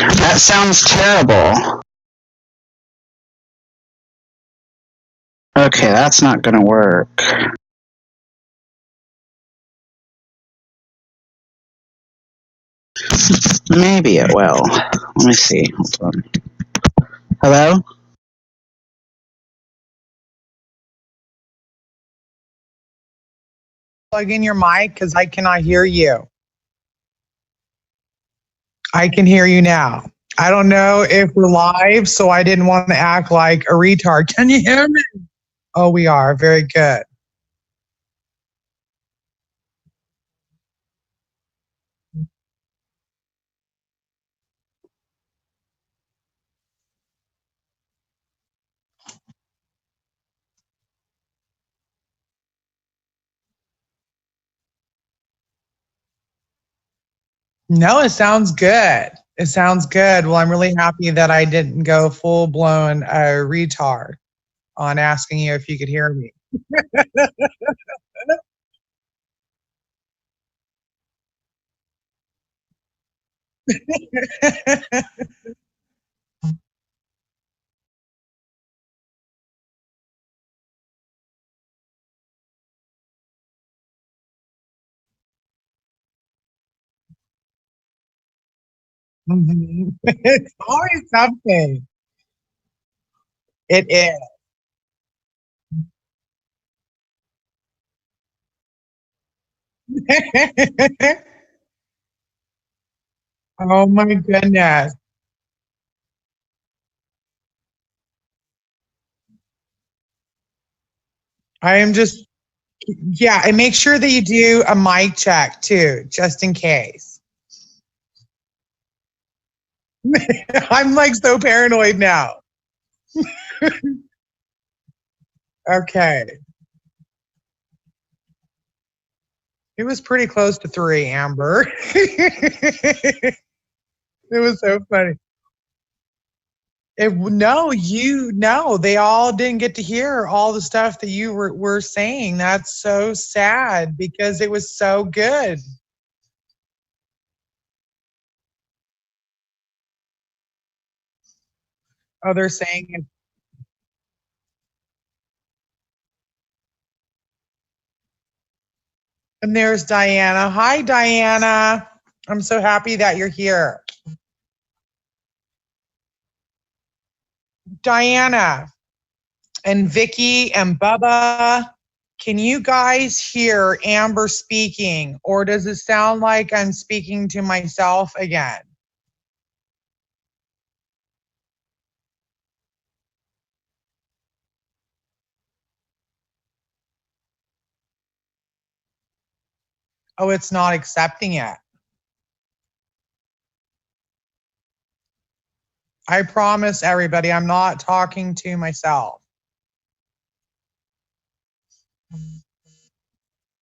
That sounds terrible. Okay, that's not gonna work. Maybe it will. Let me see. Hold on. Hello? Plug in your mic because I cannot hear you. I can hear you now. I don't know if we're live, so I didn't want to act like a retard. Can you hear me? Oh, we are. Very good. No, it sounds good. It sounds good. Well, I'm really happy that I didn't go full blown retard on asking you if you could hear me. Mhm. It's always something. It is. Oh my goodness. I am just, yeah, and make sure that you do a mic check too, just in case. I'm like so paranoid now. Okay. It was pretty close to three, Amber. It was so funny. No, they all didn't get to hear all the stuff that you were saying. That's so sad because it was so good. Oh, they're saying it. And there's Diana. Hi, Diana. I'm so happy that you're here. Diana and Vicky and Bubba, can you guys hear Amber speaking, or does it sound like I'm speaking to myself again? Oh, it's not accepting it. I promise everybody, I'm not talking to myself.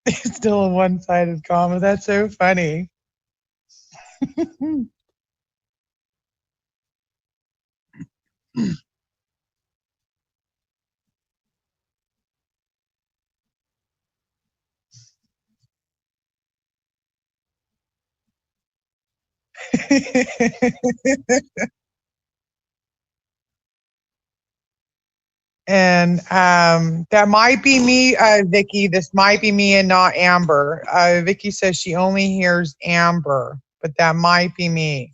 It's still a one sided comment. That's so funny. And that might be me, Vicky. This might be me and not Amber. Vicky says she only hears Amber, but that might be me.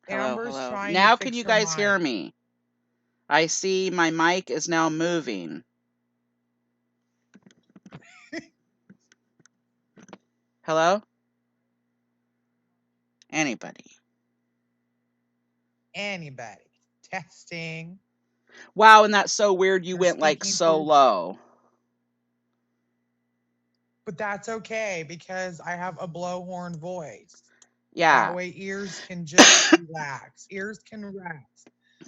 Hello, Amber's hello. trying to Now can fix you her guys mic. hear me? I see my mic is now moving. Hello? Anybody? Anybody? Testing. Wow, and that's so weird you You're went like speaking so through, low. but that's okay because I have a blowhorn voice. That Yeah. way, ears can just relax. Ears can relax.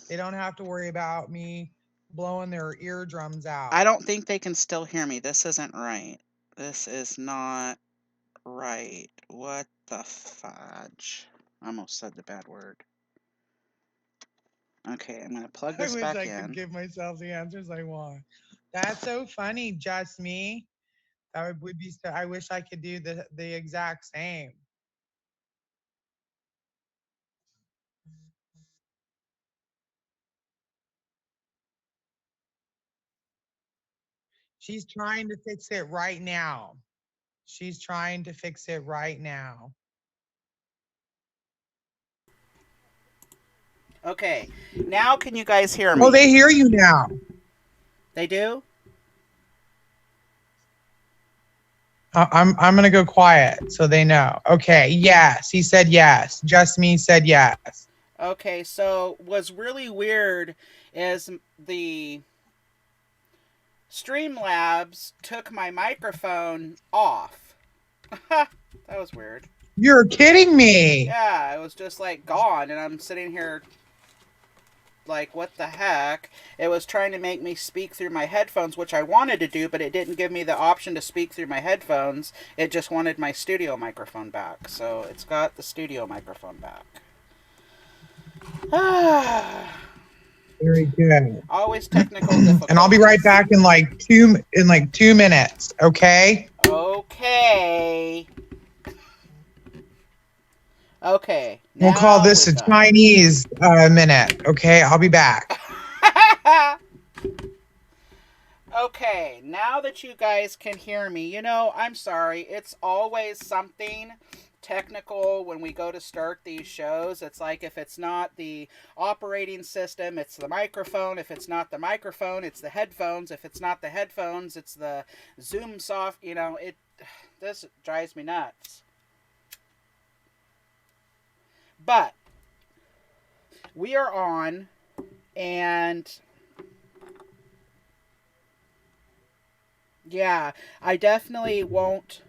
They don't have to worry about me blowing their eardrums I out. don't think they can still hear me. This isn't right. This is not right. What the fudge? I almost said the bad word. Okay, I'm going to plug I this wish back I could in. give myself the answers I want. That's so funny, just me. Would be so. I wish I could do the exact same. She's trying to fix it right now. She's trying to fix it right now. Okay, now can you guys hear me? Oh, they hear you now. They do? I'm gonna go quiet so they know. Okay, yes, he said yes. Just me said yes. Okay, so what's really weird is the Streamlabs took my microphone off. That was weird. You're kidding me. Yeah, it was just like gone, and I'm sitting here like, what the heck? It was trying to make me speak through my headphones, which I wanted to do, but it didn't give me the option to speak through my headphones. It just wanted my studio microphone back. So it's got the studio microphone back. Very good. Always technical difficulties. And I'll be right back in like 2 minutes. Okay. Okay. Okay. We'll call this a Chinese minute. Okay, I'll be back. Okay, now that you guys can hear me, you know, I'm sorry. It's always something technical when we go to start these shows. It's like if it's not the operating system, it's the microphone. If it's not the microphone, it's the headphones. If it's not the headphones, it's the Zoom soft. You know, this drives me nuts. But we are on, and yeah, I definitely won't.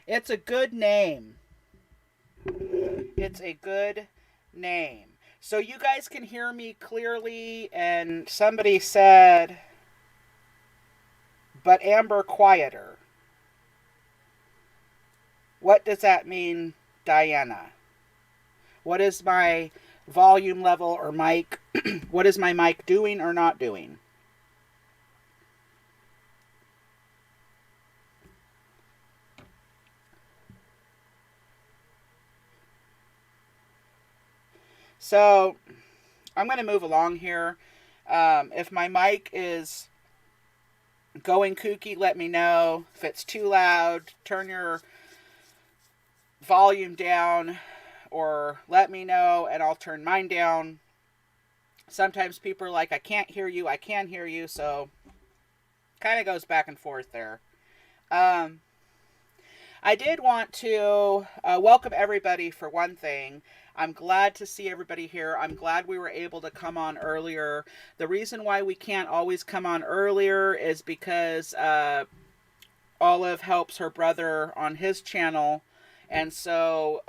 It's a good name. It's a good name. So you guys can hear me clearly, and somebody said, but Amber quieter. What does that mean, Diana? What is my volume level or mic? What is my mic doing or not doing? So I'm going to move along here. If my mic is going kooky, let me know. If it's too loud, turn your volume down or let me know and I'll turn mine down. Sometimes people are like, I can't hear you, I can hear you, so kind of goes back and forth there. I did want to welcome everybody for one thing. I'm glad to see everybody here. I'm glad we were able to come on earlier. The reason why we can't always come on earlier is because Olive helps her brother on his channel. And so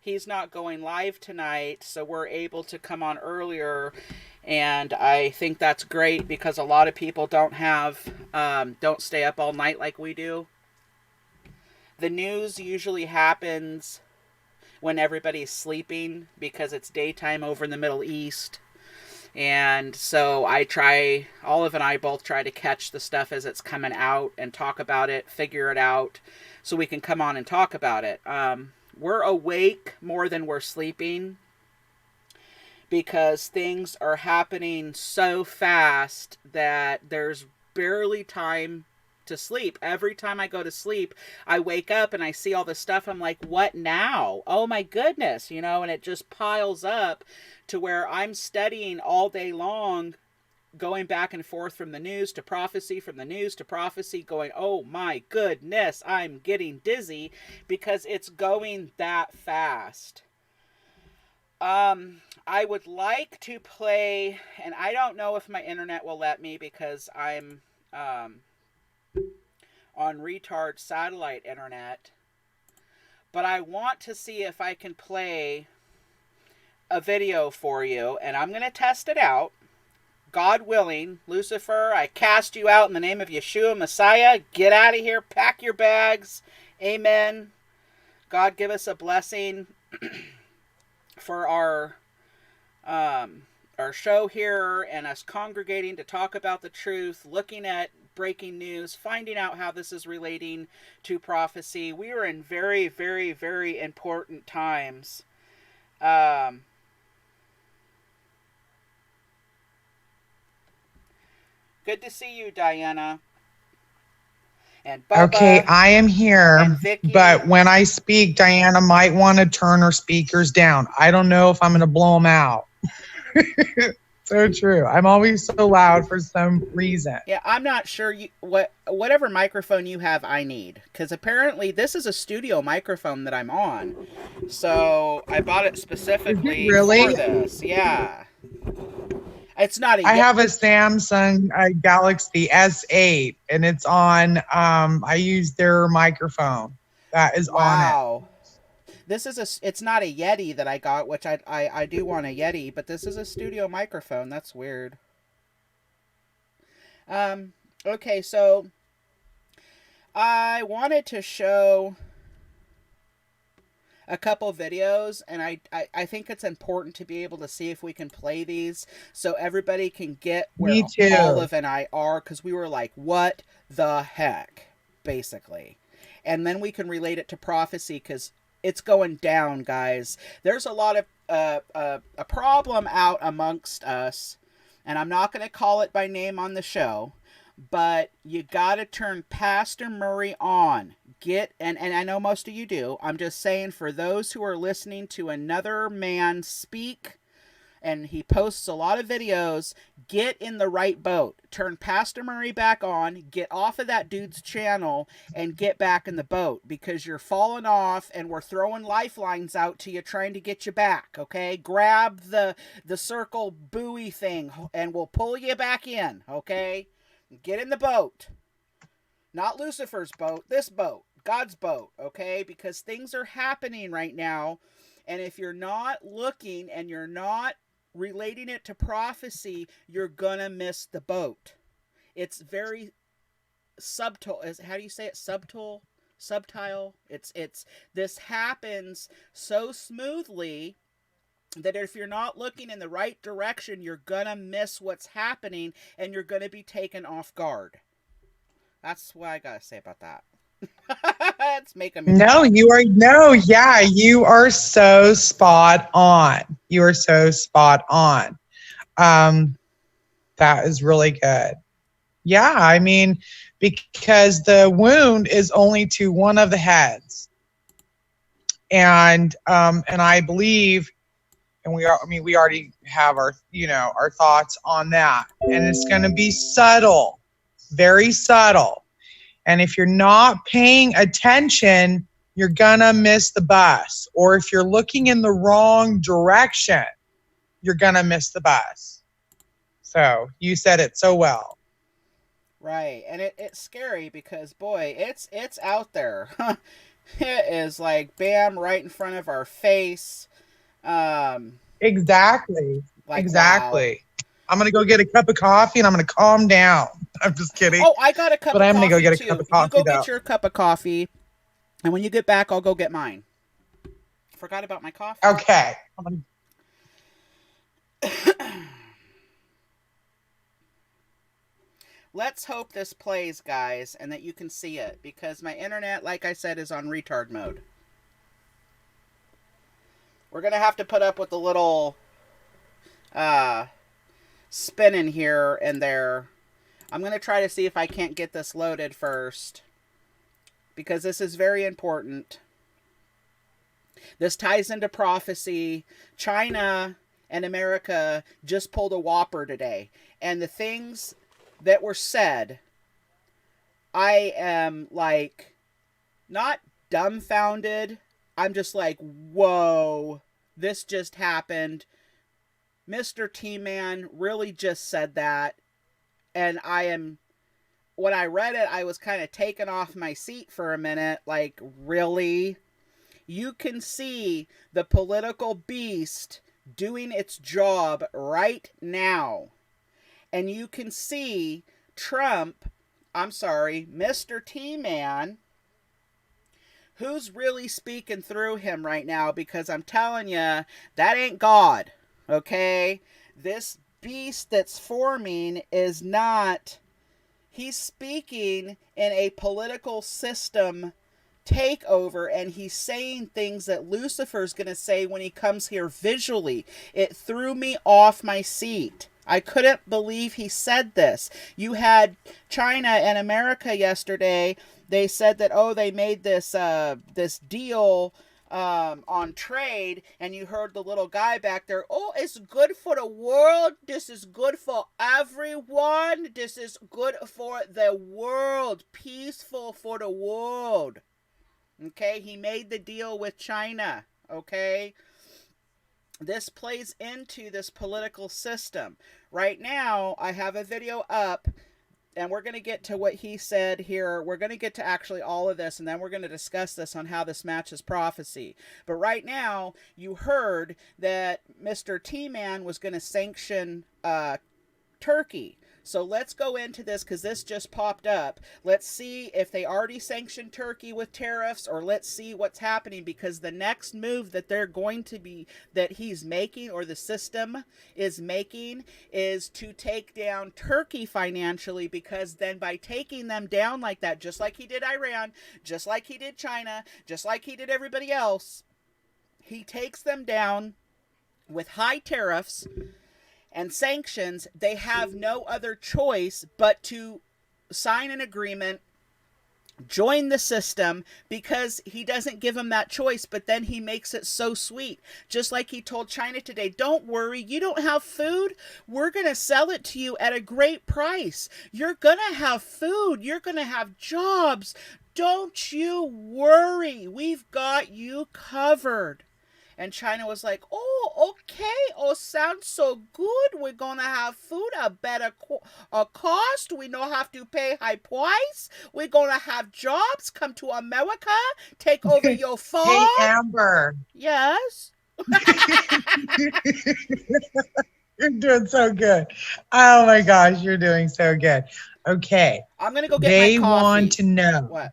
he's not going live tonight, so we're able to come on earlier. And I think that's great because a lot of people don't stay up all night like we do. The news usually happens when everybody's sleeping because it's daytime over in the Middle East. And so Olive and I both try to catch the stuff as it's coming out and talk about it, figure it out, so we can come on and talk about it. We're awake more than we're sleeping because things are happening so fast that there's barely time to sleep. Every time I go to sleep, I wake up and I see all this stuff. I'm like, what now? Oh my goodness, and it just piles up to where I'm studying all day long, going back and forth from the news to prophecy, from the news to prophecy, going, oh my goodness, I'm getting dizzy because it's going that fast. I would like to play, and I don't know if my internet will let me because I'm on retard satellite internet, but I want to see if I can play a video for you, and I'm going to test it out. God willing, Lucifer, I cast you out in the name of Yeshua Messiah. Get out of here, pack your bags. Amen. God give us a blessing for our show here and us congregating to talk about the truth, looking at breaking news, finding out how this is relating to prophecy. We are in very, very, very important times. Good to see you, Diana. And Bubba, Okay, I am here, and Vicky. but when I speak, Diana might want to turn her speakers down. I don't know if I'm going to blow them out. So true. I'm always so loud for some reason. Yeah, I'm not sure whatever microphone you have, I need, because apparently this is a studio microphone that I'm on, so I bought it specifically really? for this. Yeah, it's not. I have a Samsung Galaxy S8, and it's on. I use their microphone that is on it. It's not a Yeti that I got, which I do want a Yeti, but this is a studio microphone. That's weird. Okay, so I wanted to show a couple videos, and I think it's important to be able to see if we can play these so everybody can get where Olive and I are, because we were like, what the heck, basically. And then we can relate it to prophecy, because it's going down, guys. There's a lot of a problem out amongst us, and I'm not going to call it by name on the show, but you got to turn Pastor Murray on. And I know most of you do. I'm just saying, for those who are listening to another man speak, and he posts a lot of videos, get in the right boat. Turn Pastor Murray back on, get off of that dude's channel, and get back in the boat, because you're falling off, and we're throwing lifelines out to you trying to get you back, okay? Grab the circle buoy thing, and we'll pull you back in, okay? Get in the boat. Not Lucifer's boat, this boat. God's boat, okay? Because things are happening right now, and if you're not looking and you're not relating it to prophecy, you're gonna miss the boat. It's very subtle. How do you say it? Subtile. It's this happens so smoothly that if you're not looking in the right direction, you're gonna miss what's happening, and you're gonna be taken off guard. That's what I gotta say about that. It's making me you are so spot on. You are so spot on. That is really good. Yeah, I mean, because the wound is only to one of the heads, and I believe, and we already have our thoughts on that, and it's going to be subtle, very subtle. And if you're not paying attention, you're going to miss the bus. Or if you're looking in the wrong direction, you're going to miss the bus. So you said it so well. Right. And it's scary because, boy, it's out there. It is like, bam, right in front of our face. Exactly. Exactly. Wow. I'm going to go get a cup of coffee and I'm going to calm down. I'm just kidding. Oh, I got a cup of coffee. But I'm going to go get a cup of coffee. You go get your cup of coffee. And when you get back, I'll go get mine. Forgot about my coffee. Okay. Let's hope this plays, guys, and that you can see it. Because my internet, like I said, is on retard mode. We're going to have to put up with a little spinning here and there. I'm going to try to see if I can't get this loaded first, because this is very important. This ties into prophecy. China and America just pulled a whopper today, and the things that were said, I am like, not dumbfounded. I'm just like, whoa, this just happened. Mr. T-Man really just said that. And when I read it, I was kind of taken off my seat for a minute. Like, really? You can see the political beast doing its job right now. And you can see Mr. T-Man, Who's really speaking through him right now? Because I'm telling you, that ain't God, okay? This beast that's forming is not... He's speaking in a political system takeover, and he's saying things that Lucifer's going to say when he comes here visually. It threw me off my seat. I couldn't believe he said this. You had China and America yesterday. They said that, oh, they made this deal on trade, and you heard the little guy back there, oh, it's good for the world. This is good for everyone. This is good for the world. Peaceful for the world. Okay, he made the deal with China. Okay, this plays into this political system. Right now, I have a video up, and we're going to get to what he said here. We're going to get to actually all of this, and then we're going to discuss this on how this matches prophecy. But right now, you heard that Mr. T-Man was going to sanction Turkey. So let's go into this, because this just popped up. Let's see if they already sanctioned Turkey with tariffs, or let's see what's happening, because the next move that they're going to be, that he's making, or the system is making, is to take down Turkey financially, because then by taking them down like that, just like he did Iran, just like he did China, just like he did everybody else, he takes them down with high tariffs and sanctions. They have no other choice but to sign an agreement, join the system, because he doesn't give them that choice, but then he makes it so sweet. Just like he told China today, don't worry, you don't have food? We're going to sell it to you at a great price. You're going to have food. You're going to have jobs. Don't you worry. We've got you covered. And China was like, oh, okay. Oh, sounds so good. We're going to have food at a better cost. We don't have to pay high price. We're going to have jobs. Come to America. Take over your farm. Hey, Amber. Yes? You're doing so good. Oh, my gosh. You're doing so good. Okay. I'm going to go get they my coffee. Want to know. What?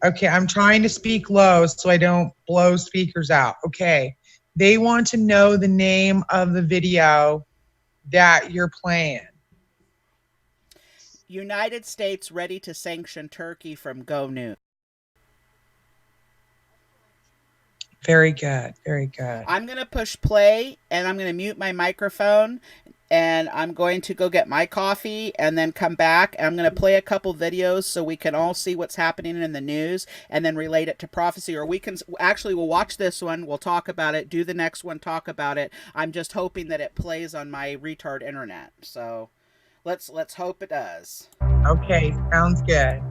Okay, I'm trying to speak low so I don't blow speakers out. Okay, they want to know the name of the video that you're playing. United States ready to sanction Turkey from Go News. Very good, very good. I'm going to push play, and I'm going to mute my microphone, and I'm going to go get my coffee and then come back. And I'm going to play a couple videos so we can all see what's happening in the news and then relate it to prophecy. Or we can actually, we'll watch this one, we'll talk about it, do the next one, talk about it. I'm just hoping that it plays on my retard internet. So let's hope it does. Okay, sounds good.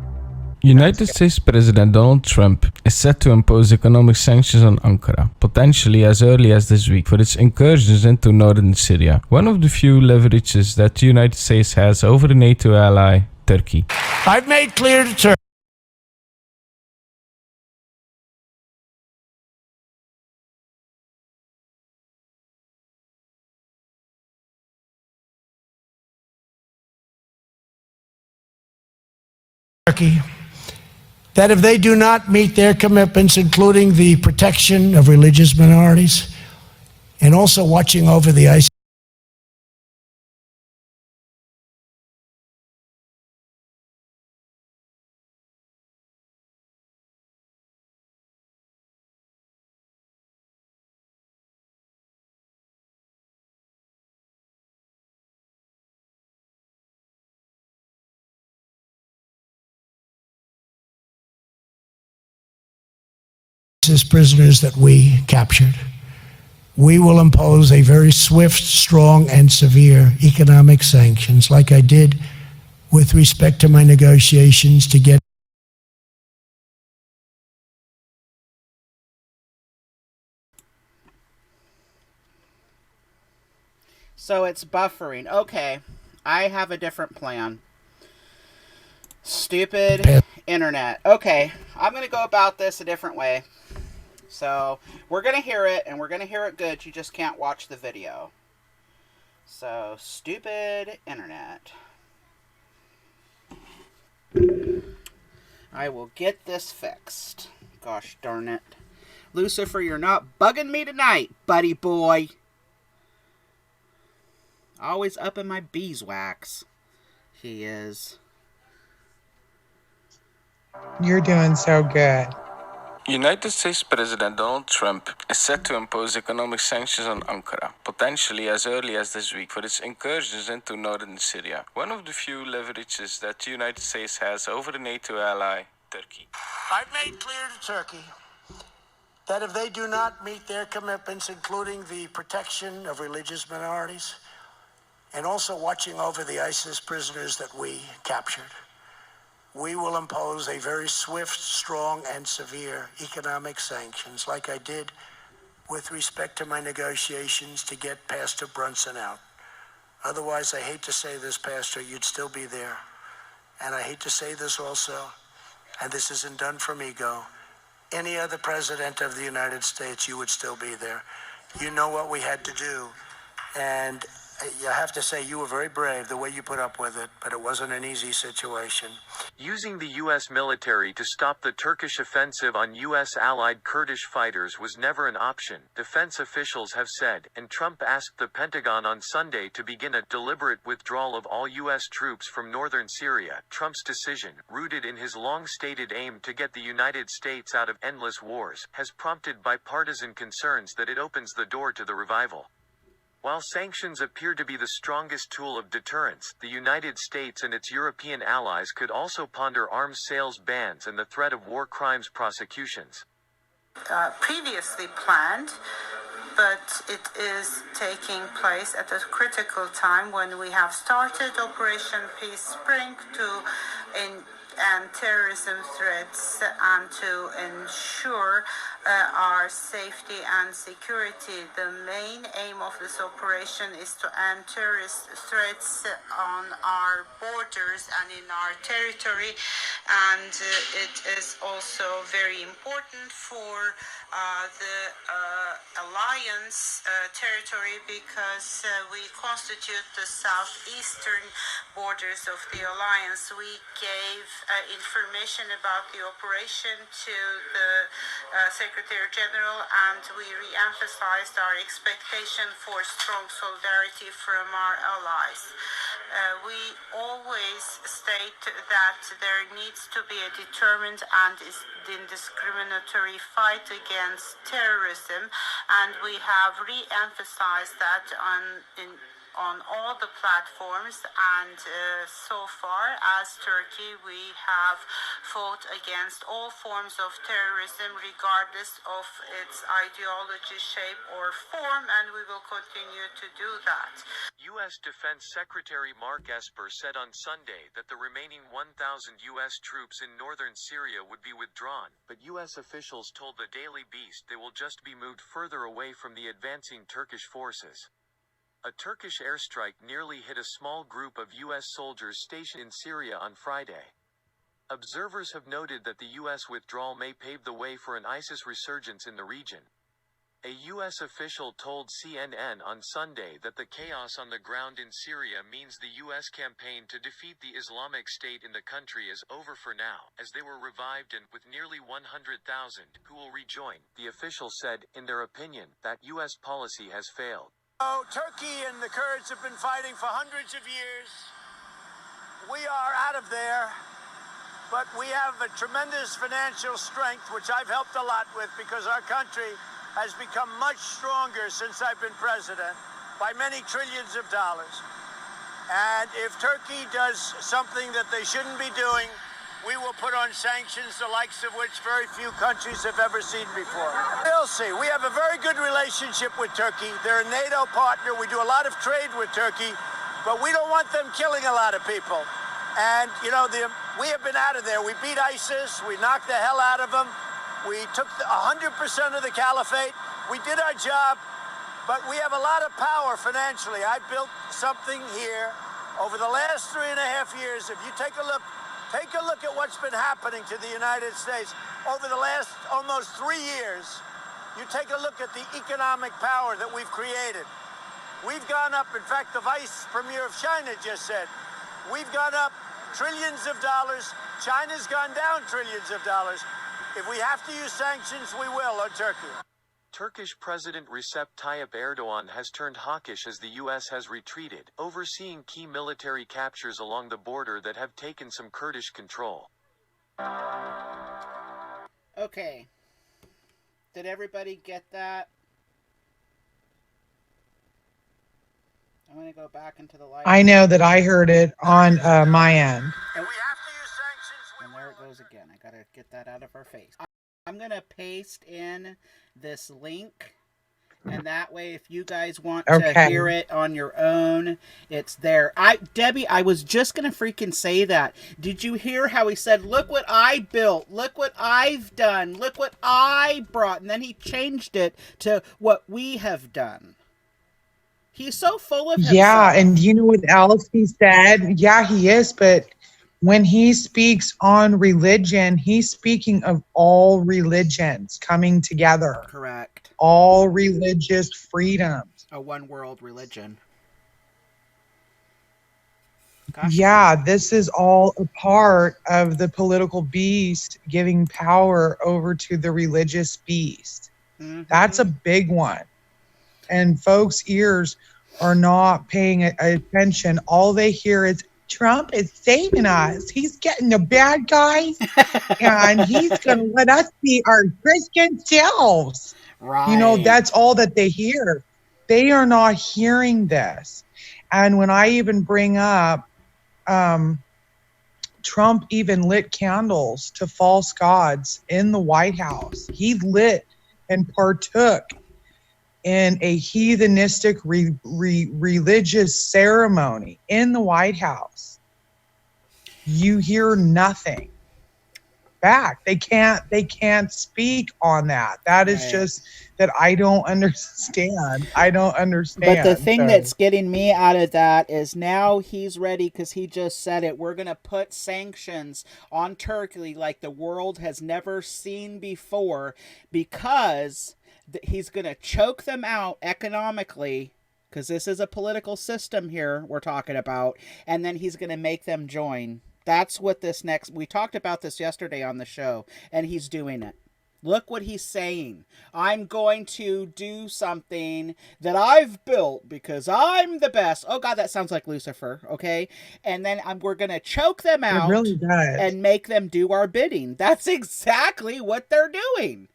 United States President Donald Trump is set to impose economic sanctions on Ankara, potentially as early as this week, for its incursions into northern Syria, one of the few leverages that the United States has over the NATO ally, Turkey. I've made clear to Turkey that if they do not meet their commitments, including the protection of religious minorities and also watching over the ICC, prisoners that we captured, we will impose a very swift, strong, and severe economic sanctions, like I did with respect to my negotiations to get So it's buffering. Okay, I have a different plan. Stupid internet. Okay, I'm going to go about this a different way. So we're going to hear it, and we're going to hear it good. You just can't watch the video. So, stupid internet. I will get this fixed. Gosh darn it. Lucifer, you're not bugging me tonight, buddy boy. Always up in my beeswax. He is. You're doing so good. United States President Donald Trump is set to impose economic sanctions on Ankara, potentially as early as this week, for its incursions into northern Syria, one of the few leverages that the United States has over the NATO ally, Turkey. I've made clear to Turkey that if they do not meet their commitments, including the protection of religious minorities and also watching over the ISIS prisoners that we captured, we will impose a very swift, strong, and severe economic sanctions, like I did with respect to my negotiations to get Pastor Brunson out. Otherwise, I hate to say this, Pastor, you'd still be there. And I hate to say this also, and this isn't done from ego, any other president of the United States, you would still be there. You know what we had to do, and I have to say you were very brave the way you put up with it, but it wasn't an easy situation. Using the U.S. military to stop the Turkish offensive on U.S. allied Kurdish fighters was never an option, defense officials have said, and Trump asked the Pentagon on Sunday to begin a deliberate withdrawal of all U.S. troops from northern Syria. Trump's decision, rooted in his long-stated aim to get the United States out of endless wars, has prompted bipartisan concerns that it opens the door to the revival. While sanctions appear to be the strongest tool of deterrence, the United States and its European allies could also ponder arms sales bans and the threat of war crimes prosecutions. Previously planned, but it is taking place at a critical time when we have started Operation Peace Spring to and terrorism threats and to ensure our safety and security. The main aim of this operation is to end terrorist threats on our borders and in our territory, and it is also very important for the alliance territory because we constitute the southeastern borders of the alliance. We gave information about the operation to the Secretary General, and we re-emphasized our expectation for strong solidarity from our allies. We always state that there needs to be a determined and indiscriminatory fight against terrorism, and we have re-emphasized that on all the platforms, and so far as Turkey we have fought against all forms of terrorism regardless of its ideology, shape or form, and we will continue to do that. U.S. Defense Secretary Mark Esper said on Sunday that the remaining 1,000 U.S. troops in northern Syria would be withdrawn, but U.S. officials told the Daily Beast they will just be moved further away from the advancing Turkish forces. A Turkish airstrike nearly hit a small group of U.S. soldiers stationed in Syria on Friday. Observers have noted that the U.S. withdrawal may pave the way for an ISIS resurgence in the region. A U.S. official told CNN on Sunday that the chaos on the ground in Syria means the U.S. campaign to defeat the Islamic State in the country is over for now, as they were revived and with nearly 100,000 who will rejoin. The official said, in their opinion, that U.S. policy has failed. Turkey and the Kurds have been fighting for hundreds of years. We are out of there, but we have a tremendous financial strength, which I've helped a lot with because our country has become much stronger since I've been president by many trillions of dollars. And if Turkey does something that they shouldn't be doing, we will put on sanctions the likes of which very few countries have ever seen before. We'll see. We have a very good relationship with Turkey. They're a NATO partner. We do a lot of trade with Turkey, but we don't want them killing a lot of people. And, you know, we have been out of there. We beat ISIS. We knocked the hell out of them. We took 100% of the caliphate. We did our job, but we have a lot of power financially. I built something here over the last 3.5 years. If you take a look at what's been happening to the United States over the last almost 3 years. You take a look at the economic power that we've created. We've gone up, in fact, the Vice Premier of China just said, we've gone up trillions of dollars. China's gone down trillions of dollars. If we have to use sanctions, we will on Turkey. Turkish President Recep Tayyip Erdogan has turned hawkish as the U.S. has retreated, overseeing key military captures along the border that have taken some Kurdish control. Okay. Did everybody get that? I'm going to go back into the live. I know that I heard it on my end. If we have to use sanctions, we And will. there it goes again. I got to get that out of our face. I'm going to paste in this link. And that way, if you guys want to hear it on your own, it's there. Debbie, I was just going to freaking say that. Did you hear how he said, look what I built. Look what I've done. Look what I brought. And then he changed it to what we have done. He's so full of himself. Yeah, and you know what else he said? Yeah, he is, but when he speaks on religion, he's speaking of all religions coming together. Correct. All religious freedoms. A one world religion. Yeah, this is all a part of the political beast giving power over to the religious beast. Mm-hmm. That's a big one. And folks' ears are not paying attention. All they hear is, Trump is saving us. He's getting the bad guys and he's going to let us be our Christian selves. Right. You know, that's all that they hear. They are not hearing this. And when I even bring up, Trump even lit candles to false gods in the White House. He lit and partook in a heathenistic religious ceremony in the White House. You hear nothing back. They can't speak on that. That is just that I don't understand. I don't understand. But the thing that's getting me out of that is now he's ready, because he just said it. We're going to put sanctions on Turkey like the world has never seen before, because he's going to choke them out economically, because this is a political system here we're talking about, and then he's going to make them join. That's what this next... We talked about this yesterday on the show, and he's doing it. Look what he's saying. I'm going to do something that I've built because I'm the best. Oh, God, that sounds like Lucifer, okay? And then we're going to choke them out. It really does. And make them do our bidding. That's exactly what they're doing.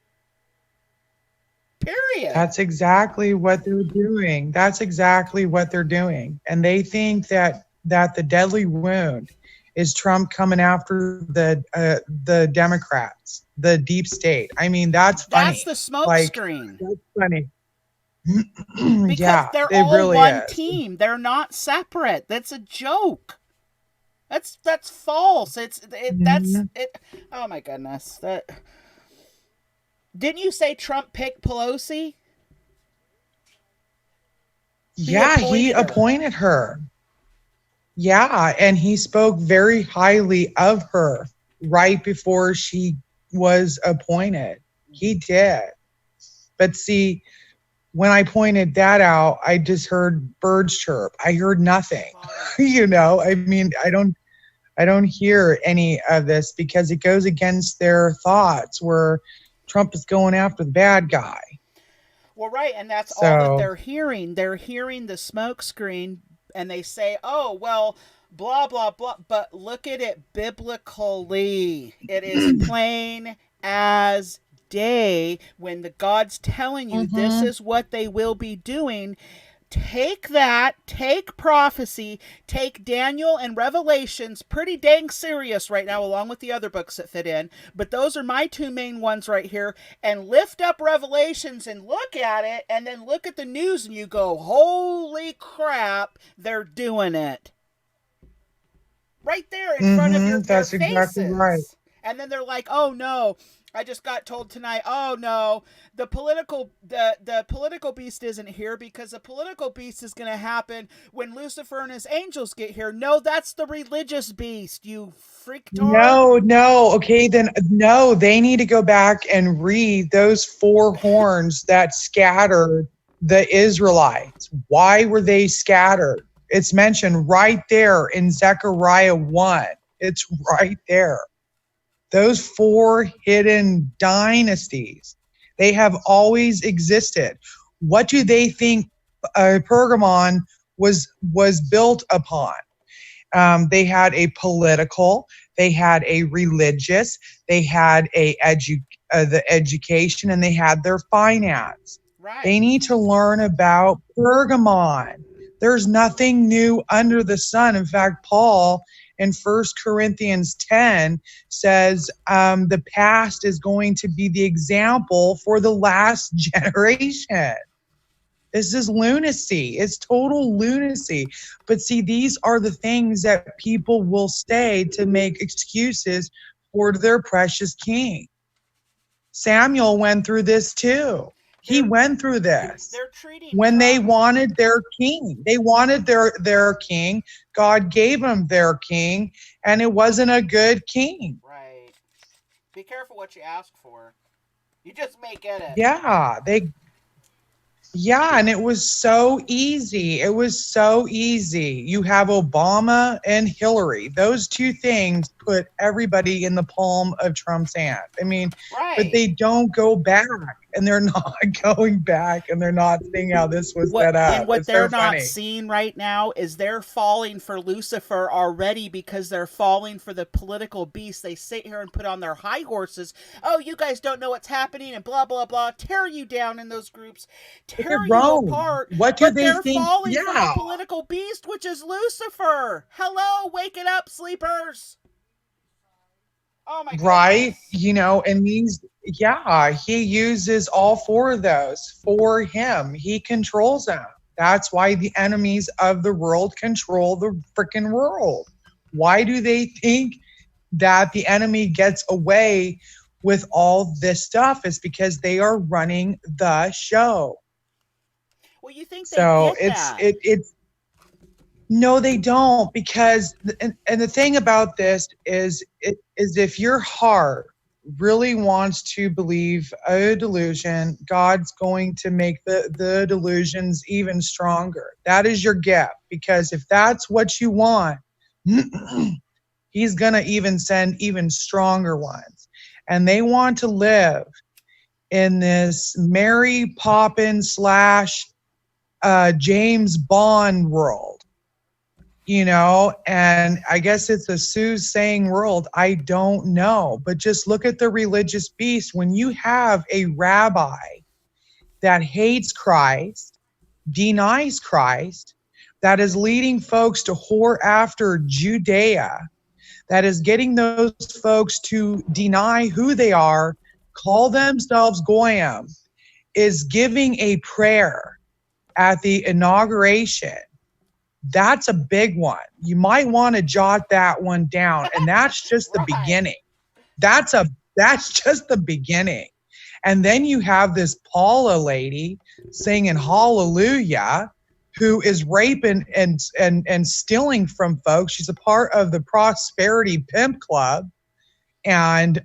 Period. That's exactly what they're doing. That's exactly what they're doing. And they think that the deadly wound is Trump coming after the Democrats, the deep state. I mean, that's funny. That's the smoke screen. That's funny. Because yeah, they're it all really one is. team. They're not separate. That's a joke. That's false. That's it. Oh my goodness. Didn't you say Trump picked Pelosi? He appointed her. Yeah, and he spoke very highly of her right before she was appointed. He did. But see, when I pointed that out, I just heard birds chirp. I heard nothing. You know, I mean, I don't hear any of this because it goes against their thoughts where Trump is going after the bad guy. Well, right, and that's all that they're hearing. They're hearing the smoke screen, and they say, oh, well, blah, blah, blah. But look at it biblically. It is plain as day when the God's telling you this is what they will be doing. Take that, take prophecy, take Daniel and Revelations, pretty dang serious right now, along with the other books that fit in. But those are my two main ones right here. And lift up Revelations and look at it, and then look at the news, and you go, holy crap, they're doing it. Right there in front of your That's faces. exactly right. And then they're like, oh no, I just got told tonight, oh no, the political beast isn't here because the political beast is going to happen when Lucifer and his angels get here. No, that's the religious beast, you freaktard. No. Okay, then no, they need to go back and read those four horns that scattered the Israelites. Why were they scattered? It's mentioned right there in Zechariah 1. It's right there. Those 4 hidden dynasties, they have always existed. What do they think Pergamon was built upon? They had a political, they had a religious, they had the education, and they had their finance. Right. They need to learn about Pergamon. There's nothing new under the sun. In fact, Paul in 1 Corinthians 10 says the past is going to be the example for the last generation. This is lunacy. It's total lunacy. But see, these are the things that people will say to make excuses for their precious king. Samuel went through this too. He went through this. They're treating When they Trump- wanted their king. They wanted their king. God gave them their king, and it wasn't a good king. Right. Be careful what you ask for. You just may get it. Yeah, and it was so easy. It was so easy. You have Obama and Hillary. Those 2 things put everybody in the palm of Trump's hand. I mean, Right. but they don't go back, and they're not going back, and they're not seeing how this was set up. And what It's they're so not funny. seeing right now is they're falling for Lucifer already because they're falling for the political beast. They sit here and put on their high horses. Oh, you guys don't know what's happening and blah, blah, blah. Tear you down in those groups. Tear They're you wrong. apart. What do but they they're think? falling for the Yeah. political beast, which is Lucifer. Hello, wake it up, sleepers. Oh my God. Right? You know, and he uses all 4 of those for him. He controls them. That's why the enemies of the world control the freaking world. Why do they think that the enemy gets away with all this stuff? It's because they are running the show. Well, you think they So get that. it's no, they don't, because and the thing about this is if your heart really wants to believe a delusion, God's going to make the delusions even stronger. That is your gift, because if that's what you want, he's gonna even send even stronger ones. And they want to live in this Mary Poppins / James Bond world. You know, and I guess it's a soothsaying world. I don't know. But just look at the religious beast. When you have a rabbi that hates Christ, denies Christ, that is leading folks to whore after Judea, that is getting those folks to deny who they are, call themselves Goyim, is giving a prayer at the inauguration. That's a big one. You might want to jot that one down. And that's just the beginning. That's just the beginning. And then you have this Paula lady singing hallelujah, who is raping and stealing from folks. She's a part of the Prosperity Pimp Club. And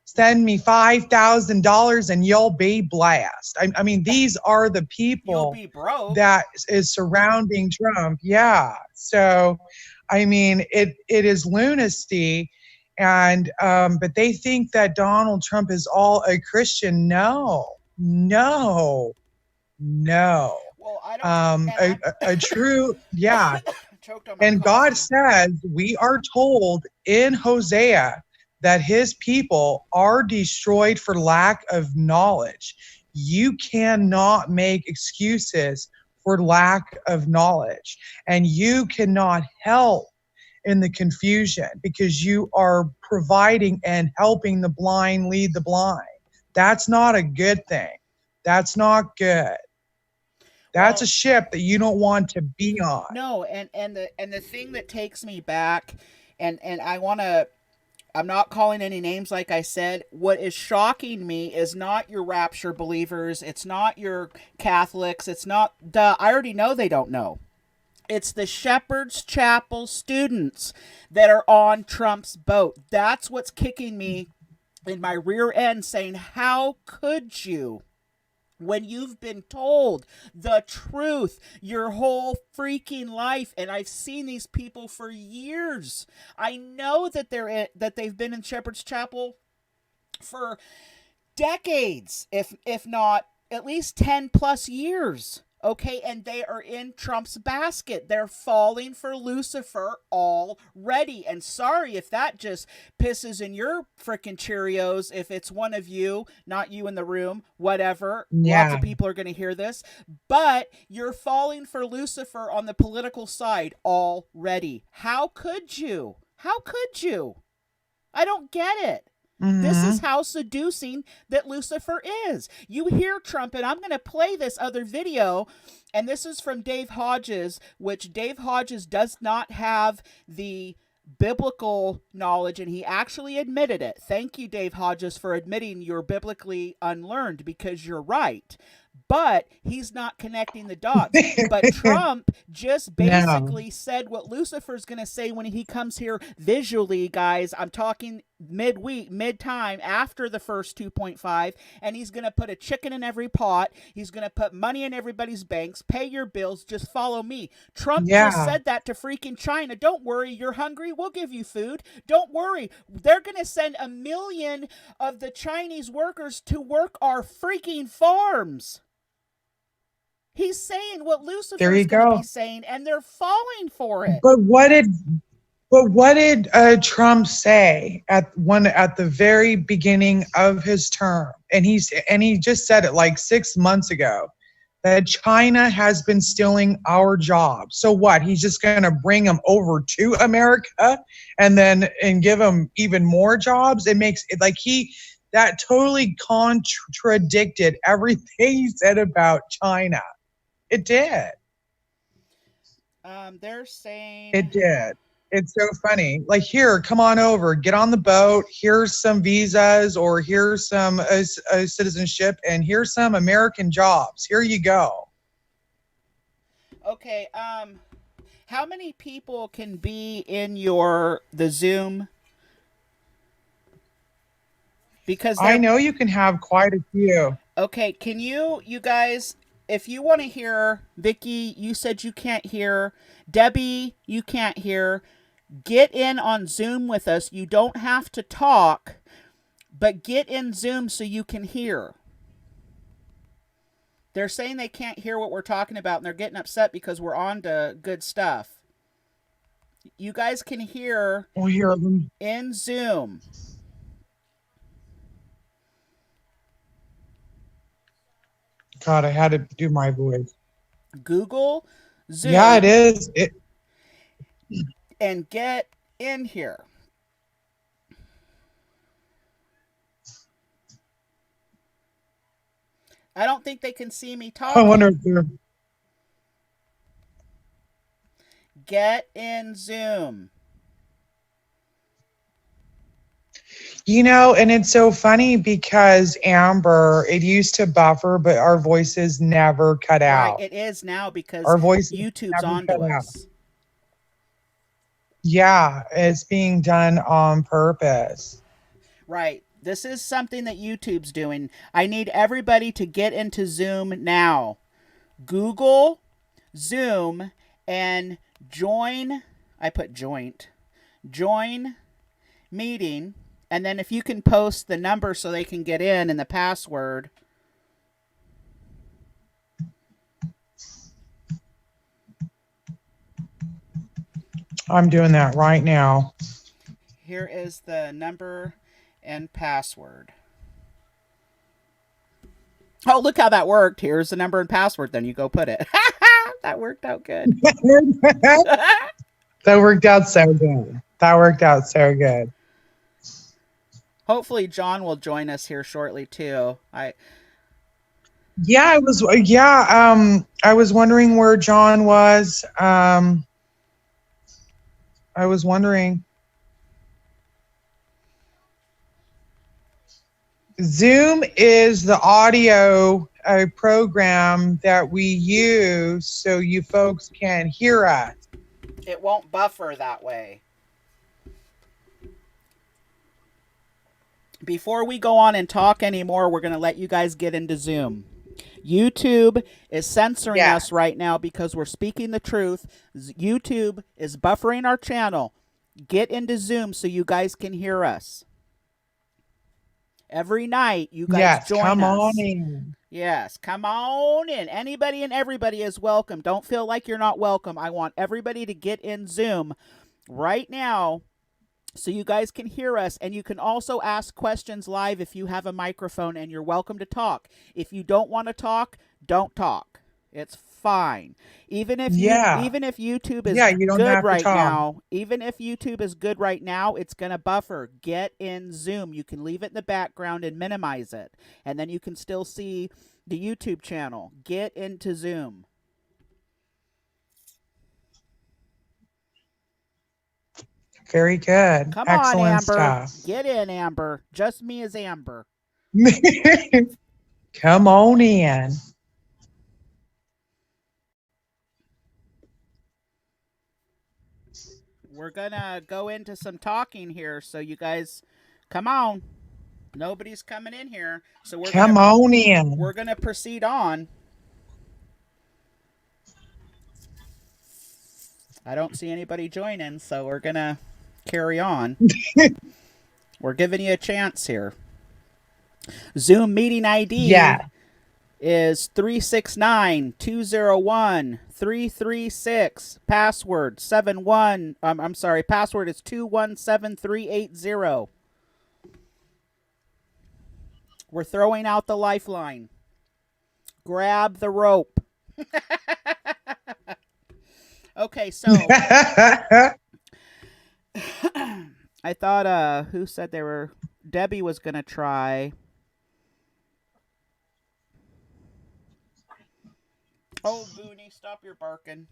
send me $5,000 and you'll be blessed. I mean, these are the people You'll be broke. that is surrounding Trump. Yeah. So, I mean, it is lunacy. And but they think that Donald Trump is all a Christian. No. Well, I don't. A true, yeah. Choked on my And God coffee. says, we are told in Hosea that his people are destroyed for lack of knowledge. You cannot make excuses for lack of knowledge. And you cannot help in the confusion because you are providing and helping the blind lead the blind. That's not a good thing. That's not good. That's a ship that you don't want to be on. No, and the thing that takes me back, and I want to, I'm not calling any names like I said. What is shocking me is not your rapture believers. It's not your Catholics. It's not, I already know they don't know. It's the Shepherd's Chapel students that are on Trump's boat. That's what's kicking me in my rear end saying, how could you? when you've been told the truth your whole freaking life. And I've seen these people for years. I know that they've been in Shepherd's Chapel for decades, if not at least 10 plus years. Okay, and they are in Trump's basket. They're falling for Lucifer already. And sorry if that just pisses in your frickin' Cheerios, if it's one of you, not you in the room, whatever. Yeah. Lots of people are going to hear this. But you're falling for Lucifer on the political side already. How could you? How could you? I don't get it. This is how seducing that Lucifer is. You hear Trump, and I'm going to play this other video, and this is from Dave Hodges, which Dave Hodges does not have the biblical knowledge, and he actually admitted it. Thank you, Dave Hodges, for admitting you're biblically unlearned, because you're right. But he's not connecting the dots. But Trump just basically said what Lucifer's going to say when he comes here visually, guys. I'm talking midweek, mid-time, after the first 2.5, and he's going to put a chicken in every pot. He's going to put money in everybody's banks. Pay your bills. Just follow me. Trump just said that to freaking China. Don't worry. You're hungry. We'll give you food. Don't worry. They're going to send 1 million of the Chinese workers to work our freaking farms. He's saying what Lucifer's going to be saying, and they're falling for it. But what did Trump say at the very beginning of his term? And he just said it like 6 months ago, that China has been stealing our jobs. So what? He's just going to bring them over to America and give them even more jobs? It makes it like that totally contradicted everything he said about China. It did. They're saying it did. It's so funny. Like, here, come on over, get on the boat. Here's some visas, or here's some citizenship, and here's some American jobs. Here you go. Okay. How many people can be in the Zoom? Because I know you can have quite a few. Okay. Can you guys? If you want to hear, Vicky, you said you can't hear. Debbie, you can't hear. Get in on Zoom with us. You don't have to talk, but get in Zoom so you can hear. They're saying they can't hear what we're talking about, and they're getting upset because we're on to good stuff. You guys can hear in Zoom. God, I had to do my voice. Google Zoom. Yeah, it is. And get in here. I don't think they can see me talking. I wonder if they're... Get in Zoom. You know, and it's so funny because Amber, it used to buffer, but our voices never cut out. Right, it is now because our voice YouTube's on to us. Yeah, it's being done on purpose. Right. This is something that YouTube's doing. I need everybody to get into Zoom now. Google Zoom and join. I put joint. Join meeting. And then if you can post the number so they can get in and the password. I'm doing that right now. Here is the number and password. Oh, look how that worked. Here's the number and password. Then you go put it. That worked out good. That worked out so good. That worked out so good. Hopefully John will join us here shortly too. I was wondering where John was. I was wondering. Zoom is the audio program that we use so you folks can hear us. It won't buffer that way. Before we go on and talk anymore, we're going to let you guys get into Zoom. YouTube is censoring Yeah. us right now because we're speaking the truth. YouTube is buffering our channel. Get into Zoom so you guys can hear us. Every night, you guys Yes, join come us. on in. Yes, come on in. Anybody and everybody is welcome. Don't feel like you're not welcome. I want everybody to get in Zoom right now so you guys can hear us, and you can also ask questions live if you have a microphone, and you're welcome to talk. If you don't want to talk, don't talk. It's fine. Even if YouTube is You don't good have to right talk. now, even if YouTube is good right now, it's going to buffer. Get in Zoom. You can leave it in the background and minimize it, and then you can still see the YouTube channel. Get into Zoom. Very good. Come Excellent on, Amber. stuff. Get in, Amber. Just me as Amber. Come on in. We're gonna go into some talking here, so you guys, come on. Nobody's coming in here, so Come on in. we're gonna proceed on. I don't see anybody joining, so we're gonna carry on. We're giving you a chance here. Zoom meeting ID Yeah. is 369-201-336. Password 71. I'm sorry. Password is 217380. We're throwing out the lifeline. Grab the rope. Okay, so I thought who said they were Debbie was gonna try. Oh, Booney, stop your barking.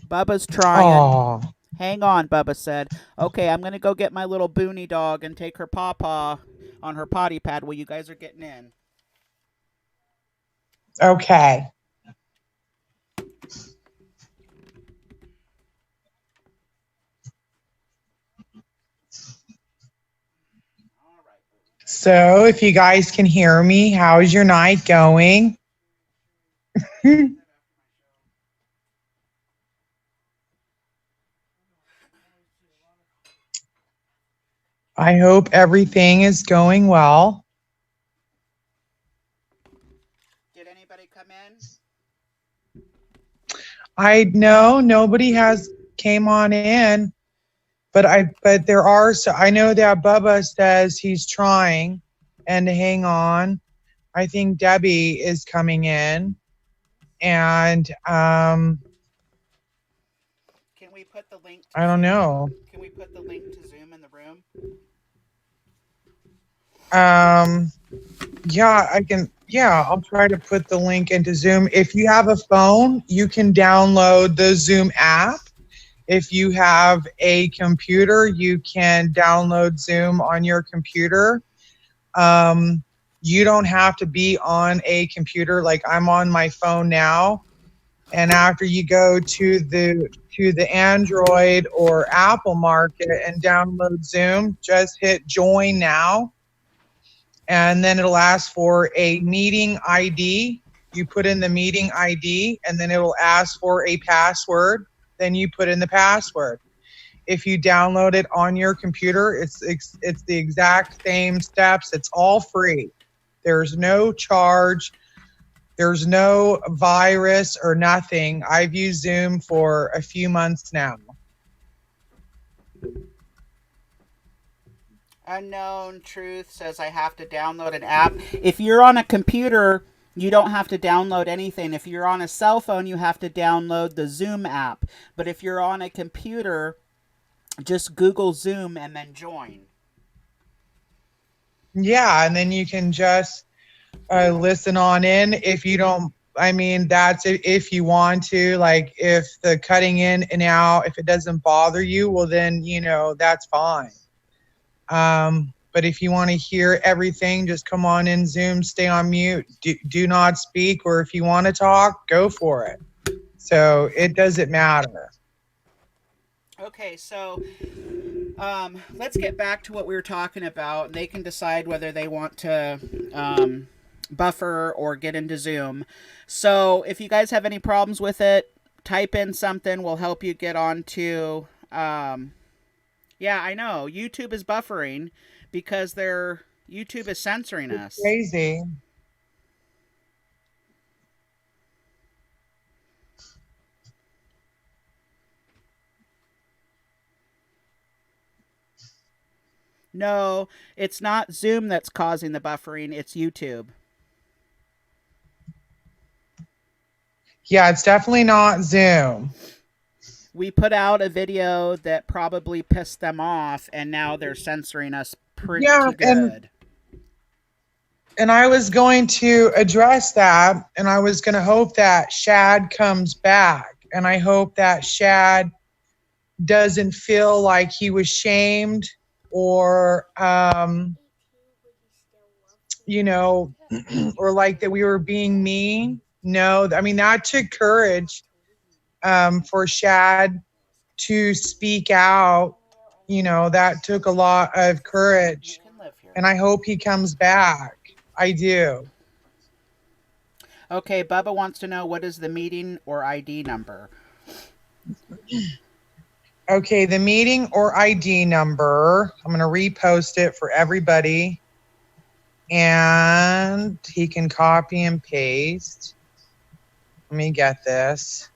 Bubba's trying. Oh, Hang on, Bubba said. Okay, I'm going to go get my little Booney dog and take her pawpaw on her potty pad while you guys are getting in. okay. So, if you guys can hear me, how's your night going? I hope everything is going well. Did anybody come in? I know nobody has came on in, but there are, so I know that Bubba says he's trying and to hang on. I think Debbie is coming in, and Can we put the link to I don't know. Can we put the link to Zoom in the room? Yeah, I can. Yeah, I'll try to put the link into Zoom. If you have a phone, you can download the Zoom app. If you have a computer, you can download Zoom on your computer. You don't have to be on a computer. Like I'm on my phone now. And after you go to the Android or Apple market and download Zoom, just hit join now. And then it'll ask for a meeting ID. You put in the meeting ID, and then it'll ask for a password. Then you put in the password. If you download it on your computer, it's the exact same steps. It's all free. There's no charge. There's no virus or nothing. I've used Zoom for a few months now. Unknown Truth says I have to download an app. If you're on a computer, you don't have to download anything. If you're on a cell phone, you have to download the Zoom app. But if you're on a computer, just Google Zoom and then join. Yeah, and then you can just listen on in. If you don't, I mean, that's if you want to. Like if the cutting in and out, if it doesn't bother you, well then, that's fine. But if you want to hear everything, just come on in Zoom, stay on mute, do not speak, or if you want to talk, go for it. So it doesn't matter. Okay, so let's get back to what we were talking about. They can decide whether they want to Buffer or get into Zoom. So if you guys have any problems with it, type in something. We'll help you get on to. Yeah, I know YouTube is buffering because YouTube is censoring us. Crazy. No, it's not Zoom that's causing the buffering. It's YouTube. Yeah, it's definitely not Zoom. We put out a video that probably pissed them off, and now they're censoring us pretty good. And I was going to address that, and I was going to hope that Shad comes back, and I hope that Shad doesn't feel like he was shamed or, you know, or like that we were being mean. No, I mean, that took courage for Shad to speak out. You know, that took a lot of courage. And I hope he comes back. I do. Okay, Bubba wants to know, what is the meeting or ID number? Okay, the meeting or ID number, I'm going to repost it for everybody. And he can copy and paste. Let me get this.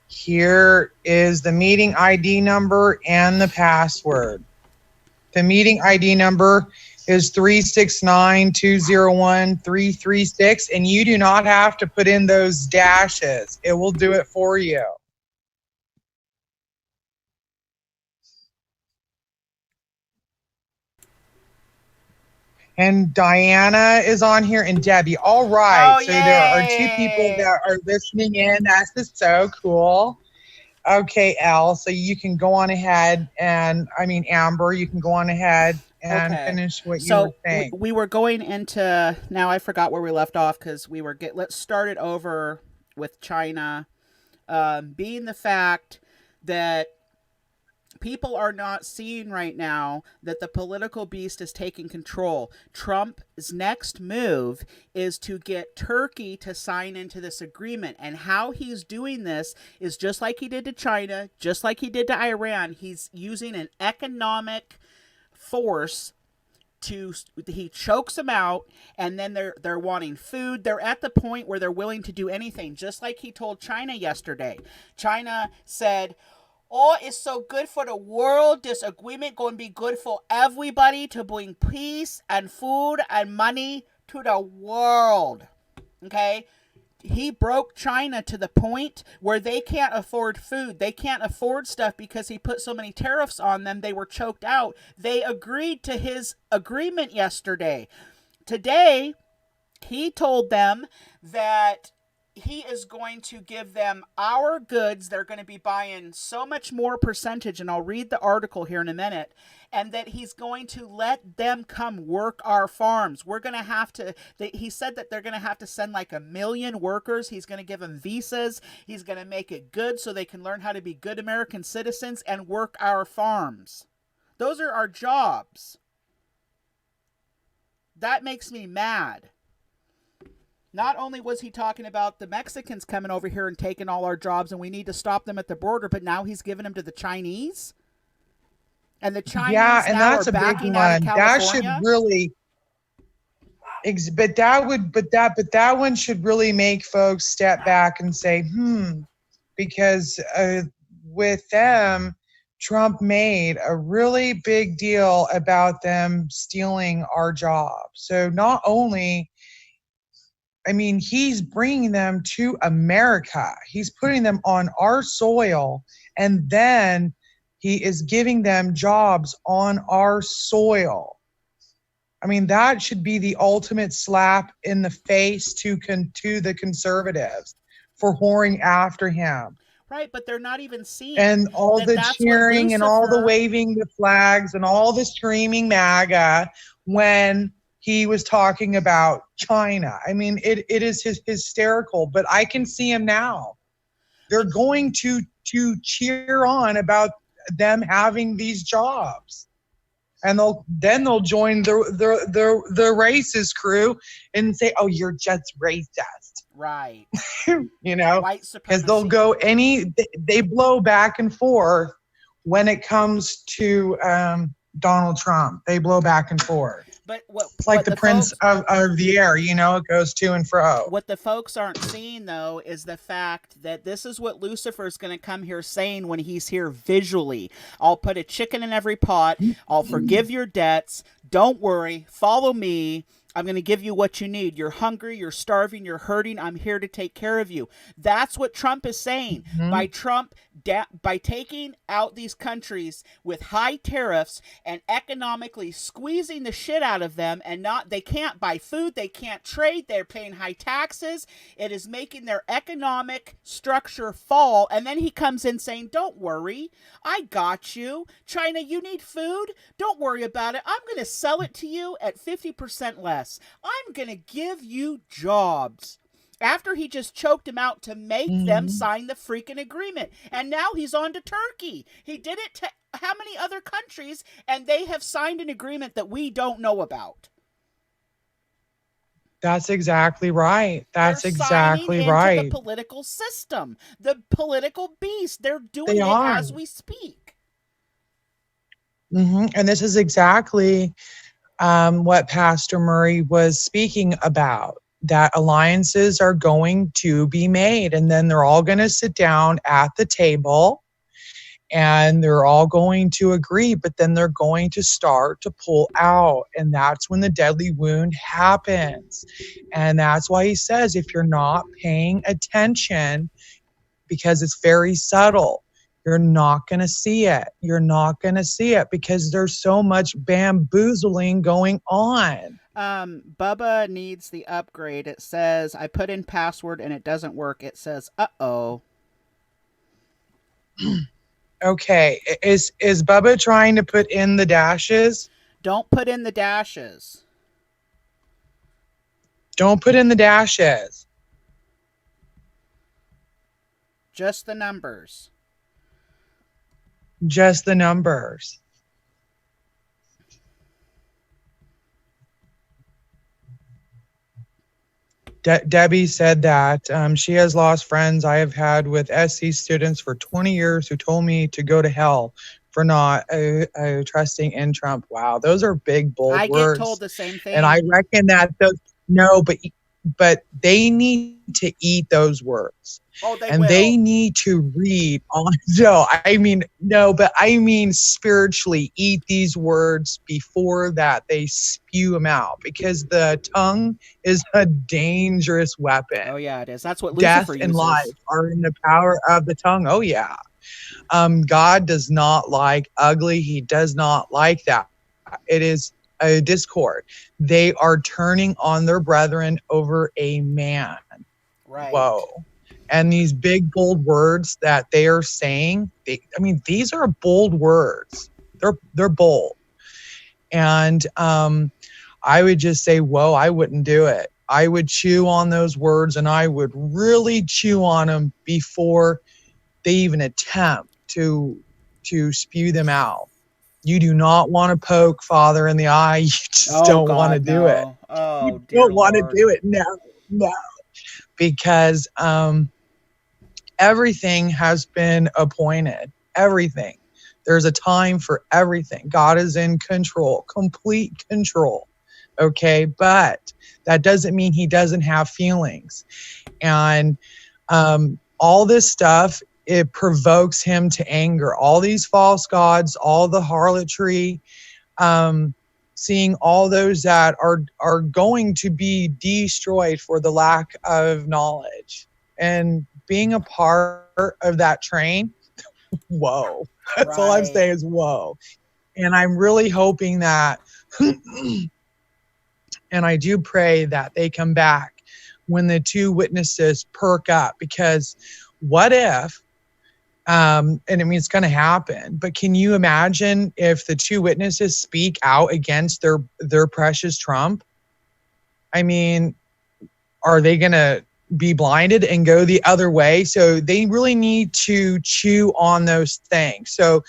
Here is the meeting ID number and the password. The meeting ID number is 369-201-336, and you do not have to put in those dashes. It will do it for you. And Diana is on here, and Debbie. All right. Oh, so there are two people that are listening in. That's just so cool. Okay, Elle. So you can go on ahead and, I mean, Amber, you can go on ahead and finish what you were saying. We were going into, now I forgot where we left off because we were, let's start it over with China. Being the fact that people are not seeing right now that the political beast is taking control. Trump's next move is to get Turkey to sign into this agreement. And how he's doing this is just like he did to China, just like he did to Iran. He's using an economic force he chokes them out, and then they're wanting food. They're at the point where they're willing to do anything, just like he told China yesterday. China said, oh, it's so good for the world. This agreement going to be good for everybody to bring peace and food and money to the world. Okay? He broke China to the point where they can't afford food. They can't afford stuff because he put so many tariffs on them. They were choked out. They agreed to his agreement yesterday. Today, he told them that he is going to give them our goods. They're going to be buying so much more percentage, and I'll read the article here in a minute, and that he's going to let them come work our farms. We're going to have to, he said that they're going to have to send like 1 million workers. He's going to give them visas. He's going to make it good so they can learn how to be good American citizens and work our farms. Those are our jobs. That makes me mad. Not only was he talking about the Mexicans coming over here and taking all our jobs and we need to stop them at the border, but now he's giving them to the Chinese? And the Chinese and now that's are a big backing one. out of That California? should really, but that one should really make folks step back and say, because with them, Trump made a really big deal about them stealing our jobs. So not only, I mean, he's bringing them to America. He's putting them on our soil, and then he is giving them jobs on our soil. I mean, that should be the ultimate slap in the face to the conservatives for whoring after him. Right, but they're not even seeing. And all the cheering and all the waving the flags and all the screaming MAGA when he was talking about China. I mean, it is hysterical, but I can see him now. They're going to cheer on about them having these jobs. and they'll join the racist crew and say, "Oh, you're just racist," Right. you know, White because they'll supremacy. go they blow back and forth when it comes to Donald Trump. They blow back and forth. But what It's like what the the Prince folks of the Air, you know, it goes to and fro. what the folks aren't seeing though is the fact that this is what Lucifer's going to come here saying when he's here visually. I'll put a chicken in every pot. I'll forgive your debts. Don't worry. Follow me. I'm going to give you what you need. You're hungry, you're starving, you're hurting. I'm here to take care of you. That's what Trump is saying. By taking out these countries with high tariffs and economically squeezing the shit out of them, and they can't buy food, they can't trade, they're paying high taxes. It is making their economic structure fall. And then he comes in saying, "Don't worry, I got you. China, you need food? Don't worry about it. I'm going to sell it to you at 50% less. I'm going to give you jobs." After he just choked him out to make them sign the freaking agreement. And now he's on to Turkey. He did it to how many other countries, and they have signed an agreement that we don't know about. That's exactly right. That's They're exactly signing right. into the political system, the political beast. They're doing They it are. as we speak. And this is exactly what Pastor Murray was speaking about, that alliances are going to be made, and then they're all going to sit down at the table and they're all going to agree, but then they're going to start to pull out, and that's when the deadly wound happens. And that's why he says, if you're not paying attention, because it's very subtle, you're not going to see it. You're not going to see it because there's so much bamboozling going on. Bubba needs the upgrade. It says, I put in password and it doesn't work. It says, uh-oh. Okay. Is Bubba trying to put in the dashes? Don't put in the dashes. Don't put in the dashes. Just the numbers. Just the numbers. Debbie said that she has lost friends I have had with SC students for 20 years who told me to go to hell for not trusting in Trump. Wow, those are big, bold words. I get told the same thing. And I reckon that but they need to eat those words. Oh, they and will. They need to read on. But I mean spiritually eat these words before that they spew them out, because the tongue is a dangerous weapon. Oh yeah, it is. That's what Death Lucifer and uses. life are in the power of the tongue. Oh yeah. God does not like ugly. He does not like that. It is a discord. They are turning on their brethren over a man. Right. Whoa. And these big, bold words that they are saying, these are bold words. They're bold. And I would just say, whoa, I wouldn't do it. I would chew on those words, and I would really chew on them before they even attempt to spew them out. You do not want to poke Father in the eye. You just don't want to do it. Oh, you don't want to do it. No. Because everything has been appointed. Everything. There's a time for everything. God is in control, complete control. Okay, but that doesn't mean he doesn't have feelings. And all this stuff, it provokes him to anger. All these false gods, all the harlotry, seeing all those that are going to be destroyed for the lack of knowledge. And being a part of that train, whoa. That's all I'm saying is whoa. And I'm really hoping that, and I do pray that they come back when the two witnesses perk up, because what if, and I mean, it's going to happen, but can you imagine if the two witnesses speak out against their precious Trump? I mean, are they going to be blinded and go the other way? So they really need to chew on those things. So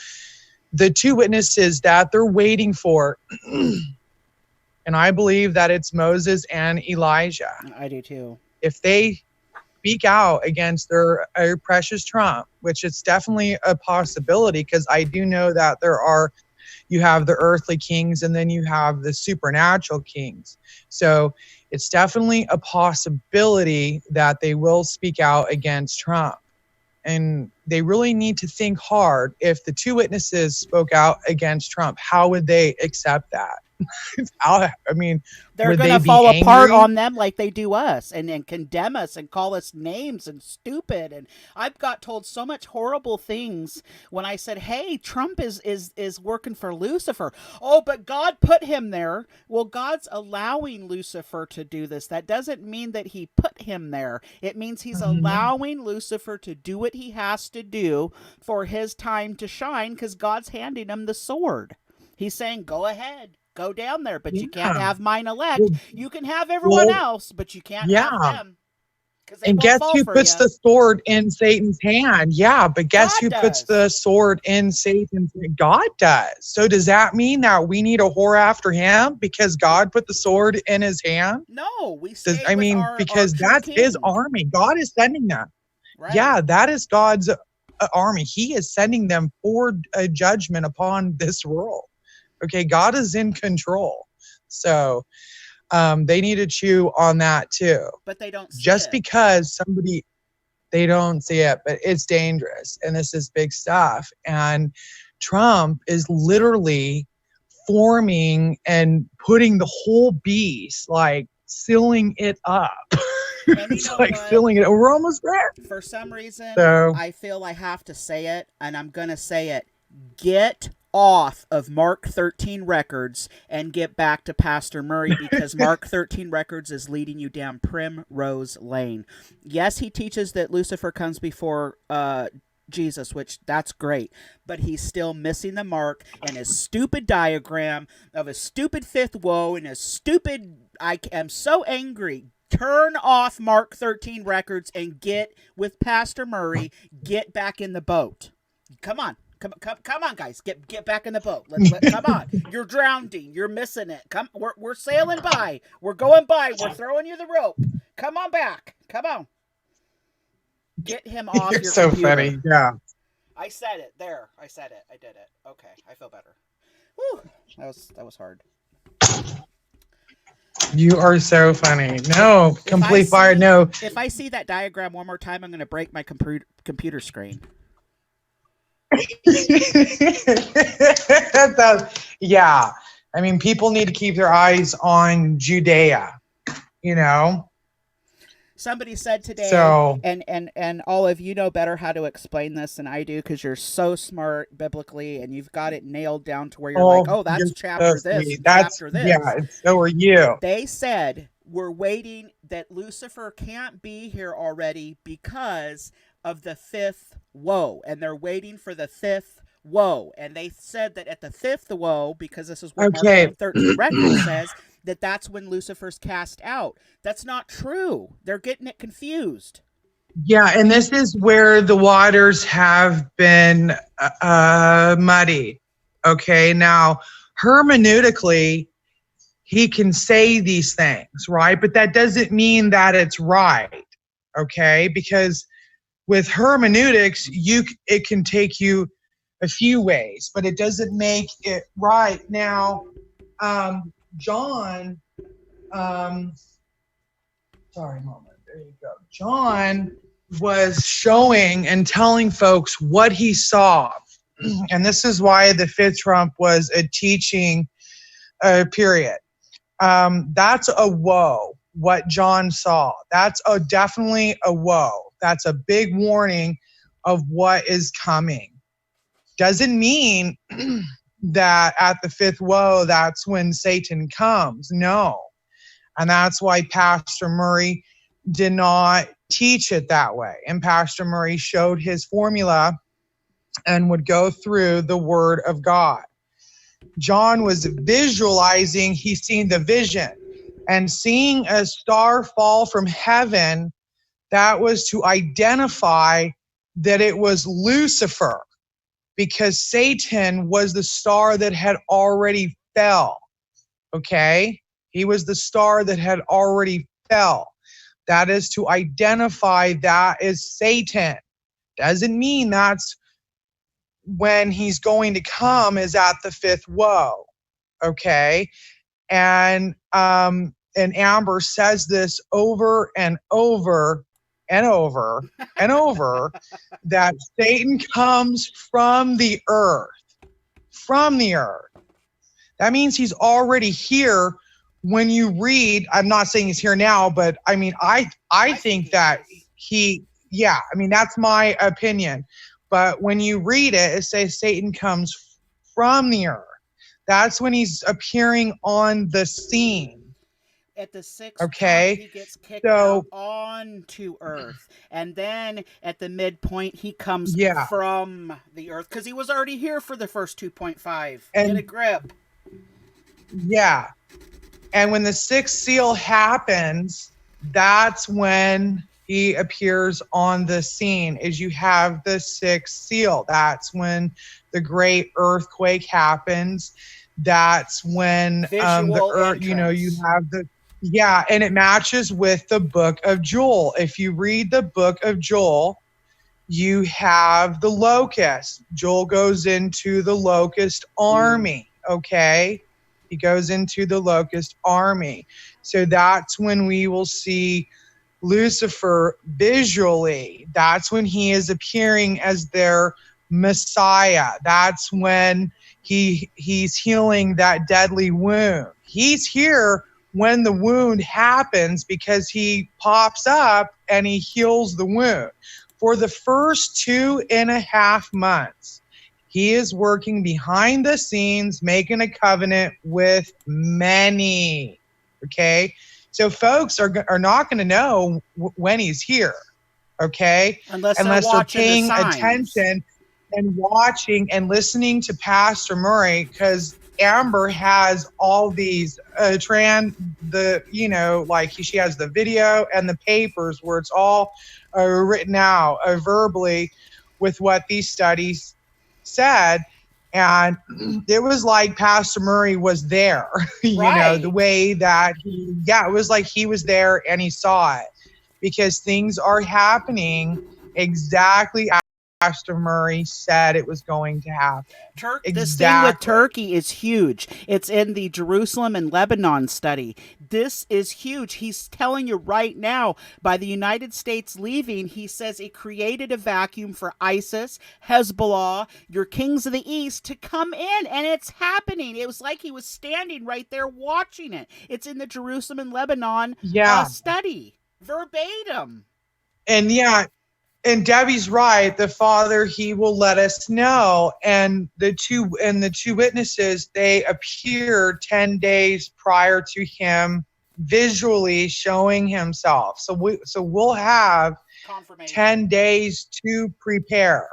the two witnesses that they're waiting for, and I believe that it's Moses and Elijah. I do too. If they speak out against their precious Trump, which it's definitely a possibility, because I do know that you have the earthly kings and then you have the supernatural kings. So it's definitely a possibility that they will speak out against Trump. And they really need to think hard. If the two witnesses spoke out against Trump, how would they accept that? I mean, they're would going they to be fall apart angry? on them like they do us, and condemn us and call us names and stupid. And I've got told so much horrible things when I said, hey, Trump is working for Lucifer. Oh, but God put him there. Well, God's allowing Lucifer to do this. That doesn't mean that he put him there. It means he's allowing Lucifer to do what he has to do for his time to shine, because God's handing him the sword. He's saying, go ahead. Go down there, but you can't have mine elect. You can have everyone else, but you can't have them. And guess who puts the sword in Satan's hand? Yeah, but guess who puts the sword in Satan's hand? God does. So does that mean that we need a whore after him because God put the sword in his hand? No, because that's his army. God is sending them. Right. Yeah, that is God's army. He is sending them for a judgment upon this world. Okay, God is in control. So they need to chew on that too. But they don't see just it. Because they don't see it, but it's dangerous. And this is big stuff. And Trump is literally forming and putting the whole beast, like sealing it up. It's like sealing it. We're almost there. For some reason, I feel I have to say it, and I'm going to say it. Get off of Mark 13 Records and get back to Pastor Murray, because Mark 13 Records is leading you down Primrose Lane. Yes, he teaches that Lucifer comes before Jesus, which that's great, but he's still missing the mark, and his stupid diagram of a stupid fifth woe and a stupid, I am so angry. Turn off Mark 13 Records and get with Pastor Murray. Get back in the boat. Come on. Come on, guys. Get back in the boat. Come on. You're drowning. You're missing it. Come. We're sailing by. We're going by. We're throwing you the rope. Come on back. Come on. Get him off your so computer. Funny. Yeah. I said it. There. I said it. I did it. Okay. I feel better. Whew. That was hard. You are so funny. No, complete fire. No. If I see that diagram one more time, I'm going to break my computer screen. Yeah. I mean, people need to keep their eyes on Judea, you know? Somebody said today, so, and all of you know better how to explain this than I do, because you're so smart biblically and you've got it nailed down to where you're like, oh, that's chapter this, chapter this. Yeah, so are you. They said, we're waiting that Lucifer can't be here already because of the fifth woe, and they're waiting for the fifth woe. And they said that at the fifth woe, because this is what Mark 13 Records says, that's when Lucifer's cast out. That's not true. They're getting it confused. Yeah, and this is where the waters have been muddied. Okay, now hermeneutically, he can say these things, right? But that doesn't mean that it's right, okay? Because with hermeneutics, it can take you a few ways, but it doesn't make it right. Now, John, sorry, moment. There you go. John was showing and telling folks what he saw. And this is why the fifth trump was a teaching period. That's a woe, what John saw. That's definitely a woe. That's a big warning of what is coming. Doesn't mean that at the fifth woe, that's when Satan comes. No. And that's why Pastor Murray did not teach it that way. And Pastor Murray showed his formula and would go through the Word of God. John was visualizing, he's seen the vision, and seeing a star fall from heaven, that was to identify that it was Lucifer. because Satan was the star that had already fell. Okay? He was the star that had already fell. That is to identify that as Satan. Doesn't mean that's when he's going to come is at the fifth woe. Okay? And Amber says this over and over and over and over that Satan comes from the earth. From the earth. That means he's already here. When you read, I'm not saying he's here now, but I mean, I think that that's my opinion. But when you read it, it says Satan comes from the earth. That's when he's appearing on the scene. At the sixth point, he gets kicked out onto Earth. And then at the midpoint, he comes from the Earth because he was already here for the first 2.5. Get a grip. Yeah. And when the sixth seal happens, that's when he appears on the scene, is you have the sixth seal. That's when the great earthquake happens. That's when the earth, you have the, and it matches with the book of Joel. If you read the book of Joel, you have the locust. Joel goes into the locust army, okay? He goes into the locust army. So that's when we will see Lucifer visually. That's when he is appearing as their Messiah. That's when he's healing that deadly wound. He's here when the wound happens because he pops up and he heals the wound. For the first 2.5 months, he is working behind the scenes, making a covenant with many. Okay? So folks are not going to know when he's here. Okay? Unless they're paying attention and watching and listening to Pastor Murray, because Amber has all these she has the video and the papers where it's all written out verbally with what these studies said. And it was like Pastor Murray was there, the way that it was like he was there and he saw it, because things are happening exactly as Pastor Murray said it was going to happen. This thing with Turkey is huge. It's in the Jerusalem and Lebanon study. This is huge. He's telling you right now, by the United States leaving, he says it created a vacuum for ISIS, Hezbollah, your kings of the East to come in, and it's happening. It was like he was standing right there watching it. It's in the Jerusalem and Lebanon study, verbatim. And Debbie's right. The Father, he will let us know. And the two witnesses, they appeared 10 days prior to him visually showing himself. So we'll have 10 days to prepare.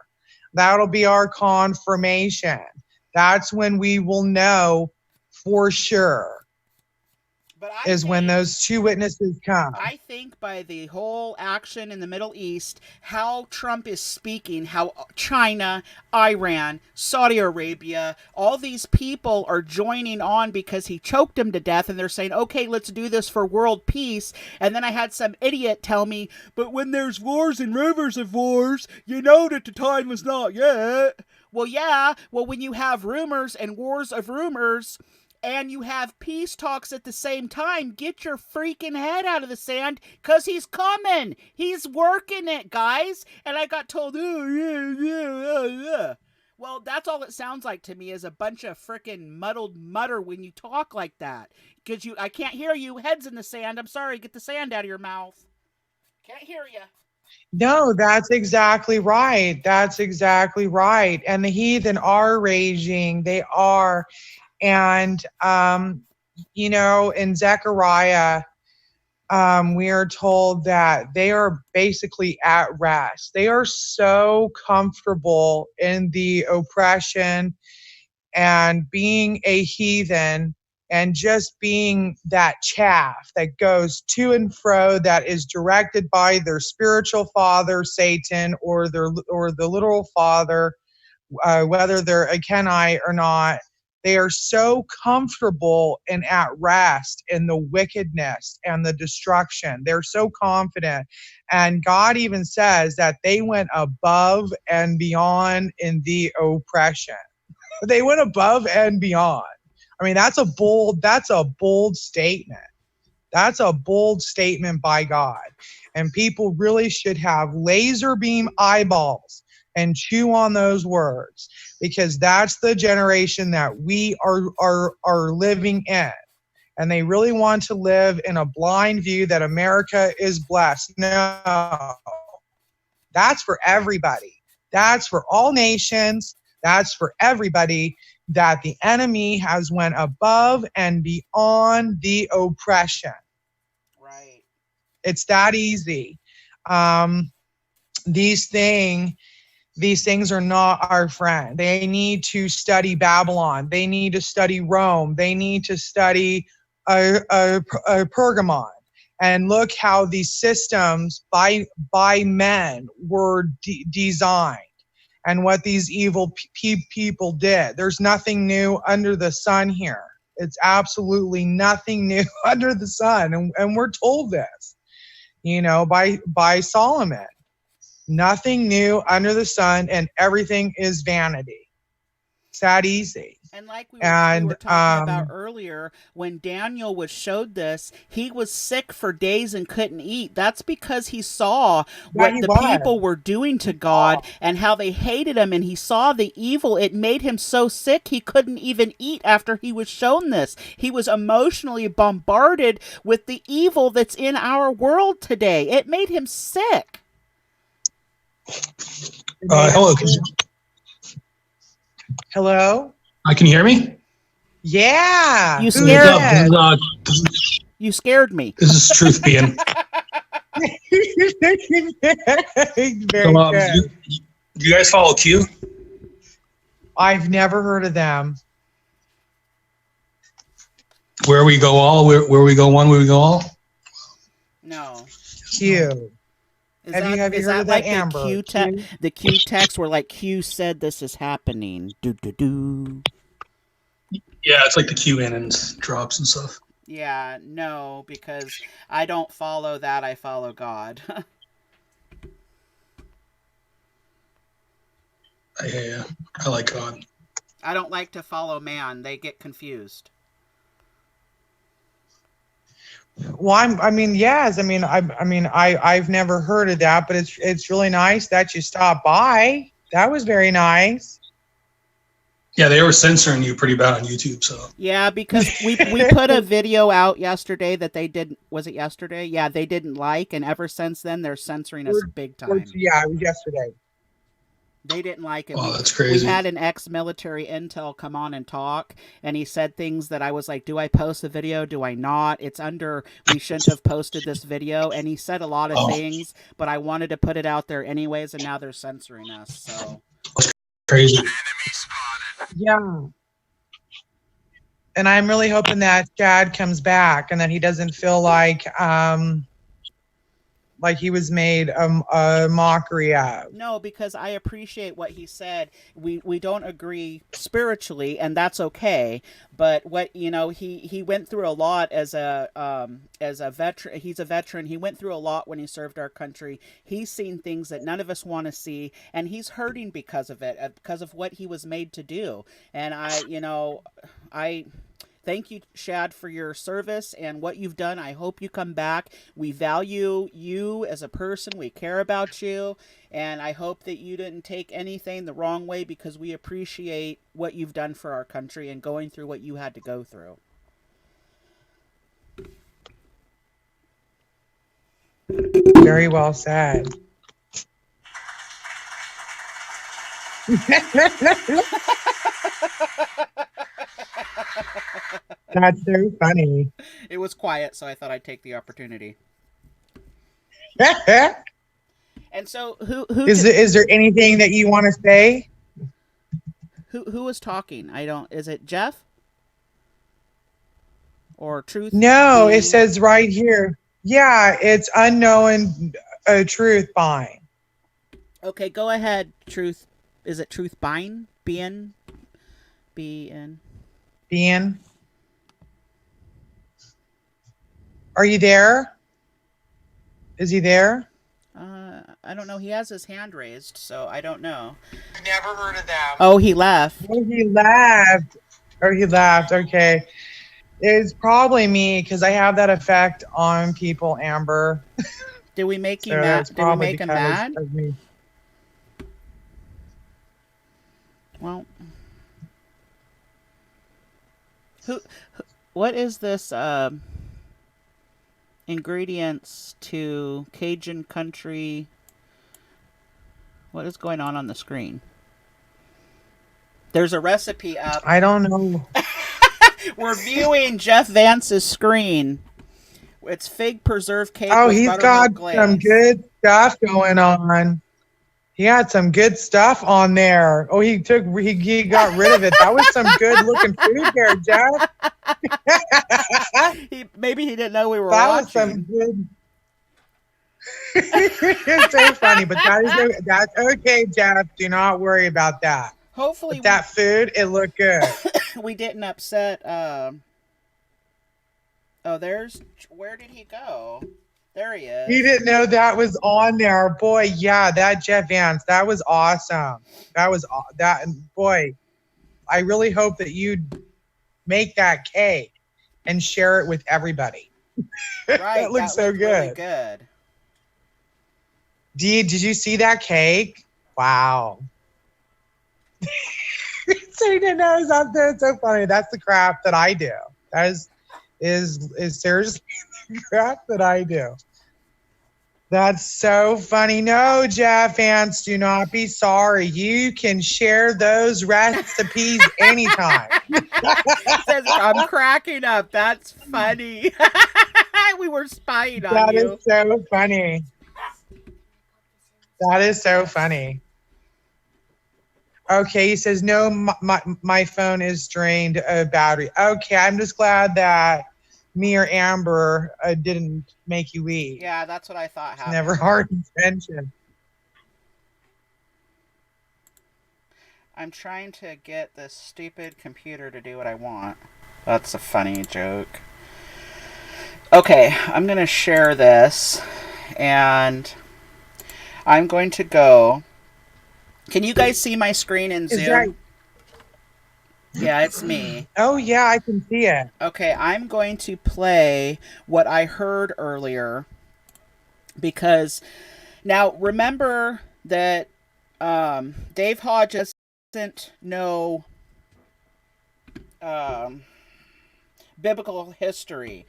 That'll be our confirmation. That's when we will know for sure. When those two witnesses come. I think by the whole action in the Middle East, how Trump is speaking, how China, Iran, Saudi Arabia, all these people are joining on because he choked them to death, and they're saying, okay, let's do this for world peace. And then I had some idiot tell me, but when there's wars and rivers of wars, you know that the time is not yet. Well, yeah. Well, when you have rumors and wars of rumors, and you have peace talks at the same time, get your freaking head out of the sand, because he's coming. He's working it, guys. And I got told, Well, that's all it sounds like to me, is a bunch of freaking muddled mutter when you talk like that. Because I can't hear you. Head's in the sand. I'm sorry. Get the sand out of your mouth. Can't hear you. No, that's exactly right. That's exactly right. And the heathen are raging. They are. And, in Zechariah, we are told that they are basically at rest. They are so comfortable in the oppression and being a heathen and just being that chaff that goes to and fro, that is directed by their spiritual father, Satan, or the literal father, whether they're a Kenite or not, they are so comfortable and at rest in the wickedness and the destruction. They're so confident. And God even says that they went above and beyond in the oppression. They went above and beyond. I mean, that's a bold statement. That's a bold statement by God. And people really should have laser beam eyeballs and chew on those words, because that's the generation that we are living in. And they really want to live in a blind view that America is blessed. No, that's for everybody. That's for all nations. That's for everybody, that the enemy has went above and beyond the oppression. Right. It's that easy. These things are not our friend. They need to study Babylon. They need to study Rome. They need to study Pergamon, and look how these systems by men were designed, and what these evil people did. There's nothing new under the sun here. It's absolutely nothing new under the sun, and we're told this, by Solomon. Nothing new under the sun, and everything is vanity. It's that easy. And like we were talking about earlier, when Daniel was showed this, he was sick for days and couldn't eat. That's because he saw what the people were doing to God and how they hated him, and he saw the evil. It made him so sick he couldn't even eat after he was shown this. He was emotionally bombarded with the evil that's in our world today. It made him sick. Hello. Hello? Can you hear me? Yeah. You scared me. You scared me. This is Truth being. Very good. Do you guys follow Q? I've never heard of them. Where we go all, where we go one, where we go all? No. Q. Have you heard of that, like Amber? The Q text where like Q said this is happening. Do. Yeah, it's like the QAnons drops and stuff. Yeah, no, because I don't follow that. I follow God. I like God. I don't like to follow man. They get confused. Well, I've never heard of that, but it's really nice that you stopped by. That was very nice. Yeah, they were censoring you pretty bad on YouTube, so. Yeah, because we put a video out yesterday that they didn't. Was it yesterday? Yeah, they didn't like, and ever since then they're censoring us big time. Yeah, it was yesterday. They didn't like it. Oh, that's crazy. We had an ex-military intel come on and talk, and he said things that I was like, do I post the video? Do I not? It's under, we shouldn't have posted this video. And he said a lot of things, but I wanted to put it out there anyways, and now they're censoring us. So crazy. Yeah. And I'm really hoping that Chad comes back and that he doesn't feel like he was made a mockery of. No, because I appreciate what he said. We don't agree spiritually, and that's okay. But what he went through a lot as a veteran. He's a veteran. He went through a lot when he served our country. He's seen things that none of us want to see, and he's hurting because of it, because of what he was made to do. And I thank you, Shad, for your service and what you've done. I hope you come back. We value you as a person. We care about you. And I hope that you didn't take anything the wrong way, because we appreciate what you've done for our country and going through what you had to go through. Very well said. That's so funny. It was quiet, so I thought I'd take the opportunity. And so, who is there anything that you want to say? Who was talking? Is it Jeff or Truth? No, it says right here. Yeah, it's unknown truth. Fine. Okay, go ahead, Truth. Is it Truth Bine? BN? BN? Bean, are you there? Is he there? I don't know. He has his hand raised, so I don't know. Never heard of that. Oh, he left. Oh, he left. Or he left. Okay. It's probably me because I have that effect on people, Amber. Did we make you So mad? it's Did we probably make him because mad? of me. Well, what is this ingredients to Cajun country? What is going on the screen? There's a recipe up. I don't know. We're viewing Jeff Vance's screen. It's fig preserve cake. Oh, with he's buttermilk got glaze. some good stuff going on. He had some good stuff on there. Oh, he got rid of it. That was some good looking food there, Jeff. Maybe he didn't know we were That watching. was some good. It's so funny, but that's okay, Jeff. Do not worry about that. Hopefully, But that food, it looked good. we didn't upset. Oh, where did he go? There he is. He didn't know that was on there. Boy, yeah, that Jeff Vance, that was awesome. Boy, I really hope that you make that cake and share it with everybody. Right, That looks so looked good. Really good. Did you see that cake? Wow. So you didn't know it was up there. It's so funny. That's the crap that I do. That is seriously the crap that I do. That's so funny. No, Jeff Vance, do not be sorry. You can share those recipes anytime. Says, I'm cracking up. That's funny. We were spying on That you. is so funny. That is so funny. Okay, he says, no, my phone is drained of battery. Okay, I'm just glad that me or Amber didn't make you eat. Yeah, that's what I thought It's happened. never our intention. I'm trying to get this stupid computer to do what I want. That's a funny joke. Okay, I'm going to share this, and I'm going to go. Can you guys see my screen in Zoom? Yeah, it's me. Oh, yeah, I can see it. Okay, I'm going to play what I heard earlier, because now remember that Dave Hodges doesn't know biblical history.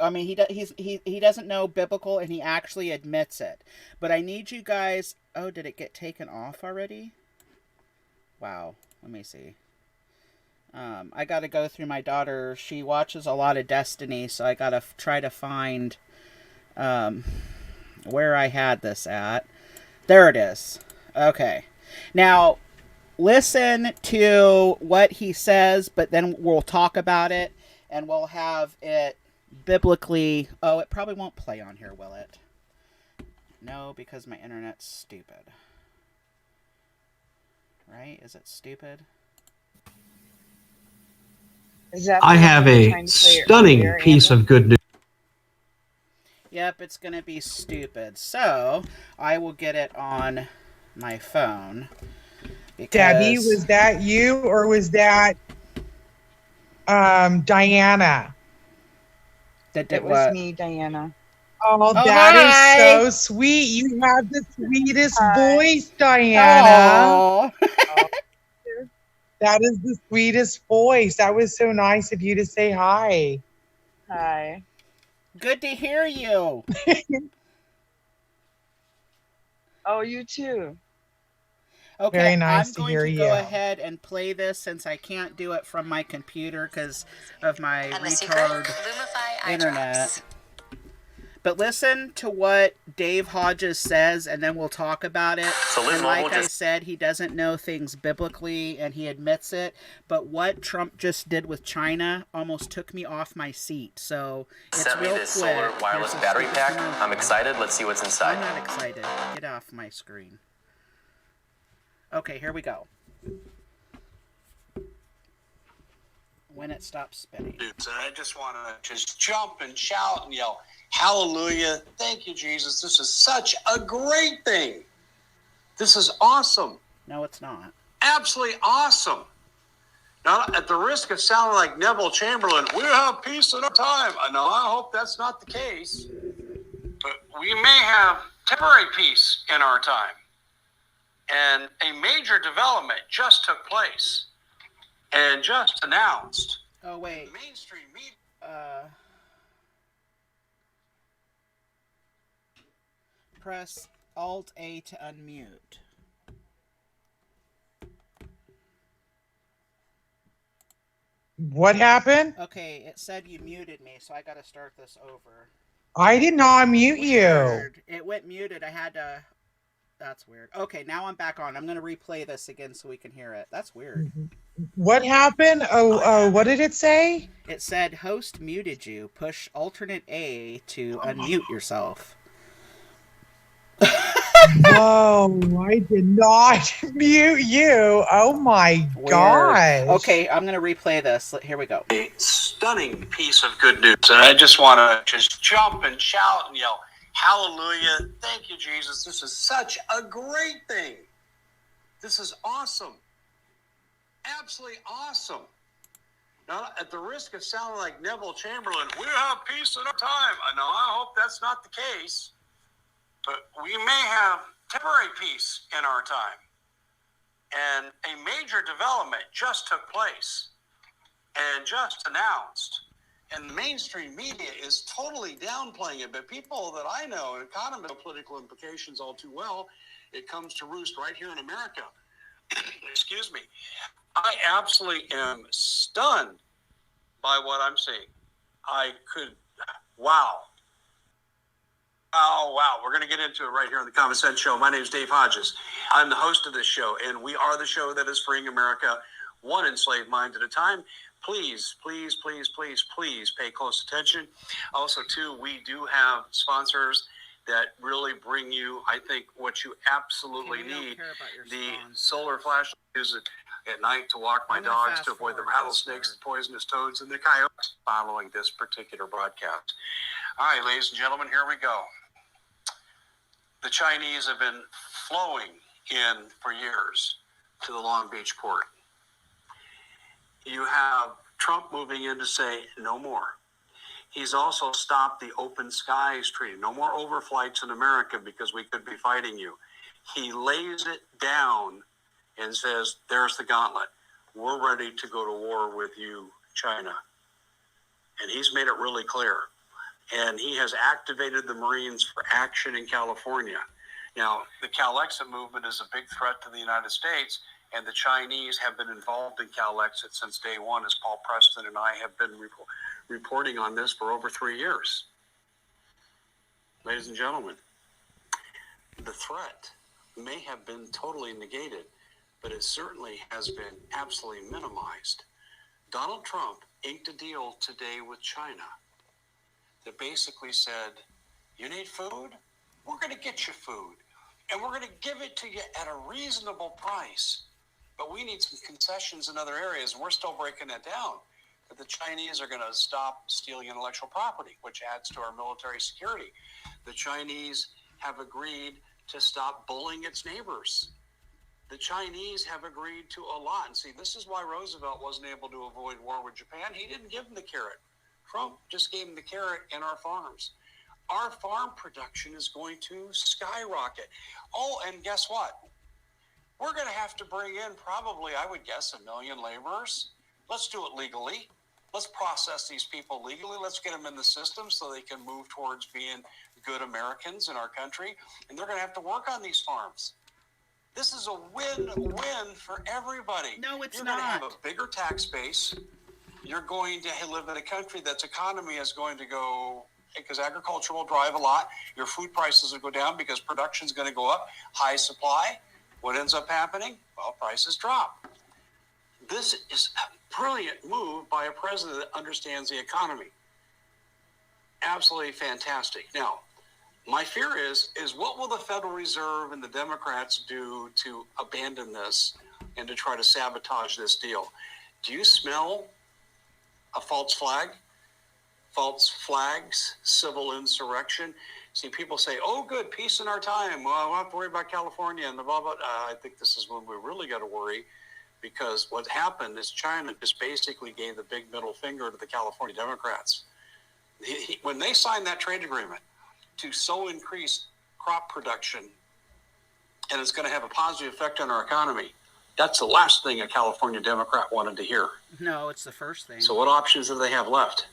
I mean, he doesn't know biblical, and he actually admits it. But I need you guys. Oh, did it get taken off already? Wow. Let me see. I got to go through my daughter. She watches a lot of Destiny, so I got to try to find where I had this at. There it is. Okay. Now, listen to what he says, but then we'll talk about it, and we'll have it biblically. Oh, it probably won't play on here, will it? No, because my internet's stupid. Right? Is it stupid? I have a stunning piece of good news. Yep, it's going to be stupid. So, I will get it on my phone. Debbie, was that you or was that Diana? It was me, Diana. Oh, that is so sweet. You have the sweetest voice, Diana. That is the sweetest voice. That was so nice of you to say hi. Hi. Good to hear you. Oh, you too. Okay, Very nice I'm to going hear to you. go ahead and play this since I can't do it from my computer because of my retard internet. But listen to what Dave Hodges says, and then we'll talk about it. And like I said, he doesn't know things biblically, and he admits it. But what Trump just did with China almost took me off my seat. So it's sent me real this quick. solar wireless Here's a battery stupid pack. commercial. I'm excited. Let's see what's inside. I'm not excited. Get off my screen. Okay, here we go. When it stops spinning. Dudes, and I just want to just jump and shout and yell, hallelujah. Thank you, Jesus. This is such a great thing. This is awesome. No, it's not. Absolutely awesome. Now, at the risk of sounding like Neville Chamberlain, we have peace in our time. I know, I hope that's not the case. But we may have temporary peace in our time. And a major development just took place and just announced. Oh, wait. Mainstream media. Press Alt-A to unmute. What happened? Okay, it said you muted me, so I got to start this over. I did not mute Weird. It went muted. I had to... That's weird. Okay, now I'm back on. I'm going to replay this again so we can hear it. That's weird. What happened? What did it say? It said, host muted you. Push alternate A to unmute yourself. Whoa, I did not mute you. Oh my gosh. Okay, I'm going to replay this. Here we go. A stunning piece of good news. And I just want to just jump and shout and yell, hallelujah. Thank you, Jesus. This is such a great thing. This is awesome. Absolutely awesome. Now, at the risk of sounding like Neville Chamberlain, we have peace in our time. I know, I hope that's not the case. But we may have temporary peace in our time. And a major development just took place and just announced. And the mainstream media is totally downplaying it. But people that I know, economists know political implications all too well, it comes to roost right here in America. Excuse me. I absolutely am stunned by what I'm seeing. Wow. Oh, wow. We're going to get into it right here on the Common Sense Show. My name is Dave Hodges. I'm the host of this show, and we are the show that is freeing America one enslaved mind at a time. Please, please, please, please, please pay close attention. Also, too, we do have sponsors that really bring you, I think, what you absolutely need. The solar flashlight, use it at night to walk my dogs, to avoid the rattlesnakes, the poisonous toads, and the coyotes following this particular broadcast. All right, ladies and gentlemen, here we go. The Chinese have been flowing in for years to the Long Beach port. You have Trump moving in to say no more. He's also stopped the Open Skies Treaty. No more overflights in America because we could be fighting you. He lays it down and says, there's the gauntlet. We're ready to go to war with you, China. And he's made it really clear. And he has activated the Marines for action in California. Now, the CalExit movement is a big threat to the United States, and the Chinese have been involved in CalExit since day one, as Paul Preston and I have been reporting on this for over 3 years. Ladies and gentlemen, the threat may have been totally negated, but it certainly has been absolutely minimized. Donald Trump inked a deal today with China that basically said, you need food? We're going to get you food. And we're going to give it to you at a reasonable price. But we need some concessions in other areas, and we're still breaking that down. But the Chinese are going to stop stealing intellectual property, which adds to our military security. The Chinese have agreed to stop bullying its neighbors. The Chinese have agreed to a lot. And see, this is why Roosevelt wasn't able to avoid war with Japan. He didn't give them the carrot. Trump just gave them the carrot in our farms. Our farm production is going to skyrocket. Oh, and guess what? We're going to have to bring in probably, I would guess, 1 million laborers. Let's do it legally. Let's process these people legally. Let's get them in the system so they can move towards being good Americans in our country. And they're going to have to work on these farms. This is a win-win for everybody. No, it's You're not. going to have a bigger tax base. You're going to live in a country that's economy is going to go, because agriculture will drive a lot. Your food prices will go down because production is going to go up. High supply. What ends up happening? Well, prices drop. This is a brilliant move by a president that understands the economy. Absolutely fantastic. Now, My fear is what will the Federal Reserve and the Democrats do to abandon this and to try to sabotage this deal? Do you smell a false flag? False flags, civil insurrection? See, people say, oh, good, peace in our time. Well, I don't have to worry about California and the blah, blah. I think this is when we really got to worry, because what happened is China just basically gave the big middle finger to the California Democrats. When they signed that trade agreement to so increase crop production, and it's going to have a positive effect on our economy, that's the last thing a California Democrat wanted to hear. No, it's the first thing. So what options do they have left?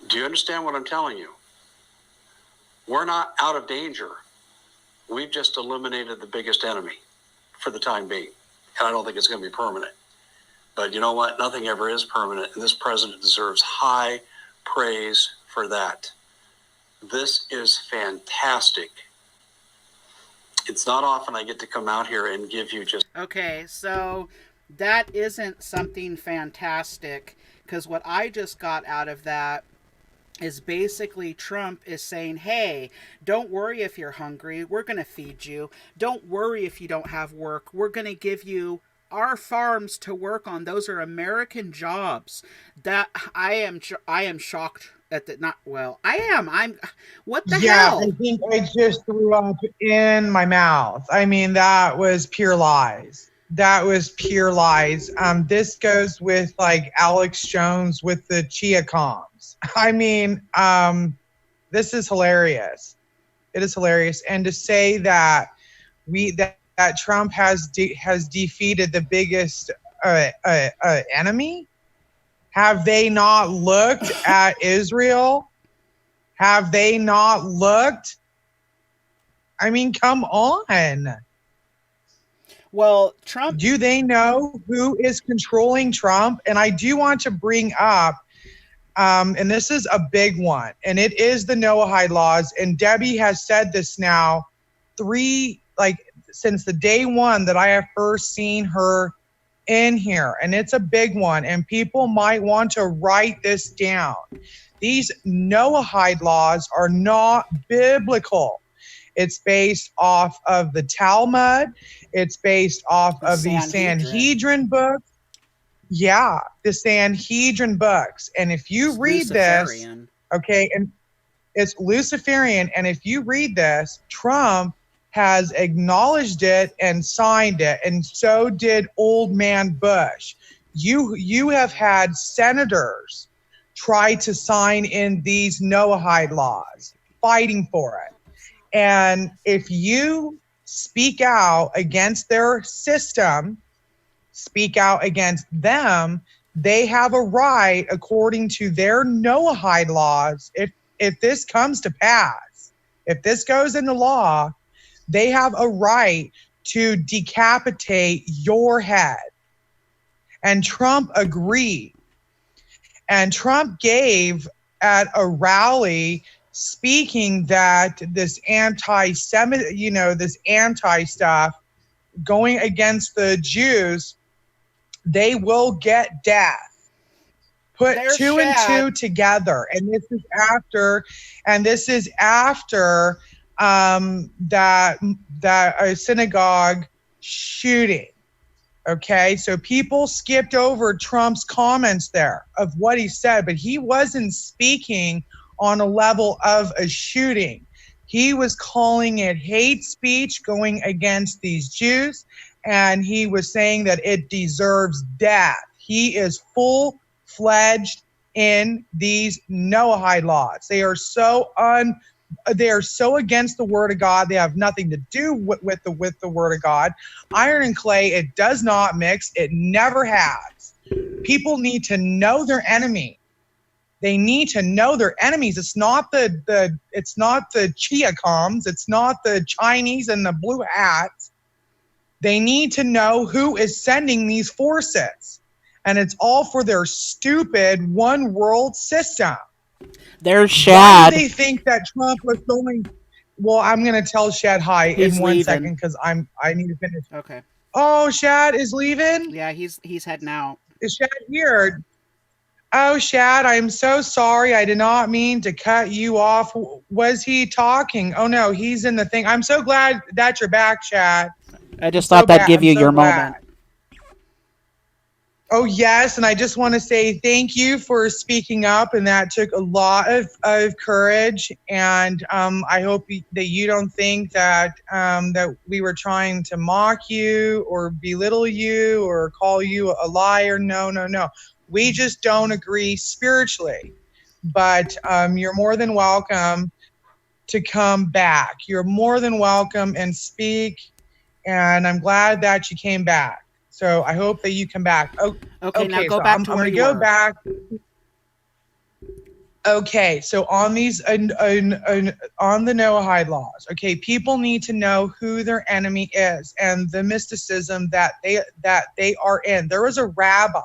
Do you understand what I'm telling you? We're not out of danger. We've just eliminated the biggest enemy for the time being. And I don't think it's going to be permanent. But you know what? Nothing ever is permanent. And this president deserves high praise for that. This is fantastic. It's not often I get to come out here and give you just... Okay, so that isn't something fantastic, because what I just got out of that is basically Trump is saying, hey, don't worry if you're hungry. We're going to feed you. Don't worry if you don't have work. We're going to give you our farms to work on. Those are American jobs. That I am shocked at that. Not well. I'm what the hell? I think I just threw up in my mouth. I mean, that was pure lies. That was pure lies. This goes with like Alex Jones with the Chia comms. I mean, this is hilarious. It is hilarious. And to say that that Trump has defeated the biggest enemy. Have they not looked at Israel? Have they not looked? I mean, come on. Well, Trump... Do they know who is controlling Trump? And I do want to bring up, and this is a big one, and it is the Noahide laws. And Debbie has said this now since the day one that I have first seen her in here. And it's a big one. And people might want to write this down. These Noahide laws are not biblical. It's based off of the Talmud. It's based off of the Sanhedrin books. Yeah, the Sanhedrin books. And if you read this, okay, and it's Luciferian. And if you read this, Trump has acknowledged it and signed it, and so did Old Man Bush. You have had senators try to sign in these Noahide laws, fighting for it. And if you speak out against their system, speak out against them, they have a right, according to their Noahide laws, if this comes to pass, if this goes into law, they have a right to decapitate your head. And Trump agreed. And Trump gave at a rally speaking that this this anti-stuff going against the Jews, they will get death. Put two and two together. And this is after that synagogue shooting. Okay, so people skipped over Trump's comments there of what he said, but he wasn't speaking on a level of a shooting. He was calling it hate speech going against these Jews, and he was saying that it deserves death. He is full-fledged in these Noahide laws. They are so against the word of God. They have nothing to do with the word of God. Iron and clay, it does not mix. It never has. People need to know their enemy. They need to know their enemies. It's not the Chia comms. It's not the Chinese and the blue hats. They need to know who is sending these forces. And it's all for their stupid one world system. There's Shad. Why do they think that Trump was only... Well, I'm going to tell Shad hi in 1 second because I need to finish. Okay. Oh, Shad is leaving? Yeah, he's heading out. Is Shad here? Oh, Shad, I'm so sorry. I did not mean to cut you off. Was he talking? Oh, no, he's in the thing. I'm so glad that you're back, Shad. I just thought that'd give you your moment. Oh, yes, and I just want to say thank you for speaking up, and that took a lot of courage, and I hope that you don't think that that we were trying to mock you or belittle you or call you a liar. No, no, no. We just don't agree spiritually, but you're more than welcome to come back. You're more than welcome and speak, and I'm glad that you came back. So I hope that you come back. Okay, now go back to where you were. I'm going to go back. Okay, so on these on the Noahide laws, okay, people need to know who their enemy is and the mysticism that they are in. There was a rabbi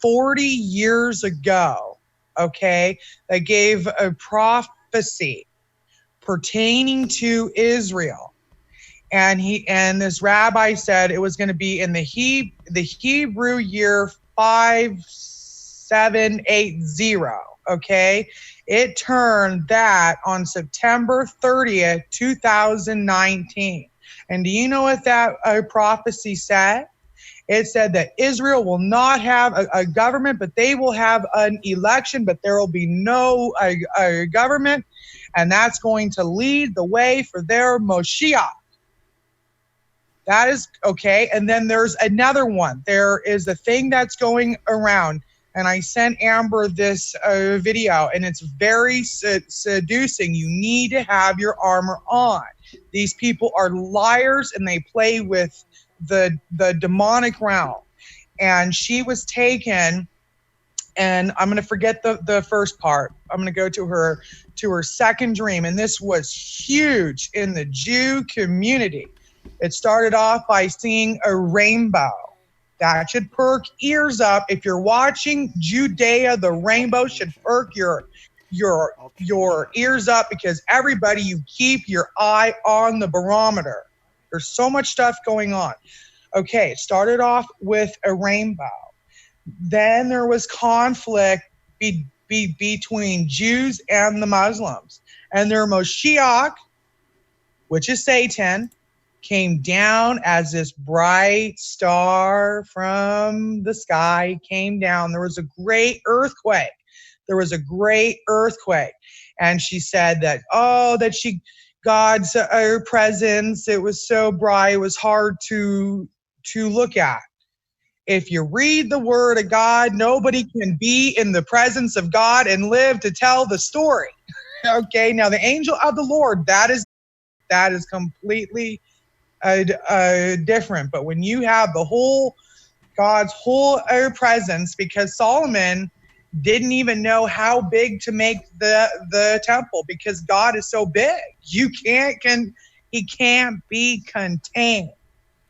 40 years ago, okay, that gave a prophecy pertaining to Israel. And this rabbi said it was going to be in the Hebrew year 5780. Okay, it turned that on September 30th, 2019. And do you know what that prophecy said? It said that Israel will not have a government, but they will have an election, but there will be no government, and that's going to lead the way for their Moshiach. That is okay. And then there's another one. There is a thing that's going around, and I sent Amber this video, and it's very seducing. You need to have your armor on. These people are liars, and they play with the demonic realm. And she was taken, and I'm going to forget the first part. I'm going to go to her second dream, and this was huge in the Jew community. It started off by seeing a rainbow. That should perk ears up. If you're watching Judea, the rainbow should perk your ears up, because everybody, you keep your eye on the barometer. There's so much stuff going on. Okay, it started off with a rainbow. Then there was conflict between Jews and the Muslims. And their Moshiach, which is Satan, came down as this bright star from the sky, came down. There was a great earthquake. And she said that, God's presence, it was so bright, it was hard to look at. If you read the word of God, nobody can be in the presence of God and live to tell the story. Okay, now the angel of the Lord, that is completely different. But when you have God's whole presence, because Solomon didn't even know how big to make the temple, because God is so big. He can't be contained.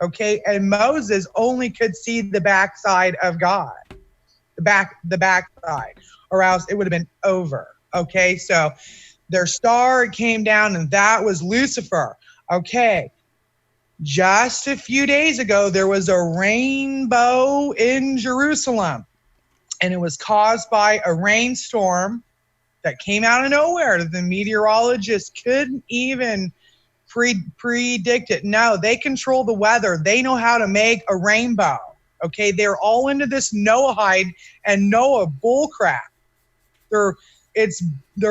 Okay, and Moses only could see the backside of God, the backside, or else it would have been over. Okay, so their star came down, and that was Lucifer. Okay, just a few days ago, there was a rainbow in Jerusalem, and it was caused by a rainstorm that came out of nowhere. The meteorologists couldn't even predict it. No, they control the weather. They know how to make a rainbow. Okay, they're all into this Noahide and Noah bullcrap. They're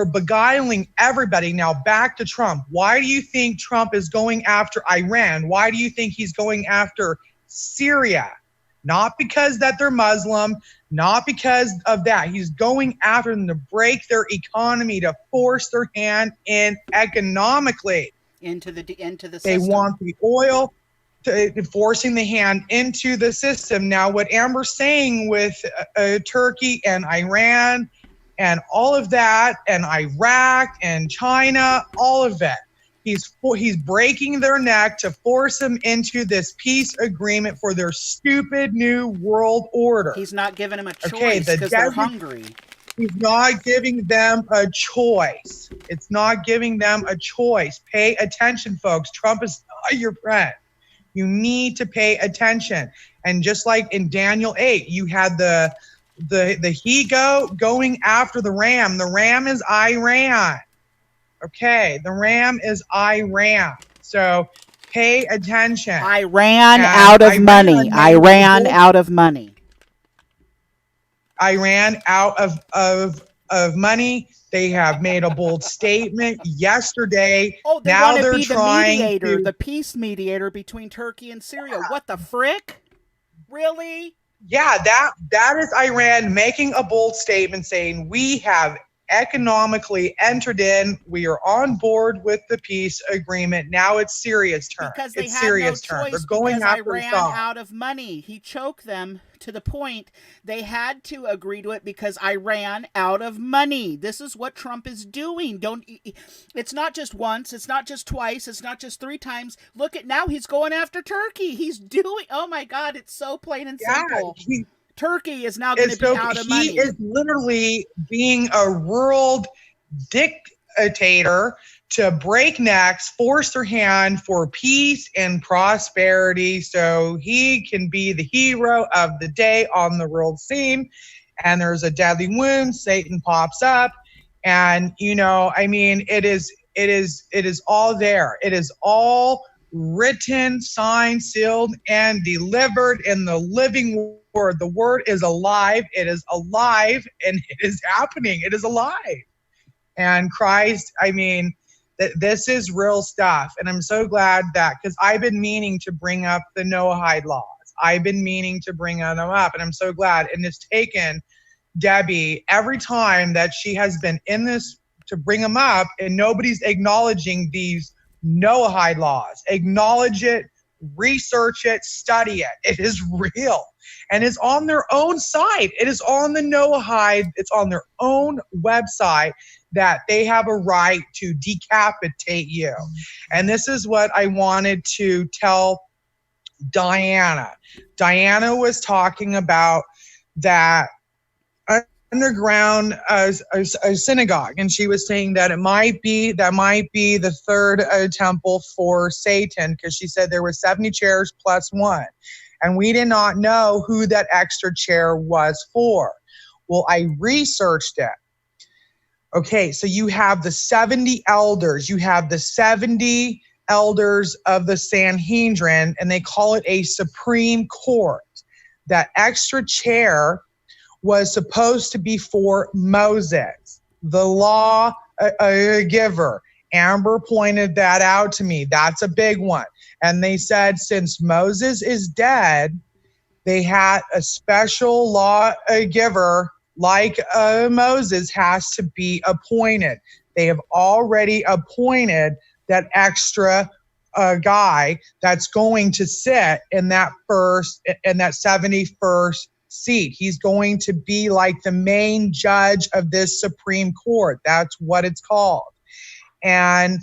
beguiling everybody. Now back to Trump. Why do you think Trump is going after Iran? Why do you think he's going after Syria? Not because that they're Muslim, not because of that. He's going after them to break their economy, to force their hand in economically. Into the system. They want the oil, forcing the hand into the system. Now, what Amber's saying with Turkey and Iran and all of that, and Iraq and China, all of it, he's breaking their neck to force them into this peace agreement for their stupid new world order. He's not giving them a choice because they're hungry. He's not giving them a choice. It's not giving them a choice. Pay attention, folks. Trump is not your friend. You need to pay attention. And just like in Daniel 8, you had the going after the ram. The ram is Iran. Okay, the ram is Iran. So pay attention. Iran out of money. Iran out of money. Iran out of money. They have made a bold statement yesterday. Oh, they now want to they're be the trying mediator, to, the peace mediator between Turkey and Syria. What the frick? Really? Yeah, that is Iran making a bold statement saying we have economically entered in. We are on board with the peace agreement. Now it's Syria's turn. Because they it's had Syria's no turn. choice They're going because after Iran Assad. out of money. He choked them to the point they had to agree to it because Iran out of money. This is what Trump is doing. It's not just once. It's not just twice. It's not just 3 times. Look at now. He's going after Turkey. He's doing. Oh my God! It's so plain and simple. Turkey is now going to be out of money. He is literally being a world dictator to break necks, force their hand for peace and prosperity so he can be the hero of the day on the world scene. And there's a deadly wound. Satan pops up. And, it is all there. It is all written, signed, sealed, and delivered in the living word. The word is alive. It is alive, and it is happening. It is alive. And Christ, this is real stuff. And I'm so glad that, because I've been meaning to bring up the Noahide laws. I've been meaning to bring them up, and I'm so glad. And it's taken Debbie every time that she has been in this to bring them up, and nobody's acknowledging these Noahide laws. Acknowledge it, research it, study it. It is real. And it's on their own site. It is on the Noahide. It's on their own website that they have a right to decapitate you. And this is what I wanted to tell Diana. Diana was talking about that underground a synagogue, and she was saying that might be the third temple for Satan, because she said there were 70 chairs plus 1, and we did not know who that extra chair was for. Well, I researched it. Okay, so you have the 70 elders. You have the 70 elders of the Sanhedrin, and they call it a Supreme Court. That extra chair was supposed to be for Moses, the law giver. Amber pointed that out to me. That's a big one. And they said since Moses is dead, they had a special law giver like Moses has to be appointed. They have already appointed that extra guy that's going to sit in that 71st seat. He's going to be like the main judge of this Supreme Court. That's what it's called. And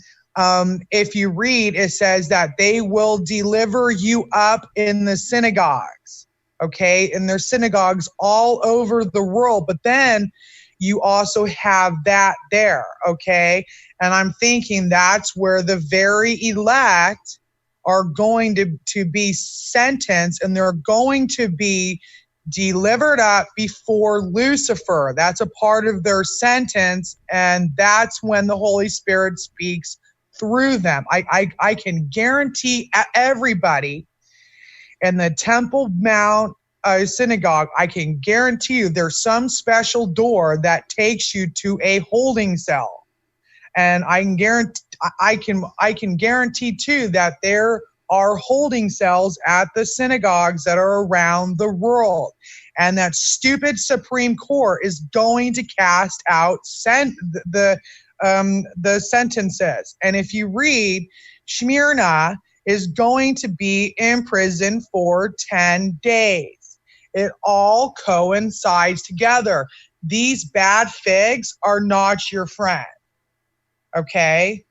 if you read, it says that they will deliver you up in the synagogues, okay? And there's synagogues all over the world. But then you also have that there, okay? And I'm thinking that's where the very elect are going to be sentenced, and they're going to be delivered up before Lucifer. That's a part of their sentence, and that's when the Holy Spirit speaks through them. I can guarantee everybody in the Temple Mount synagogue, I can guarantee you there's some special door that takes you to a holding cell. And I can guarantee too that there are holding cells at the synagogues that are around the world. And that stupid Supreme Court is going to cast out the sentences. And if you read, Smyrna is going to be in prison for 10 days. It all coincides together. These bad figs are not your friend. Okay?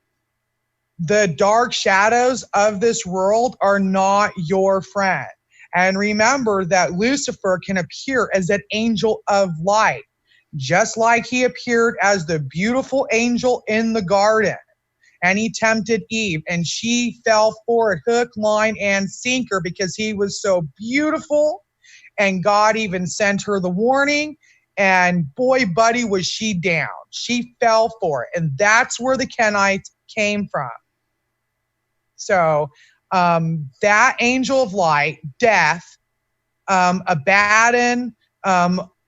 The dark shadows of this world are not your friend. And remember that Lucifer can appear as an angel of light, just like he appeared as the beautiful angel in the garden. And he tempted Eve, and she fell for it, hook, line, and sinker, because he was so beautiful and God even sent her the warning. And boy, buddy, was she down. She fell for it. And that's where the Kenites came from. So that angel of light, death, Abaddon,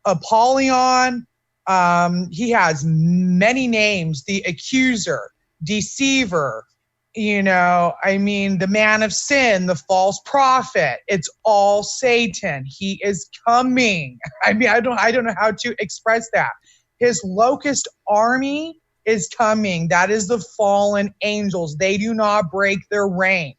Apollyon, he has many names, the accuser, deceiver, the man of sin, the false prophet. It's all Satan. He is coming. I don't know how to express that. His locust army is coming. That is the fallen angels. They do not break their rank.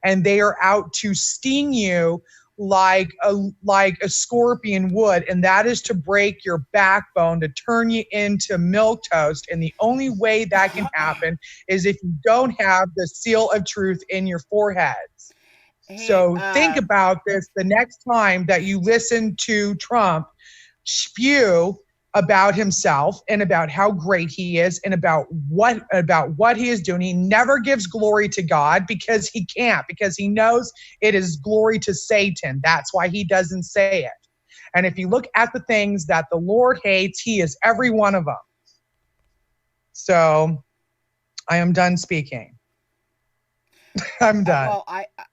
And they are out to sting you like a scorpion would, and that is to break your backbone, to turn you into milquetoast. And the only way that can happen is if you don't have the seal of truth in your foreheads. So think about this the next time that you listen to Trump spew about himself and about how great he is and about what he is doing. He never gives glory to God because he can't, because he knows it is glory to Satan. That's why he doesn't say it. And if you look at the things that the Lord hates, he is every one of them. So I am done speaking. I'm done. Well,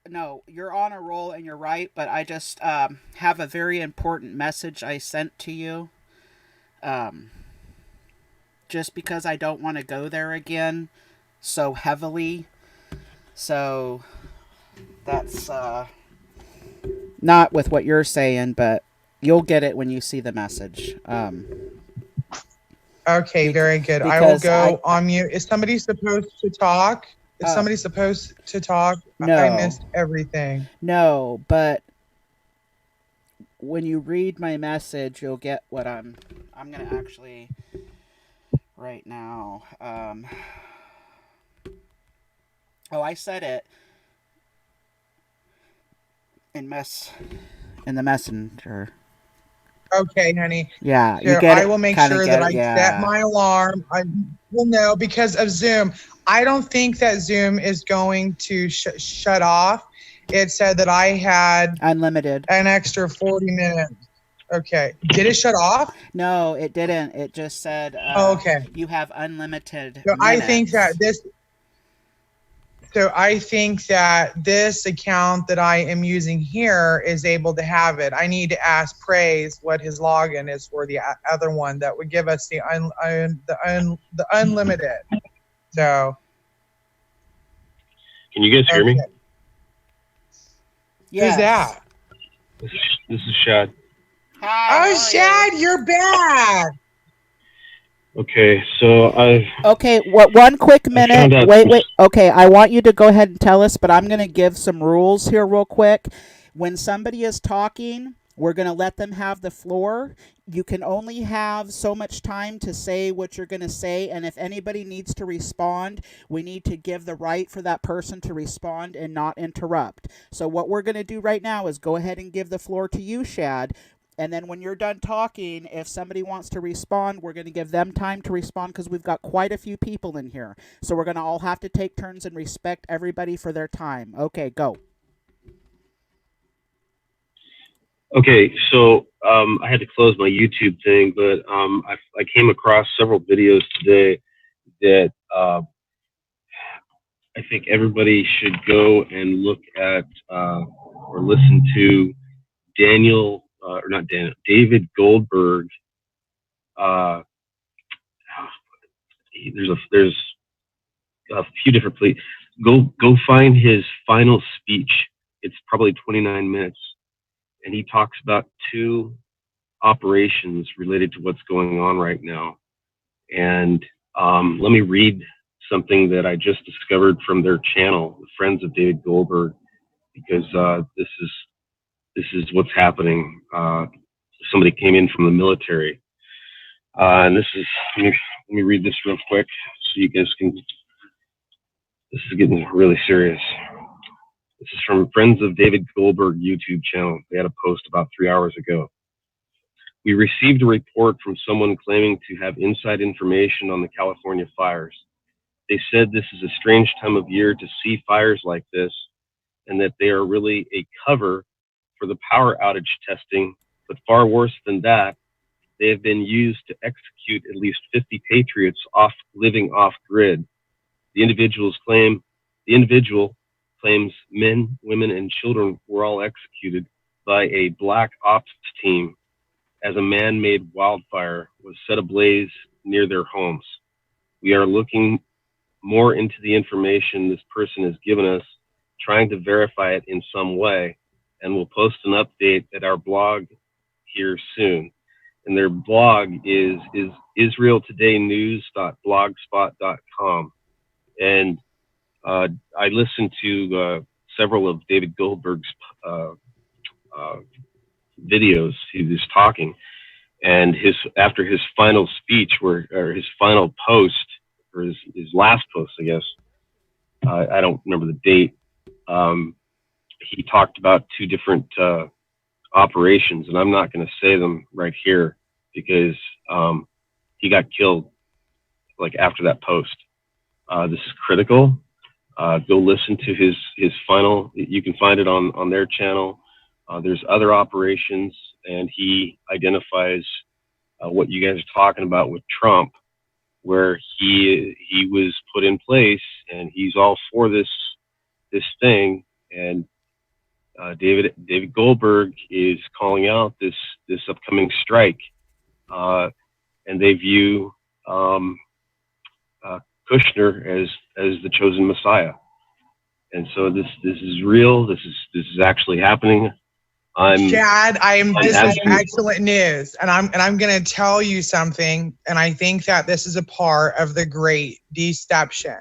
no, you're on a roll and you're right, but I just have a very important message I sent to you. Just because I don't want to go there again so heavily. So that's not with what you're saying, but you'll get it when you see the message. Okay, very good. I will go on mute. Is somebody supposed to talk? Is somebody supposed to talk? No. I missed everything. No, but when you read my message, you'll get what I'm going to actually right now. I said it in the messenger. Okay, honey. Yeah, so you get I it, will make sure that I set my alarm. I will know because of Zoom. I don't think that Zoom is going to shut off. It said that I had unlimited an extra 40 minutes. Okay. Did it shut off? No, it didn't. It just said okay. You have unlimited So minutes. I think that this account that I am using here is able to have it. I need to ask Praise what his login is for the other one that would give us the unlimited. So can you guys hear me? Yes. Who's that? This is Shad. Hi, Shad, you're back. Okay, so one quick minute. Wait. Okay, I want you to go ahead and tell us, but I'm going to give some rules here real quick. When somebody is talking, we're going to let them have the floor. You can only have so much time to say what you're going to say, and if anybody needs to respond, we need to give the right for that person to respond and not interrupt. So what we're going to do right now is go ahead and give the floor to you, Shad. And then when you're done talking, if somebody wants to respond, we're going to give them time to respond because we've got quite a few people in here. So we're going to all have to take turns and respect everybody for their time. Okay, go. Okay, so I had to close my YouTube thing, but I came across several videos today that I think everybody should go and look at or listen to David Goldberg. There's a few different places. Go find his final speech. It's probably 29 minutes, and he talks about two operations related to what's going on right now. And let me read something that I just discovered from their channel, the Friends of David Goldberg, because this is what's happening. Somebody came in from the military, and this is. Let me read this real quick so you guys can. This is getting really serious. This is from Friends of David Goldberg YouTube channel. They had a post about 3 hours ago. We received a report from someone claiming to have inside information on the California fires. They said this is a strange time of year to see fires like this, and that they are really a cover for the power outage testing, but far worse than that, they have been used to execute at least 50 patriots living off grid. The individual claims men, women, and children were all executed by a black ops team as a man-made wildfire was set ablaze near their homes. We are looking more into the information this person has given us, trying to verify it in some way, and we'll post an update at our blog here soon. And their blog is israeltodaynews.blogspot.com. And I listened to several of David Goldberg's videos. He was talking, and after his final speech, or his final post, or his last post, I guess, I don't remember the date. He talked about two different operations, and I'm not going to say them right here because he got killed like after that post. This is critical. Go listen to his final. You can find it on their channel. There's other operations, and he identifies what you guys are talking about with Trump, where he was put in place, and he's all for this thing. And David Goldberg is calling out this upcoming strike, and they view Kushner as the chosen Messiah. And so this is real. This is actually happening. Chad, this is excellent news, and I'm going to tell you something, and I think that this is a part of the great deception.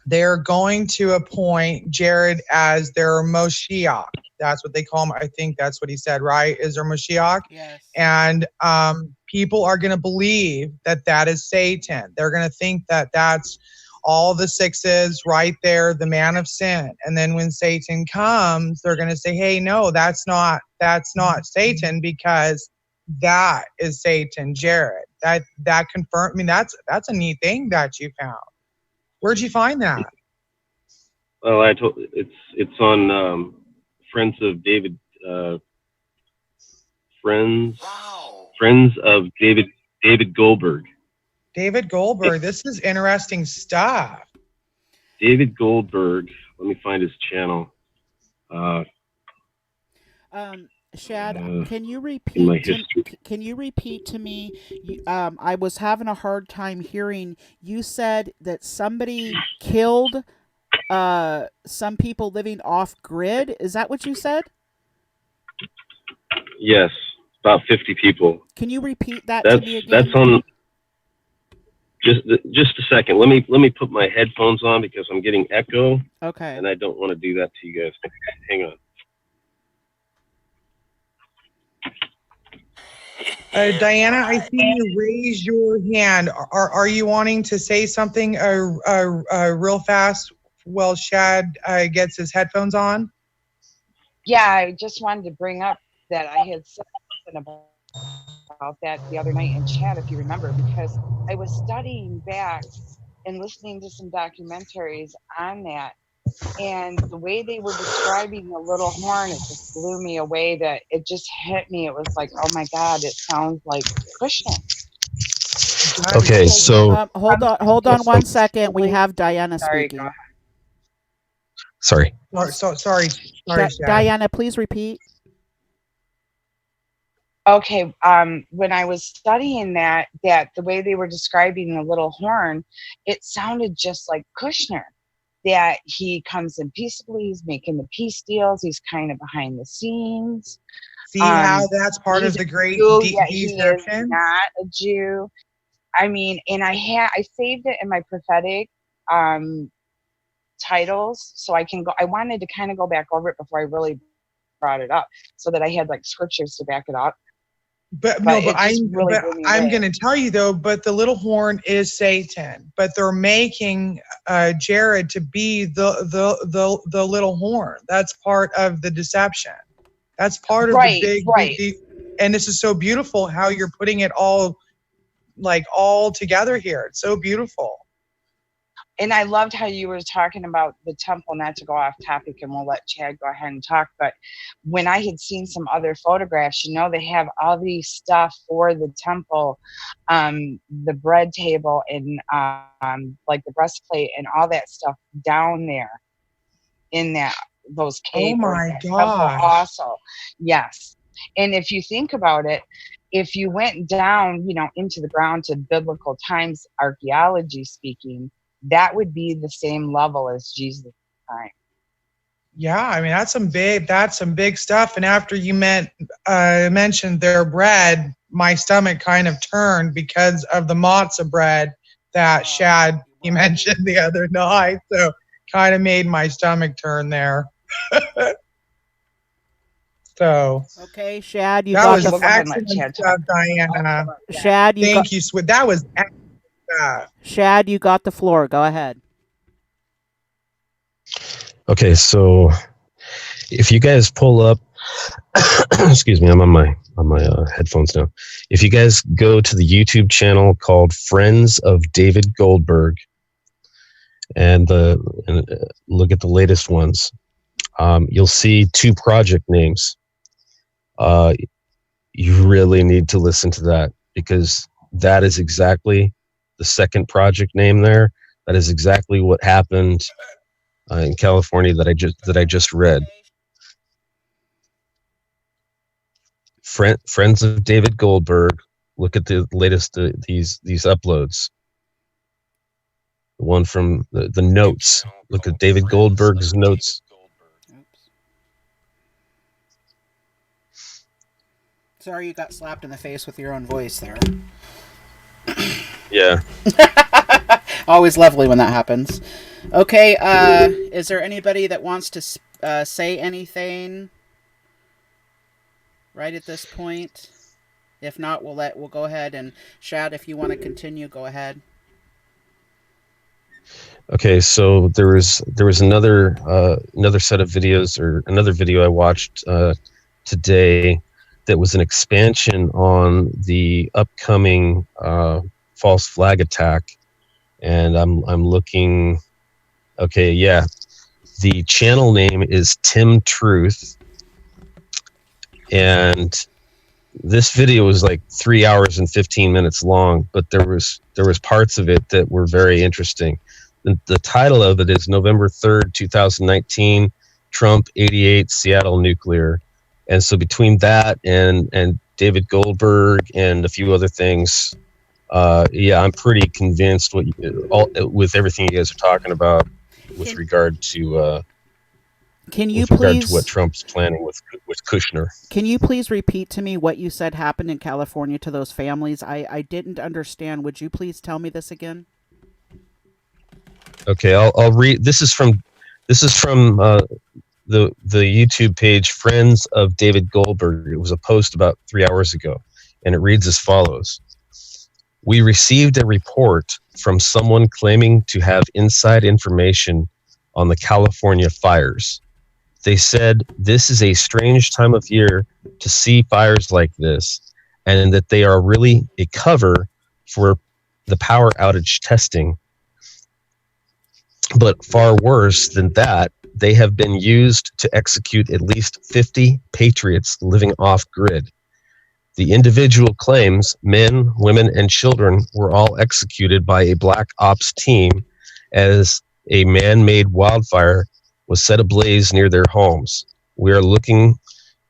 They're going to appoint Jared as their Moshiach. That's what they call him. I think that's what he said, right? Is there Moshiach? Yes. And people are going to believe that is Satan. They're going to think that that's all the sixes right there, the man of sin. And then when Satan comes, they're going to say, hey, no, that's not Satan, because that is Satan, Jared. That confirmed. I mean, that's a neat thing that you found. Where'd you find that? Well, it's on Friends of David. Friends of David Goldberg. David Goldberg. This is interesting stuff. David Goldberg. Let me find his channel. Shad, can you repeat? Can you repeat to me? I was having a hard time hearing. You said that somebody killed some people living off grid. Is that what you said? Yes, about 50 people. Can you repeat that to me again? That's on. Just a second. Let me put my headphones on because I'm getting echo. Okay. And I don't want to do that to you guys. Hang on. Diana, I see you raise your hand. Are you wanting to say something real fast while Shad gets his headphones on? Yeah, I just wanted to bring up that I had said something about that the other night in chat, if you remember, because I was studying back and listening to some documentaries on that. And the way they were describing the little horn, it just blew me away. That it just hit me. It was like, oh my God, it sounds like Christian. Okay, so hold on 1 second. We have Diana speaking. Sorry. Sorry. Diana, please repeat. Okay, when I was studying that the way they were describing the little horn, it sounded just like Kushner. That he comes in peaceably, he's making the peace deals, he's kind of behind the scenes. See how that's part of the great deception? He is not a Jew. I mean, and I saved it in my prophetic titles, so I wanted to kind of go back over it before I really brought it up, so that I had like scriptures to back it up. I'm going to tell you though, but the little horn is Satan, but they're making Jared to be the little horn. That's part of the deception. That's part of the big, and this is so beautiful how you're putting it all together here. It's so beautiful. And I loved how you were talking about the temple, not to go off topic, and we'll let Chad go ahead and talk. But when I had seen some other photographs, they have all these stuff for the temple, the bread table and like the breastplate and all that stuff down there in those caves. Oh my gosh. Also, yes. And if you think about it, if you went down, into the ground to biblical times, archaeology speaking, that would be the same level as Jesus' time. Yeah, I mean that's some big stuff. And after you mentioned their bread, my stomach kind of turned because of the matzah bread that Shad you mentioned the other night. So kind of made my stomach turn there. So okay, Shad, that was excellent stuff, Diana. Shad, thank you. That was excellent. Shad, you got the floor. Go ahead. Okay, so if you guys pull up, excuse me, I'm on my headphones now. If you guys go to the YouTube channel called Friends of David Goldberg, and look at the latest ones, you'll see 2 project names. You really need to listen to that, because that is exactly the second project name there. That is exactly what happened in California that I just read. Friends of David Goldberg. Look at the latest these uploads. The one from the notes. Look at David Goldberg's notes. Sorry, you got slapped in the face with your own voice there. Yeah. Always lovely when that happens. Okay, is there anybody that wants to say anything right at this point? If not, we'll go ahead, and Shad, if you want to continue, go ahead. Okay, so there was another set of videos, or another video I watched today that was an expansion on the upcoming false flag attack, and I'm looking. Okay, yeah, the channel name is Tim Truth, and this video was like 3 hours and 15 minutes long, but there was parts of it that were very interesting. The title of it is November 3rd, 2019, Trump 88, Seattle Nuclear. And so between that and David Goldberg and a few other things, I'm pretty convinced with everything you guys are talking about with regard to what Trump's planning with Kushner. Can you please repeat to me what you said happened in California to those families? I didn't understand. Would you please tell me this again? Okay, I'll read. This is from the YouTube page Friends of David Goldberg. It was a post about 3 hours ago, and it reads as follows. We received a report from someone claiming to have inside information on the California fires. They said this is a strange time of year to see fires like this, and that they are really a cover for the power outage testing. But far worse than that, they have been used to execute at least 50 patriots living off-grid. The individual claims men, women, and children were all executed by a black ops team as a man-made wildfire was set ablaze near their homes. We are looking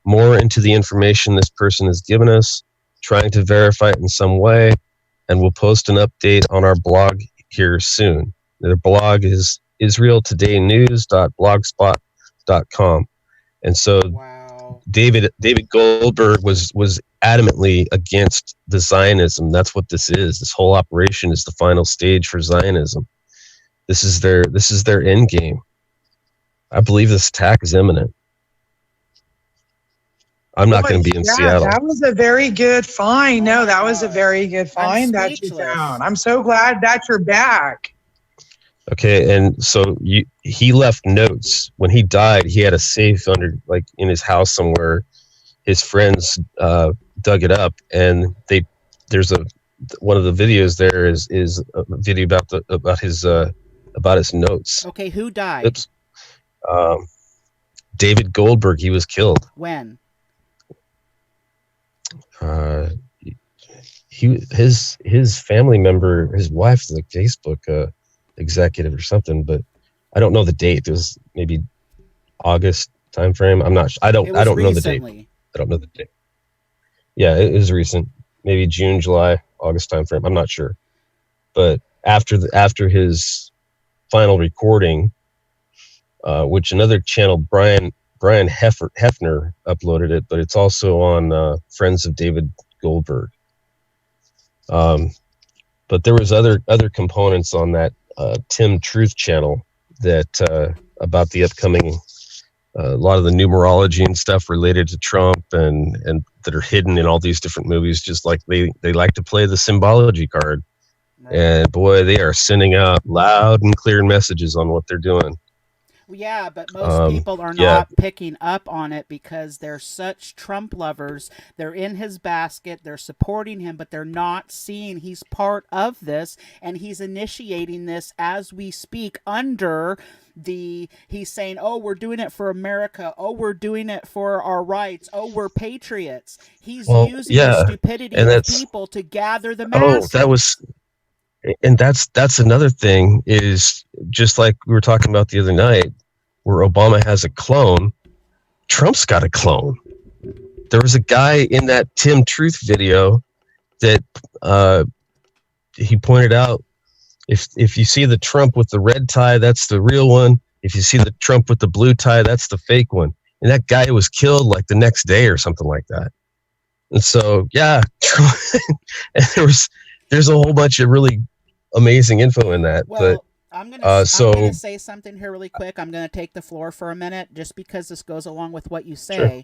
more into the information this person has given us, trying to verify it in some way, and we'll post an update on our blog here soon. Their blog is israeltodaynews.blogspot.com. And so David Goldberg was adamantly against the Zionism. That's what this is. This whole operation is the final stage for Zionism. This is their end game. I believe this attack is imminent. I'm not going to be in Seattle. That was a very good find. No, that was a very good find that you found. I'm so glad that you're back. Okay, and so he left notes. When he died, he had a safe in his house somewhere. His friends dug it up, and there's one of the videos there is a video about his about his notes. Okay, who died? Oops. David Goldberg, he was killed. When? His family member, his wife's like Facebook executive or something, but I don't know the date. It was maybe August timeframe. I'm not. I don't know the date. I don't know the date. Yeah, it was recent. Maybe June, July, August timeframe. I'm not sure. But after his final recording, which another channel, Brian Hefner uploaded it, but it's also on Friends of David Goldberg. But there was other components on that Tim Truth channel that about the upcoming a lot of the numerology and stuff related to Trump and that are hidden in all these different movies, just like they like to play the symbology card. Right. And boy, they are sending out loud and clear messages on what they're doing. Yeah, but most people are not picking up on it because they're such Trump lovers. They're in his basket. They're supporting him, but they're not seeing he's part of this, and he's initiating this as we speak under he's saying, oh, we're doing it for America. Oh, we're doing it for our rights. Oh, we're patriots. He's using the stupidity of people to gather the masses. That's another thing, is just like we were talking about the other night, where Obama has a clone, Trump's got a clone. There was a guy in that Tim Truth video that he pointed out, if you see the Trump with the red tie, that's the real one. If you see the Trump with the blue tie, that's the fake one. And that guy was killed like the next day or something like that. And so, yeah, there's a whole bunch of really amazing info in that. Well, I'm gonna say something here really quick. I'm gonna take the floor for a minute just because this goes along with what you say. Sure.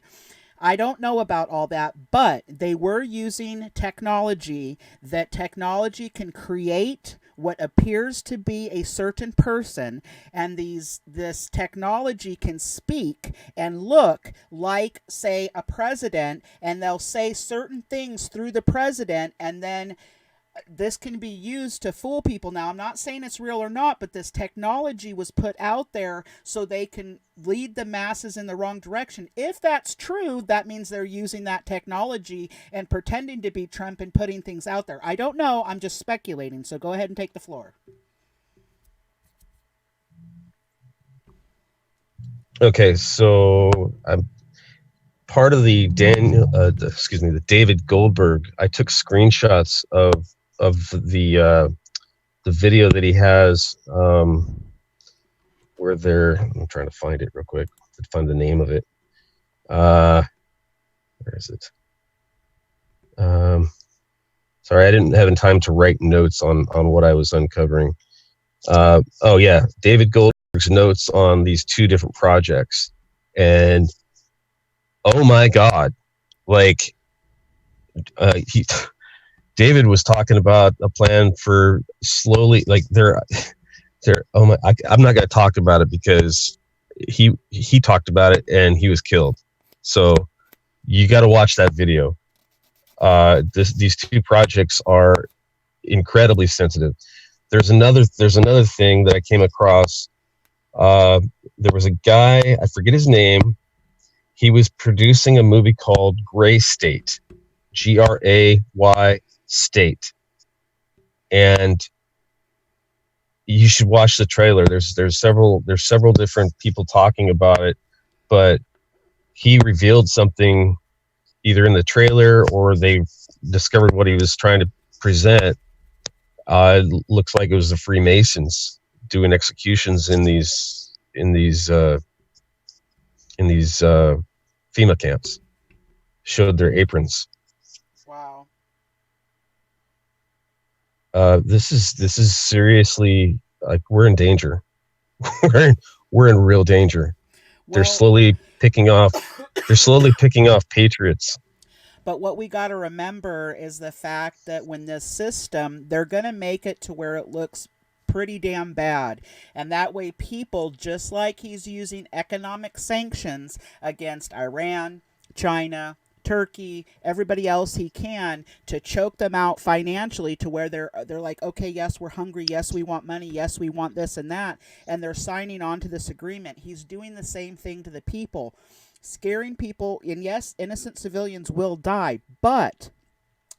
I don't know about all that, but they were using technology. That technology can create what appears to be a certain person, and this technology can speak and look like, say, a president, and they'll say certain things through the president, and then this can be used to fool people. Now, I'm not saying it's real or not, but this technology was put out there so they can lead the masses in the wrong direction. If that's true, that means they're using that technology and pretending to be Trump and putting things out there. I don't know. I'm just speculating. So go ahead and take the floor. Okay, so I'm part of the David Goldberg. I took screenshots of the video that he has where I'm trying to find it real quick to find the name of it. Where is it? Sorry, I didn't have time to write notes on what I was uncovering. Oh yeah, David Goldberg's notes on these two different projects, and oh my God, like David was talking about a plan for slowly, like I'm not going to talk about it because he talked about it and he was killed. So you got to watch that video. These two projects are incredibly sensitive. There's another thing that I came across. There was a guy, I forget his name. He was producing a movie called Gray State, Gray State, and you should watch the trailer. There's several different people talking about it, but he revealed something either in the trailer or they discovered what he was trying to present. Looks like it was the Freemasons doing executions in these FEMA camps. Showed their aprons. Wow. This is seriously, like, we're in danger. we're in real danger. Well, they're slowly picking off patriots. But what we got to remember is the fact that when this system, they're going to make it to where it looks pretty damn bad, and that way people, just like he's using economic sanctions against Iran, China, Turkey, everybody else he can to choke them out financially to where they're like, okay, yes, we're hungry, yes, we want money, yes, we want this and that, and they're signing on to this agreement. He's doing the same thing to the people, scaring people, and yes, innocent civilians will die, but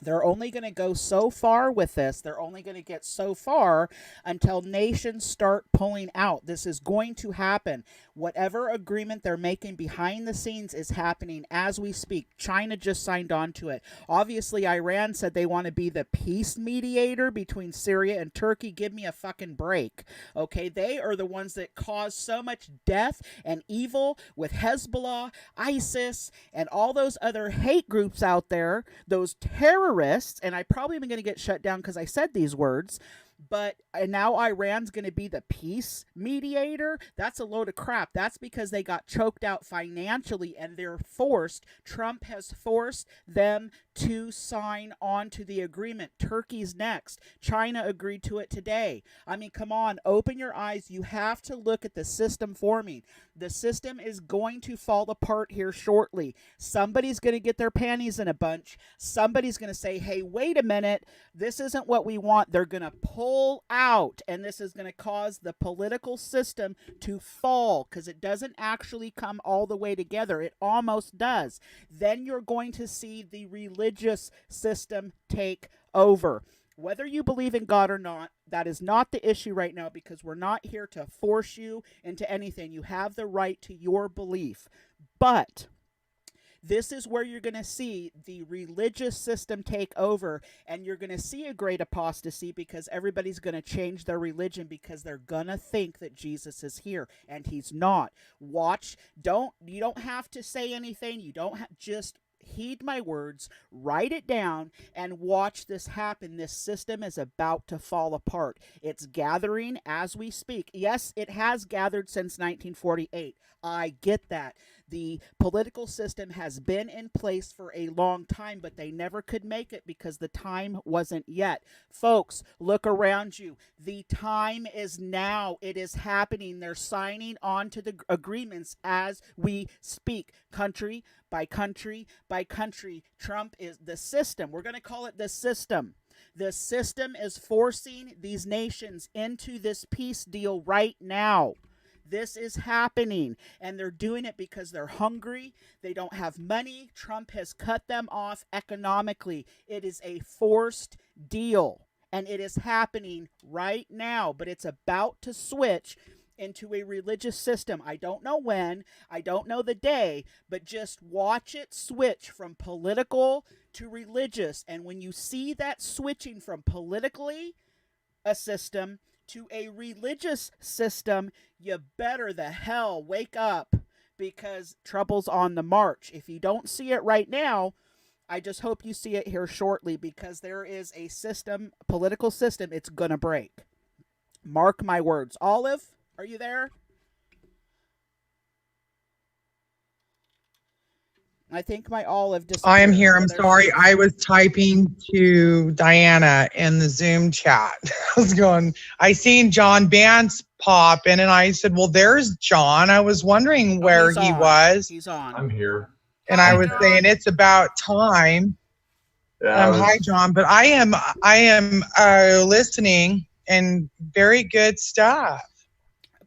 they're only going to go so far with this. They're only going to get so far until nations start pulling out. This is going to happen. Whatever agreement they're making behind the scenes is happening as we speak. China just signed on to it. Obviously, Iran said they want to be the peace mediator between Syria and Turkey. Give me a fucking break. Okay, they are the ones that cause so much death and evil with Hezbollah, ISIS, and all those other hate groups out there, those terrorists. And I probably am going to get shut down because I said these words, but now Iran's going to be the peace mediator. That's a load of crap. That's because they got choked out financially and they're forced. Trump has forced them to sign on to the agreement. Turkey's next. China agreed to it today. I mean, come on, open your eyes. You have to look at the system forming. The system is going to fall apart here shortly. Somebody's going to get their panties in a bunch. Somebody's going to say, hey, wait a minute. This isn't what we want. They're going to pull out, and this is going to cause the political system to fall because it doesn't actually come all the way together. It almost does. Then you're going to see the religious system take over. Whether you believe in God or not, that is not the issue right now because we're not here to force you into anything. You have the right to your belief. But this is where you're going to see the religious system take over, and you're going to see a great apostasy because everybody's going to change their religion because they're going to think that Jesus is here, and he's not. Watch. You don't have to say anything. You don't just heed my words, write it down, and watch this happen. This system is about to fall apart. It's gathering as we speak. Yes, it has gathered since 1948. I get that. The political system has been in place for a long time, but they never could make it because the time wasn't yet. Folks, look around you. The time is now. It is happening. They're signing on to the agreements as we speak. Country by country by country. Trump is the system. We're going to call it the system. The system is forcing these nations into this peace deal right now. This is happening, and they're doing it because they're hungry. They don't have money. Trump has cut them off economically. It is a forced deal, and it is happening right now, but it's about to switch into a religious system. I don't know when, I don't know the day, but just watch it switch from political to religious. And when you see that switching from politically a system to a religious system, you better the hell wake up because trouble's on the march. If you don't see it right now, I just hope you see it here shortly because there is a system, political system, it's gonna break. Mark my words. Olive, are you there? I think my Olive disappeared. I am here. I'm sorry. I was typing to Diana in the Zoom chat. I seen John Bance pop in, and I said, well, there's John. I was wondering where he was. He's on. I'm here. And I was saying it's about time. Hi, John. But I am listening, and very good stuff.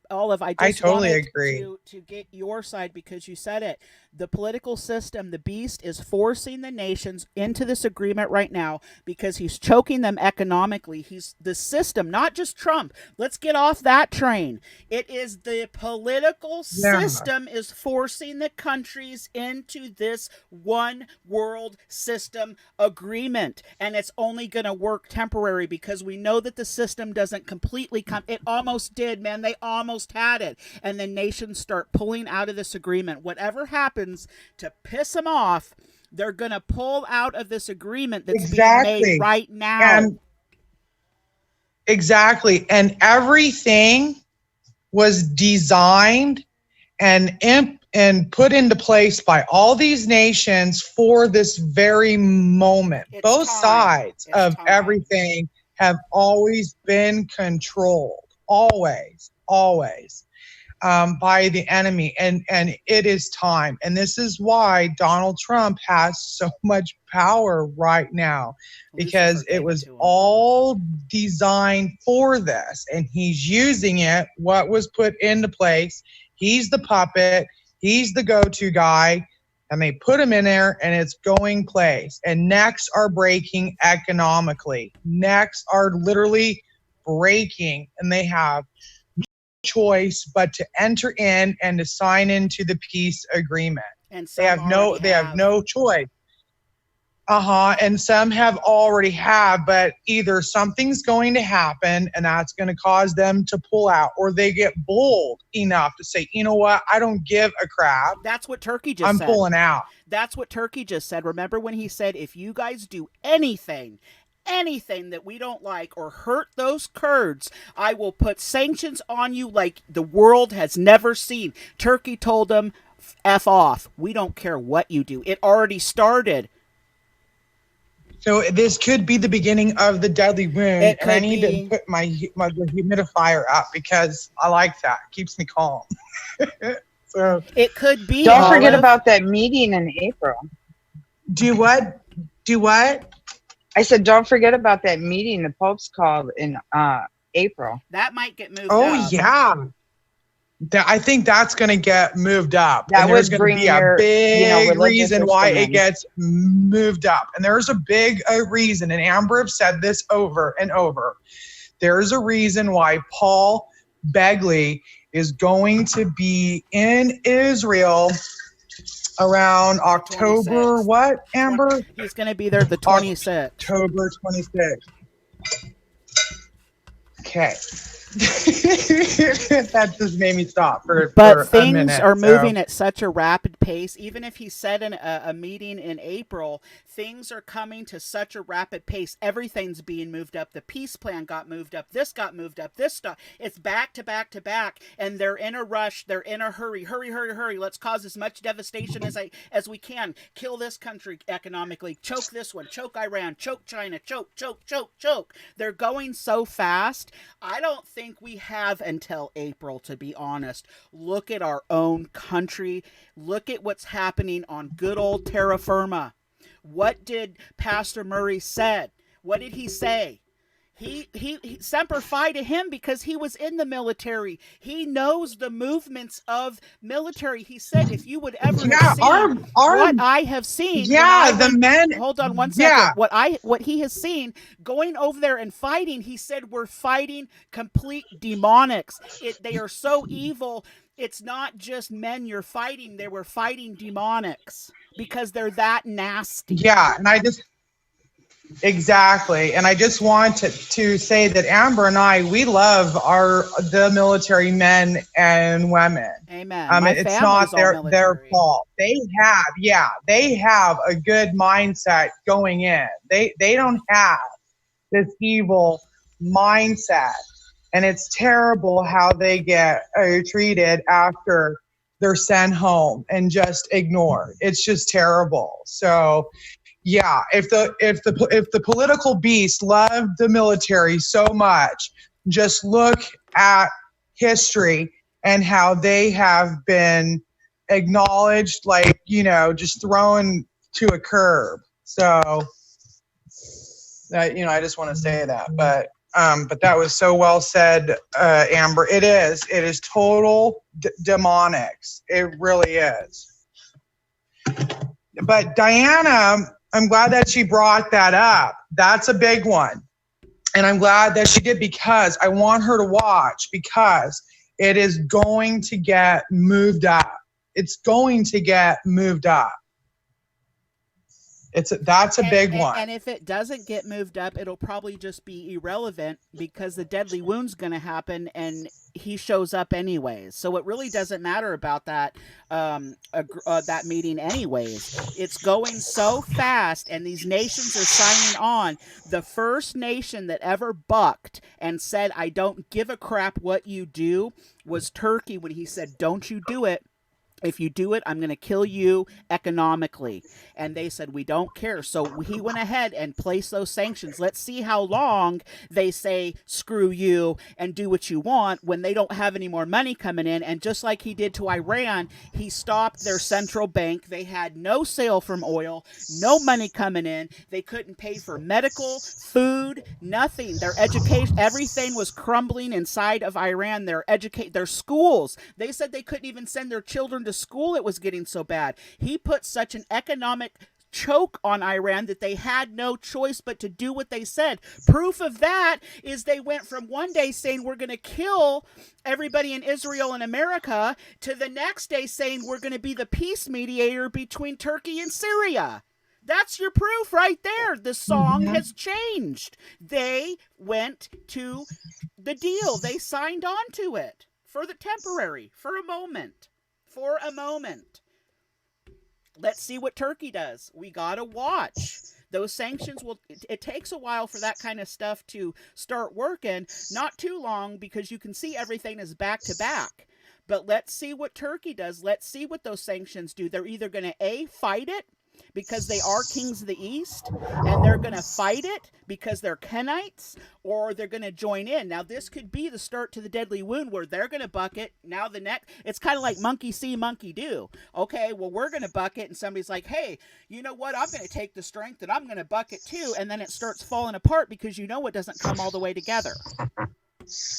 Olive, I totally wanted agree to get your side because you said it. The political system, the beast, is forcing the nations into this agreement right now because he's choking them economically. He's the system, not just Trump. Let's get off that train. It is the political system is forcing the countries into this one world system agreement. And it's only going to work temporary because we know that the system doesn't completely come. It almost did, man. They almost had it. And then nations start pulling out of this agreement. Whatever happens to piss them off, they're going to pull out of this agreement that's being made right now. Exactly. And everything was designed and put into place by all these nations for this very moment. Both sides of everything have always been controlled. Always. by the enemy, and it is time. And this is why Donald Trump has so much power right now, because it was all designed for this, and he's using it. What was put into place, he's the puppet, he's the go-to guy, and they put him in there, and it's going place. And necks are breaking economically. Necks are literally breaking, and they have choice but to enter in and to sign into the peace agreement. And they have no choice. And some have already have, but either something's going to happen and that's going to cause them to pull out, or they get bold enough to say, you know what, I don't give a crap. That's what Turkey just said. I'm pulling out. That's what Turkey just said. Remember when he said, if you guys do anything that we don't like or hurt those Kurds, I will put sanctions on you like the world has never seen. Turkey told them, F off. We don't care what you do. It already started. So this could be the beginning of the deadly wound. And I need to put my humidifier up because I like that. It keeps me calm. So it could be. Don't forget about that meeting in April. Do what? I said, don't forget about that meeting the Pope's called in April. That might get moved up. Oh, yeah. I think that's going to get moved up. That and there's would going to be a big reason why it gets moved up. And there's a big reason, and Amber have said this over and over. There's a reason why Paul Begley is going to be in Israel around October, 26th. What, Amber? He's going to be there the 26th. October 26th. Okay. That just made me stop for things a minute, are moving at such a rapid pace. Even if he said in a meeting in April, things are coming to such a rapid pace. Everything's being moved up. The peace plan got moved up. This got moved up. This stuff. It's back to back to back, and they're in a rush. They're in a hurry. Hurry. Let's cause as much devastation as we can. Kill this country economically. Choke this one. Choke Iran. Choke China. Choke. They're going so fast. I don't think we have until April, to be honest. Look at our own country. Look at what's happening on good old terra firma. What did Pastor Murray said? What did he say? He Semper Fi to him, because he was in the military. He knows the movements of military. He said, if you would ever see what I have seen. Hold on one second. Yeah. What he has seen going over there and fighting, he said, we're fighting complete demonics. They are so evil. It's not just men you're fighting. They were fighting demonics because they're that nasty. Yeah, and Exactly. And I just want to say that Amber and I, we love the military men and women. Amen. It's not their fault. They have a good mindset going in. They don't have this evil mindset. And it's terrible how they get treated after they're sent home and just ignored. It's just terrible. So yeah, if the political beast loved the military so much, just look at history and how they have been acknowledged, just thrown to a curb. So I just want to say that, but that was so well said, Amber. It is total demonics. It really is. But Diana, I'm glad that she brought that up. That's a big one. And I'm glad that she did, because I want her to watch, because it is going to get moved up. It's going to get moved up. That's a big one. And if it doesn't get moved up, it'll probably just be irrelevant, because the deadly wound's going to happen and he shows up anyways. So it really doesn't matter about that meeting anyways. It's going so fast, and these nations are signing on. The first nation that ever bucked and said, I don't give a crap what you do, was Turkey, when he said, don't you do it. If you do it, I'm going to kill you economically. And they said, we don't care. So he went ahead and placed those sanctions. Let's see how long they say, screw you and do what you want when they don't have any more money coming in. And just like he did to Iran, he stopped their central bank. They had no sale from oil, no money coming in. They couldn't pay for medical, food, nothing. Their education, everything was crumbling inside of Iran. Their schools, they said they couldn't even send their children to school. It was getting so bad. He put such an economic choke on Iran that they had no choice but to do what they said. Proof of that is they went from one day saying we're going to kill everybody in Israel and America to the next day saying we're going to be the peace mediator between Turkey and Syria. That's your proof right there. The song has changed. They went to the deal. They signed on to it for the temporary, for a moment. Let's see what Turkey does. We got to watch. Those sanctions it takes a while for that kind of stuff to start working. Not too long, because you can see everything is back to back. But let's see what Turkey does. Let's see what those sanctions do. They're either going to fight it because they are kings of the East, and they're going to fight it because they're Kenites, or they're going to join in. Now, this could be the start to the deadly wound where they're going to buck it. Now the next, it's kind of like monkey see, monkey do. Okay, well, we're going to buck it, and somebody's like, hey, you know what? I'm going to take the strength, and I'm going to buck it too, and then it starts falling apart because you know it doesn't come all the way together.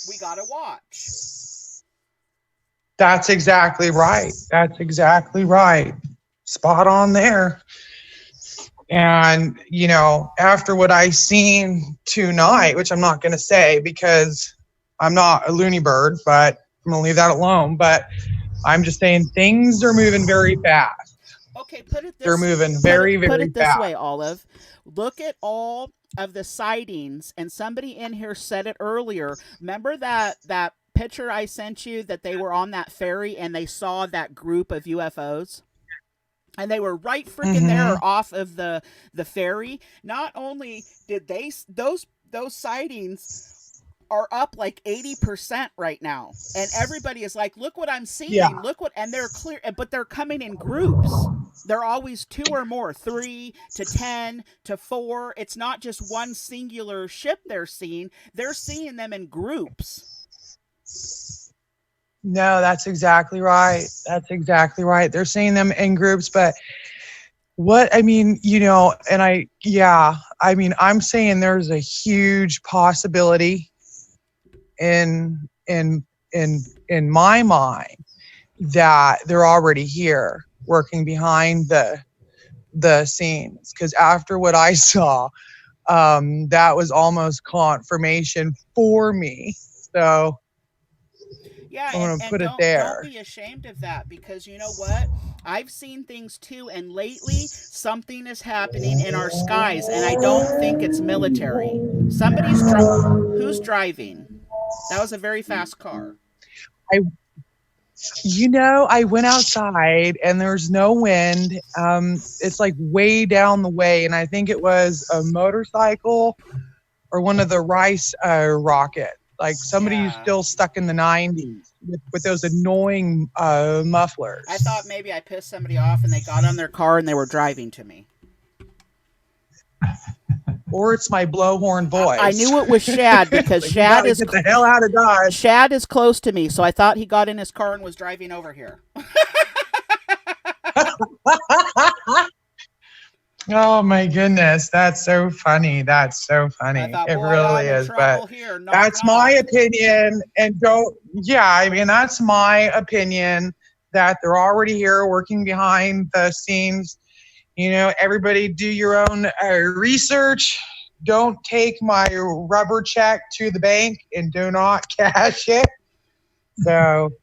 We got to watch. That's exactly right. That's exactly right. Spot on there. And, you know, after what I seen tonight, which I'm not going to say because I'm not a loony bird, but I'm going to leave that alone. But I'm just saying things are moving very fast. Okay, put it this They're moving very, very fast. Put it this way, Olive. Look at all of the sightings, and somebody in here said it earlier. Remember that picture I sent you that they were on that ferry and they saw that group of UFOs? And they were right freaking there off of the ferry. Not only did those sightings are up like 80% right now, and everybody is like, "Look what I'm seeing! Yeah. Look what!" And they're clear, but they're coming in groups. They're always 2 or more, 3 to 10 to 4. It's not just one singular ship they're seeing. They're seeing them in groups. No, that's exactly right. That's exactly right. They're seeing them in groups, but what I mean, you know, and I'm saying there's a huge possibility in my mind that they're already here working behind the scenes. Because after what I saw, that was almost confirmation for me. So yeah, I'm gonna put it there. Don't be ashamed of that, because you know what? I've seen things too, and lately something is happening in our skies, and I don't think it's military. Who's driving? That was a very fast car. I went outside and there's no wind. It's like way down the way, and I think it was a motorcycle or one of the Rice rockets. Like somebody who's still stuck in the 90s with those annoying mufflers. I thought maybe I pissed somebody off and they got on their car and they were driving to me. Or it's my blowhorn voice. I knew it was Shad because Shad is get the hell out of Dodge. Shad is close to me, so I thought he got in his car and was driving over here. Oh my goodness, that's so funny. That's so funny. Thought, it really is. But that's my opinion. And that's my opinion that they're already here working behind the scenes. You know, everybody do your own research. Don't take my rubber check to the bank and do not cash it. So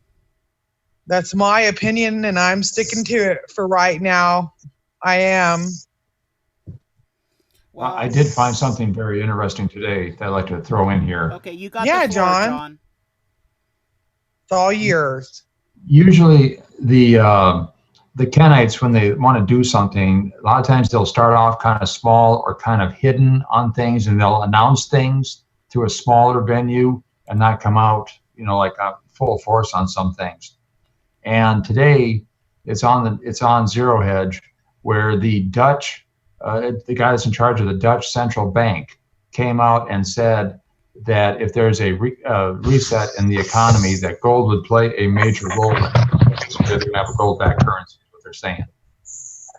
that's my opinion, and I'm sticking to it for right now. I am. Well, I did find something very interesting today that I'd like to throw in here. Okay, you got the floor, John. It's all yours. Usually the Kenites, when they want to do something, a lot of times they'll start off kind of small or kind of hidden on things, and they'll announce things to a smaller venue and not come out, like a full force on some things. And today It's on Zero Hedge, where the Dutch, the guy that's in charge of the Dutch central bank, came out and said that if there's a reset in the economy, that gold would play a major role in it. So they're going to have a gold-backed currency, is what they're saying.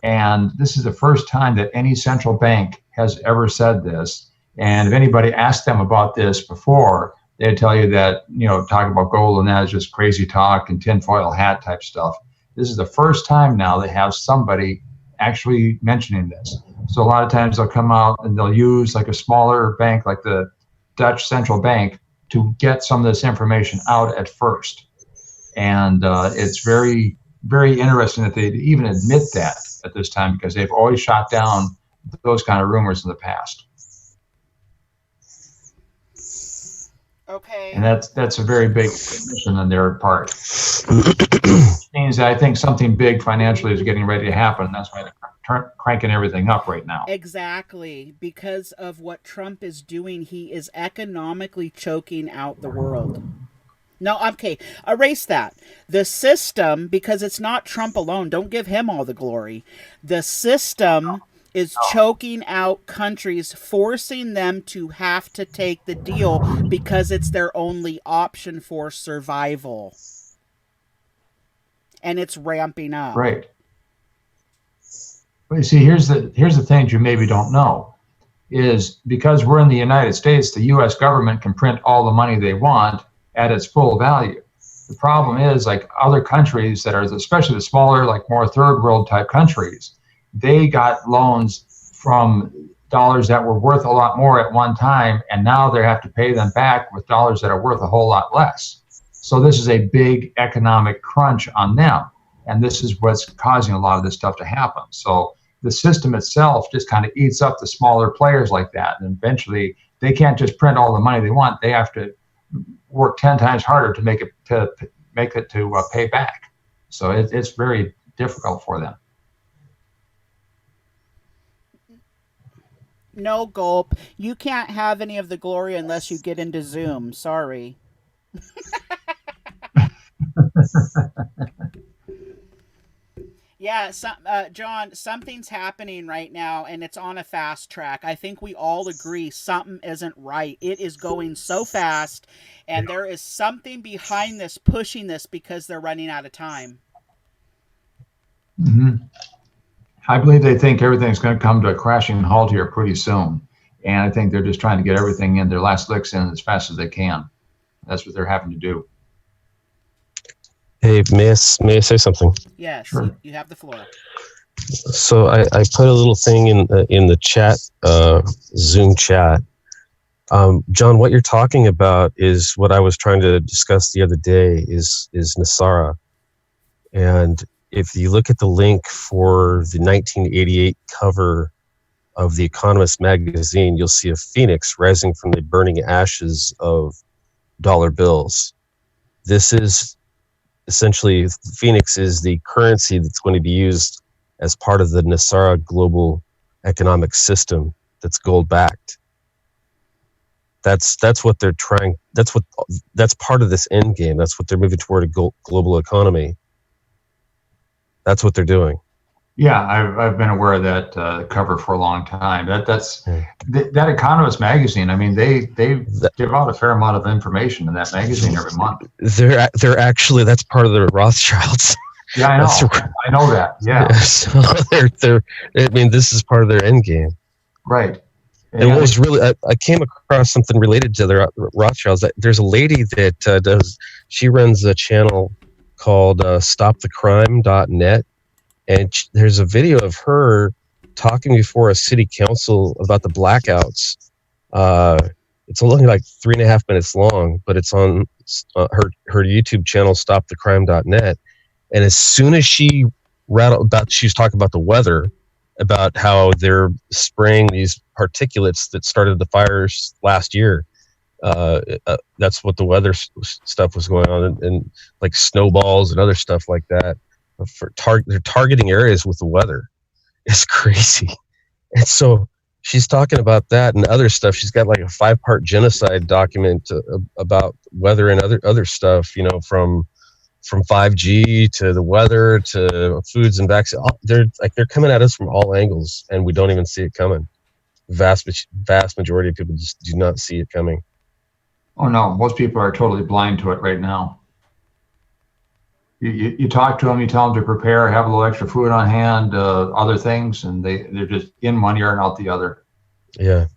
And this is the first time that any central bank has ever said this. And if anybody asked them about this before, they'd tell you that, talking about gold and that is just crazy talk and tinfoil hat type stuff. This is the first time now they have somebody actually mentioning this. So a lot of times they'll come out and they'll use like a smaller bank like the Dutch central bank to get some of this information out at first. And it's very, very interesting that they even admit that at this time, because they've always shot down those kind of rumors in the past. Okay. And that's a very big admission on their part. Means that I think something big financially is getting ready to happen. That's why they're cranking everything up right now. Exactly. Because of what Trump is doing, he is economically choking out the world. No, okay, erase that. The system, because it's not Trump alone, don't give him all the glory. The system is choking out countries, forcing them to have to take the deal because it's their only option for survival. And it's ramping up. Right. But you see, here's the thing you maybe don't know, is because we're in the United States, the U.S. government can print all the money they want at its full value. The problem is, like other countries that are, especially the smaller, like more third world type countries, they got loans from dollars that were worth a lot more at one time, and now they have to pay them back with dollars that are worth a whole lot less. So this is a big economic crunch on them, and this is what's causing a lot of this stuff to happen. So the system itself just kind of eats up the smaller players like that, and eventually they can't just print all the money they want. They have to work 10 times harder to make it to pay back. So it's very difficult for them. No, Gulp. You can't have any of the glory unless you get into Zoom. Sorry. Yeah, John, something's happening right now, and it's on a fast track. I think we all agree something isn't right. It is going so fast, and there is something behind this, pushing this, because they're running out of time. Mm-hmm. I believe they think everything's going to come to a crashing halt here pretty soon. And I think they're just trying to get everything in, their last licks in as fast as they can. That's what they're having to do. Hey, may I say something? Yes, sure. You have the floor. So I put a little thing in the chat, Zoom chat. John, what you're talking about is what I was trying to discuss the other day is NESARA. And if you look at the link for the 1988 cover of The Economist magazine, you'll see a phoenix rising from the burning ashes of dollar bills. This is essentially, Phoenix is the currency that's going to be used as part of the NESARA global economic system that's gold backed. That's what they're trying. That's part of this end game. That's what they're moving toward, a global economy. That's what they're doing. Yeah, I've been aware of that cover for a long time. That Economist magazine. I mean, they give out a fair amount of information in that magazine every month. They're actually, that's part of the Rothschilds. Yeah, I know. I know that. Yeah. So they're. I mean, this is part of their end game. Right. And what was really, I came across something related to the Rothschilds. There's a lady that she runs a channel called StopTheCrime.net. And there's a video of her talking before a city council about the blackouts. It's only like 3.5 minutes long, but it's on her YouTube channel, StopTheCrime.net. And as soon as she was talking about the weather, about how they're spraying these particulates that started the fires last year. That's what the weather stuff was going on, and like snowballs and other stuff like that. They're targeting areas with the weather. It's crazy. And so she's talking about that and other stuff. She's got like a 5-part genocide document about weather and other stuff, from from 5G to the weather to foods and vaccines. They're coming at us from all angles, and we don't even see it coming. Vast majority of people just do not see it coming. Oh no, most people are totally blind to it right now. You talk to them, you tell them to prepare, have a little extra food on hand, other things, and they're just in one ear and out the other. Yeah.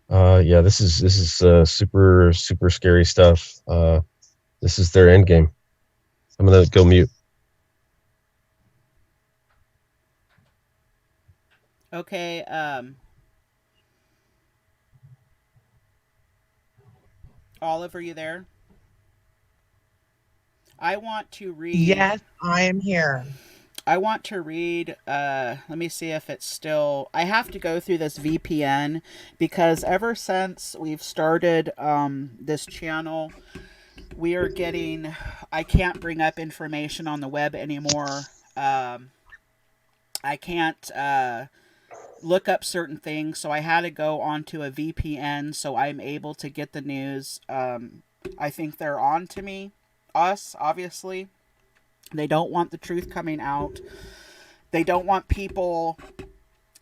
This is super scary stuff. This is their end game. I'm gonna go mute. Okay. Olive, are you there? I want to read. Yes, I am here. I want to read, let me see if it's still, I have to go through this VPN because ever since we've started this channel, we are getting, I can't bring up information on the web anymore. I can't look up certain things, so I had to go onto a VPN so I'm able to get the news. I think they're on to us, obviously. They don't want the truth coming out. They don't want people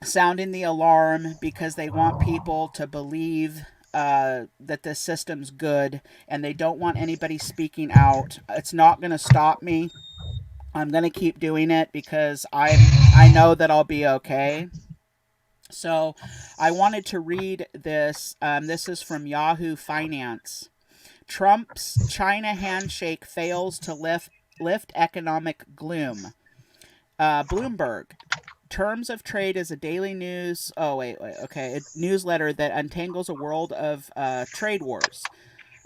sounding the alarm because they want people to believe that the system's good, and they don't want anybody speaking out. It's not going to stop me. I'm going to keep doing it because I know that I'll be okay. So I wanted to read this. This is from Yahoo Finance. Trump's China handshake fails to lift economic gloom. Bloomberg. Terms of Trade is a daily news. A newsletter that untangles a world of trade wars.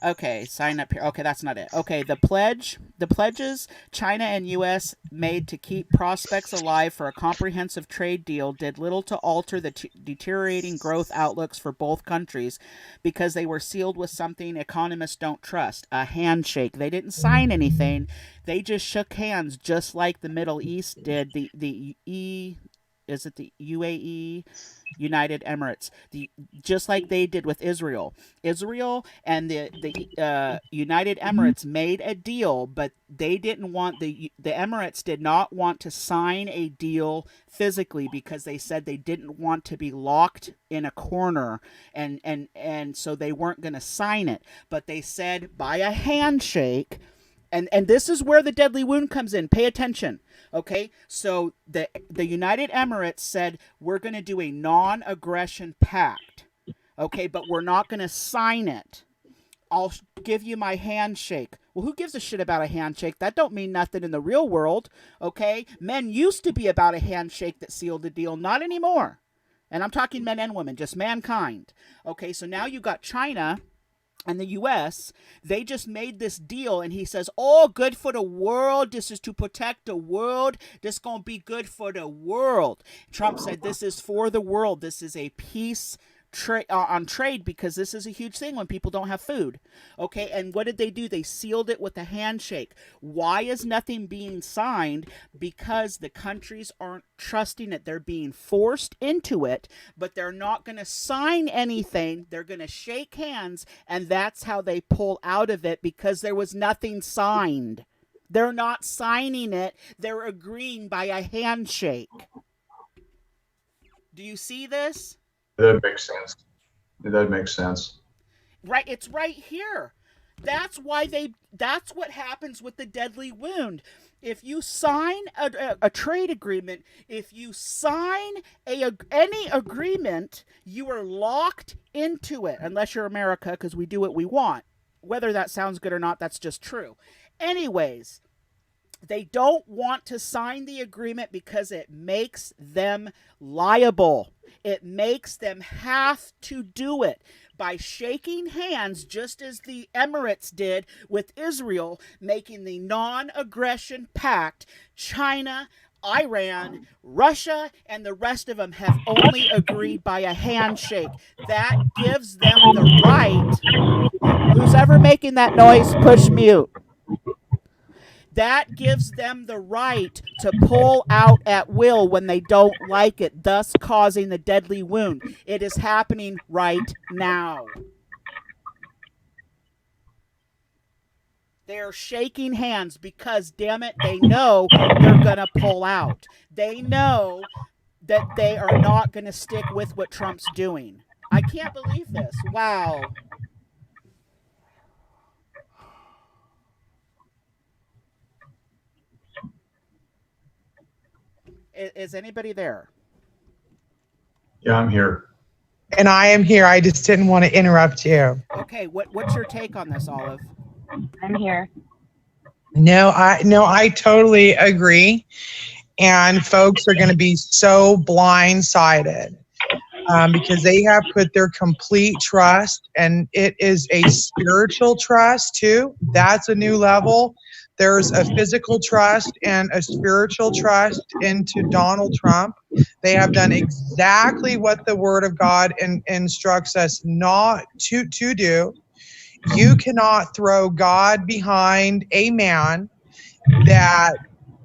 Okay, sign up here. Okay, that's not it. Okay, the pledges China and U.S. made to keep prospects alive for a comprehensive trade deal did little to alter the deteriorating growth outlooks for both countries because they were sealed with something economists don't trust, a handshake. They didn't sign anything. They just shook hands just like the Middle East did. The UAE? United Emirates, just like they did with Israel. Israel and the United Emirates made a deal, but they didn't want the Emirates did not want to sign a deal physically because they said they didn't want to be locked in a corner, and so they weren't going to sign it. But they said by a handshake. And this is where the deadly wound comes in. Pay attention. Okay, so the United Emirates said we're going to do a non-aggression pact. Okay, but we're not going to sign it. I'll give you my handshake. Well, who gives a shit about a handshake? That don't mean nothing in the real world. Okay, men used to be about a handshake that sealed the deal. Not anymore. And I'm talking men and women, just mankind. Okay, so now you got China and the U.S., they just made this deal, and he says, oh, good for the world. This is to protect the world. This going to be good for the world. Trump said this is for the world. This is a peace on trade because this is a huge thing when people don't have food. Okay, and what did they do? They sealed it with a handshake. Why is nothing being signed? Because the countries aren't trusting it. They're being forced into it, but they're not going to sign anything. They're going to shake hands, and that's how they pull out of it because there was nothing signed. They're not signing it. They're agreeing by a handshake. Do you see this? That makes sense. That makes sense. Right, it's right here. That's what happens with the deadly wound. If you sign a trade agreement, if you sign any agreement, you are locked into it, unless you're America, because we do what we want. Whether that sounds good or not, that's just true. Anyways, they don't want to sign the agreement because it makes them liable. It makes them have to do it by shaking hands, just as the Emirates did with Israel, making the non-aggression pact. China, Iran, Russia, and the rest of them have only agreed by a handshake. That gives them the right. Who's ever making that noise, push mute. That gives them the right to pull out at will when they don't like it, thus causing the deadly wound. It is happening right now. They are shaking hands because, damn it, they know they're going to pull out. They know that they are not going to stick with what Trump's doing. I can't believe this. Wow. Is anybody there? Yeah, I'm here. And I am here. I just didn't want to interrupt you. Okay, what's your take on this, Olive? I'm here. No, I totally agree. And folks are going to be so blindsided because they have put their complete trust, and it is a spiritual trust too. That's a new level. There's a physical trust and a spiritual trust into Donald Trump. They have done exactly what the Word of God instructs us not to do. You cannot throw God behind a man that,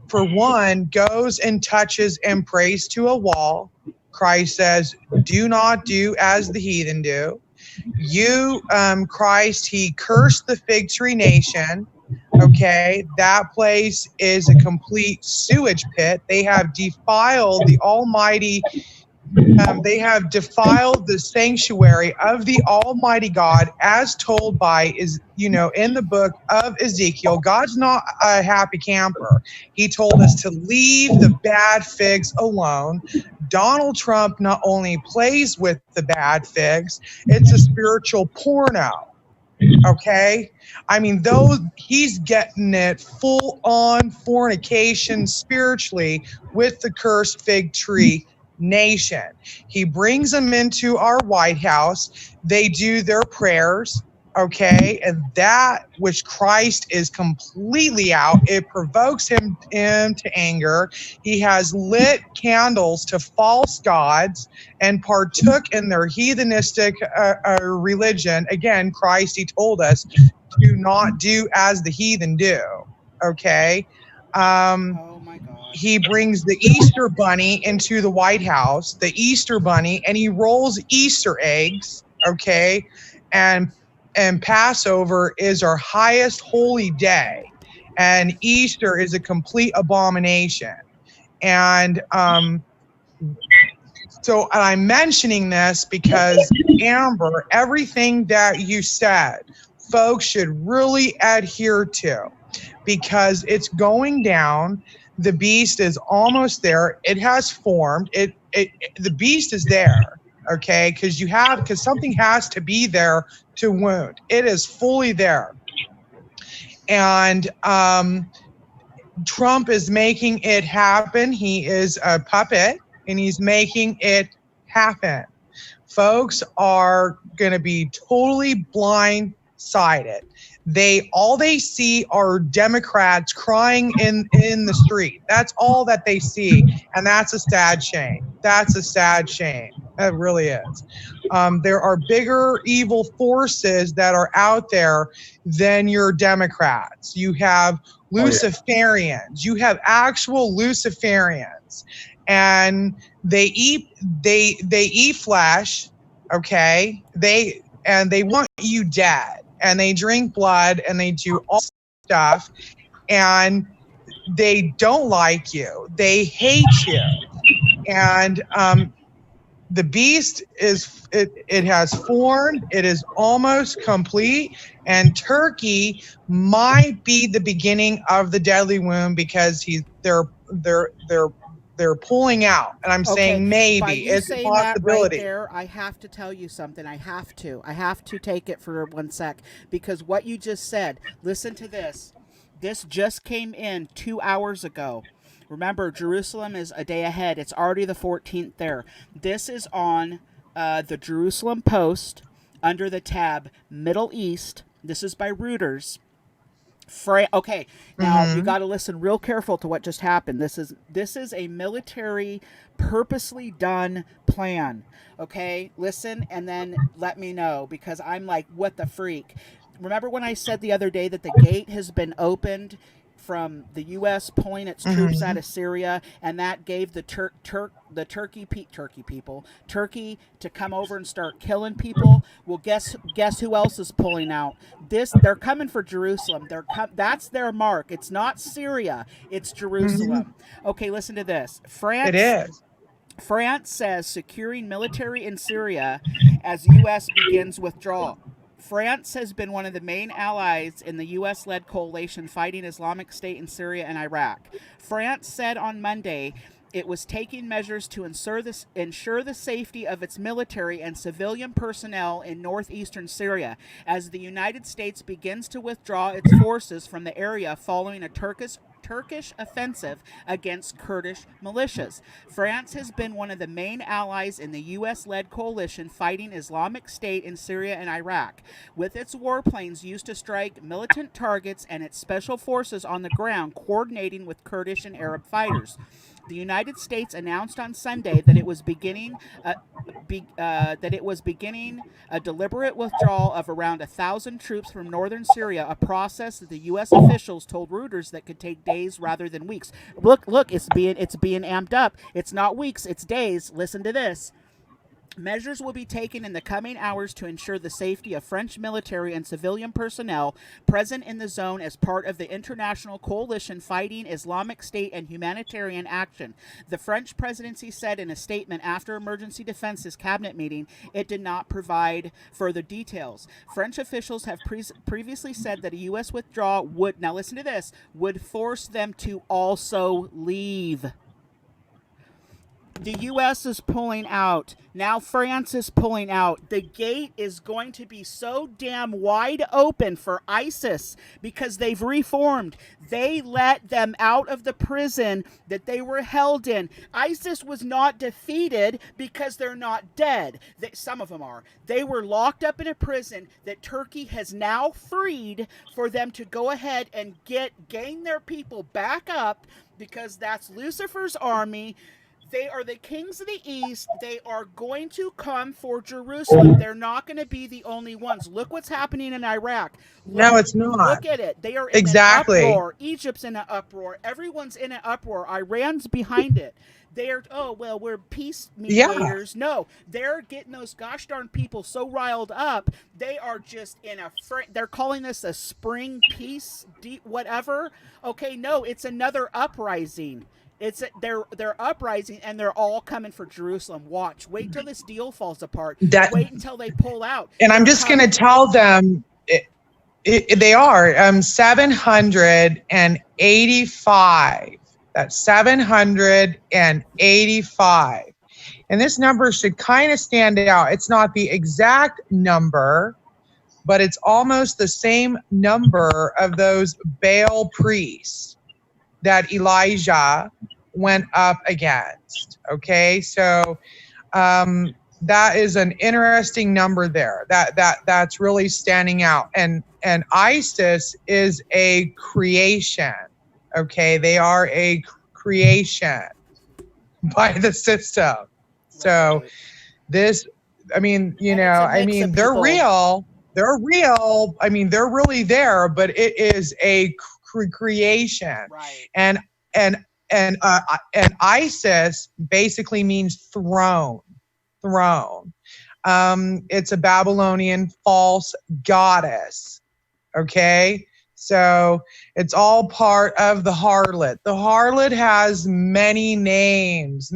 for one, goes and touches and prays to a wall. Christ says, do not do as the heathen do. Christ, he cursed the fig tree nation. Okay, that place is a complete sewage pit. They have defiled the Almighty. They have defiled the sanctuary of the Almighty God, as told by in the book of Ezekiel. God's not a happy camper. He told us to leave the bad figs alone. Donald Trump not only plays with the bad figs, it's a spiritual porno. Okay, I mean, he's getting it full on fornication spiritually with the cursed fig tree nation. He brings them into our White House. They do their prayers. Okay, and that which Christ is completely out, it provokes him to anger. He has lit candles to false gods and partook in their heathenistic religion. Again, Christ, he told us, do not do as the heathen do. Okay. Oh my God. He brings the Easter bunny into the White House, the Easter bunny, and he rolls Easter eggs. Okay. And Passover is our highest holy day, and Easter is a complete abomination. And so I'm mentioning this because, Amber, everything that you said, folks should really adhere to, because it's going down. The beast is almost there. It has formed. The beast is there. Okay, because something has to be there to wound. It is fully there. And Trump is making it happen. He is a puppet, and he's making it happen. Folks are going to be totally blindsided. All they see are Democrats crying in the street. That's all that they see, and that's a sad shame. That's a sad shame. It really is. There are bigger evil forces that are out there than your Democrats. You have Luciferians. You have actual Luciferians, and they eat flesh. Okay, they want you dead, and they drink blood, and they do all stuff, and they don't like you. They hate you, and the beast it has formed. It is almost complete, and Turkey might be the beginning of the deadly wound, because they're pulling out, and I'm saying maybe it's a possibility. That right there, I have to tell you something. I have to take it for 1 sec, because what you just said. Listen to this. This just came in 2 hours ago. Remember, Jerusalem is a day ahead. It's already the 14th there. This is on the Jerusalem Post under the tab Middle East. This is by Reuters. Okay, now you got to listen real careful to what just happened. This is a military, purposely done plan. Okay, listen and then let me know, because I'm like, what the freak? Remember when I said the other day that the gate has been opened from the U.S. pulling its troops out of Syria, and that gave the Turkey to come over and start killing people. Well, guess who else is pulling out? They're coming for Jerusalem. That's their mark. It's not Syria. It's Jerusalem. Okay, listen to this. France. It is. France says securing military in Syria as U.S. begins withdrawal. France has been one of the main allies in the U.S.-led coalition fighting Islamic State in Syria and Iraq. France said on Monday it was taking measures to ensure the safety of its military and civilian personnel in northeastern Syria as the United States begins to withdraw its forces from the area following a Turkish offensive against Kurdish militias. France has been one of the main allies in the U.S.-led coalition fighting Islamic State in Syria and Iraq, with its warplanes used to strike militant targets and its special forces on the ground coordinating with Kurdish and Arab fighters. The United States announced on Sunday that it was beginning a deliberate withdrawal of around 1,000 troops from northern Syria, a process that the U.S. officials told Reuters that could take days rather than weeks. Look, it's being amped up. It's not weeks, it's days. Listen to this. Measures will be taken in the coming hours to ensure the safety of French military and civilian personnel present in the zone as part of the international coalition fighting Islamic State and humanitarian action. The French presidency said in a statement after Emergency Defense's cabinet meeting it did not provide further details. French officials have previously said that a U.S. withdrawal would, now listen to this, would force them to also leave. The U.S. is pulling out. Now France is pulling out. The gate is going to be so damn wide open for ISIS because they've reformed. They let them out of the prison that they were held in. ISIS was not defeated because they're not dead. Some of them are. They were locked up in a prison that Turkey has now freed for them to go ahead and gain their people back up because that's Lucifer's army. They are the kings of the East. They are going to come for Jerusalem. They're not going to be the only ones. Look what's happening in Iraq. No, it's not. Look at it. They are in an uproar. Egypt's in an uproar. Everyone's in an uproar. Iran's behind it. They're, we're peace mediators. Yeah. No, they're getting those gosh darn people so riled up. They are just in they're calling this a spring peace, whatever. Okay, no, it's another uprising. They're uprising and they're all coming for Jerusalem. Watch. Wait till this deal falls apart. Wait until they pull out. And I'm just going to tell them they are 785. That's 785. And this number should kind of stand out. It's not the exact number, but it's almost the same number of those Baal priests that Elijah went up against. Okay, so that is an interesting number there. That's really standing out. And ISIS is a creation. Okay, they are a creation by the system. So this, I mean, they're real. They're real. I mean, they're really there, but it is a creation. Right. And ISIS basically means throne. It's a Babylonian false goddess. Okay, so it's all part of the harlot. The harlot has many names.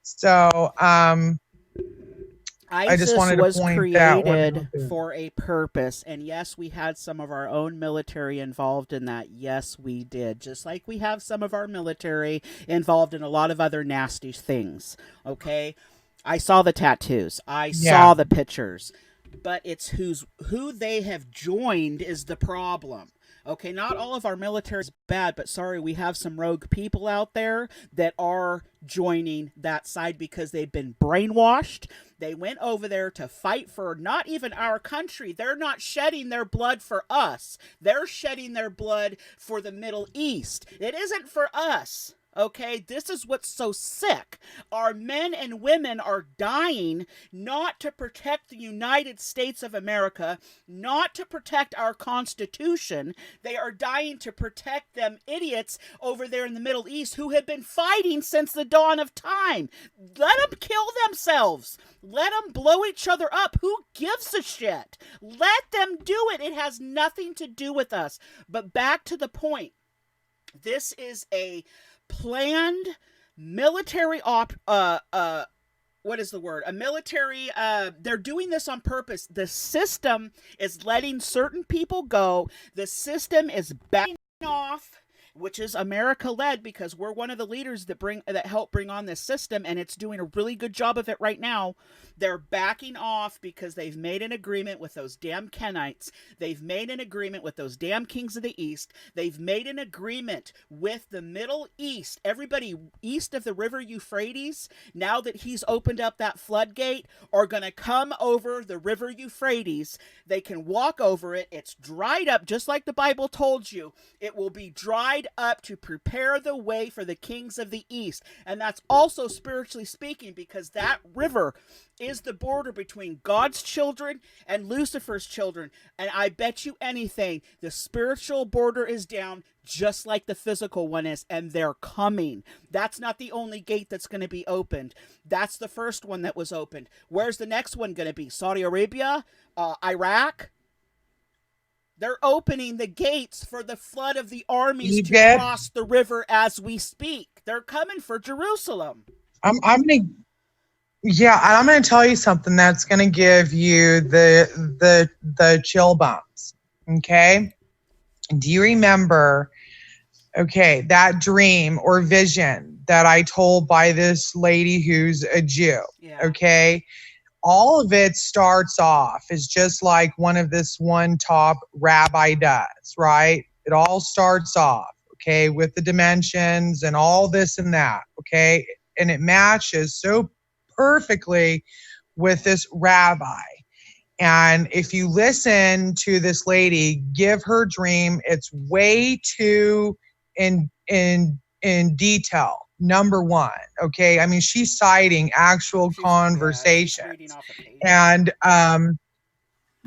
So I just wanted to was point created for a purpose, and yes, we had some of our own military involved in that. Yes, we did. Just like we have some of our military involved in a lot of other nasty things. Okay, I saw the tattoos. I saw the pictures, but it's who they have joined is the problem. Okay, not all of our military is bad, but sorry, we have some rogue people out there that are joining that side because they've been brainwashed. They went over there to fight for not even our country. They're not shedding their blood for us. They're shedding their blood for the Middle East. It isn't for us. Okay, this is what's so sick. Our men and women are dying not to protect the United States of America, not to protect our Constitution. They are dying to protect them idiots over there in the Middle East who have been fighting since the dawn of time. Let them kill themselves. Let them blow each other up. Who gives a shit? Let them do it. It has nothing to do with us. But back to the point. This is a planned military what is the word? A military, they're doing this on purpose. The system is letting certain people go. The system is backing off, which is America-led, because we're one of the leaders that help bring on this system, and it's doing a really good job of it right now. They're backing off because they've made an agreement with those damn Kenites. They've made an agreement with those damn kings of the East. They've made an agreement with the Middle East. Everybody east of the river Euphrates, now that he's opened up that floodgate, are going to come over the river Euphrates. They can walk over it. It's dried up, just like the Bible told you. It will be dried up to prepare the way for the kings of the East. And that's also spiritually speaking, because that river is the border between God's children and Lucifer's children. And I bet you anything, the spiritual border is down just like the physical one is, and they're coming. That's not the only gate that's going to be opened. That's the first one that was opened. Where's the next one going to be? Saudi Arabia? Iraq? They're opening the gates for the flood of the armies to cross the river as we speak. They're coming for Jerusalem. I'm gonna tell you something that's gonna give you the chill bumps. Okay, do you remember? Okay, that dream or vision that I told by this lady who's a Jew. Yeah. Okay, all of it starts off as just like one top rabbi does, right? It all starts off, okay, with the dimensions and all this and that, okay, and it matches so perfectly with this rabbi. And if you listen to this lady give her dream, it's way too in detail. Number one, okay, I mean, she's citing actual conversation, and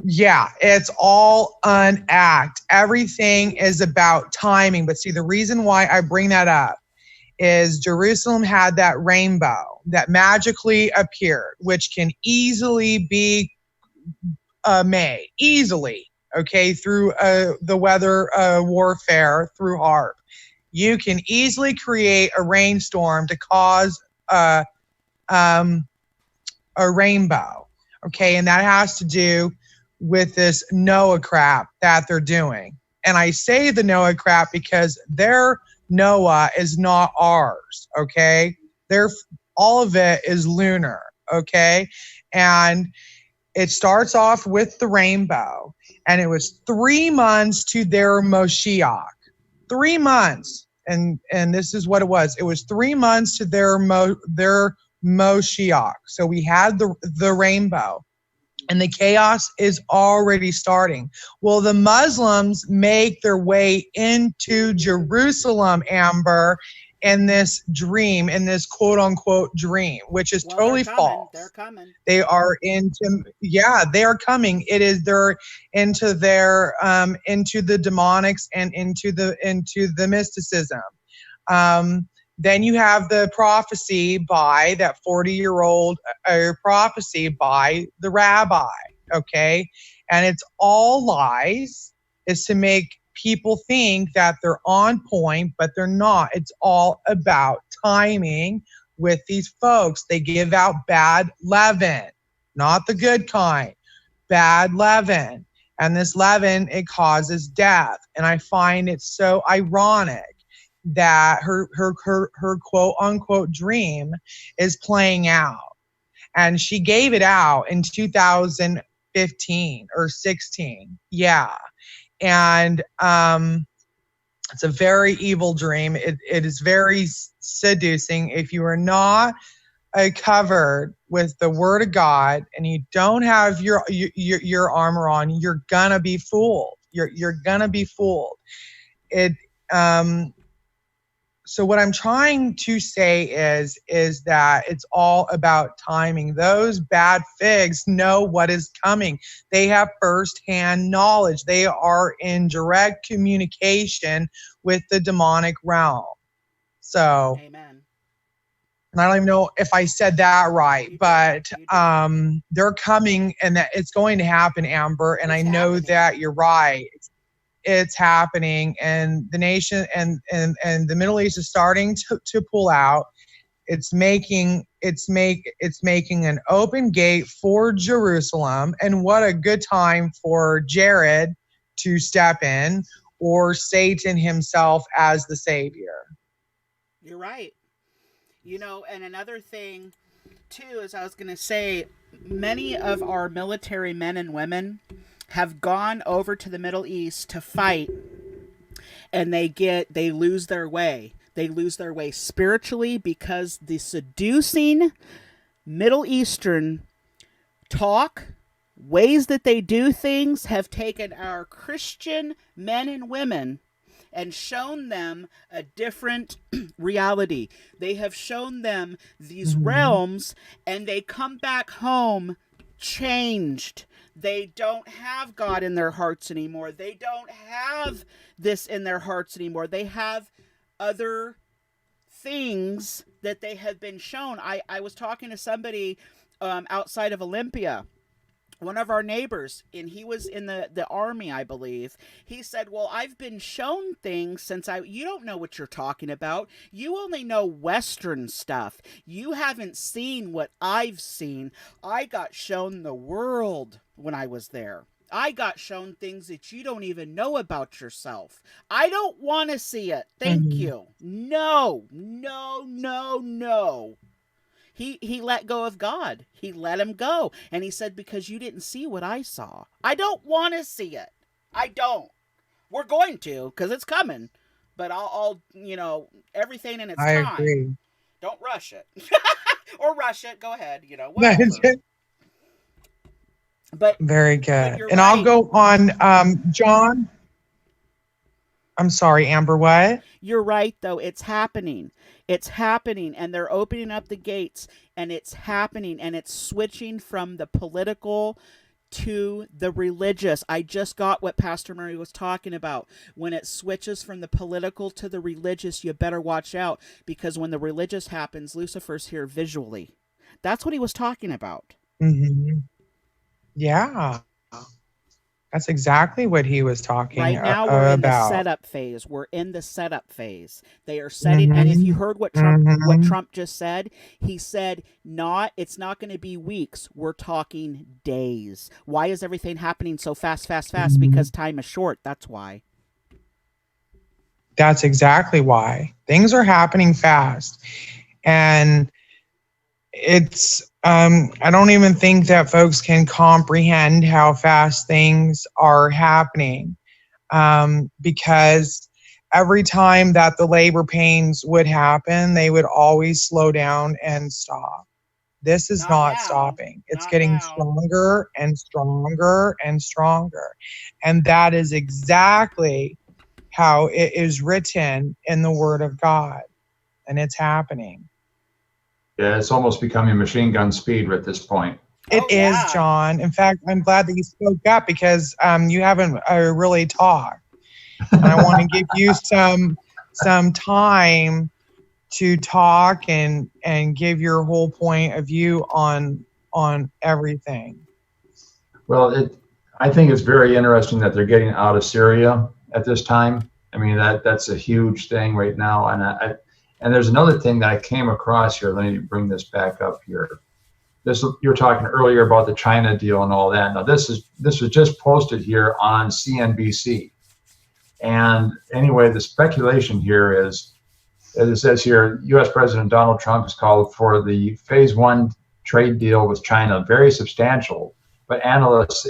it's all an act. Everything is about timing. But see, the reason why I bring that up is Jerusalem had that rainbow that magically appeared, which can easily be made easily, okay, through the weather warfare through HAARP. You can easily create a rainstorm to cause a rainbow, okay, and that has to do with this Noah crap that they're doing. And I say the Noah crap because their Noah is not ours, okay? All of it is lunar, okay? And it starts off with the rainbow, and it was 3 months to their Moshiach. 3 months, and this is what it was. It was 3 months to their Moshiach. So we had the rainbow, and the chaos is already starting. Well, the Muslims make their way into Jerusalem, Amber, in this dream, in this quote-unquote dream, which is totally false. They're coming. They are they are coming. They're into their into the demonics and into the mysticism. Then you have the prophecy by that 40-year-old prophecy by the rabbi, okay? And it's all lies. It's to make people think that they're on point, but they're not. It's all about timing with these folks. They give out bad leaven, not the good kind, bad leaven. And this leaven, it causes death. And I find it so ironic that her quote unquote dream is playing out. And she gave it out in 2015 or 16. Yeah. And it's a very evil dream. It is very seducing. If you are not covered with the Word of God and you don't have your armor on, you're gonna be fooled. You're gonna be fooled. So what I'm trying to say is that it's all about timing. Those bad figs know what is coming. They have firsthand knowledge. They are in direct communication with the demonic realm. So, Amen. And I don't even know if I said that right, but they're coming, and that it's going to happen, Amber. And I know that you're right. It's happening, and the nation and the Middle East is starting to pull out. It's making an open gate for Jerusalem, and what a good time for Jared to step in, or Satan himself as the savior. You're right. You know, and another thing too is I was going to say, many of our military men and women have gone over to the Middle East to fight, and they lose their way. They lose their way spiritually because the seducing Middle Eastern talk, ways that they do things, have taken our Christian men and women and shown them a different reality. They have shown them these realms, and they come back home changed. They don't have God in their hearts anymore. They don't have this in their hearts anymore. They have other things that they have been shown. I was talking to somebody outside of Olympia, one of our neighbors, and he was in the army, I believe. He said, well, I've been shown things since you don't know what you're talking about. You only know Western stuff. You haven't seen what I've seen. I got shown the world when I was there. I got shown things that you don't even know about yourself. I don't want to see it. Thank you. No. He let go of God. He let him go. And he said, because you didn't see what I saw. I don't want to see it. I don't. We're going to, because it's coming. But I'll everything in its time. I agree. Don't rush it. Or rush it. Go ahead. But very good. But and right. I'll go on, John. I'm sorry, Amber, what? You're right, though. It's happening. It's happening, and they're opening up the gates, and it's happening, and it's switching from the political to the religious. I just got what Pastor Murray was talking about. When it switches from the political to the religious, you better watch out, because when the religious happens, Lucifer's here visually. That's what he was talking about. Mm-hmm. Yeah. That's exactly what he was talking about. Right now, we're in the setup phase. We're in the setup phase. They are setting, and if you heard what Trump just said, he said it's not going to be weeks. We're talking days. Why is everything happening so fast? Because time is short. That's why. That's exactly why. Things are happening fast. And it's I don't even think that folks can comprehend how fast things are happening, because every time that the labor pains would happen, they would always slow down and stop. This is not stopping. It's getting stronger and stronger and stronger. And that is exactly how it is written in the Word of God. And it's happening. Yeah, it's almost becoming machine gun speed at this point. It is, John. In fact, I'm glad that you spoke up, because you haven't really talked. And I want to give you some time to talk and give your whole point of view on everything. Well, I think it's very interesting that they're getting out of Syria at this time. I mean, that's a huge thing right now, and there's another thing that I came across here. Let me bring this back up here. You were talking earlier about the China deal and all that. Now this was just posted here on CNBC. And anyway, the speculation here is, as it says here, U.S. President Donald Trump has called for the phase 1 trade deal with China very substantial, but analysts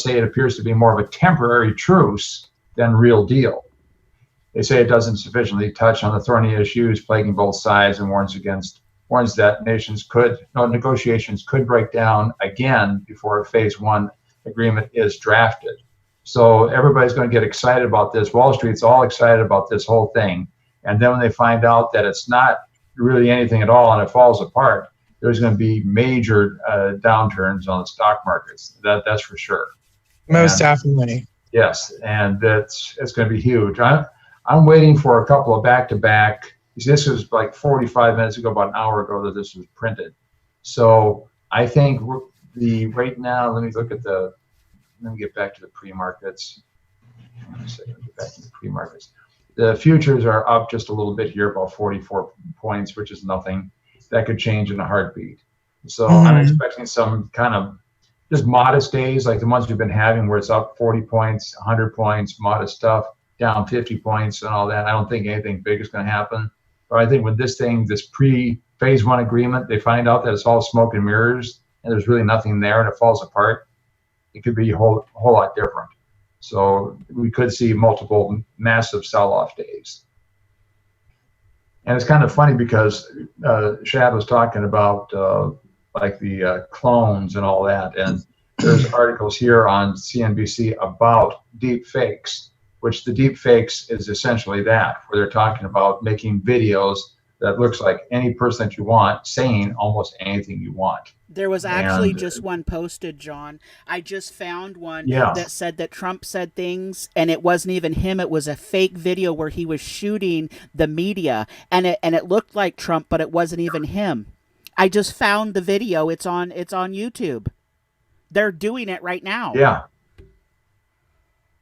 say it appears to be more of a temporary truce than real deal. They say it doesn't sufficiently touch on the thorny issues plaguing both sides, and warns that negotiations could break down again before a phase 1 agreement is drafted. So everybody's going to get excited about this. Wall Street's all excited about this whole thing. And then when they find out that it's not really anything at all and it falls apart, there's going to be major downturns on the stock markets. That's for sure. Most definitely. Yes, and it's going to be huge. I'm waiting for a couple of back-to-back. This was like 45 minutes ago, about an hour ago that this was printed. So I think right now, let me get back to the pre-markets. Get back to the pre-markets. The futures are up just a little bit here, about 44 points, which is nothing. That could change in a heartbeat. So I'm expecting some kind of just modest days like the ones we've been having where it's up 40 points, 100 points, modest stuff, down 50 points and all that. I don't think anything big is going to happen. But I think with this pre-phase 1 agreement, they find out that it's all smoke and mirrors and there's really nothing there and it falls apart, it could be a whole lot different. So we could see multiple massive sell-off days. And it's kind of funny because Shad was talking about like the clones and all that. And there's articles here on CNBC about deep fakes, which the deep fakes is essentially that, where they're talking about making videos that looks like any person that you want saying almost anything you want. There was actually just one posted, John. I just found one that said that Trump said things and it wasn't even him. It was a fake video where he was shooting the media and it looked like Trump, but it wasn't even him. I just found the video. It's on YouTube. They're doing it right now.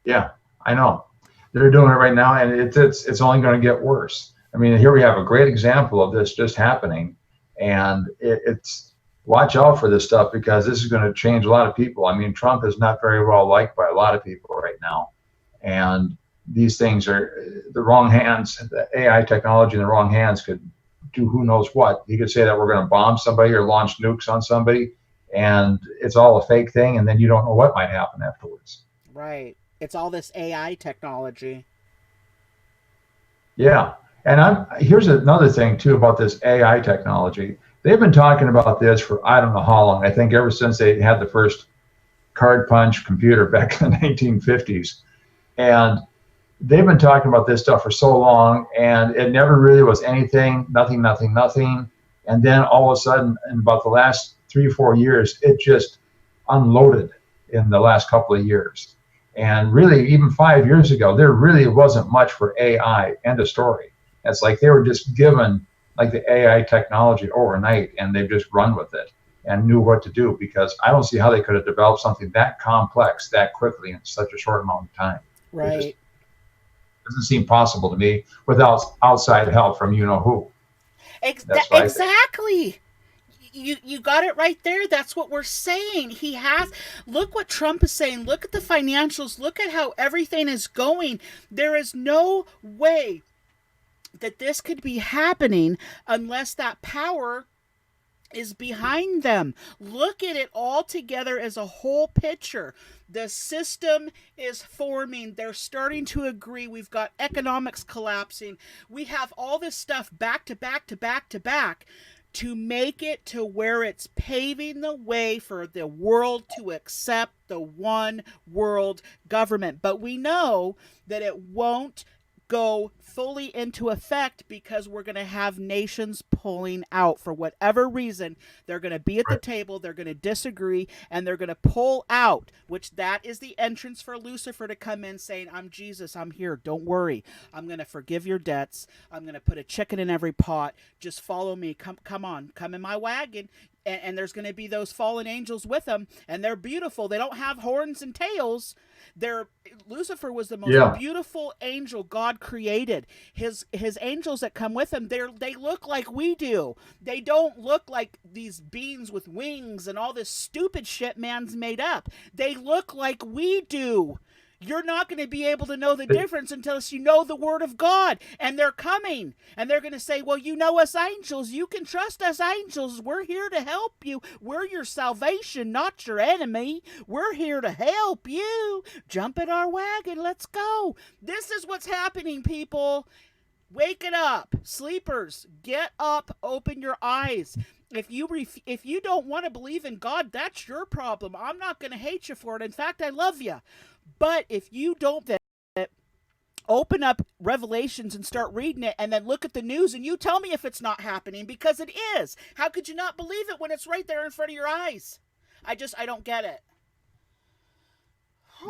Yeah, I know. They're doing it right now, and it's only going to get worse. I mean, here we have a great example of this just happening, and it's watch out for this stuff because this is going to change a lot of people. I mean, Trump is not very well liked by a lot of people right now, and these things are the wrong hands. The AI technology in the wrong hands could do who knows what. He could say that we're going to bomb somebody or launch nukes on somebody, and it's all a fake thing, and then you don't know what might happen afterwards. Right. It's all this AI technology. Yeah. And here's another thing, too, about this AI technology. They've been talking about this for I don't know how long. I think ever since they had the first card punch computer back in the 1950s. And they've been talking about this stuff for so long, and it never really was anything, nothing. And then all of a sudden, in about the last 3 or 4 years, it just unloaded in the last couple of years. And really, even 5 years ago, there really wasn't much for AI. End of story. It's like they were just given like the AI technology overnight, and they've just run with it and knew what to do, because I don't see how they could have developed something that complex that quickly in such a short amount of time. Right. It just doesn't seem possible to me without outside help from you know who. Exactly. You got it right there. That's what we're saying. Look what Trump is saying. Look at the financials. Look at how everything is going. There is no way that this could be happening unless that power is behind them. Look at it all together as a whole picture. The system is forming. They're starting to agree. We've got economics collapsing. We have all this stuff back to back to back to back to make it to where it's paving the way for the world to accept the one world government. But we know that it won't go fully into effect because we're going to have nations pulling out for whatever reason. They're going to be at the table, they're going to disagree, and they're going to pull out, which that is the entrance for Lucifer to come in saying, I'm Jesus, I'm here, don't worry, I'm going to forgive your debts, I'm going to put a chicken in every pot, just follow me, come on, come in my wagon. And there's going to be those fallen angels with them, and they're beautiful. They don't have horns and tails. Lucifer was the most beautiful angel God created. His angels that come with him, they look like we do. They don't look like these beings with wings and all this stupid shit man's made up. They look like we do. You're not going to be able to know the difference until you know the word of God. And they're coming. And they're going to say, well, you know us angels. You can trust us angels. We're here to help you. We're your salvation, not your enemy. We're here to help you. Jump in our wagon. Let's go. This is what's happening, people. Wake it up. Sleepers, get up. Open your eyes. If you don't want to believe in God, that's your problem. I'm not going to hate you for it. In fact, I love you. But if you don't open up Revelations and start reading it, and then look at the news, and you tell me if it's not happening, because it is. How could you not believe it when it's right there in front of your eyes? I don't get it.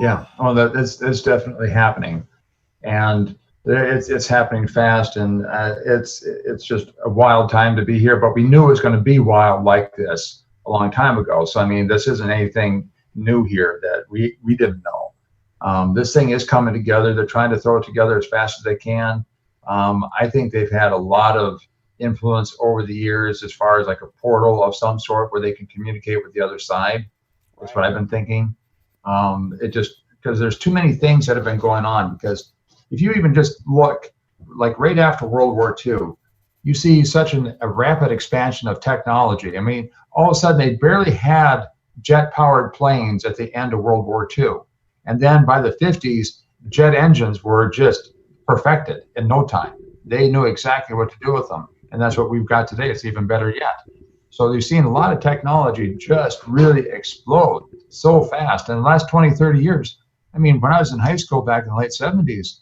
Yeah, well, it's definitely happening, and it's happening fast, and it's just a wild time to be here. But we knew it was going to be wild like this a long time ago. So I mean, this isn't anything new here that we didn't know. This thing is coming together. They're trying to throw it together as fast as they can. I think they've had a lot of influence over the years as far as like a portal of some sort where they can communicate with the other side. That's what I've been thinking. It just, because there's too many things that have been going on. Because if you even just look, like right after World War II, you see such a rapid expansion of technology. I mean, all of a sudden they barely had jet-powered planes at the end of World War II. And then by the 50s, jet engines were just perfected in no time. They knew exactly what to do with them. And that's what we've got today. It's even better yet. So you've seen a lot of technology just really explode so fast. In the last 20, 30 years, I mean, when I was in high school back in the late 70s,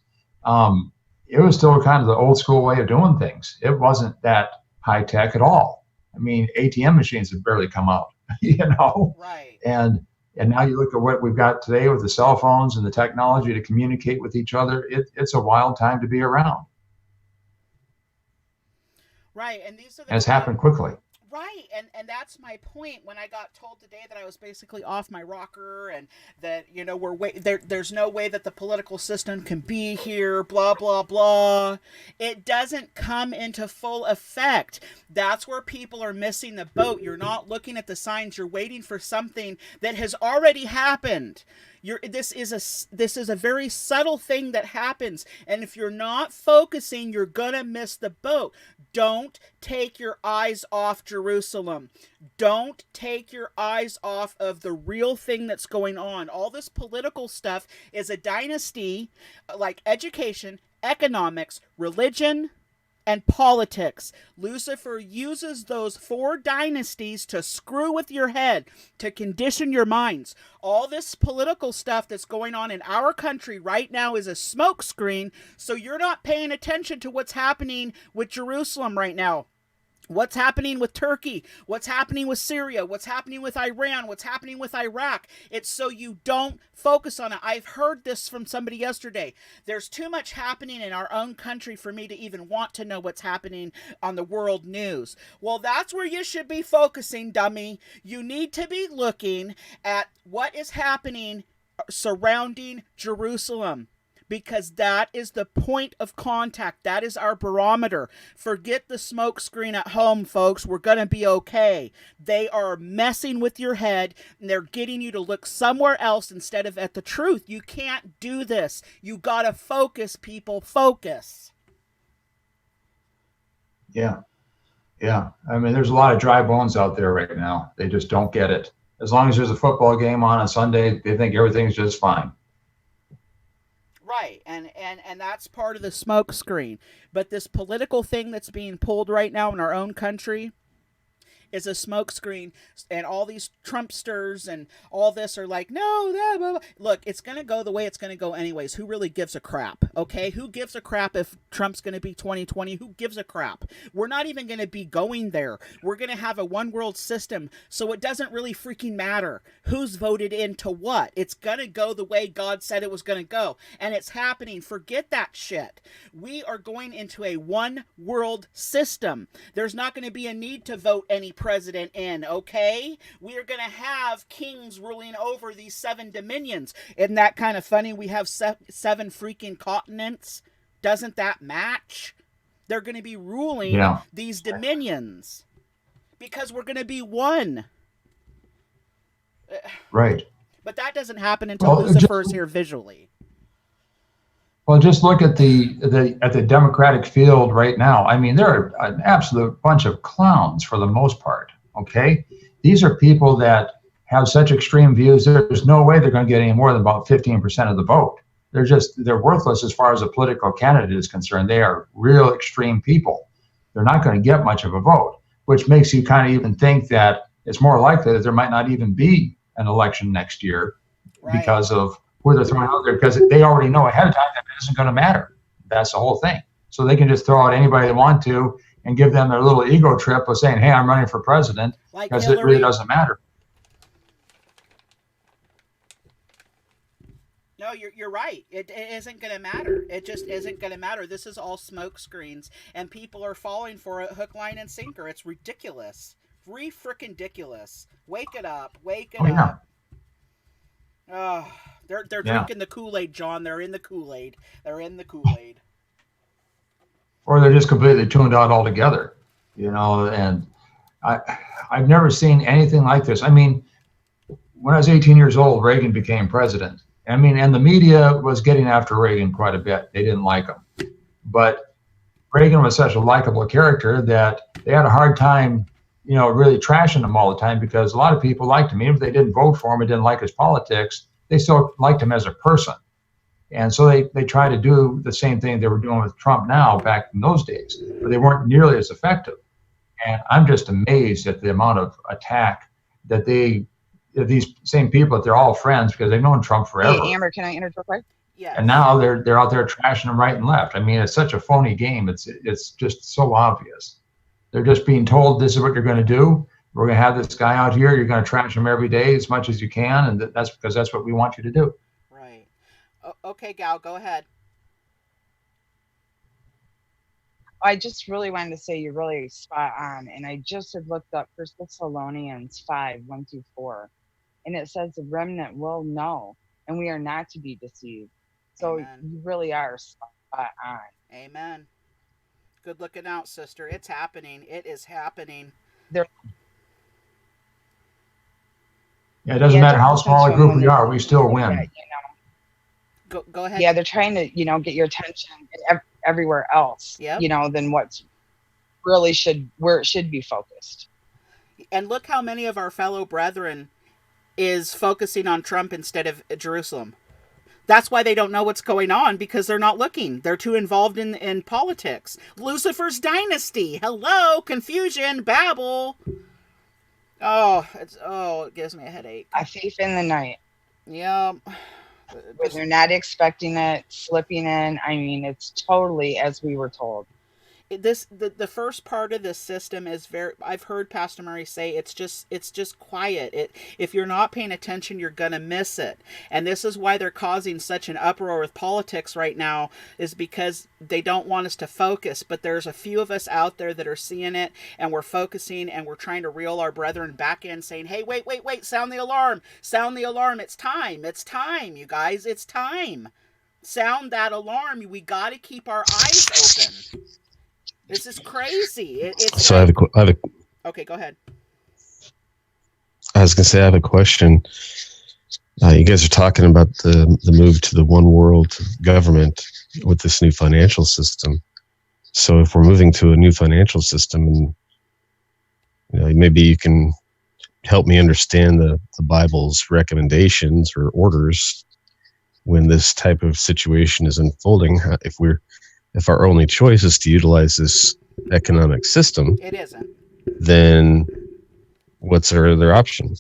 it was still kind of the old school way of doing things. It wasn't that high tech at all. I mean, ATM machines have barely come out, you know? Right. And now you look at what we've got today with the cell phones and the technology to communicate with each other. It's a wild time to be around. Right, and these are and it's happened quickly. Right, and that's my point. When I got told today that I was basically off my rocker, and that, you know, there's no way that the political system can be here, blah blah blah. It doesn't come into full effect. That's where people are missing the boat. You're not looking at the signs. You're waiting for something that has already happened. This is a very subtle thing that happens, and if you're not focusing, you're gonna miss the boat. Don't take your eyes off Jerusalem. Don't take your eyes off of the real thing that's going on. All this political stuff is a dynasty, like education, economics, religion, and politics. Lucifer uses those 4 dynasties to screw with your head, to condition your minds. All this political stuff that's going on in our country right now is a smokescreen, so you're not paying attention to what's happening with Jerusalem right now. What's happening with Turkey? What's happening with Syria? What's happening with Iran? What's happening with Iraq? It's so you don't focus on it. I've heard this from somebody yesterday. There's too much happening in our own country for me to even want to know what's happening on the world news. Well, that's where you should be focusing, dummy. You need to be looking at what is happening surrounding Jerusalem, because that is the point of contact. That is our barometer. Forget the smoke screen at home, folks. We're going to be okay. They are messing with your head, and they're getting you to look somewhere else instead of at the truth. You can't do this. You got to focus, people. Focus. Yeah. Yeah. I mean, there's a lot of dry bones out there right now. They just don't get it. As long as there's a football game on Sunday, they think everything's just fine. Right, and that's part of the smoke screen. But this political thing that's being pulled right now in our own country is a smoke screen, and all these Trumpsters and all this are like, no, blah, blah, blah. Look, it's going to go the way it's going to go anyways. Who really gives a crap, okay? Who gives a crap if Trump's going to be 2020? Who gives a crap? We're not even going to be going there. We're going to have a one world system, so it doesn't really freaking matter who's voted into what. It's going to go the way God said it was going to go, and it's happening. Forget that shit. We are going into a one world system. There's not going to be a need to vote any president in, okay? We are going to have kings ruling over these 7 dominions. Isn't that kind of funny? We have 7 freaking continents. Doesn't that match? They're going to be ruling these dominions because we're going to be one. Right. But that doesn't happen until Lucifer's here visually. Well, just look at the Democratic field right now. I mean, they're an absolute bunch of clowns for the most part. Okay, these are people that have such extreme views. There's no way they're going to get any more than about 15% of the vote. They're worthless as far as a political candidate is concerned. They are real extreme people. They're not going to get much of a vote, which makes you kind of even think that it's more likely that there might not even be an election next year because of who they're throwing out there, because they already know ahead of time that it isn't going to matter. That's the whole thing. So they can just throw out anybody they want to and give them their little ego trip of saying, hey, I'm running for president, because it really doesn't matter. No, you're right. It isn't going to matter. It just isn't going to matter. This is all smoke screens, and people are falling for it hook, line, and sinker. It's ridiculous. Frickin' Wake it up. Wake it up. Oh, they're drinking the Kool-Aid, John. They're in the Kool-Aid. Or they're just completely tuned out altogether, you know. And I've never seen anything like this. I mean, when I was 18 years old, Reagan became president. I mean, and the media was getting after Reagan quite a bit. They didn't like him. But Reagan was such a likable character that they had a hard time, you know, really trashing him all the time, because a lot of people liked him. Even if they didn't vote for him and didn't like his politics, they still liked him as a person. And so they try to do the same thing they were doing with Trump now back in those days, but they weren't nearly as effective. And I'm just amazed at the amount of attack that these same people, that they're all friends because they've known Trump forever. Hey, Amber, can I interrupt real quick? Yeah. And now they're out there trashing him right and left. I mean, it's such a phony game. It's just so obvious. They're just being told, this is what you're going to do. We're going to have this guy out here. You're going to trash him every day as much as you can, and that's because that's what we want you to do. Right. Okay, Gal, go ahead. I just really wanted to say you're really spot on, and I just had looked up 1 Thessalonians 5:1-4, and it says the remnant will know, and we are not to be deceived. So you really are spot on. Amen. Good looking out, sister. It's happening. It is happening. They're Yeah, it doesn't matter how small a group we are, we still win. You know. Go ahead. Yeah, they're trying to, you know, get your attention everywhere else, you know, than what's really where it should be focused. And look how many of our fellow brethren is focusing on Trump instead of Jerusalem. That's why they don't know what's going on, because they're not looking. They're too involved in politics. Lucifer's dynasty. Hello, confusion, babble. It gives me a headache. A thief in the night. Yeah. When they're not expecting it, slipping in. I mean, it's totally as we were told. The first part of this system is I've heard Pastor Murray say it's just quiet. If you're not paying attention, you're gonna miss it. And this is why they're causing such an uproar with politics right now, is because they don't want us to focus. But there's a few of us out there that are seeing it, and we're focusing, and we're trying to reel our brethren back in, saying, hey, wait, sound the alarm, it's time, you guys, it's time. Sound that alarm. We got to keep our eyes open. This is crazy. So I have a okay, go ahead. I was going to say, I have a question. You guys are talking about the move to the one world government with this new financial system. So if we're moving to a new financial system, and you know, maybe you can help me understand the Bible's recommendations or orders when this type of situation is unfolding. If our only choice is to utilize this economic system, it isn't. Then what's our other option?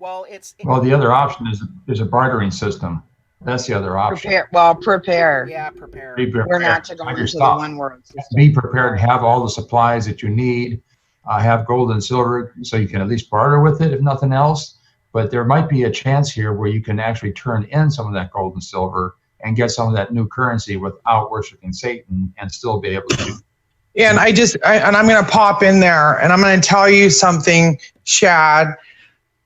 Well, the other option is a bartering system. That's the other option. Prepare. Yeah, prepare. Be prepared. We're not to go into the one world system. Be prepared to have all the supplies that you need. Have gold and silver so you can at least barter with it, if nothing else. But there might be a chance here where you can actually turn in some of that gold and silver and get some of that new currency without worshiping Satan, and still be able to. Yeah, and I'm going to pop in there, and I'm going to tell you something, Shad.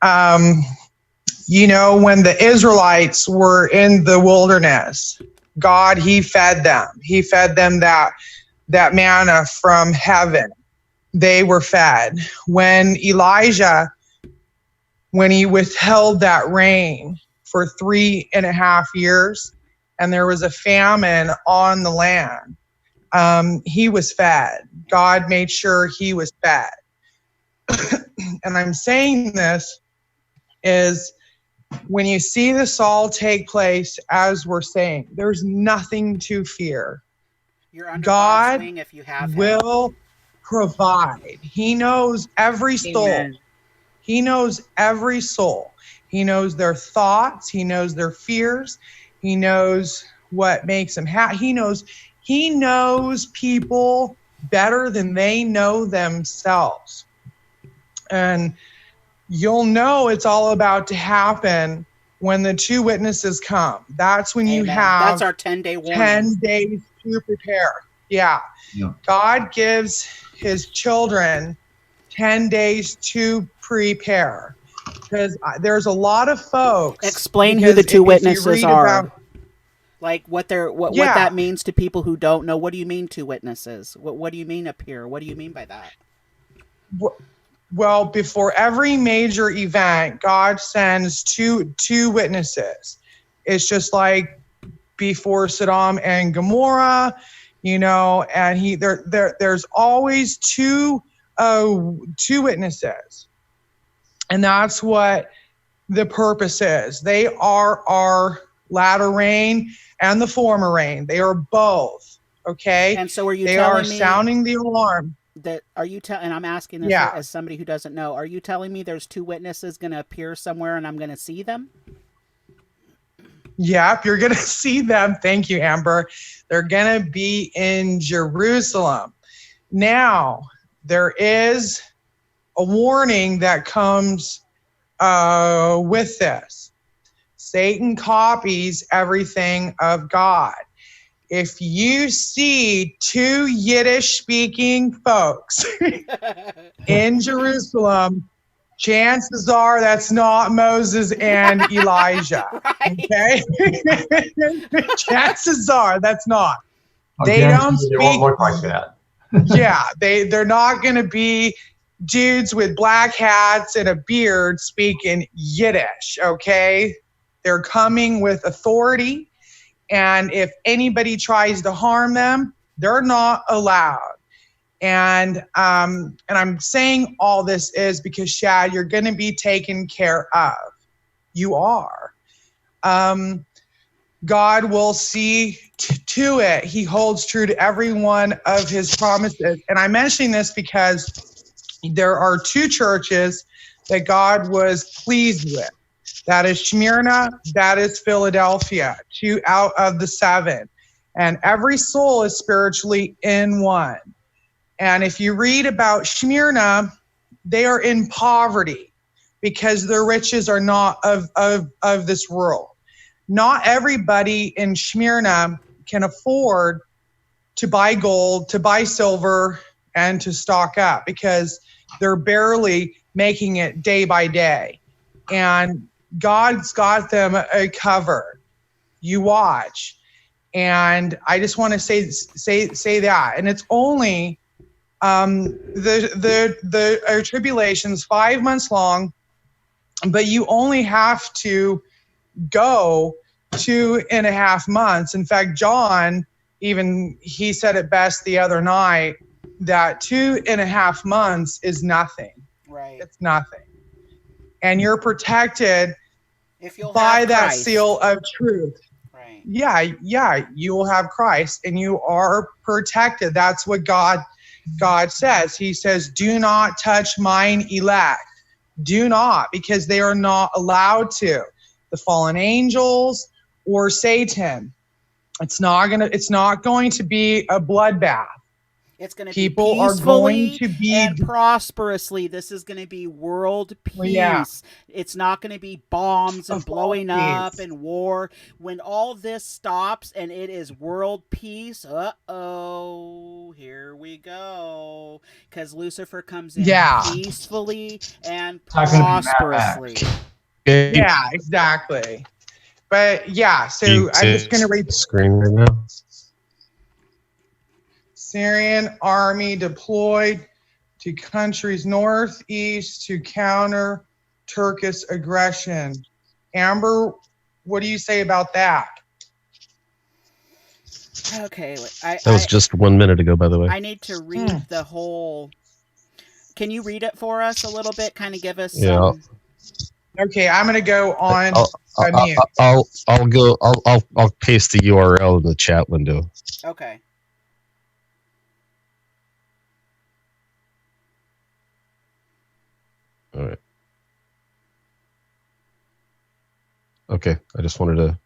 You know, when the Israelites were in the wilderness, God, He fed them. He fed them that manna from heaven. They were fed. When Elijah, when he withheld that rain for 3.5 years, and there was a famine on the land, he was fed. God made sure he was fed. And I'm saying this is, when you see this all take place, as we're saying, there's nothing to fear. You're under God wing if you have will provide. He knows every soul. Amen. He knows every soul. He knows their thoughts. He knows their fears. He knows what makes them happy. He knows people better than they know themselves. And you'll know it's all about to happen when the two witnesses come. That's when you have That's our 10-day warning. 10 days to prepare. Yeah. God gives his children 10 days to prepare. Because there's a lot of folks. Explain who the two witnesses are. Like what that means to people who don't know. What do you mean two witnesses? What do you mean appear? What do you mean by that? Well, before every major event, God sends two witnesses. It's just like before Sodom and Gomorrah, and there's always two witnesses. And that's what the purpose is. They are our latter rain and the former rain. They are both. Okay. And so are you they telling are me sounding the alarm. That are you and I'm asking this as somebody who doesn't know, are you telling me there's two witnesses going to appear somewhere and I'm going to see them? Yep, you're going to see them. Thank you, Amber. They're going to be in Jerusalem. Now, there is a warning that comes with this. Satan copies everything of God. If you see two Yiddish-speaking folks in Jerusalem, chances are that's not Moses and Elijah. Okay? Chances are that's not. They don't speak. They won't look like that. Yeah, they're not going to be dudes with black hats and a beard speaking Yiddish. Okay? They're coming with authority. And if anybody tries to harm them, they're not allowed. And I'm saying all this is because, Shad, you're going to be taken care of. You are. God will see to it. He holds true to every one of his promises. And I'm mentioning this because there are two churches that God was pleased with. That is Smyrna, that is Philadelphia, 2 out of the 7. And every soul is spiritually in one. And if you read about Smyrna, they are in poverty because their riches are not of this world. Not everybody in Smyrna can afford to buy gold, to buy silver, and to stock up because they're barely making it day by day. And God's got them covered. You watch. And I just want to say that. And it's only the tribulation's 5 months long, but you only have to go 2.5 months. In fact, John, he said it best the other night that 2.5 months is nothing. Right. It's nothing. And you're protected if you'll by that Christ. Seal of truth. Right. Yeah, you will have Christ and you are protected. That's what God says. He says, do not touch mine elect. Do not, because they are not allowed to. The fallen angels or Satan. It's not going to be a bloodbath. It's going to be peacefully are going to be and prosperously. This is going to be world peace. Well, yeah. It's not going to be bombs and blowing up and war. When all this stops and it is world peace, here we go. Because Lucifer comes in peacefully and prosperously. Yeah, exactly. But yeah, so I'm just going to read the screen right now. Syrian army deployed to countries northeast to counter Turkish aggression. Amber, what do you say about that? Okay. That was just 1 minute ago, by the way. I need to read the whole. Can you read it for us a little bit? Kind of give us some. Okay, I'm going to go on. I'll paste the URL in the chat window. Okay. All right. Okay, I just wanted to.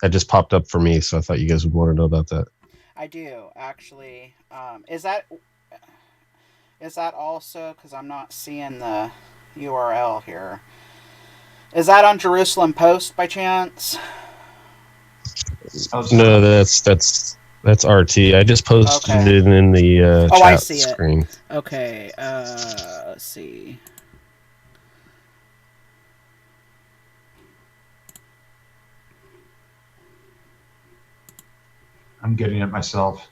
That just popped up for me, so I thought you guys would want to know about that. I do actually. Is that also, because I'm not seeing the URL here? Is that on Jerusalem Post by chance? No, that's RT. I just posted it in the chat I see screen. It. Okay, let's see. I'm getting it myself.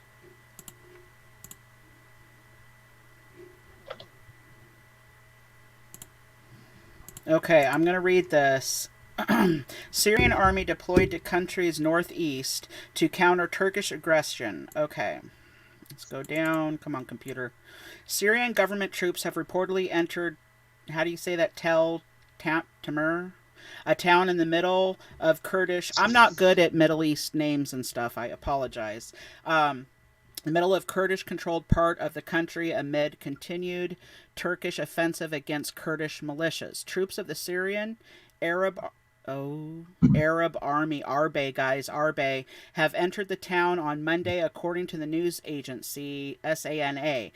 Okay, I'm going to read this. Syrian army deployed to country's northeast to counter Turkish aggression. Okay, let's go down. Come on, computer. Syrian government troops have reportedly entered, how do you say that, Tel Tamir? A town in the middle of Kurdish. I'm not good at Middle East names and stuff. I apologize. The middle of Kurdish-controlled part of the country amid continued Turkish offensive against Kurdish militias. Troops of the Syrian Arab Army, Arbe, guys, Arbe, have entered the town on Monday, according to the news agency SANA.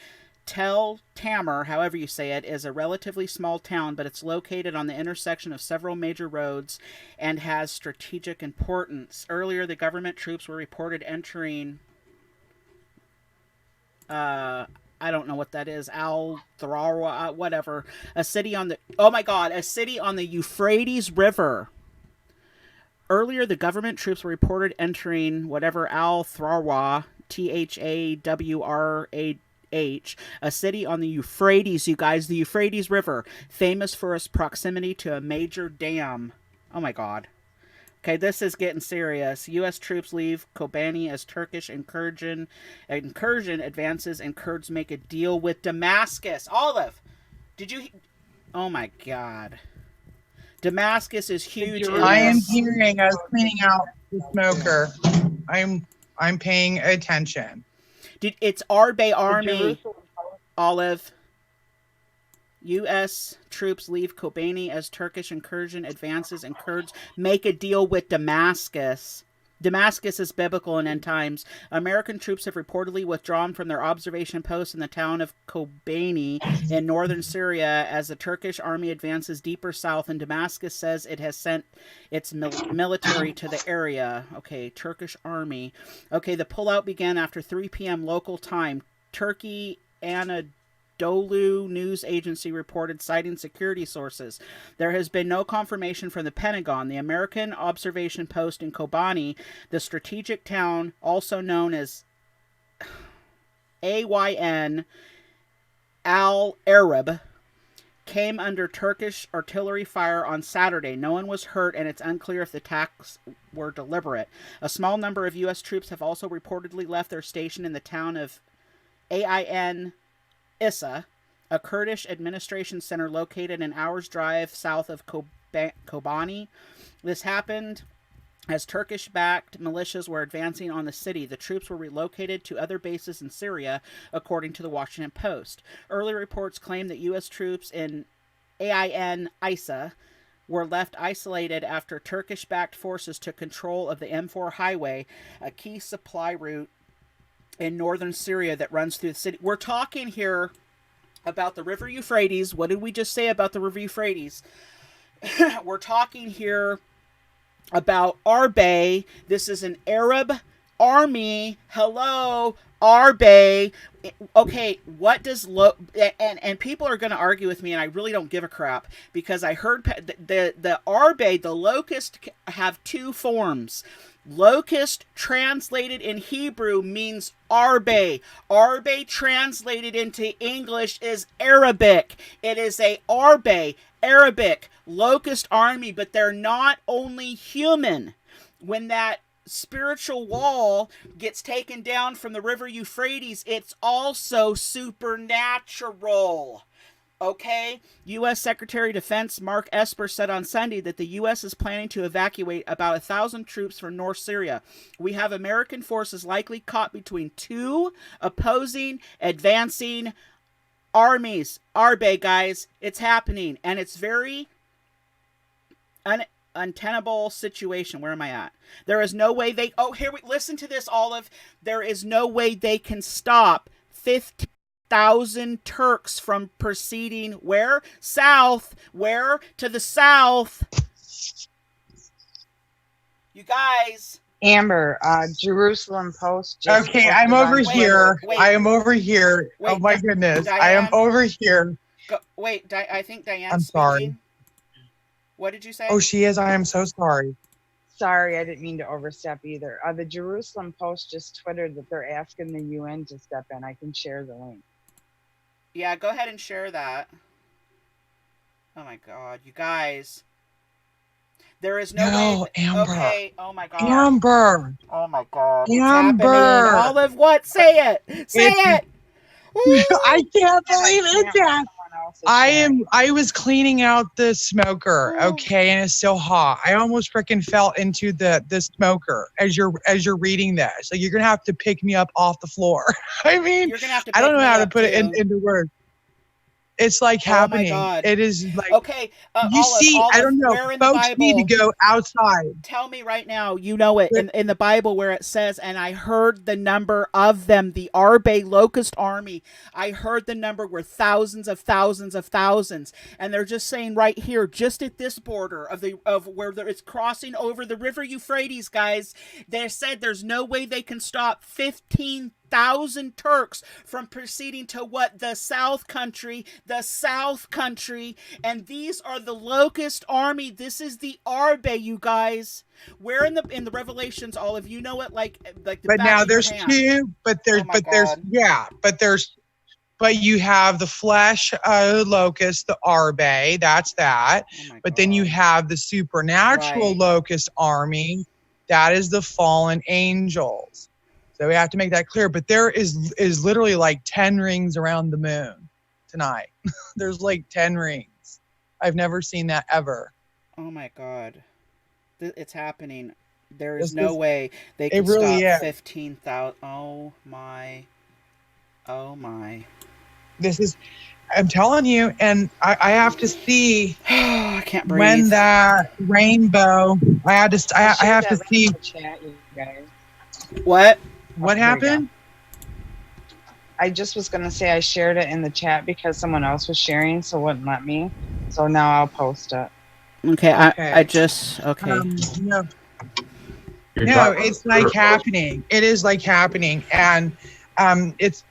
Tel Tamir, however you say it, is a relatively small town, but it's located on the intersection of several major roads and has strategic importance. Earlier, the government troops were reported entering, I don't know what that is, Al-Tharawa, whatever, a city on the Euphrates River. Earlier, the government troops were reported entering whatever Al-Tharawa, Thawrah, a city on the Euphrates, you guys, the Euphrates River, famous for its proximity to a major dam. Oh my God. Okay, this is getting serious. U.S. troops leave Kobani as Turkish incursion advances and Kurds make a deal with Damascus. Olive, did you... Oh my God. Damascus is huge. I am hearing us cleaning out the smoker. I'm paying attention. It's Arbe Army, Olive. U.S. troops leave Kobani as Turkish incursion advances and Kurds make a deal with Damascus. Damascus is biblical in end times. American troops have reportedly withdrawn from their observation posts in the town of Kobani in northern Syria as the Turkish army advances deeper south, and Damascus says it has sent its military to the area. Okay, Turkish army. Okay, the pullout began after 3 p.m. local time. Turkey Anadolu news agency reported, citing security sources. There has been no confirmation from the Pentagon. The American observation post in Kobani, the strategic town also known as AYN Al-Arab, came under Turkish artillery fire on Saturday. No one was hurt, and it's unclear if the attacks were deliberate. A small number of U.S. troops have also reportedly left their station in the town of Ain Issa, a Kurdish administration center located an hour's drive south of Kobani. This happened as Turkish-backed militias were advancing on the city. The troops were relocated to other bases in Syria, according to the Washington Post. Early reports claim that U.S. troops in Ain Issa were left isolated after Turkish-backed forces took control of the M4 highway, a key supply route in northern Syria that runs through the city. We're talking here about the River Euphrates. What did we just say about the River Euphrates? We're talking here about Arbe. This is an Arab army. Hello, Arbe. Okay, what does and people are going to argue with me, and I really don't give a crap, because I heard the Arbe, the locust, have two forms. Locust translated in Hebrew means Arbe. Arbe translated into English is Arabic. It is a Arbe, Arabic, locust army, but they're not only human. When that spiritual wall gets taken down from the River Euphrates, it's also supernatural. Okay, U.S. Secretary of Defense Mark Esper said on Sunday that the U.S. is planning to evacuate about 1,000 troops from North Syria. We have American forces likely caught between two opposing, advancing armies. Arbe, guys, it's happening, and it's very untenable situation. Where am I at? There is no way they, listen to this, Olive. There is no way they can stop 50,000 Turks from proceeding where? South. Where? To the south. You guys. Amber, Jerusalem Post. Just Okay, I'm over here. I am over here. Oh my goodness, Diane, I am over here. I think Diane's I'm sorry. speaking. What did you say? Oh, she is. I am so sorry. Sorry, I didn't mean to overstep either. The Jerusalem Post just twittered that they're asking the UN to step in. I can share the link. Yeah, go ahead and share that. Oh my God, you guys. There is no way. Amber. Okay. Oh my God. Amber. Oh my God. Amber. Olive, what? Say it. Say it. I can't believe it. I was cleaning out the smoker, okay, and it's still hot. I almost freaking fell into the smoker as you're reading that. So you're gonna have to pick me up off the floor. I mean, You're gonna have to I don't pick know me how to up put it too. into words. It's like happening. God. It is like, okay. You see, Olive, I don't know. where in the Folks need to Bible? go outside. Tell me right now, you know it, in the Bible where it says, and I heard the number of them, the Arbe locust army. I heard the number were thousands of thousands of thousands. And they're just saying right here, just at this border of where it's crossing over the river Euphrates, guys, they said there's no way they can stop 15,000 Turks from proceeding to what? The South Country, and these are the locust army. This is the Arbe, you guys. Where in the Revelations, all of you know it, like the But back now of your there's hand. two, but you have the flesh locust, the Arbe, that's that. But then you have the supernatural locust army, that is the fallen angels. So we have to make that clear. But there is literally like 10 rings around the moon tonight. There's like 10 rings. I've never seen that ever. Oh my God. It's happening. There is no way they can really stop is. 15,000. Oh my. I'm telling you, and I have to see I can't breathe. when that rainbow, I have to see. Chat, you guys. What happened? I just was going to say I shared it in the chat because someone else was sharing, so it wouldn't let me. So now I'll post it. Okay, I just, okay. No, it's like happening. It is like happening. And it's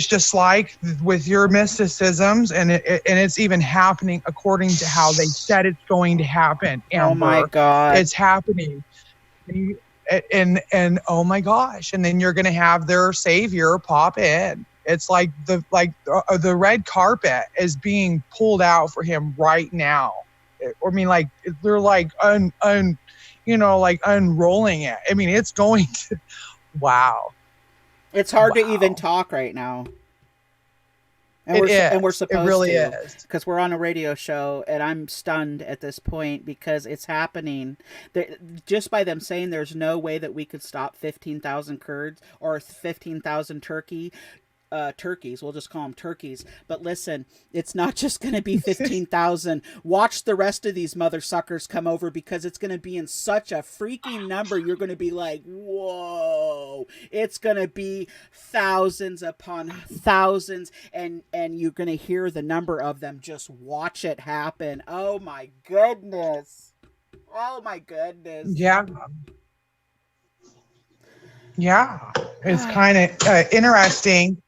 just like with your mysticisms, and it's even happening according to how they said it's going to happen. Amber. Oh my God. It's happening. And oh my gosh. And then you're going to have their savior pop in. It's like the red carpet is being pulled out for him right now. I mean, like they're like unrolling it. I mean, it's going to, wow. It's hard to even talk right now. And we're supposed it really to, is. because we're on a radio show, and I'm stunned at this point because it's happening. Just by them saying there's no way that we could stop 15,000 Kurds or 15,000 turkeys. We'll just call them turkeys. But listen, it's not just going to be 15,000. Watch the rest of these mother suckers come over, because it's going to be in such a freaking number. You're going to be like, whoa. It's going to be thousands upon thousands, and you're going to hear the number of them. Just watch it happen. Oh my goodness. Oh my goodness. Yeah. Yeah. It's kind of interesting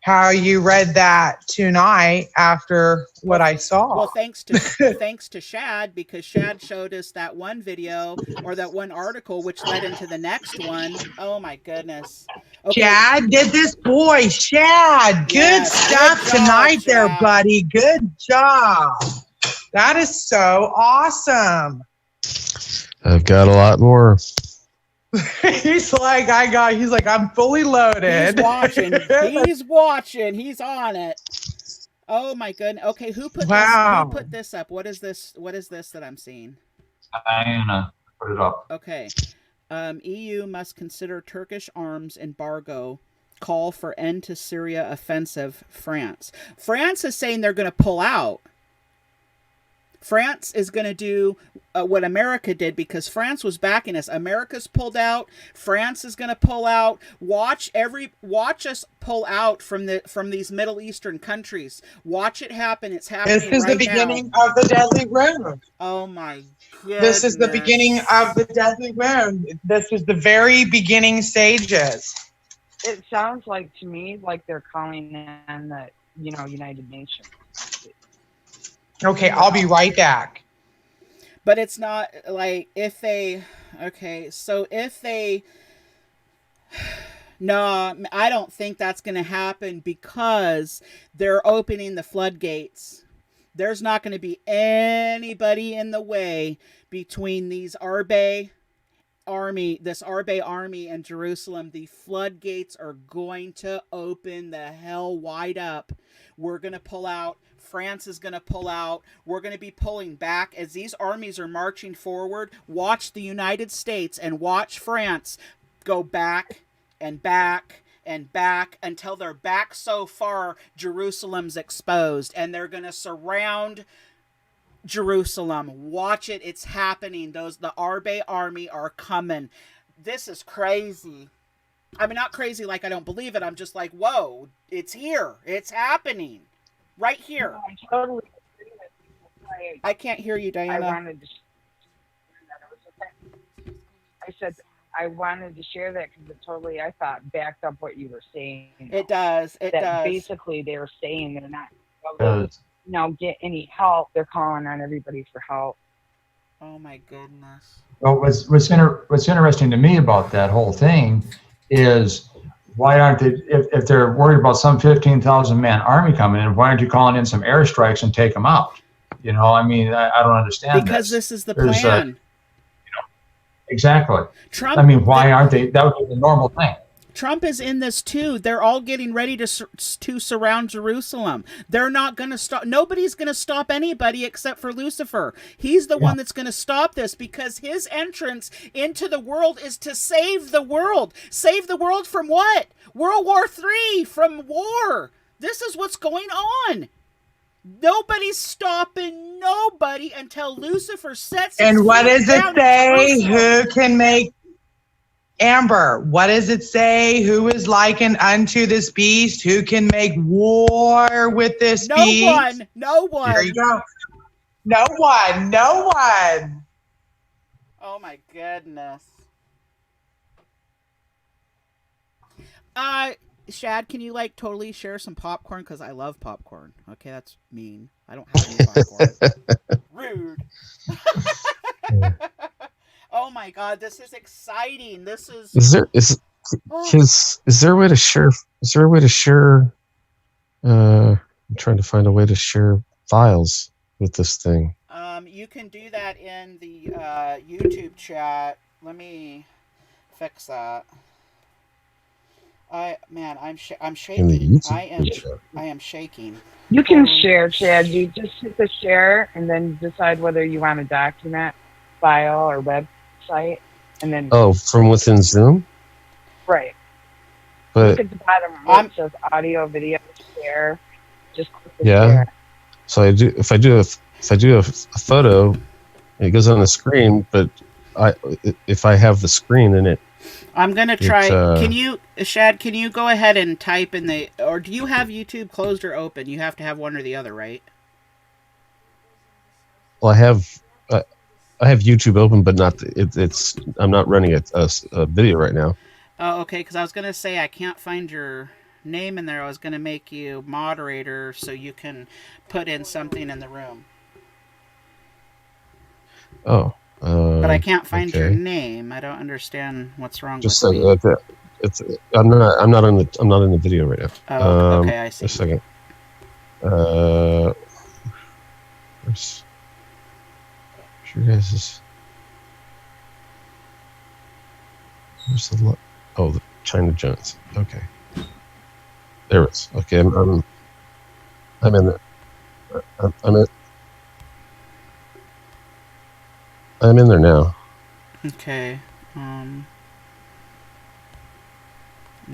how you read that tonight after what I saw. Well, thanks to Shad, because Shad showed us that one video or that one article, which led into the next one. Oh my goodness. Okay. Shad did this, boy. Shad, good stuff good job, tonight Shad. there, buddy. Good job. That is so awesome. I've got a lot more. He's like, I'm fully loaded. He's watching. He's on it. Oh my goodness. Okay, who put this up? What is this that I'm seeing? Diana put it up. Okay. EU must consider Turkish arms embargo. Call for end to Syria offensive. France is saying they're going to pull out. France is going to do what America did because France was backing us. America's pulled out. France is going to pull out. Watch us pull out from these Middle Eastern countries. Watch it happen. It's happening. This is right the beginning now. of the deadly wound. Oh my goodness. This is the beginning of the deadly wound. This is the very beginning stages. It sounds like to me like they're calling in the United Nations. Okay, I'll be right back. But it's not like no, I don't think that's going to happen because they're opening the floodgates. There's not going to be anybody in the way between these this Arbe army and Jerusalem. The floodgates are going to open the hell wide up. We're going to pull out. France is going to pull out. We're going to be pulling back as these armies are marching forward. Watch the United States and watch France go back and back and back until they're back so far Jerusalem's exposed, and they're going to surround Jerusalem. Watch it. It's happening. The Arbe army are coming. This is crazy. I mean, not crazy like I don't believe it. I'm just like, whoa, it's here. It's happening. Right here. No, I totally agree with you. I can't hear you, Diana. I said I wanted to share that because I thought backed up what you were saying. It does. It that does. Basically, they're saying they're not get any help. They're calling on everybody for help. Oh my goodness. Well, what's interesting to me about that whole thing is, why aren't they, if they're worried about some 15,000 man army coming in, why aren't you calling in some airstrikes and take them out? I mean, I don't understand. Because this is the plan. Exactly. Trump. I mean, why aren't they? That would be the normal thing. Trump is in this too. They're all getting ready to surround Jerusalem. They're not going to stop. Nobody's going to stop anybody except for Lucifer. He's the one that's going to stop this because his entrance into the world is to save the world. Save the world from what? World War III, from war. This is what's going on. Nobody's stopping nobody until Lucifer sets his And what does feet it down say? in Jerusalem. Who can make Amber, what does it say? Who is likened unto this beast? Who can make war with this beast? No one. There you go. No one. Oh my goodness. Shad, can you totally share some popcorn? Because I love popcorn. Okay, that's mean. I don't have any popcorn. Rude. Oh my god, this is exciting. This is. Is there a way to share? Is there a way to share? I'm trying to find a way to share files with this thing. You can do that in the YouTube chat. Let me fix that. I'm shaking. In the YouTube I am shaking. You can share, Chad. You just hit the share and then decide whether you want a document, file, or website, and then. Oh, from within Zoom. Right. But look at the bottom where it says audio, video, share. Just click the yeah. share. So if I do a photo, it goes on the screen. But if I have the screen in it. I'm gonna try. Can you, Shad? Can you go ahead and type in the, or do you have YouTube closed or open? You have to have one or the other, right? Well, I have YouTube open, but not it's. I'm not running a video right now. Oh, okay. Because I was gonna say I can't find your name in there. I was gonna make you moderator so you can put in something in the room. Oh. But I can't find okay. your name. I don't understand what's wrong Just with me. I'm not in the video right now. Oh, okay, I see. Just a second. Where's your guys'? Where's the the China Jones. Okay. There it is. Okay, I'm in there. I'm in there now. Okay. I'm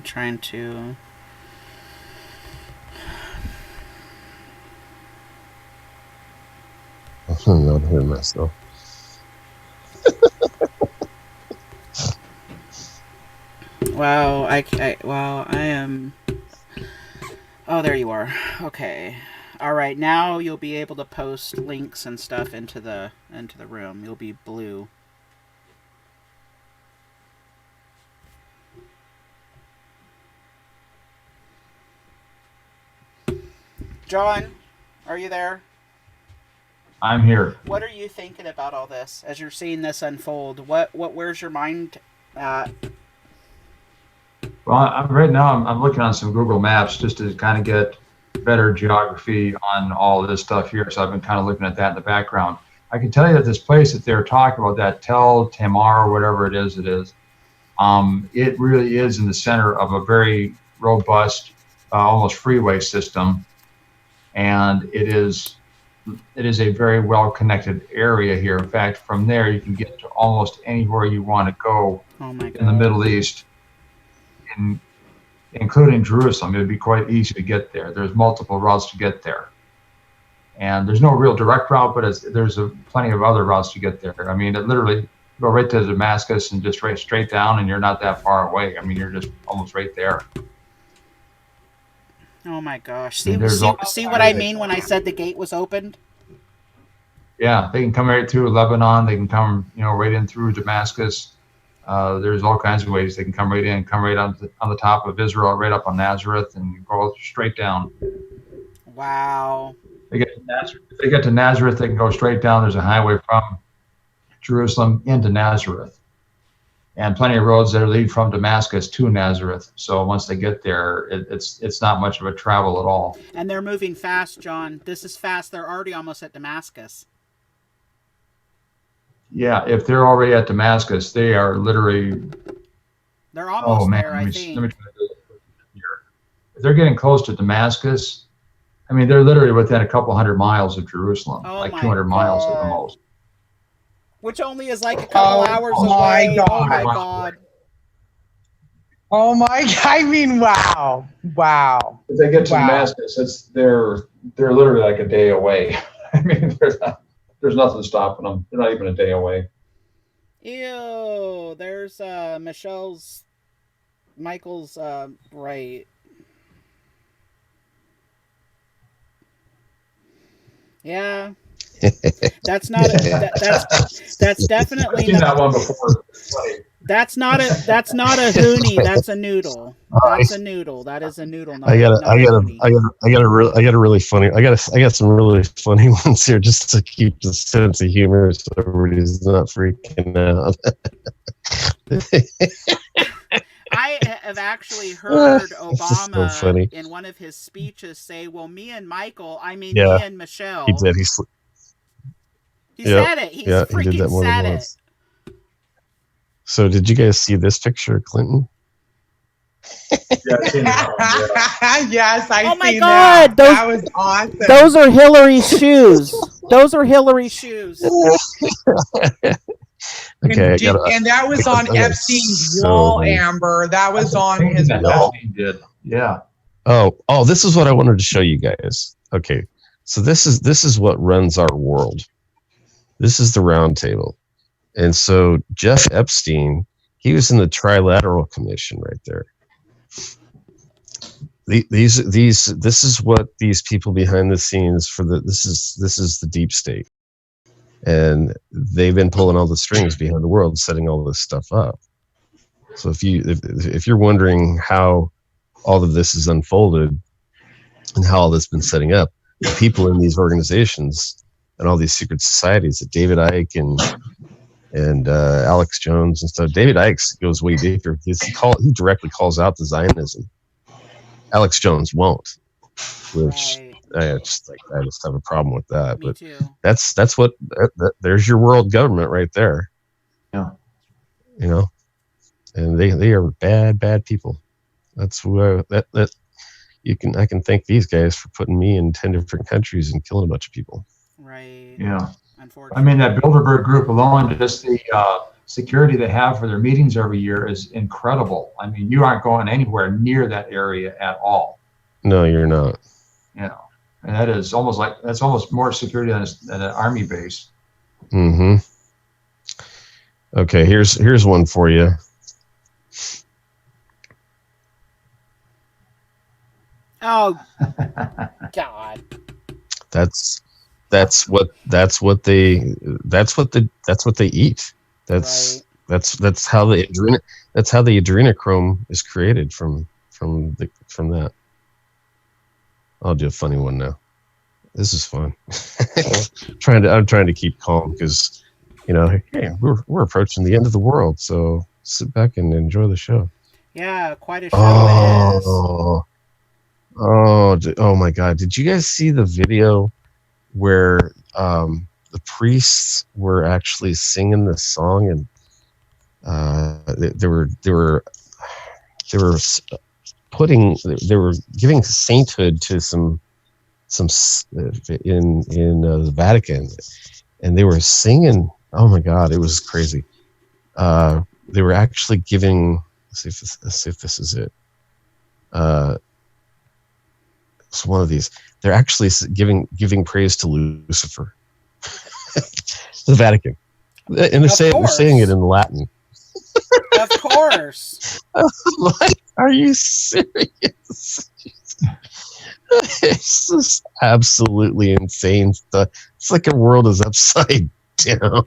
trying to. I'm not hearing myself. Wow, I am. Oh, there you are. Okay. All right. Now you'll be able to post links and stuff into the room. You'll be blue. John, are you there? I'm here. What are you thinking about all this as you're seeing this unfold? Where's your mind at? Well, right now I'm looking on some Google Maps just to kind of get better geography on all of this stuff here. So I've been kind of looking at that in the background. I can tell you that this place that they're talking about, that Tel Tamar or whatever it is, it really is in the center of a very robust, almost freeway system, and it is a very well connected area here. In fact, from there you can get to almost anywhere you want to go in the Middle East, including Jerusalem. It would be quite easy to get there. There's multiple routes to get there. And there's no real direct route, but there's plenty of other routes to get there. I mean, it literally go right to Damascus and just straight down, and you're not that far away. I mean, you're just almost right there. Oh my gosh. See what I mean when I said the gate was opened? Yeah, they can come right through Lebanon. They can come, right in through Damascus. There's all kinds of ways they can come right in, come right on the top of Israel, right up on Nazareth, and go straight down. Wow. If they get to Nazareth, they can go straight down. There's a highway from Jerusalem into Nazareth, and plenty of roads that lead from Damascus to Nazareth. So once they get there, it's not much of a travel at all. And they're moving fast, John. This is fast. They're already almost at Damascus. Yeah, if they're already at Damascus, they are literally. They're almost there, I think. If they're getting close to Damascus, I mean, they're literally within a couple hundred miles of Jerusalem, like 200 miles at the most. Which only is like a couple hours away. Oh my God. Oh my God. I mean, wow. Wow. If they get to Damascus, they're literally like a day away. I mean, there's nothing stopping them. They're not even a day away. Ew. There's Michael's right. Yeah. That's not that's definitely not that one before. That's not a hoonie, that's a noodle. That's a noodle. That is a noodle. I got some really funny ones here just to keep the sense of humor so everybody's not freaking out. I have actually heard Obama in one of his speeches say, well, me and Michelle. He did. He said it. He freaking said it. So did you guys see this picture of Clinton? Yes, I Oh my God. That was awesome. Those are Hillary's shoes. Okay, and that was on Epstein's wall, Amber. That was on his wall. Yeah. Oh, this is what I wanted to show you guys. Okay, so this is what runs our world. This is the round table. And so Jeff Epstein, he was in the Trilateral Commission right there. This is what these people behind the scenes this is the deep state. And they've been pulling all the strings behind the world, setting all this stuff up. So if you're wondering how all of this is unfolded and how all this has been setting up, the people in these organizations and all these secret societies that David Icke and Alex Jones and stuff. David Icke goes way deeper. He directly calls out the Zionism. Alex Jones won't, which I just have a problem with that. Me too. That's what there's your world government right there. Yeah, and they are bad people. That's where I can thank these guys for putting me in 10 different countries and killing a bunch of people. Right. Yeah. I mean, that Bilderberg group alone, just the security they have for their meetings every year is incredible. I mean, you aren't going anywhere near that area at all. No, you're not. And that's almost more security than an army base. Mm-hmm. Okay, here's one for you. Oh, God. That's what they eat. That's how the adrenochrome is created from that. I'll do a funny one now. This is fun. I'm trying to keep calm because, hey, we're approaching the end of the world, so sit back and enjoy the show. Yeah, quite a show it is. Oh my God! Did you guys see the video where the priests were actually singing this song, and they were giving sainthood to some in the Vatican, and they were singing. Oh my God, it was crazy. They were actually giving. Let's see if this is it. It's one of these. They're actually giving praise to Lucifer. The Vatican, and they're saying it in Latin. Of course. Like, are you serious? It's just absolutely insane stuff. It's like our world is upside down.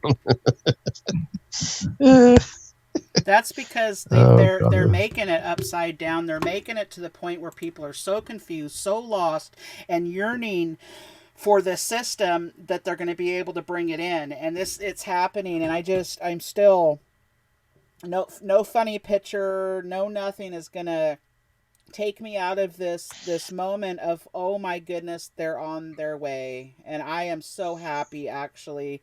That's because they're making it upside down. They're making it to the point where people are so confused, so lost, and yearning for the system that they're going to be able to bring it in. And it's happening. And I'm still no funny picture, no nothing is going to take me out of this moment of, oh my goodness, they're on their way. And I am so happy, actually.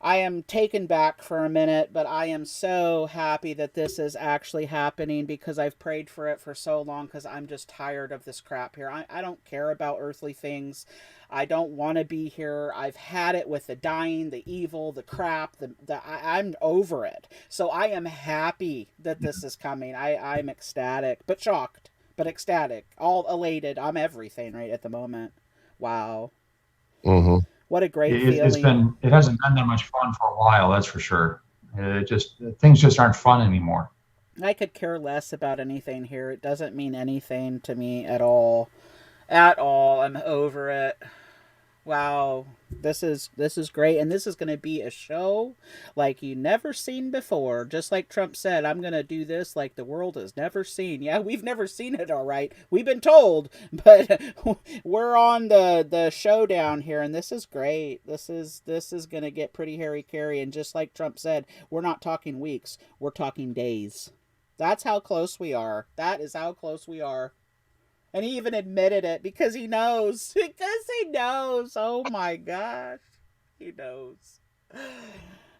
I am taken back for a minute, but I am so happy that this is actually happening because I've prayed for it for so long because I'm just tired of this crap here. I don't care about earthly things. I don't want to be here. I've had it with the dying, the evil, the crap. I'm over it. So I am happy that this is coming. I'm ecstatic, but shocked, but ecstatic, all elated. I'm everything right at the moment. Wow. Mm-hmm. What a great feeling. It hasn't been that much fun for a while, that's for sure. Things just aren't fun anymore. I could care less about anything here. It doesn't mean anything to me at all. At all. I'm over it. Wow. This is great. And this is going to be a show like you never seen before. Just like Trump said, I'm going to do this like the world has never seen. Yeah, we've never seen it, all right. We've been told, but we're on the showdown here, and this is great. This is going to get pretty hairy-carry, and just like Trump said, we're not talking weeks. We're talking days. That's how close we are. That is how close we are. And he even admitted it because he knows. Because he knows. Oh my gosh. He knows.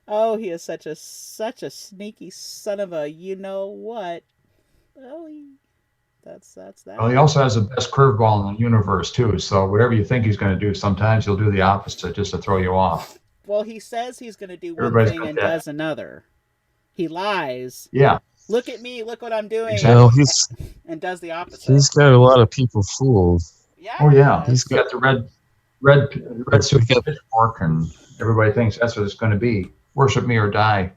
Oh, he is such a sneaky son of a you know what. Oh, that's that. Well, he also has the best curveball in the universe too. So whatever you think he's going to do, sometimes he'll do the opposite just to throw you off. Well, he says he's going to do one thing and does another. He lies. Yeah. Look at me, look what I'm doing. Exactly. And does the opposite. He's got a lot of people fooled. Yeah. Oh yeah. He's got the red suit pitchfork, and everybody thinks that's what it's going to be. Worship me or die.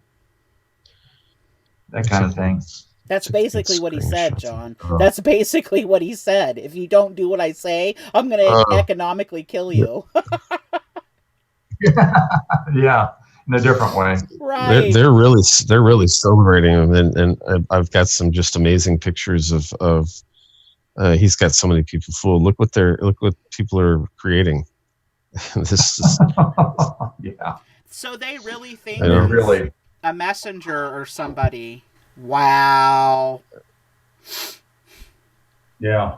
That kind of thing. That's basically what he said, John. That's basically what he said. If you don't do what I say, I'm going to economically kill you. Yeah. In a different way. Right. They're really celebrating him, and I've got some just amazing pictures of he's got so many people fooled. Look what people are creating. This is yeah. So they really think he's a messenger or somebody. Wow. Yeah.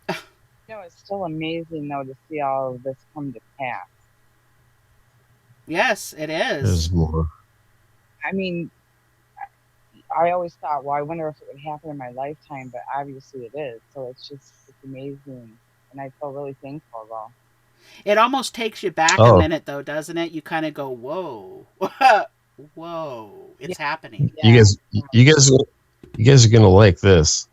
It's still amazing though to see all of this come to pass. Yes, it is. There's more. I mean, I always thought, well, I wonder if it would happen in my lifetime, but obviously it is. So it's amazing. And I feel really thankful, though. It almost takes you back a minute, though, doesn't it? You kind of go, whoa. Whoa. It's happening. Yeah. You guys are going to like this.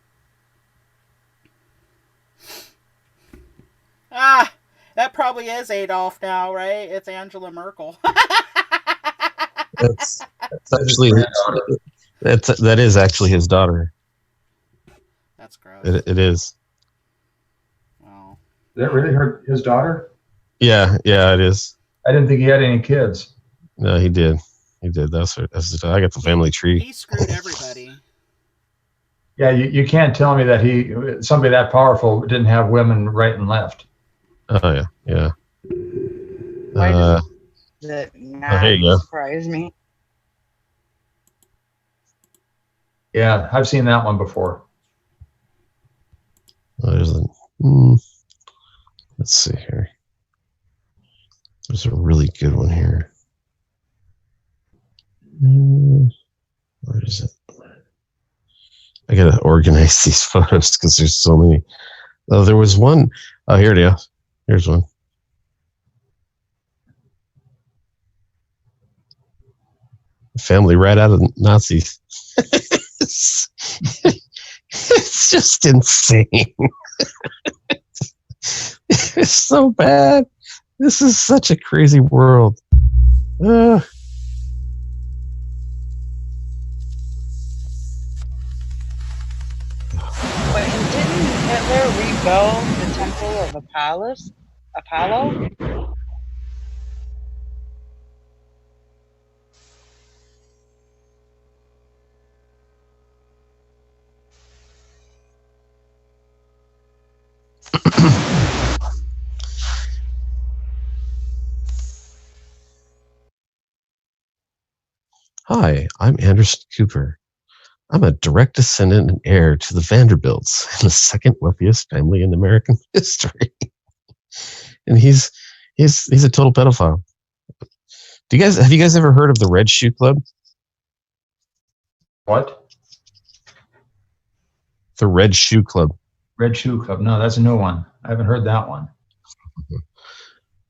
probably is Adolf now, right? It's Angela Merkel. That's actually that is actually his daughter. That's gross. It is. Wow. Is that really his daughter? Yeah, it is. I didn't think he had any kids. No, he did. That's I got the family tree. He screwed everybody. Yeah, you can't tell me that somebody that powerful didn't have women right and left. Oh yeah. Why does it not here you go. surprise me? Yeah, I've seen that one before. Let's see here. There's a really good one here. Where is it? I gotta organize these photos because there's so many. Oh, there was one. Oh, here it is. Here's one. Family right out of Nazis. It's just insane. It's so bad. This is such a crazy world. But didn't Hitler rebuild the Temple of Apollo? Hi, I'm Anderson Cooper. I'm a direct descendant and heir to the Vanderbilts, the second wealthiest family in American history. And he's a total pedophile. Have you guys ever heard of the Red Shoe Club? What? The Red Shoe Club. Red Shoe Club. No, that's a new one. I haven't heard that one.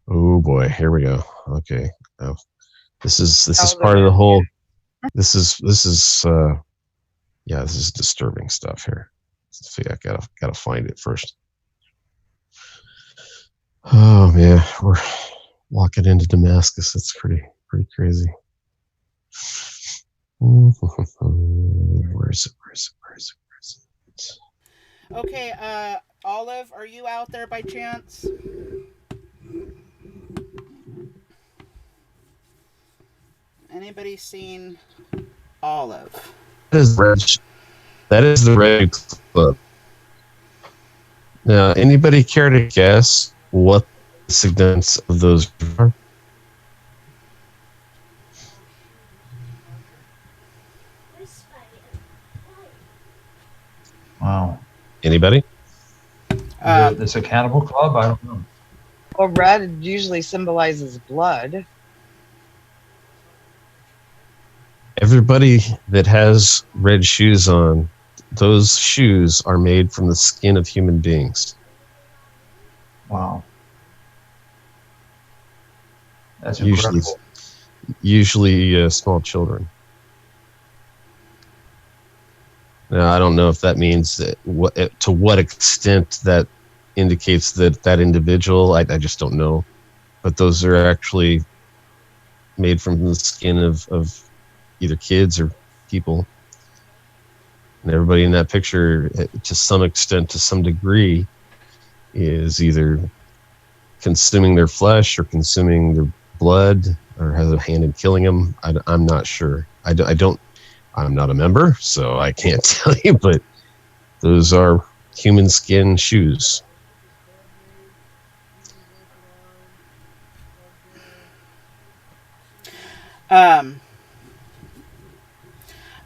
Oh boy, here we go. Okay. Oh, this is part of the whole. This is disturbing stuff here. Let's see, I gotta find it first. Oh man, we're walking into Damascus. That's pretty crazy. Where is it? Okay, Olive, are you out there by chance? Anybody seen Olive? That is the Red Club. Now, anybody care to guess what the significance of those are? Wow. Anybody? It's a cannibal club? I don't know. Well, red usually symbolizes blood. Everybody that has red shoes on, those shoes are made from the skin of human beings. Wow. That's incredible. Usually small children. Now, I don't know if that means that to what extent that indicates that individual. I just don't know. But those are actually made from the skin of either kids or people. And everybody in that picture, to some extent, to some degree, is either consuming their flesh or consuming their blood or has a hand in killing them. I'm not sure. I'm not a member, so I can't tell you, but those are human skin shoes.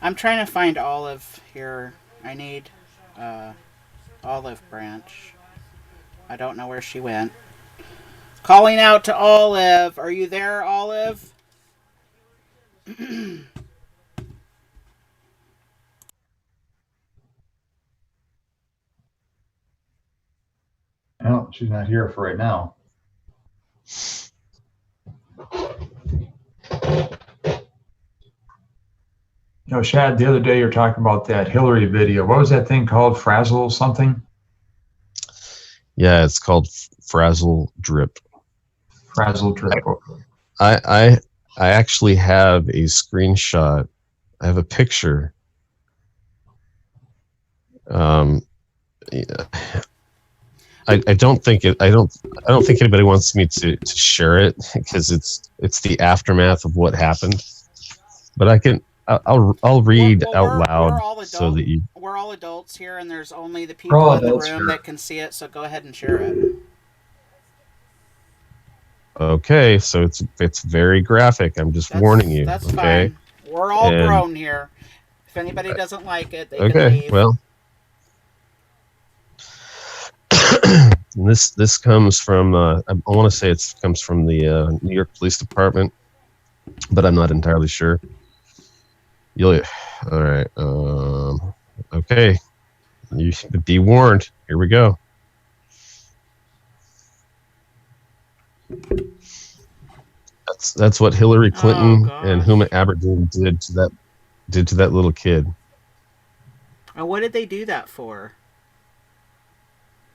I'm trying to find Olive here. I need Olive Branch. I don't know where she went. Calling out to Olive. Are you there, Olive? No, she's not here for right now. You know, Shad, the other day you were talking about that Hillary video. What was that thing called? Frazzle something? Yeah, it's called Frazzle Drip. frazzle trip. I actually have a screenshot. I have a picture. I don't think anybody wants me to share it because it's the aftermath of what happened. But I'll read out loud so that you. We're all adults here, and there's only the people in the room that can see it. So go ahead and share it. Okay, so it's very graphic. I'm just warning you. That's okay? Fine. We're all grown here. If anybody doesn't like it, they can leave. Well. And this comes from I want to say it comes from the New York Police Department, but I'm not entirely sure. All right. Okay. You should be warned. Here we go. That's what Hillary Clinton and Huma Abedin did to that little kid. And what did they do that for?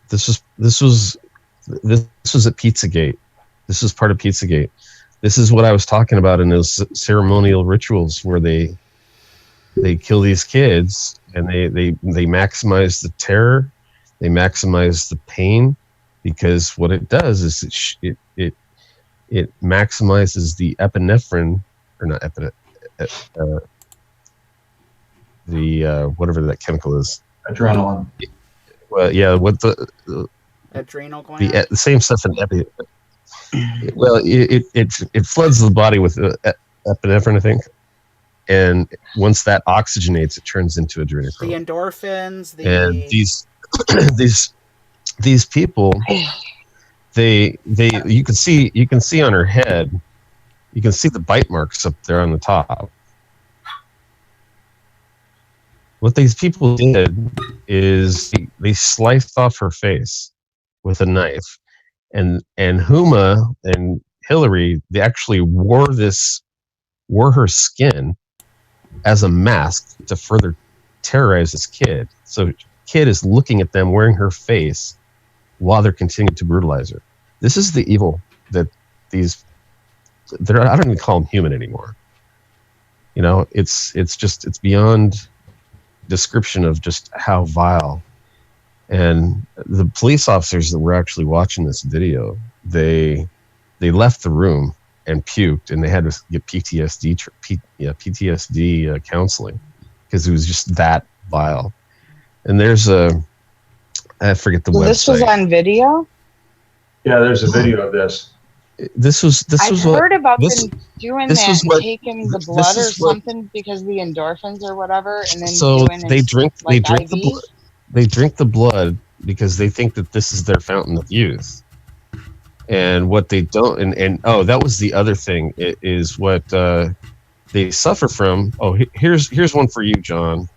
This was at Pizzagate. This was part of Pizzagate. This is what I was talking about in those ceremonial rituals where they kill these kids and they maximize the terror, they maximize the pain, because what it does is it maximizes the epinephrine, or not epinephrine, the whatever that chemical is. Adrenaline. Well, yeah, what the adrenal gland? The same stuff in epi. Well, it floods the body with epinephrine, I think, and once that oxygenates, it turns into adrenochrome. The endorphins. And these people, you can see on her head, you can see the bite marks up there on the top. What these people did is they sliced off her face with a knife, and Huma and Hillary, they actually wore her skin as a mask to further terrorize this kid. So kid is looking at them wearing her face while they're continuing to brutalize her. This is the evil that I don't even call them human anymore. You know, it's beyond description of just how vile. And the police officers that were actually watching this video, they left the room and puked, and they had to get PTSD counseling because it was just that vile. And there's I forget the website. This was on video? Yeah, there's a video of this. I've heard about them doing that, taking the blood or something because of the endorphins or whatever, and then they drink the blood. They drink the blood because they think that this is their fountain of youth. And what they don't, and that was the other thing, is what they suffer from. Oh, here's one for you, John.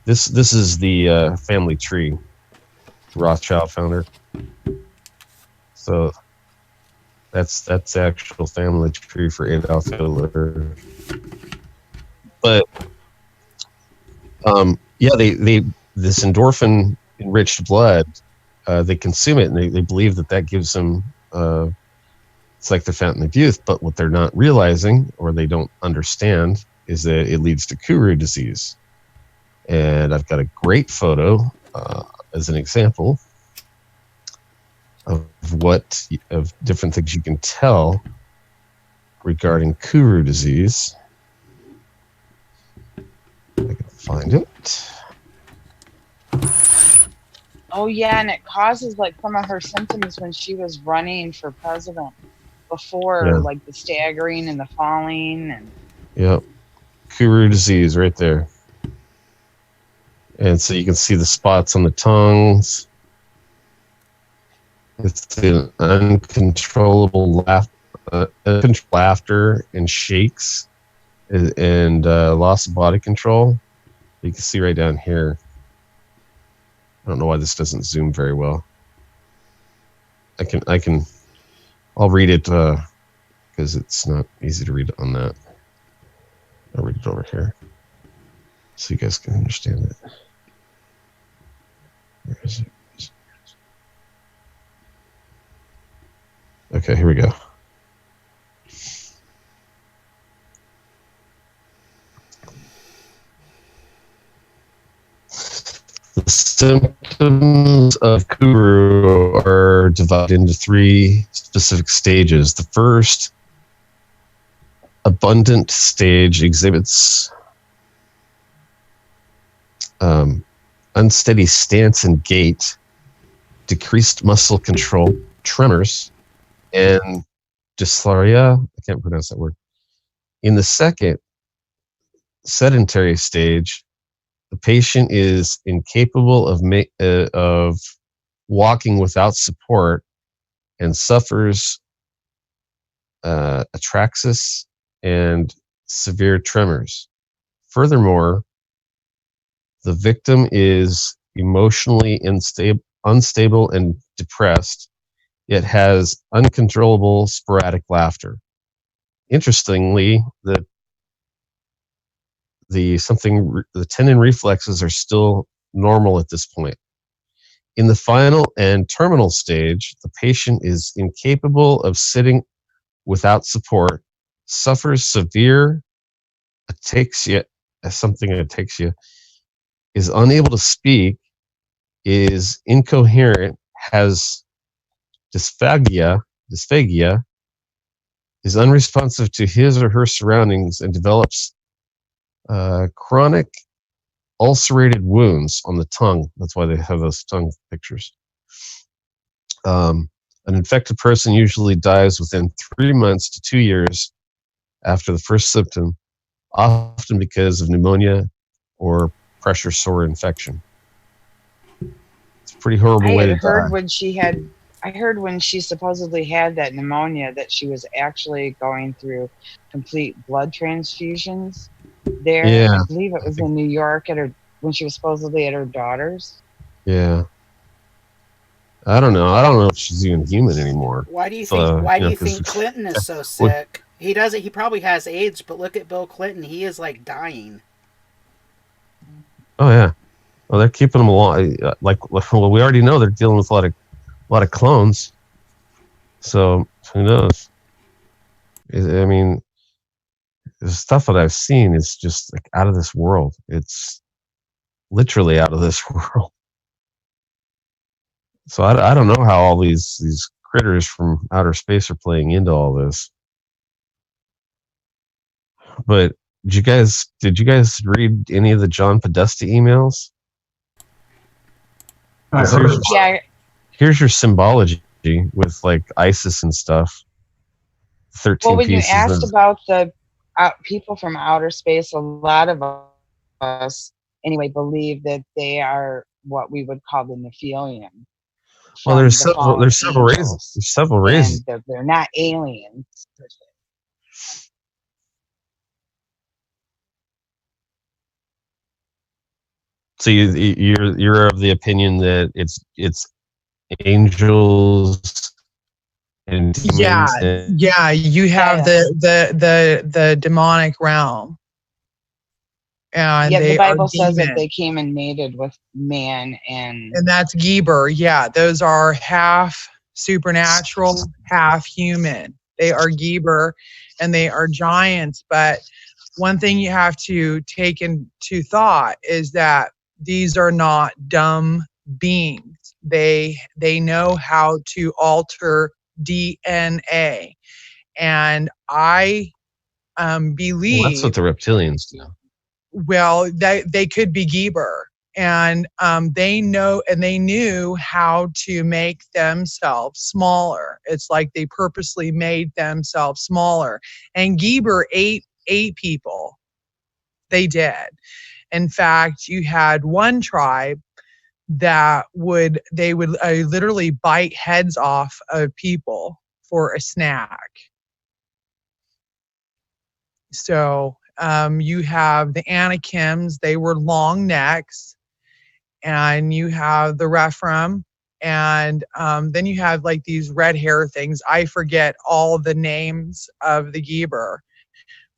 This is the family tree, Rothschild founder. So that's the actual family tree for Adolf Hitler. But they this endorphin enriched blood, they consume it, and they believe that gives them it's like the fountain of youth. But what they're not realizing, or they don't understand, is that it leads to Kuru disease. And I've got a great photo as an example of different things you can tell regarding Kuru disease. I can find it. Oh yeah, and it causes like some of her symptoms when she was running for president before, like the staggering and the falling and. Yep, Kuru disease right there. And so you can see the spots on the tongues. It's an uncontrollable laughter and shakes and loss of body control. You can see right down here. I don't know why this doesn't zoom very well. I'll read it because it's not easy to read it on that. I'll read it over here so you guys can understand it. Where is it? Okay, here we go. The symptoms of Kuru are divided into 3 specific stages. The first, abundant stage, exhibits unsteady stance and gait, decreased muscle control, tremors, and dysphagia. I can't pronounce that word. In the second, sedentary stage, the patient is incapable of walking without support and suffers atraxis and severe tremors. Furthermore, the victim is emotionally unstable and depressed, yet has uncontrollable sporadic laughter. Interestingly, the tendon reflexes are still normal at this point. In the final and terminal stage, the patient is incapable of sitting without support, suffers severe ataxia, is unable to speak, is incoherent, has dysphagia, is unresponsive to his or her surroundings, and develops chronic ulcerated wounds on the tongue. That's why they have those tongue pictures. An infected person usually dies within 3 months to 2 years after the first symptom, often because of pneumonia or pressure sore infection. It's a pretty horrible way to die. I heard when she supposedly had that pneumonia that she was actually going through complete blood transfusions there. Yeah. I believe it was in New York when she was supposedly at her daughter's. Yeah. I don't know. I don't know if she's even human anymore. Why do you think Clinton is so sick? He probably has AIDS, but look at Bill Clinton. He is like dying. Oh yeah. Well, they're keeping them alive. Well, we already know they're dealing with a lot of clones. So who knows? I mean, the stuff that I've seen is just like out of this world. It's literally out of this world. So I don't know how all these critters from outer space are playing into all this. But did you guys read any of the John Podesta emails? Here's your symbology with like ISIS and stuff. 13 Well, when pieces. you asked about the people from outer space, a lot of us anyway believe that they are what we would call the Nephilium. Well, there's several reasons. There's several reasons. They're not aliens per se. So you're of the opinion that it's angels and demons. Yeah. You have the demonic realm, and the Bible says that they came and mated with man, and that's Geber. Yeah, those are half supernatural, half human. They are Geber, and they are giants. But one thing you have to take into thought is that these are not dumb beings. They know how to alter DNA, and I believe that's what the reptilians do. Well, they could be Geber, and they knew how to make themselves smaller. It's like they purposely made themselves smaller. And Geber ate people. They did. In fact, you had one tribe that would literally bite heads off of people for a snack. So you have the Anakims, they were long necks, and you have the Rephaim, and then you have like these red hair things. I forget all the names of the Geber,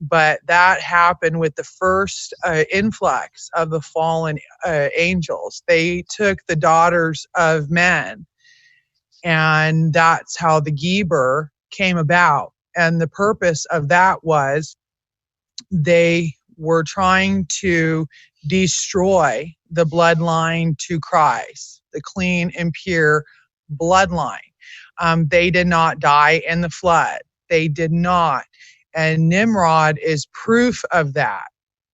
but that happened with the first influx of the fallen angels. They took the daughters of men, and that's how the Geber came about. And the purpose of that was they were trying to destroy the bloodline to Christ, the clean and pure bloodline. They did not die in the flood. They did not. And Nimrod is proof of that.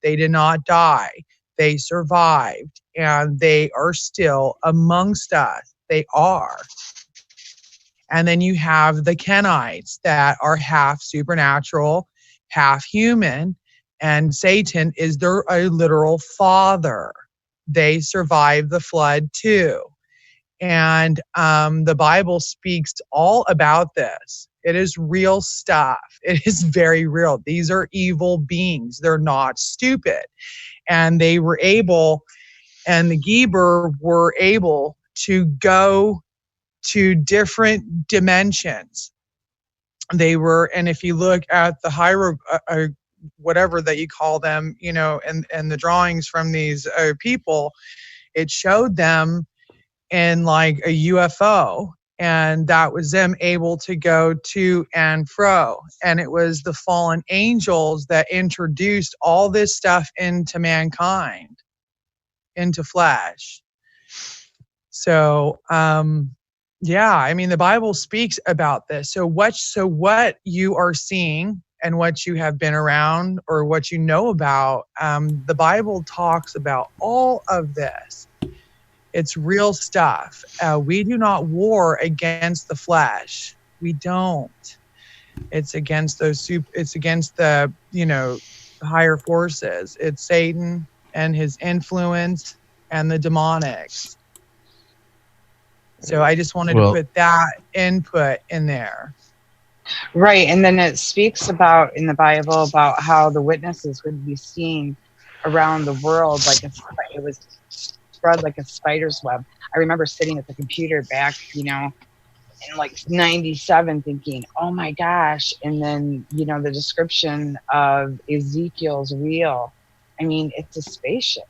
They did not die. They survived, and they are still amongst us. They are. And then you have the Kenites that are half supernatural, half human, and Satan is their a literal father. They survived the flood too. And the Bible speaks all about this. It is real stuff. It is very real. These are evil beings. They're not stupid. And they were able, and the Geber were able to go to different dimensions. They were, and if you look at the whatever that you call them, you know, and the drawings from these people, it showed them in like a UFO, and that was them able to go to and fro. And it was the fallen angels that introduced all this stuff into mankind, into flesh. So, yeah, I mean, the Bible speaks about this. So what you are seeing and what you have been around or what you know about, the Bible talks about all of this. It's real stuff. We do not war against the flesh. We don't. It's against it's against the, you know, higher forces. It's Satan and his influence and the demonics. So I just wanted to put that input in there. Right. And then it speaks about in the Bible about how the witnesses would be seen around the world like it was spread like a spider's web. I remember sitting at the computer back, you know, in like 97 thinking, oh my gosh. And then, you know, the description of Ezekiel's wheel. I mean, it's a spaceship.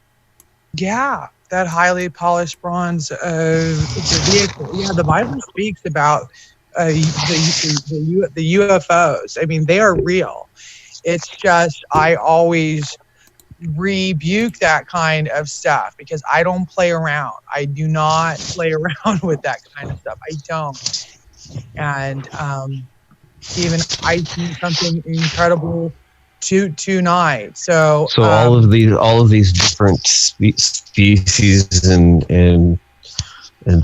Yeah. That highly polished bronze it's a vehicle. Yeah, the Bible speaks about the UFOs. I mean, they are real. It's just I always rebuke that kind of stuff because I don't play around. I do not play around with that kind of stuff. I don't. And even I see something incredible tonight. So all of these different species and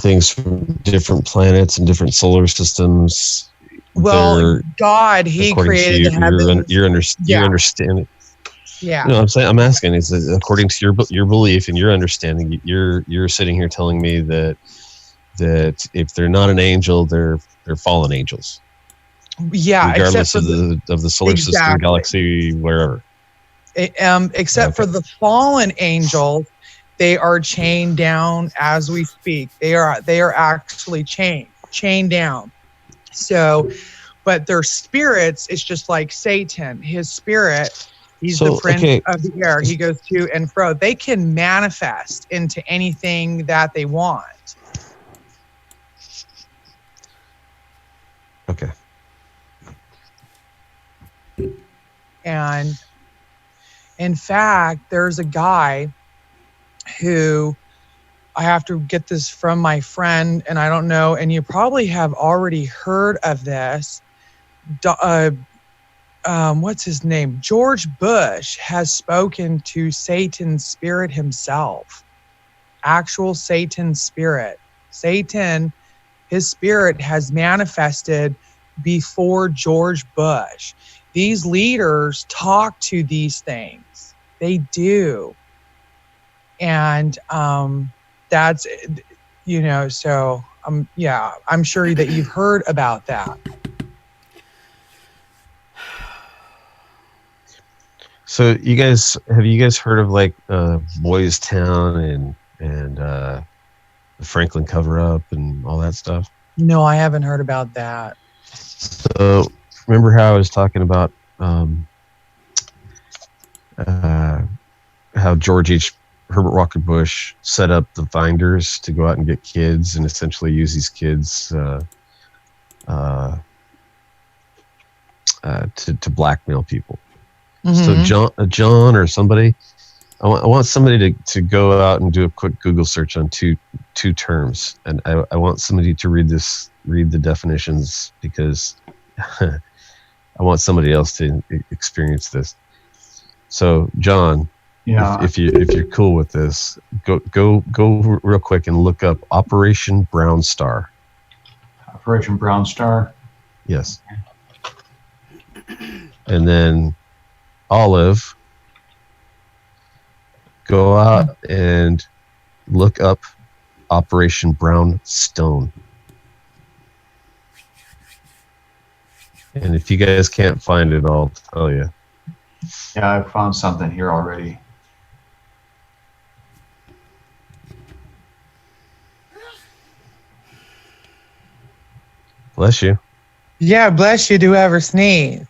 things from different planets and different solar systems. Well, God, He created the heavens. You understand it. Yeah. No, I'm asking is according to your belief and your understanding, you're sitting here telling me that if they're not an angel, they're fallen angels. Yeah, regardless of the solar system, galaxy, wherever. Except for the fallen angels, they are chained down as we speak. They are actually chained down. So, but their spirits, it's just like Satan. His spirit, he's the prince of the air. He goes to and fro. They can manifest into anything that they want. Okay. And in fact, there's a guy who I have to get this from my friend, and I don't know, and you probably have already heard of this. What's his name? George Bush has spoken to Satan's spirit himself. Actual Satan's spirit. Satan, his spirit has manifested before George Bush. These leaders talk to these things. They do. And that's, you know, so yeah, I'm sure that you've heard about that. So have you guys heard of like Boys Town and the Franklin cover-up and all that stuff? No, I haven't heard about that. So remember how I was talking about how George Herbert Walker Bush set up the finders to go out and get kids and essentially use these kids to blackmail people. So John or somebody, I want somebody to go out and do a quick Google search on two terms, and I want somebody to read the definitions, because I want somebody else to experience this. So John, if you're cool with this, go real quick and look up Operation Brown Star. Operation Brown Star. Yes. And then Olive, go out and look up Operation Brown Stone. And if you guys can't find it, I'll tell you. Yeah, I found something here already. Bless you. Yeah, bless you. Do ever sneeze?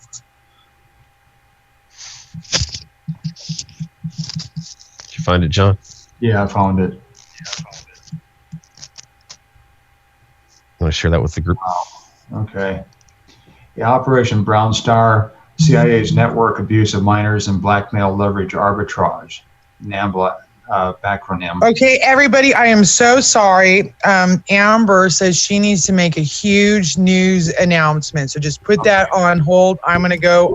Did you find it, John? Yeah, I found it. Want to share that with the group? Okay. Yeah, Operation Brown Star, CIA's network abuse of minors and blackmail leverage arbitrage. NAMBLA acronym. Okay, everybody, I am so sorry. Amber says she needs to make a huge news announcement. So just put that on hold. I'm going to go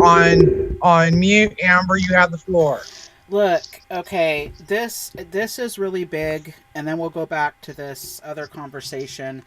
on mute. Amber, you have the floor. Look, okay, this is really big, and then we'll go back to this other conversation.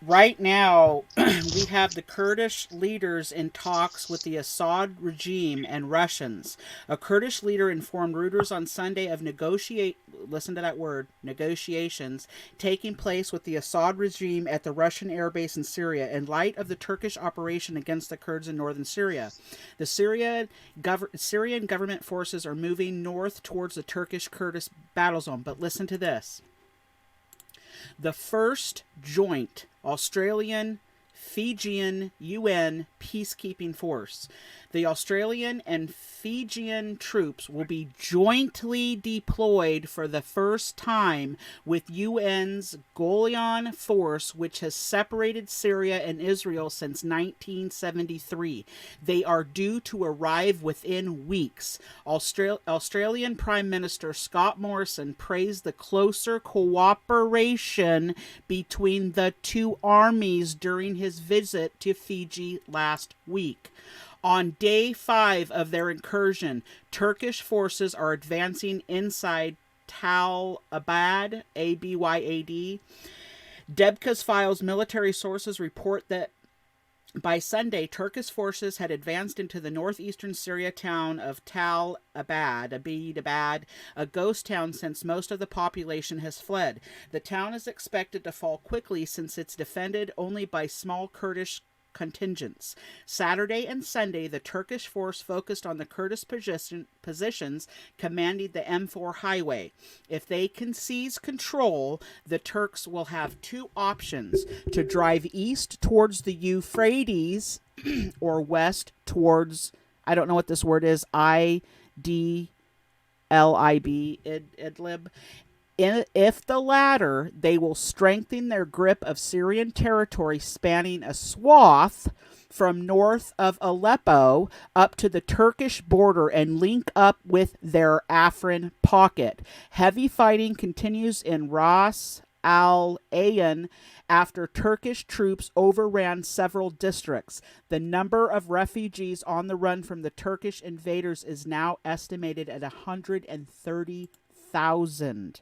Right now, we have the Kurdish leaders in talks with the Assad regime and Russians. A Kurdish leader informed Reuters on Sunday of listen to that word, negotiations taking place with the Assad regime at the Russian airbase in Syria in light of the Turkish operation against the Kurds in northern Syria. The Syrian government forces are moving north towards the Turkish-Kurdish battle zone. But listen to this. The first joint Australian, Fijian, UN peacekeeping force. The Australian and Fijian troops will be jointly deployed for the first time with UN's Golan force, which has separated Syria and Israel since 1973. They are due to arrive within weeks. Australian Prime Minister Scott Morrison praised the closer cooperation between the two armies during his visit to Fiji last week. On day 5 of their incursion, Turkish forces are advancing inside Tal Abad, Abyad. Debka's Files military sources report that by Sunday, Turkish forces had advanced into the northeastern Syria town of Tal Abad, a ghost town since most of the population has fled. The town is expected to fall quickly since it's defended only by small Kurdish contingents. Saturday and Sunday, the Turkish force focused on the Kurdish positions commanding the M4 highway. If they can seize control, the Turks will have two options: to drive east towards the Euphrates or west towards, I don't know what this word is, Idlib. If the latter, they will strengthen their grip of Syrian territory spanning a swath from north of Aleppo up to the Turkish border and link up with their Afrin pocket. Heavy fighting continues in Ras Al Ain after Turkish troops overran several districts. The number of refugees on the run from the Turkish invaders is now estimated at 130,000.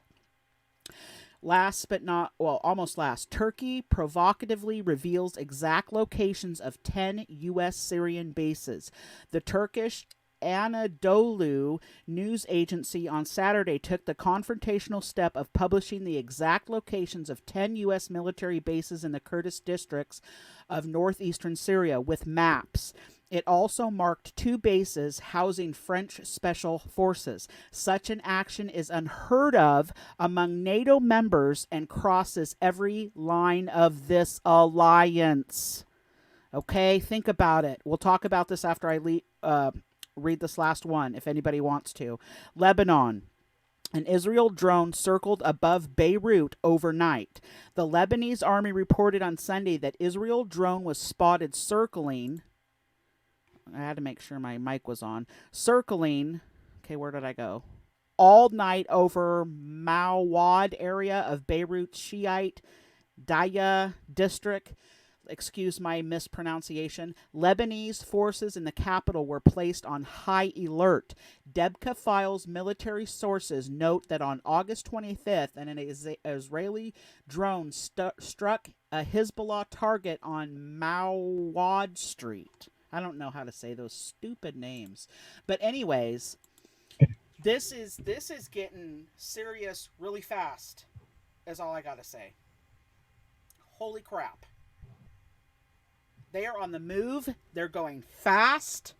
Last but not, well, almost last, Turkey provocatively reveals exact locations of 10 U.S. Syrian bases. The Turkish Anadolu news agency on Saturday took the confrontational step of publishing the exact locations of 10 U.S. military bases in the Kurdish districts of northeastern Syria with maps. It also marked 2 bases housing French special forces. Such an action is unheard of among NATO members and crosses every line of this alliance. Okay, think about it. We'll talk about this after I read this last one, if anybody wants to. Lebanon. An Israel drone circled above Beirut overnight. The Lebanese army reported on Sunday that Israel drone was spotted circling. I had to make sure my mic was on. Circling, okay, where did I go? All night over Mawad area of Beirut Shiite Daya district. Excuse my mispronunciation. Lebanese forces in the capital were placed on high alert. Debka Files military sources note that on August 25th, an Israeli drone struck a Hezbollah target on Mawad Street. I don't know how to say those stupid names. But anyways, this is getting serious really fast, is all I got to say. Holy crap. They are on the move. They're going fast.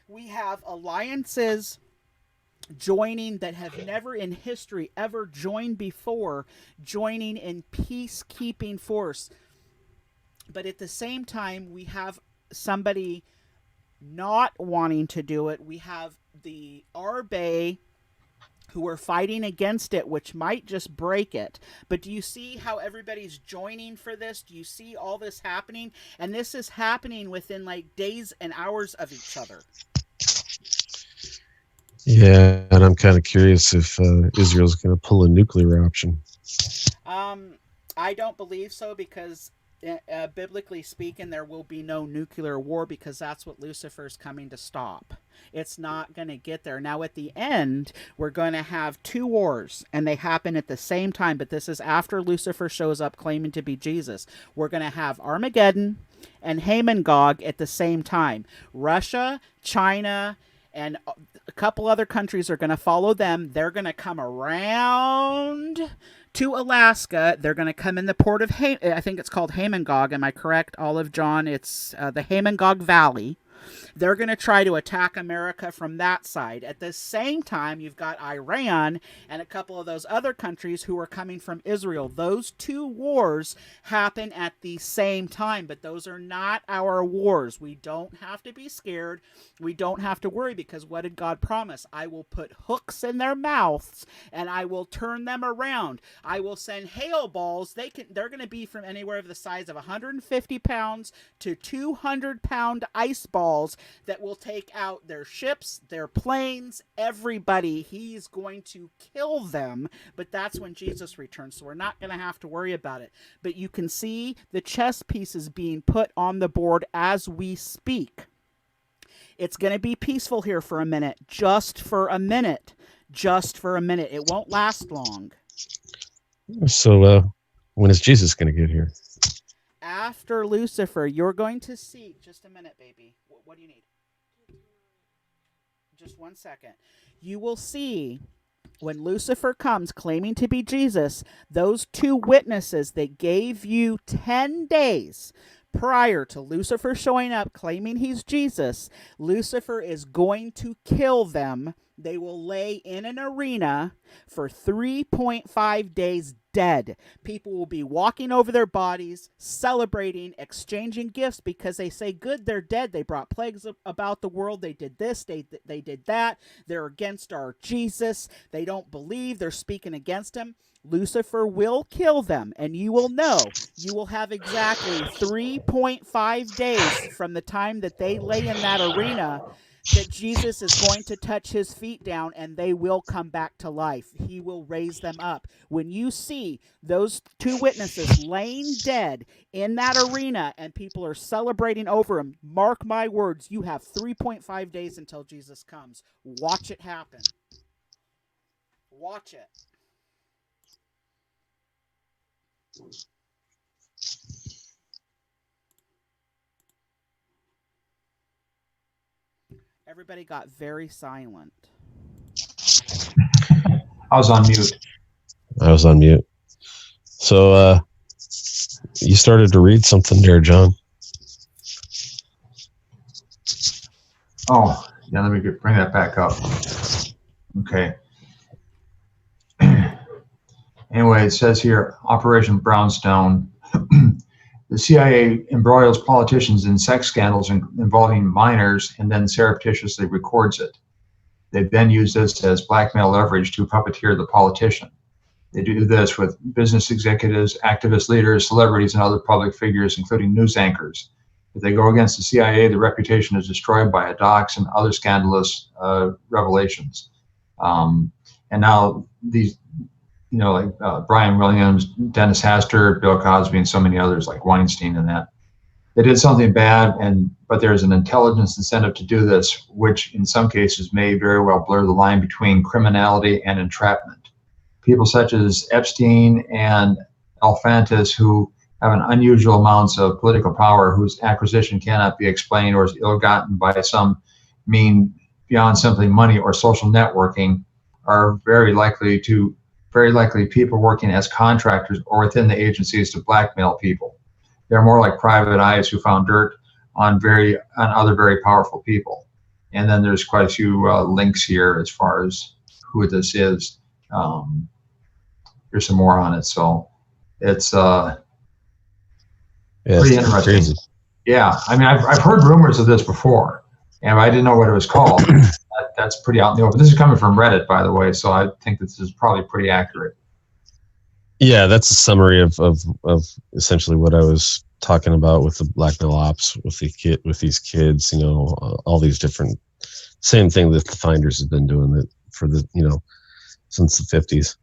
We have alliances joining that have never in history ever joined before, joining in peacekeeping force. But at the same time, we have somebody not wanting to do it. We have the Arbe who are fighting against it, which might just break it. But do you see how everybody's joining for this? Do you see all this happening? And this is happening within like days and hours of each other. Yeah, and I'm kind of curious if Israel's going to pull a nuclear option. I don't believe so, because biblically speaking, there will be no nuclear war, because that's what Lucifer's coming to stop. It's not going to get there. Now, at the end, we're going to have two wars, and they happen at the same time, but this is after Lucifer shows up claiming to be Jesus. We're going to have Armageddon and Haman Gog at the same time. Russia, China, and a couple other countries are going to follow them. They're going to come around to Alaska. They're going to come in the port of I think it's called Haman Gog. Am I correct, Olive John? It's the Haman Gog Valley. They're going to try to attack America from that side. At the same time, you've got Iran and a couple of those other countries who are coming from Israel. Those two wars happen at the same time, but those are not our wars. We don't have to be scared. We don't have to worry, because what did God promise? I will put hooks in their mouths and I will turn them around. I will send hail balls. They're going to be from anywhere of the size of 150 pounds to 200-pound ice balls that will take out their ships, their planes, everybody. He's going to kill them, but that's when Jesus returns, so we're not going to have to worry about it. But you can see the chess pieces being put on the board as we speak. It's going to be peaceful here for a minute, just for a minute. It won't last long. So when is Jesus going to get here? After Lucifer, you're going to see... Just a minute, baby. What do you need? Just 1 second. You will see when Lucifer comes claiming to be Jesus, those two witnesses that gave you 10 days prior to Lucifer showing up claiming he's Jesus, Lucifer is going to kill them. They will lay in an arena for 3.5 days dead. People will be walking over their bodies, celebrating, exchanging gifts, because they say, good, they're dead. They brought plagues about the world. They did this. They did that. They're against our Jesus. They don't believe. They're speaking against him. Lucifer will kill them, and you will know. You will have exactly 3.5 days from the time that they lay in that arena that Jesus is going to touch his feet down, and they will come back to life. He will raise them up. When you see those two witnesses laying dead in that arena and people are celebrating over them, mark my words, you have 3.5 days until Jesus comes. Watch it happen. Watch it. Everybody got very silent. I was on mute. So you started to read something there, John. Oh, yeah, let me bring that back up. Okay. Anyway, it says here, Operation Brownstone. The CIA embroils politicians in sex scandals involving minors and then surreptitiously records it. They then use this as blackmail leverage to puppeteer the politician. They do this with business executives, activist leaders, celebrities, and other public figures, including news anchors. If they go against the CIA, the reputation is destroyed by a dox and other scandalous revelations. And now these, like Brian Williams, Dennis Hastert, Bill Cosby, and so many others like Weinstein and that. They did something bad, but there's an intelligence incentive to do this, which in some cases may very well blur the line between criminality and entrapment. People such as Epstein and Alphantis, who have an unusual amounts of political power, whose acquisition cannot be explained or is ill-gotten by some mean beyond simply money or social networking, are very likely people working as contractors or within the agencies to blackmail people. They're more like private eyes who found dirt on other very powerful people. And then there's quite a few links here as far as who this is. There's some more on it, so it's pretty interesting. Crazy. Yeah, I mean, I've heard rumors of this before, and I didn't know what it was called. That's pretty out in the open. This is coming from Reddit, by the way, so I think this is probably pretty accurate. Yeah, that's a summary of essentially what I was talking about with the blackmail ops with these kids. All these different, same thing that the Finders have been doing it for since the 50s.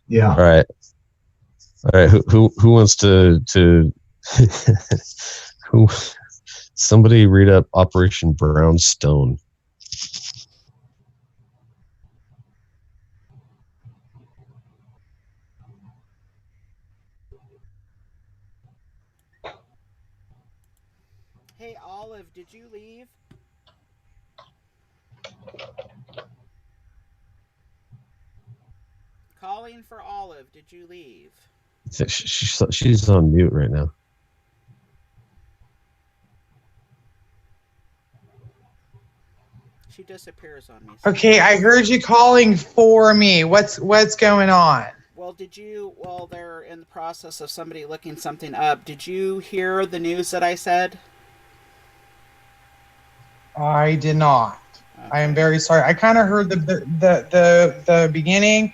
Yeah. All right. Who wants to who? Somebody read up Operation Brownstone. Hey, Olive, did you leave? Calling for Olive, did you leave? She's on mute right now. She disappears on me. Okay, I heard you calling for me. What's going on? Well, they're in the process of somebody looking something up. Did you hear the news that I said? I did not. Okay. I am very sorry. I kind of heard the beginning,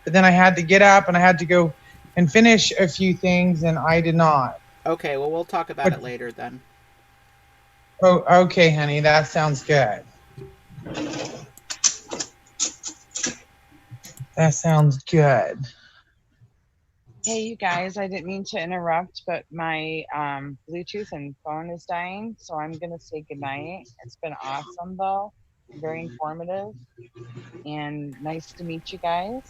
but then I had to get up and I had to go and finish a few things, and I did not. Okay, well, we'll talk about it later then. Oh, okay, honey. That sounds good. That sounds good. Hey, you guys, I didn't mean to interrupt, but my Bluetooth and phone is dying, so I'm going to say goodnight. It's been awesome, though. Very informative. And nice to meet you guys.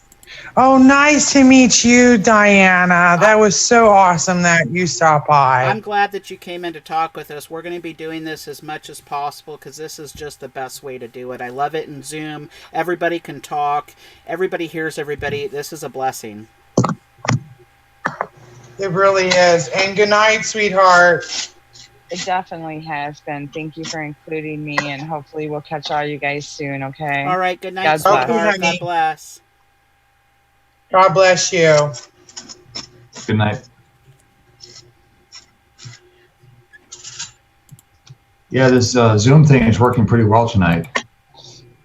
Oh, nice to meet you, Diana. That was so awesome that you stopped by. I'm glad that you came in to talk with us. We're going to be doing this as much as possible because this is just the best way to do it. I love it in Zoom. Everybody can talk. Everybody hears everybody. This is a blessing. It really is. And good night, sweetheart. It definitely has been. Thank you for including me, and hopefully we'll catch all you guys soon, okay? All right. Good night, sweetheart. God bless. God bless you. Good night. Yeah, this Zoom thing is working pretty well tonight.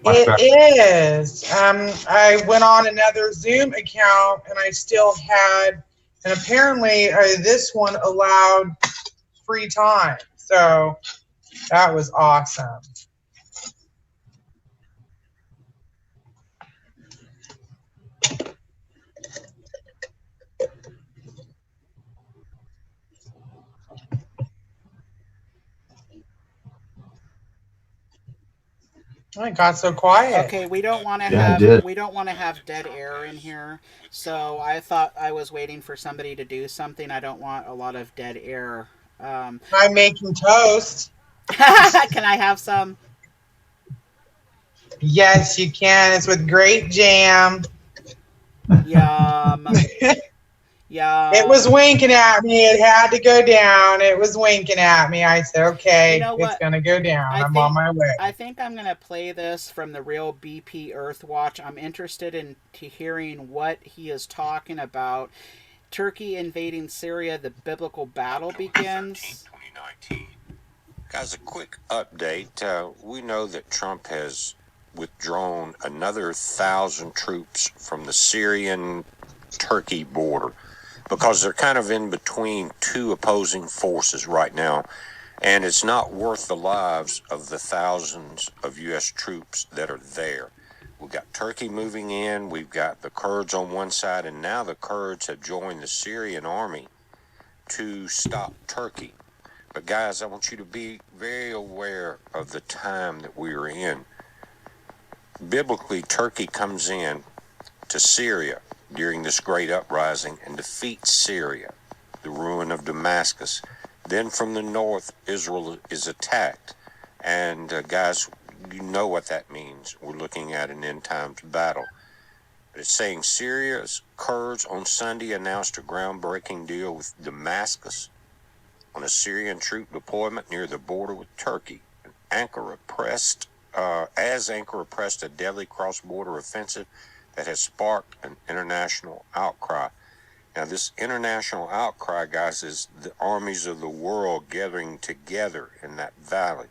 It is. I went on another Zoom account, and I still had, and apparently this one allowed free time. So that was awesome. Oh, it got so quiet. Okay, we don't want to have dead air in here. So I thought I was waiting for somebody to do something. I don't want a lot of dead air. I'm making toast. Can I have some? Yes, you can. It's with grape jam. Yum. Yum. It was winking at me. It had to go down. It was winking at me. I said, okay, it's going to go down. I'm on my way. I think I'm going to play this from the real BP Earthwatch. I'm interested in hearing what he is talking about. Turkey invading Syria, the biblical battle begins. 2019. Guys, a quick update. We know that Trump has withdrawn another 1,000 troops from the Syrian-Turkey border because they're kind of in between two opposing forces right now. And it's not worth the lives of the thousands of U.S. troops that are there. We've got Turkey moving in, we've got the Kurds on one side, and now the Kurds have joined the Syrian army to stop Turkey. But guys, I want you to be very aware of the time that we are in. Biblically, Turkey comes in to Syria during this great uprising and defeats Syria, the ruin of Damascus. Then from the north, Israel is attacked. And guys, you know what that means. We're looking at an end times battle. But it's saying Syria's Kurds on Sunday announced a groundbreaking deal with Damascus on a Syrian troop deployment near the border with Turkey. Ankara pressed a deadly cross-border offensive that has sparked an international outcry. Now, this international outcry, guys, is the armies of the world gathering together in that valley.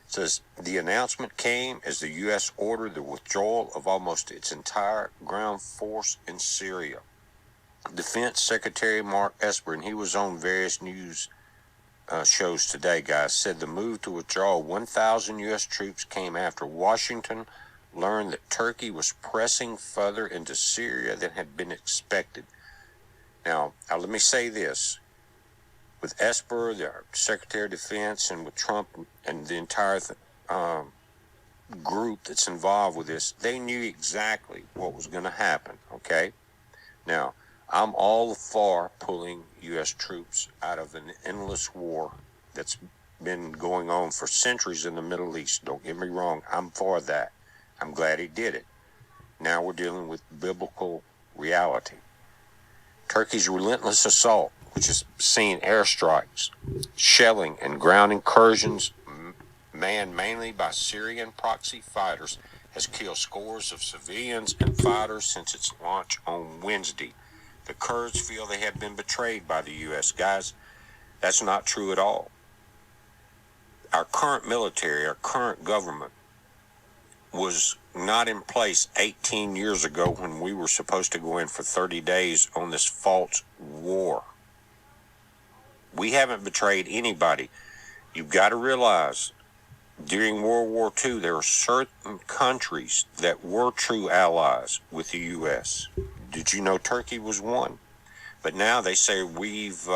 It says, the announcement came as the U.S. ordered the withdrawal of almost its entire ground force in Syria. Defense Secretary Mark Esper, and he was on various news shows today, guys, said the move to withdraw 1,000 U.S. troops came after Washington learned that Turkey was pressing further into Syria than had been expected. Now let me say this. With Esper, the Secretary of Defense, and with Trump and the entire group that's involved with this, they knew exactly what was going to happen, okay? Now, I'm all for pulling U.S. troops out of an endless war that's been going on for centuries in the Middle East. Don't get me wrong, I'm for that. I'm glad he did it. Now we're dealing with biblical reality. Turkey's relentless assault, which has seen airstrikes, shelling, and ground incursions manned mainly by Syrian proxy fighters, has killed scores of civilians and fighters since its launch on Wednesday. The Kurds feel they have been betrayed by the U.S. Guys, that's not true at all. Our current military, our current government, was not in place 18 years ago when we were supposed to go in for 30 days on this false war. We haven't betrayed anybody. You've got to realize, during World War II, there were certain countries that were true allies with the U.S. Did you know Turkey was one? But now they say we've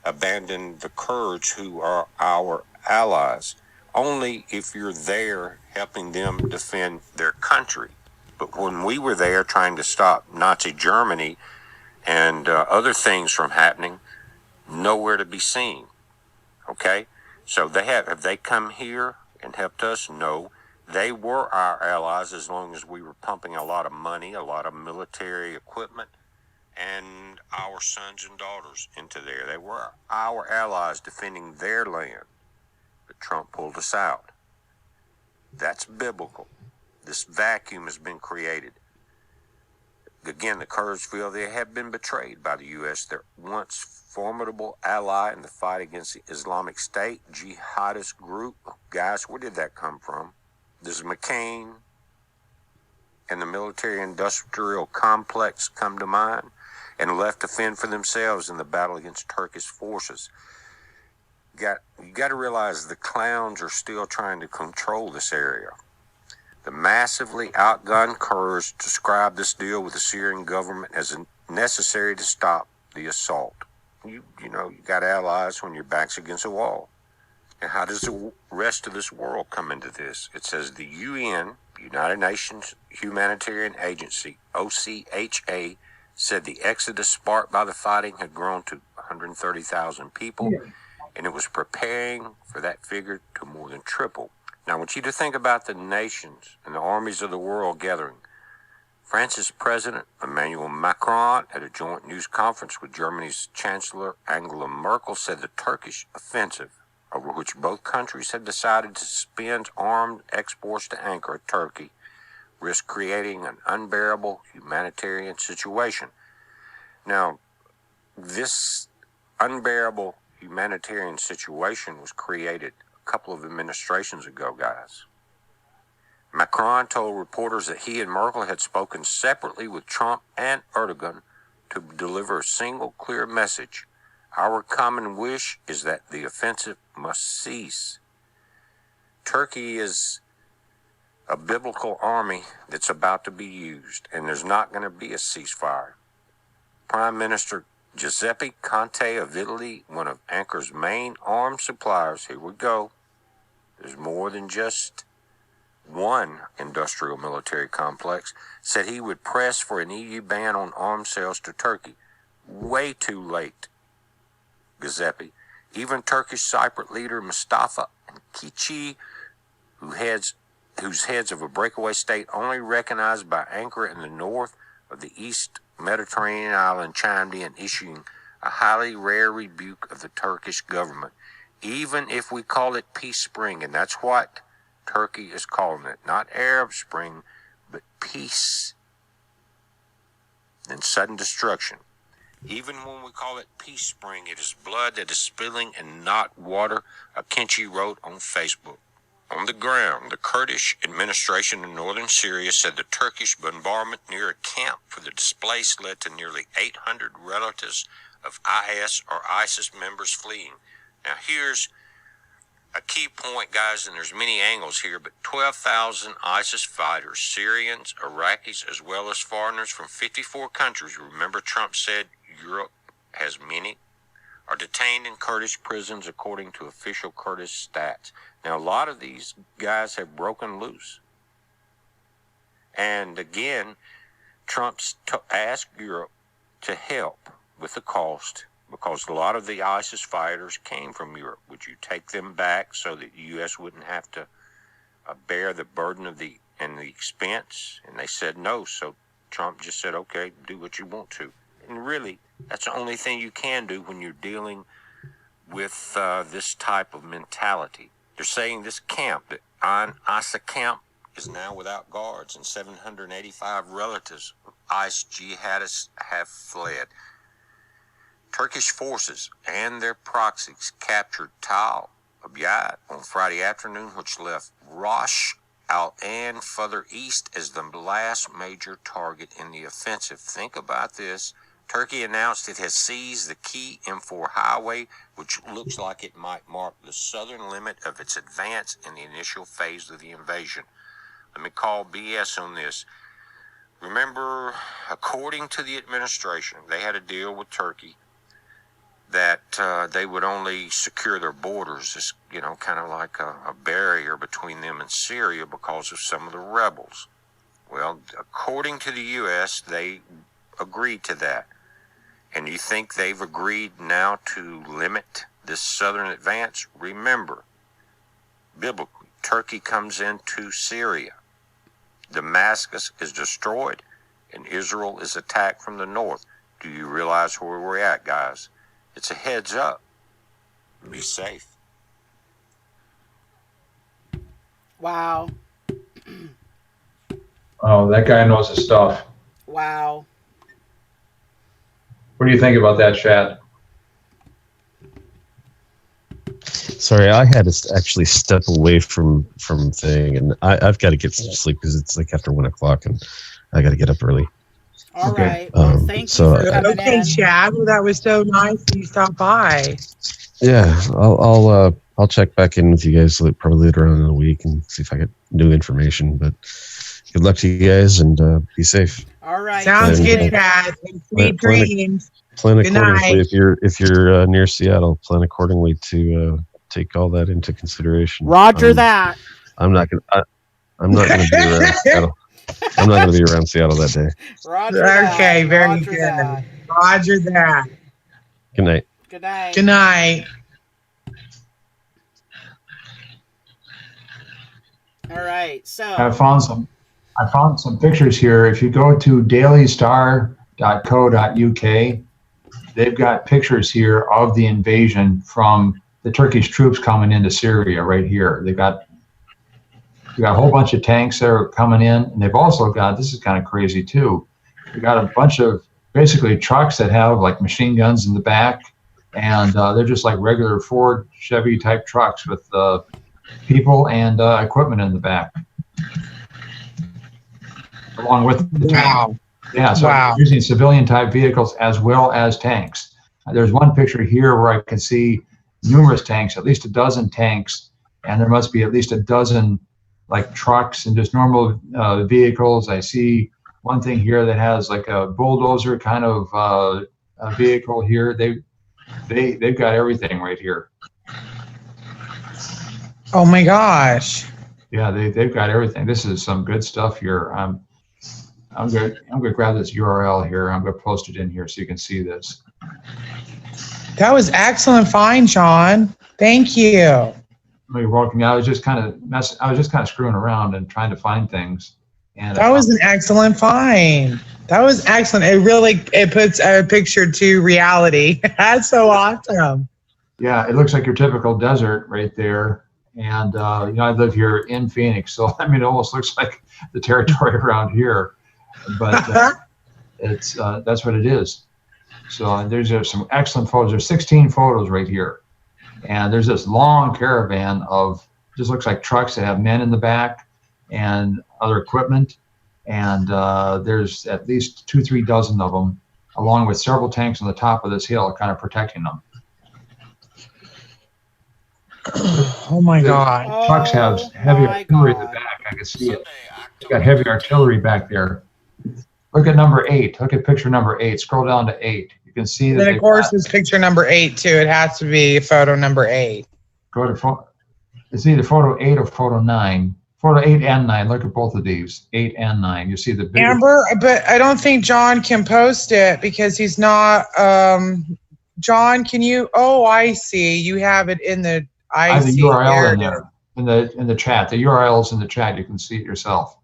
abandoned the Kurds, who are our allies, only if you're there helping them defend their country. But when we were there trying to stop Nazi Germany and other things from happening, nowhere to be seen. Okay? So have they come here and helped us? No. They were our allies as long as we were pumping a lot of money, a lot of military equipment, and our sons and daughters into there. They were our allies defending their land. But Trump pulled us out. That's biblical. This vacuum has been created. Again, the Kurds feel they have been betrayed by the U.S. Their once formidable ally in the fight against the Islamic State jihadist group. Guys, where did that come from? Does McCain and the military-industrial complex come to mind? And left to fend for themselves in the battle against Turkish forces. You got to realize the clowns are still trying to control this area. The massively outgunned Kurds describe this deal with the Syrian government as necessary to stop the assault. You got allies when your back's against a wall. And how does the rest of this world come into this? It says the UN, United Nations Humanitarian Agency, OCHA, said the exodus sparked by the fighting had grown to 130,000 people, and it was preparing for that figure to more than triple. Now, I want you to think about the nations and the armies of the world gathering. France's President Emmanuel Macron, at a joint news conference with Germany's Chancellor Angela Merkel, said the Turkish offensive, over which both countries have decided to suspend armed exports to Ankara, Turkey, risk creating an unbearable humanitarian situation. Now, this unbearable humanitarian situation was created a couple of administrations ago, guys. Macron told reporters that he and Merkel had spoken separately with Trump and Erdogan to deliver a single clear message. Our common wish is that the offensive must cease. Turkey is a biblical army that's about to be used, and there's not going to be a ceasefire. Prime Minister Giuseppe Conte of Italy, one of Ankar's main arms suppliers, here we go. There's more than just one industrial military complex, said he would press for an EU ban on arms sales to Turkey. Way too late, Giuseppe. Even Turkish Cypriot leader Mustafa Kici, whose heads of a breakaway state only recognized by Ankara in the north of the East Mediterranean island, chimed in, issuing a highly rare rebuke of the Turkish government. Even if we call it Peace Spring, and that's what Turkey is calling it, not Arab Spring, but peace, then sudden destruction. Even when we call it Peace Spring, it is blood that is spilling and not water, Akinci wrote on Facebook. On the ground, the Kurdish administration in northern Syria said the Turkish bombardment near a camp for the displaced led to nearly 800 relatives of IS or ISIS members fleeing. Now here's a key point, guys, and there's many angles here, but 12,000 ISIS fighters, Syrians, Iraqis, as well as foreigners from 54 countries, remember Trump said Europe has many, are detained in Kurdish prisons according to official Kurdish stats. Now, a lot of these guys have broken loose. And again, Trump's asked Europe to help with the cost because a lot of the ISIS fighters came from Europe. Would you take them back so that the U.S. wouldn't have to bear the burden of the expense? And they said no. So Trump just said, okay, do what you want to. And really, that's the only thing you can do when you're dealing with this type of mentality. They're saying this camp, the Asa camp, is now without guards, and 785 relatives of ISIS jihadists have fled. Turkish forces and their proxies captured Tal Abyad on Friday afternoon, which left Rosh al-Ain further east as the last major target in the offensive. Think about this. Turkey announced it has seized the key M4 highway, which looks like it might mark the southern limit of its advance in the initial phase of the invasion. Let me call BS on this. Remember, according to the administration, they had a deal with Turkey that they would only secure their borders as, kind of like a barrier between them and Syria because of some of the rebels. Well, according to the U.S., they agreed to that. And you think they've agreed now to limit this southern advance? Remember, biblically, Turkey comes into Syria. Damascus is destroyed, and Israel is attacked from the north. Do you realize where we're at, guys? It's a heads up. Be safe. Wow. Oh, that guy knows his stuff. Wow. What do you think about that, Chad? Sorry, I had to actually step away from thing, and I've got to get some sleep because it's like after 1 o'clock, and I got to get up early. All right. Well, thank you for coming in. Chad. Well, that was so nice that you stopped by. Yeah, I'll check back in with you guys probably later on in the week and see if I get new information. But good luck to you guys and be safe. All right. Sounds good, Chad. Sweet dreams. Plan Good accordingly night. if you're near Seattle. Plan accordingly to take all that into consideration. Roger that. I'm not gonna be around Seattle. I'm not gonna be around Seattle that day. Roger that. Okay, very Roger good. that. Roger that. Good night. Good night. Good night. All right. So I found some pictures here. If you go to dailystar.co.uk, they've got pictures here of the invasion from the Turkish troops coming into Syria right here. They've got a whole bunch of tanks that are coming in, and they've also got, this is kind of crazy too, they've got a bunch of basically trucks that have like machine guns in the back, and they're just like regular Ford, Chevy type trucks with people and equipment in the back. Along with the tank. Wow. Yeah, so Wow. using civilian type vehicles as well as tanks. There's one picture here where I can see numerous tanks, at least a dozen tanks, and there must be at least a dozen like trucks and just normal vehicles. I see one thing here that has like a bulldozer kind of a vehicle here. They've got everything right here. Oh my gosh. Yeah, they've got everything. This is some good stuff here. I'm gonna grab this URL here. I'm gonna post it in here so you can see this. That was excellent find, John. Thank you. You're welcome. I was just kind of screwing around and trying to find things. And that was an excellent find. That was excellent. It puts a picture to reality. That's so awesome. Yeah, it looks like your typical desert right there. And I live here in Phoenix, so I mean, it almost looks like the territory around here. But it's that's what it is. So there's some excellent photos. There's 16 photos right here, and there's this long caravan of just looks like trucks that have men in the back and other equipment, and there's at least 2-3 dozen of them, along with several tanks on the top of this hill, kind of protecting them. Oh my God! Trucks have heavy artillery in the back. I can see it. They've got heavy artillery back there. Look at number 8. Look at picture number 8. Scroll down to 8. You can see that. And of course, it's picture number 8 too. It has to be photo number 8. Go to it's either photo 8 or photo 9. Photo 8 and 9. Look at both of these, 8 and 9. You see the big Amber, but I don't think John can post it because he's not. John, can you? Oh, I see. You have it in the. I have the URL in there in the chat. The URL is in the chat. You can see it yourself.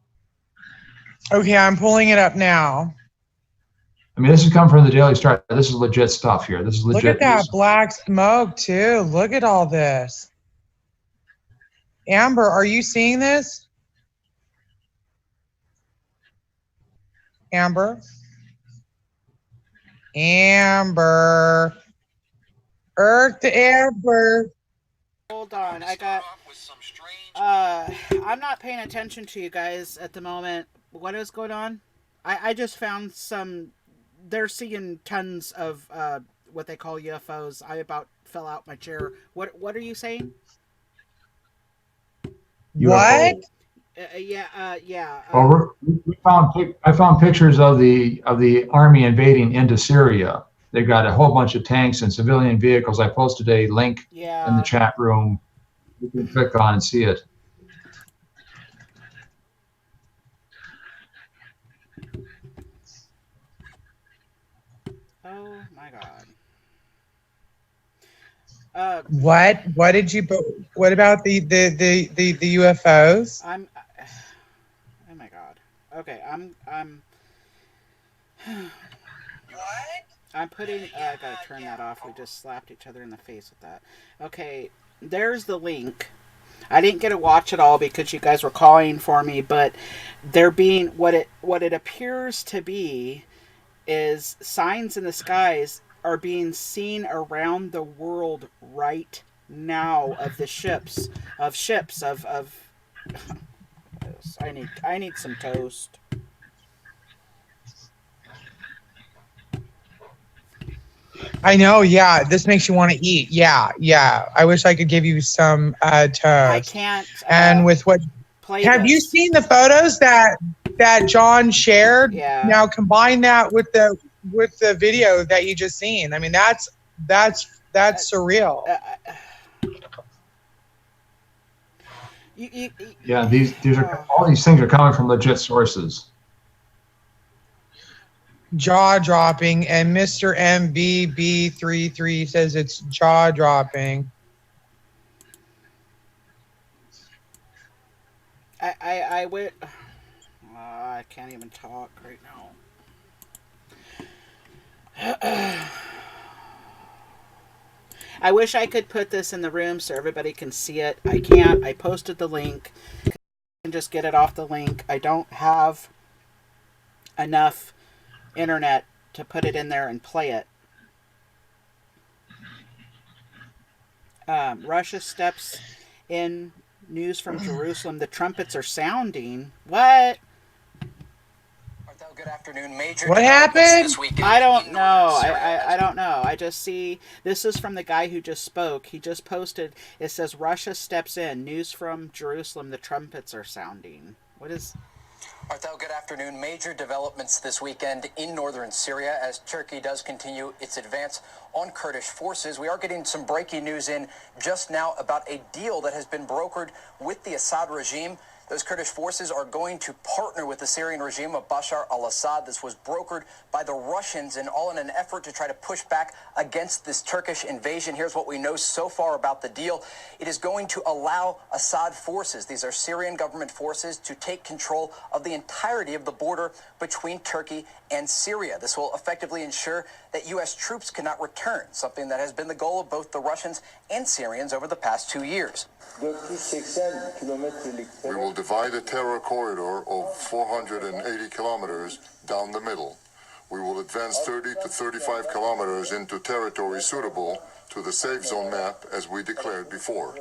Okay, I'm pulling it up now. I mean, this has come from the Daily Star. This is legit stuff here. This is legit. Look at that black smoke too. Look at all this. Amber, are you seeing this? Amber? Amber. Amber. Hold on, I got. I'm not paying attention to you guys at the moment. What is going on? I just found some. They're seeing tons of what they call UFOs. I about fell out my chair. What are you saying? What? Yeah. Well, I found pictures of the army invading into Syria. They've got a whole bunch of tanks and civilian vehicles. I posted a link in the chat room. You can click on and see it. Oh my God. What did you? What about the UFOs? Oh my God. Okay, I'm. I'm putting. I gotta turn that off. We just slapped each other in the face with that. Okay, there's the link. I didn't get to watch it all because you guys were calling for me, but they're being what it appears to be is signs in the skies are being seen around the world right now of the ships of I need some toast. I know, yeah. This makes you want to eat. Yeah. I wish I could give you some toast. I can't. And with what? Have you seen the photos that John shared? Yeah. Now combine that with the video that you just seen. I mean, that's surreal. Yeah, these are all these things are coming from legit sources. Jaw dropping, and Mr. MBB33 says it's jaw dropping. I can't even talk right now. I wish I could put this in the room so everybody can see it. I can't. I posted the link. You can just get it off the link. I don't have enough internet to put it in there and play it. Russia steps in. News from Jerusalem. The trumpets are sounding. What? What happened? I don't know. I don't know. I just see this is from the guy who just spoke. He just posted. It says Russia steps in. News from Jerusalem. The trumpets are sounding. What is? Arthel, good afternoon. Major developments this weekend in northern Syria as Turkey does continue its advance on Kurdish forces. We are getting some breaking news in just now about a deal that has been brokered with the Assad regime. Those Kurdish forces are going to partner with the Syrian regime of Bashar al-Assad. This was brokered by the Russians and all in an effort to try to push back against this Turkish invasion. Here's what we know so far about the deal. It is going to allow Assad forces, these are Syrian government forces, to take control of the entirety of the border between Turkey and Syria. This will effectively ensure that U.S. troops cannot return, something that has been the goal of both the Russians and Syrians over the past 2 years. We will divide a terror corridor of 480 kilometers down the middle. We will advance 30 to 35 kilometers into territory suitable to the safe zone map as we declared before.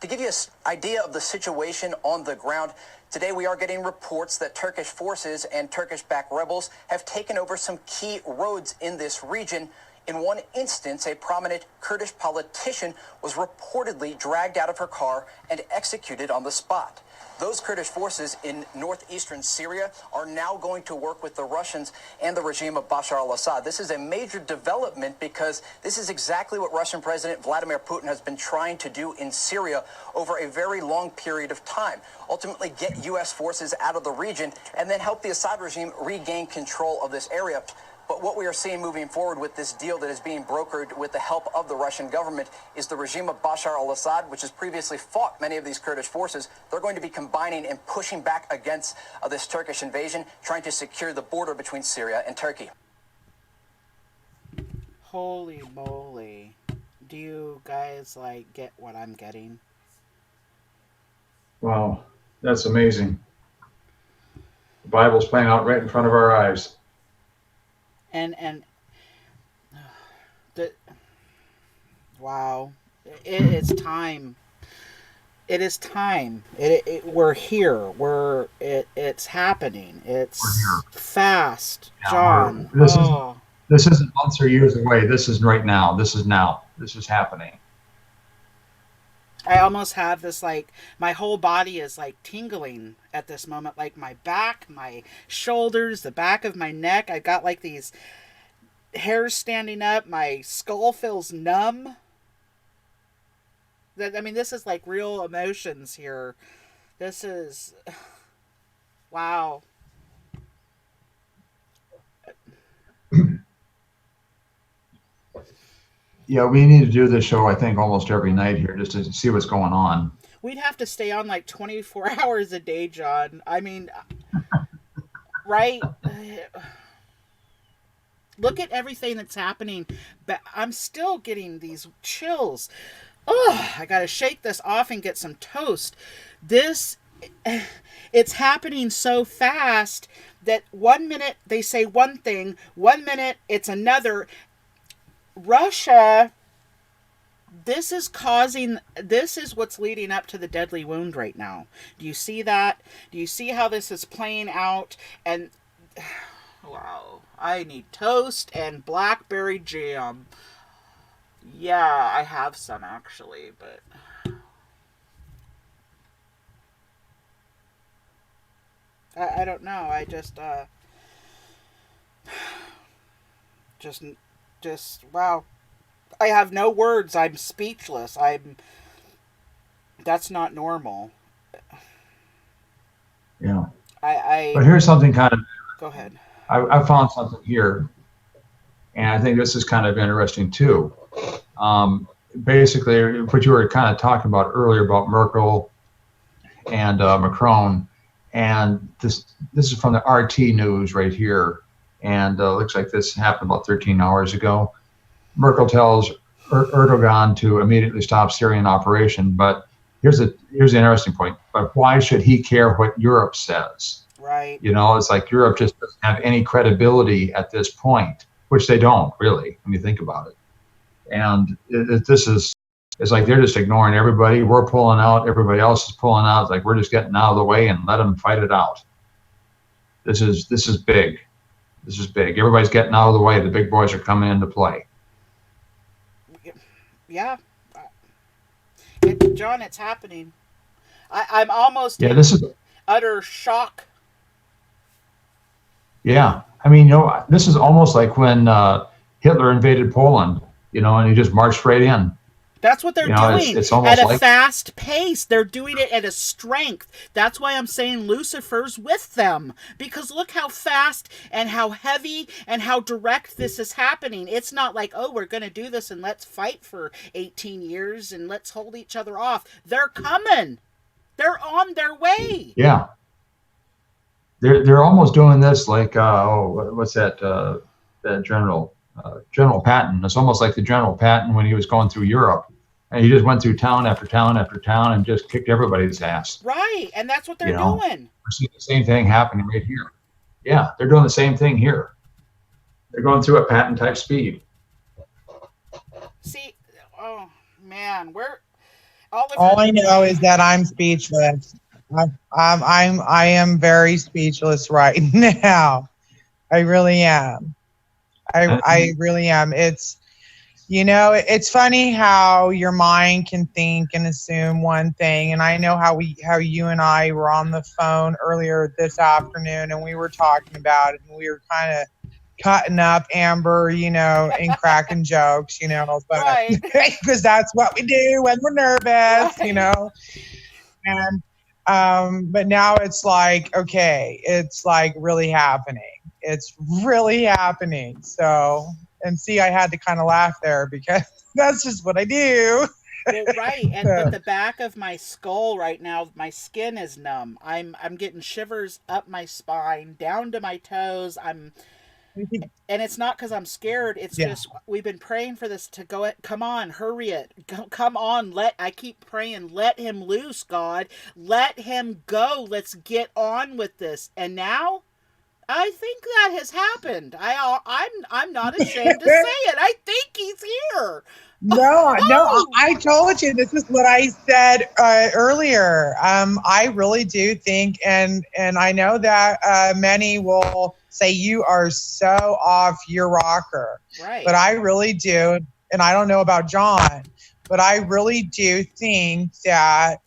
To give you an idea of the situation on the ground, today we are getting reports that Turkish forces and Turkish-backed rebels have taken over some key roads in this region. In one instance, a prominent Kurdish politician was reportedly dragged out of her car and executed on the spot. Those Kurdish forces in northeastern Syria are now going to work with the Russians and the regime of Bashar al-Assad. This is a major development because this is exactly what Russian President Vladimir Putin has been trying to do in Syria over a very long period of time. Ultimately get U.S. forces out of the region and then help the Assad regime regain control of this area. But what we are seeing moving forward with this deal that is being brokered with the help of the Russian government is the regime of Bashar al-Assad, which has previously fought many of these Kurdish forces. They're going to be combining and pushing back against this Turkish invasion, trying to secure the border between Syria and Turkey. Holy moly. Do you guys, get what I'm getting? Wow, that's amazing. The Bible's playing out right in front of our eyes. Wow, it's time. It is time. We're here. It's happening. It's fast, John. This isn't months or years away. This is right now. This is now. This is happening. I almost have this, my whole body is tingling at this moment, my back, my shoulders, the back of my neck. I got these hairs standing up. My skull feels numb. This is real emotions here. This is, wow. Yeah, we need to do this show, I think, almost every night here just to see what's going on. We'd have to stay on 24 hours a day, John. Right? Look at everything that's happening. But I'm still getting these chills. Oh, I got to shake this off and get some toast. It's happening so fast that 1 minute they say one thing, 1 minute it's another. Russia, this is what's leading up to the deadly wound right now. Do you see that? Do you see how this is playing out? And wow, I need toast and blackberry jam. Yeah, I have some actually, but I don't know. I just wow. I have no words. I'm speechless. That's not normal. Yeah. But here's something kind of. Go ahead. I found something here, and I think this is kind of interesting too. Basically, what you were kind of talking about earlier about Merkel and Macron, and this is from the RT News right here. And looks like this happened about 13 hours ago. Merkel tells Erdogan to immediately stop Syrian operation. But here's the interesting point. But why should he care what Europe says? Right. It's like Europe just doesn't have any credibility at this point, which they don't really, when you think about it. And it's like they're just ignoring everybody. We're pulling out. Everybody else is pulling out. It's like we're just getting out of the way and let them fight it out. This is big. This is big. Everybody's getting out of the way. The big boys are coming into play. Yeah. John, it's happening. I'm almost this is utter shock. Yeah. I mean, this is almost like when Hitler invaded Poland, and he just marched right in. That's what they're doing it's almost at a fast pace. They're doing it at a strength. That's why I'm saying Lucifer's with them, because look how fast and how heavy and how direct this is happening. It's not like, oh, we're going to do this and let's fight for 18 years and let's hold each other off. They're coming. They're on their way. Yeah. They're almost doing this like, what's that, General Patton. It's almost like the General Patton when he was going through Europe. And he just went through town after town after town and just kicked everybody's ass. Right, and that's what they're doing. We're seeing the same thing happening right here. Yeah, they're doing the same thing here. They're going through at Patton-type speed. See, oh, man, all I know is that I'm speechless. I am very speechless right now. I really am. I really am. It's funny how your mind can think and assume one thing. And I know how you and I were on the phone earlier this afternoon and we were talking about it and we were kind of cutting up Amber, and cracking jokes, but because that's what we do when we're nervous, and but now it's like, okay, it's like really happening. It's really happening. So, and see, I had to kind of laugh there because that's just what I do. Well, right, and at the back of my skull right now, my skin is numb. I'm getting shivers up my spine, down to my toes. And it's not because I'm scared. It's just we've been praying for this to go. Come on, hurry it. Come on, I keep praying. Let him loose, God. Let him go. Let's get on with this. And now, I think that has happened. I'm not ashamed to say it. I think he's here. No, I told you this is what I said earlier. I really do think, and I know that many will say you are so off your rocker. Right. But I really do, and I don't know about John, but I really do think that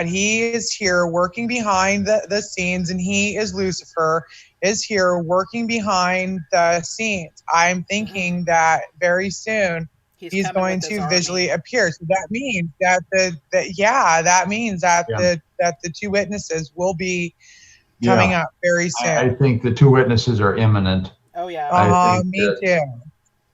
he is here working behind the scenes, and he is Lucifer, is here working behind the scenes. I'm thinking that very soon he's going to visually appear. So that means that the two witnesses will be coming up very soon. I think the two witnesses are imminent. Oh yeah. Me too.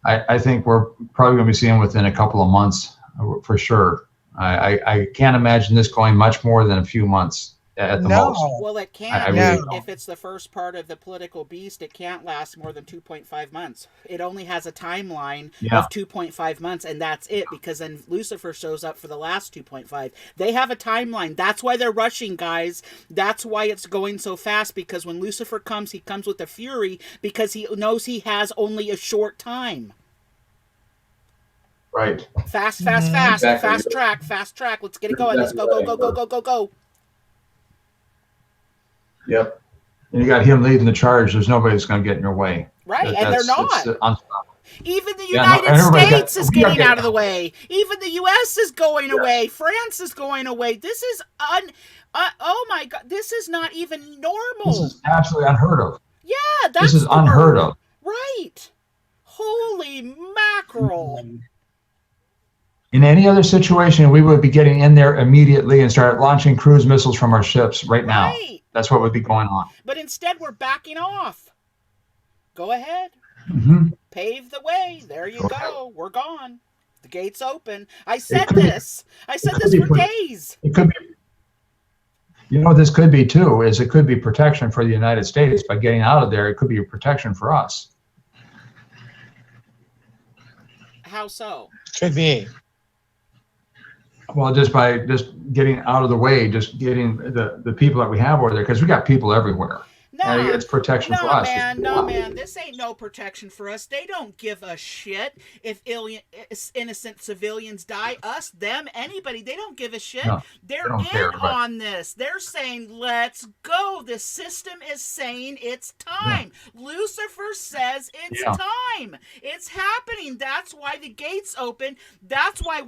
I think we're probably going to be seeing within a couple of months for sure. I can't imagine this going much more than a few months at the most. Well, it can't. If it's the first part of the political beast, it can't last more than 2.5 months. It only has a timeline of 2.5 months, and that's it, because then Lucifer shows up for the last 2.5. They have a timeline. That's why they're rushing, guys. That's why it's going so fast, because when Lucifer comes, he comes with a fury, because he knows he has only a short time. Right. Fast. Exactly. Fast track. Let's get it going. Let's go. Yep. And you got him leading the charge. There's nobody that's going to get in your way. Right, and they're not. Even the United States is getting out of the way. Even the U.S. is going away. France is going away. This is oh my God. This is not even normal. This is absolutely unheard of. Yeah, this is unheard of. Right. Holy mackerel. In any other situation, we would be getting in there immediately and start launching cruise missiles from our ships right now. That's what would be going on. But instead, we're backing off. Go ahead. Mm-hmm. Pave the way. There you go. We're gone. The gate's open. I said this for days. It could be. You know what this could be too, is it could be protection for the United States. By getting out of there, it could be a protection for us. How so? Could be. Well, just by getting out of the way, just getting the people that we have over there, because we got people everywhere. And it's protection for us. No, man, this ain't no protection for us. They don't give a shit if innocent civilians die. Us, them, anybody, they don't give a shit. No, They're in on this. They're saying, let's go. The system is saying it's time. Yeah. Lucifer says it's time. It's happening. That's why the gates open. That's why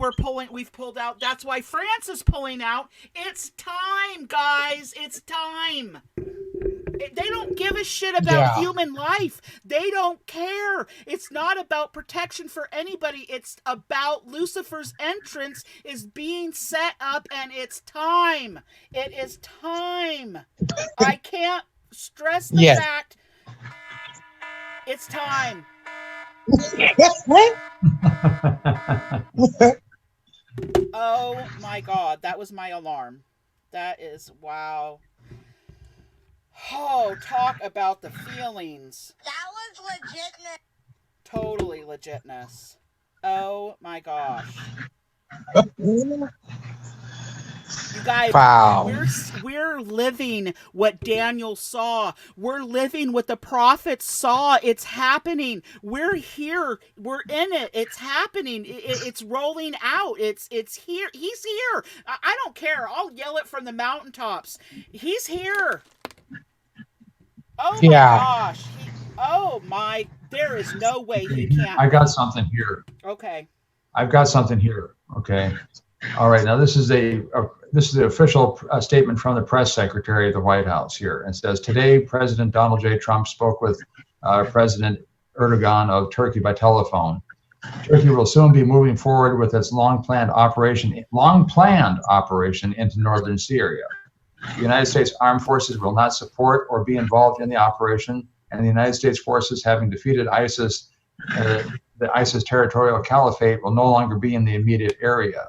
we've pulled out. That's why France is pulling out. It's time, guys. It's time. They don't give a shit about human life. They don't care. It's not about protection for anybody. It's about Lucifer's entrance is being set up, and it's time. It is time. I can't stress the fact it's time. Oh my God, that was my alarm. That is, wow. Oh, talk about the feelings. That was legitness. Totally legitness. Oh my gosh. You guys, we're living what Daniel saw. We're living what the prophets saw. It's happening. We're here. We're in it. It's happening. It's rolling out. It's here. He's here. I don't care. I'll yell it from the mountaintops. He's here. Oh my gosh. There is no way he can't. I got something here. Okay. I've got something here. Okay. All right. Now this is the official statement from the press secretary of the White House here. It says, today, President Donald J. Trump spoke with President Erdogan of Turkey by telephone. Turkey will soon be moving forward with its long-planned operation into northern Syria. The United States Armed Forces will not support or be involved in the operation, and the United States forces, having defeated ISIS, the ISIS territorial caliphate, will no longer be in the immediate area.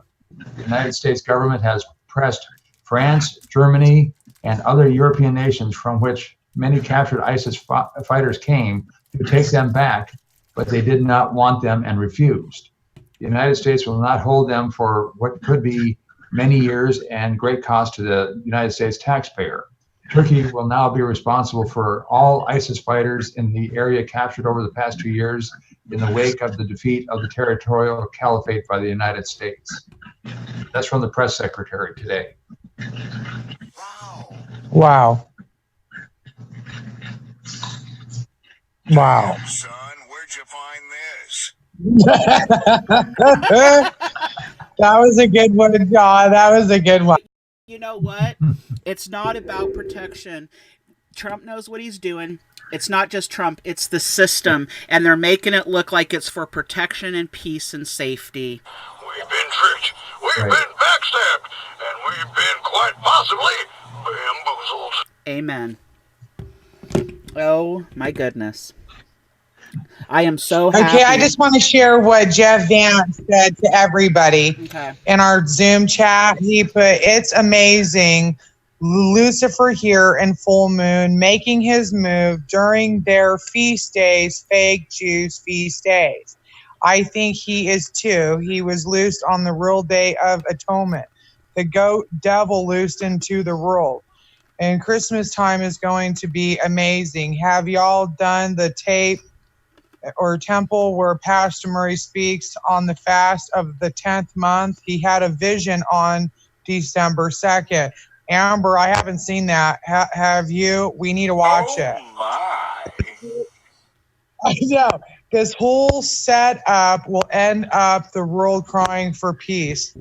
The United States government has pressed France, Germany, and other European nations from which many captured ISIS fighters came to take them back, but they did not want them and refused. The United States will not hold them for what could be many years and great cost to the United States taxpayer. Turkey will now be responsible for all ISIS fighters in the area captured over the past 2 years in the wake of the defeat of the territorial caliphate by the United States. That's from the press secretary today. Wow. Wow. Son, where'd you find this? That was a good one, John. That was a good one. You know what? It's not about protection. Trump knows what he's doing. It's not just Trump, it's the system. And they're making it look like it's for protection and peace and safety. We've been tricked. We've been backstabbed. And we've been quite possibly bamboozled. Amen. Oh, my goodness. I am so happy. Okay, I just want to share what Jeff Vance said to everybody in our Zoom chat. He put, it's amazing. Lucifer here in full moon, making his move during their feast days, fake Jews feast days. I think he is too. He was loosed on the real day of atonement. The goat devil loosed into the world. And Christmas time is going to be amazing. Have y'all done the tape or temple where Pastor Murray speaks on the fast of the 10th month? He had a vision on December 2nd. Amber, I haven't seen that. Have you? We need to watch it. My. I know. This whole setup will end up the world crying for peace.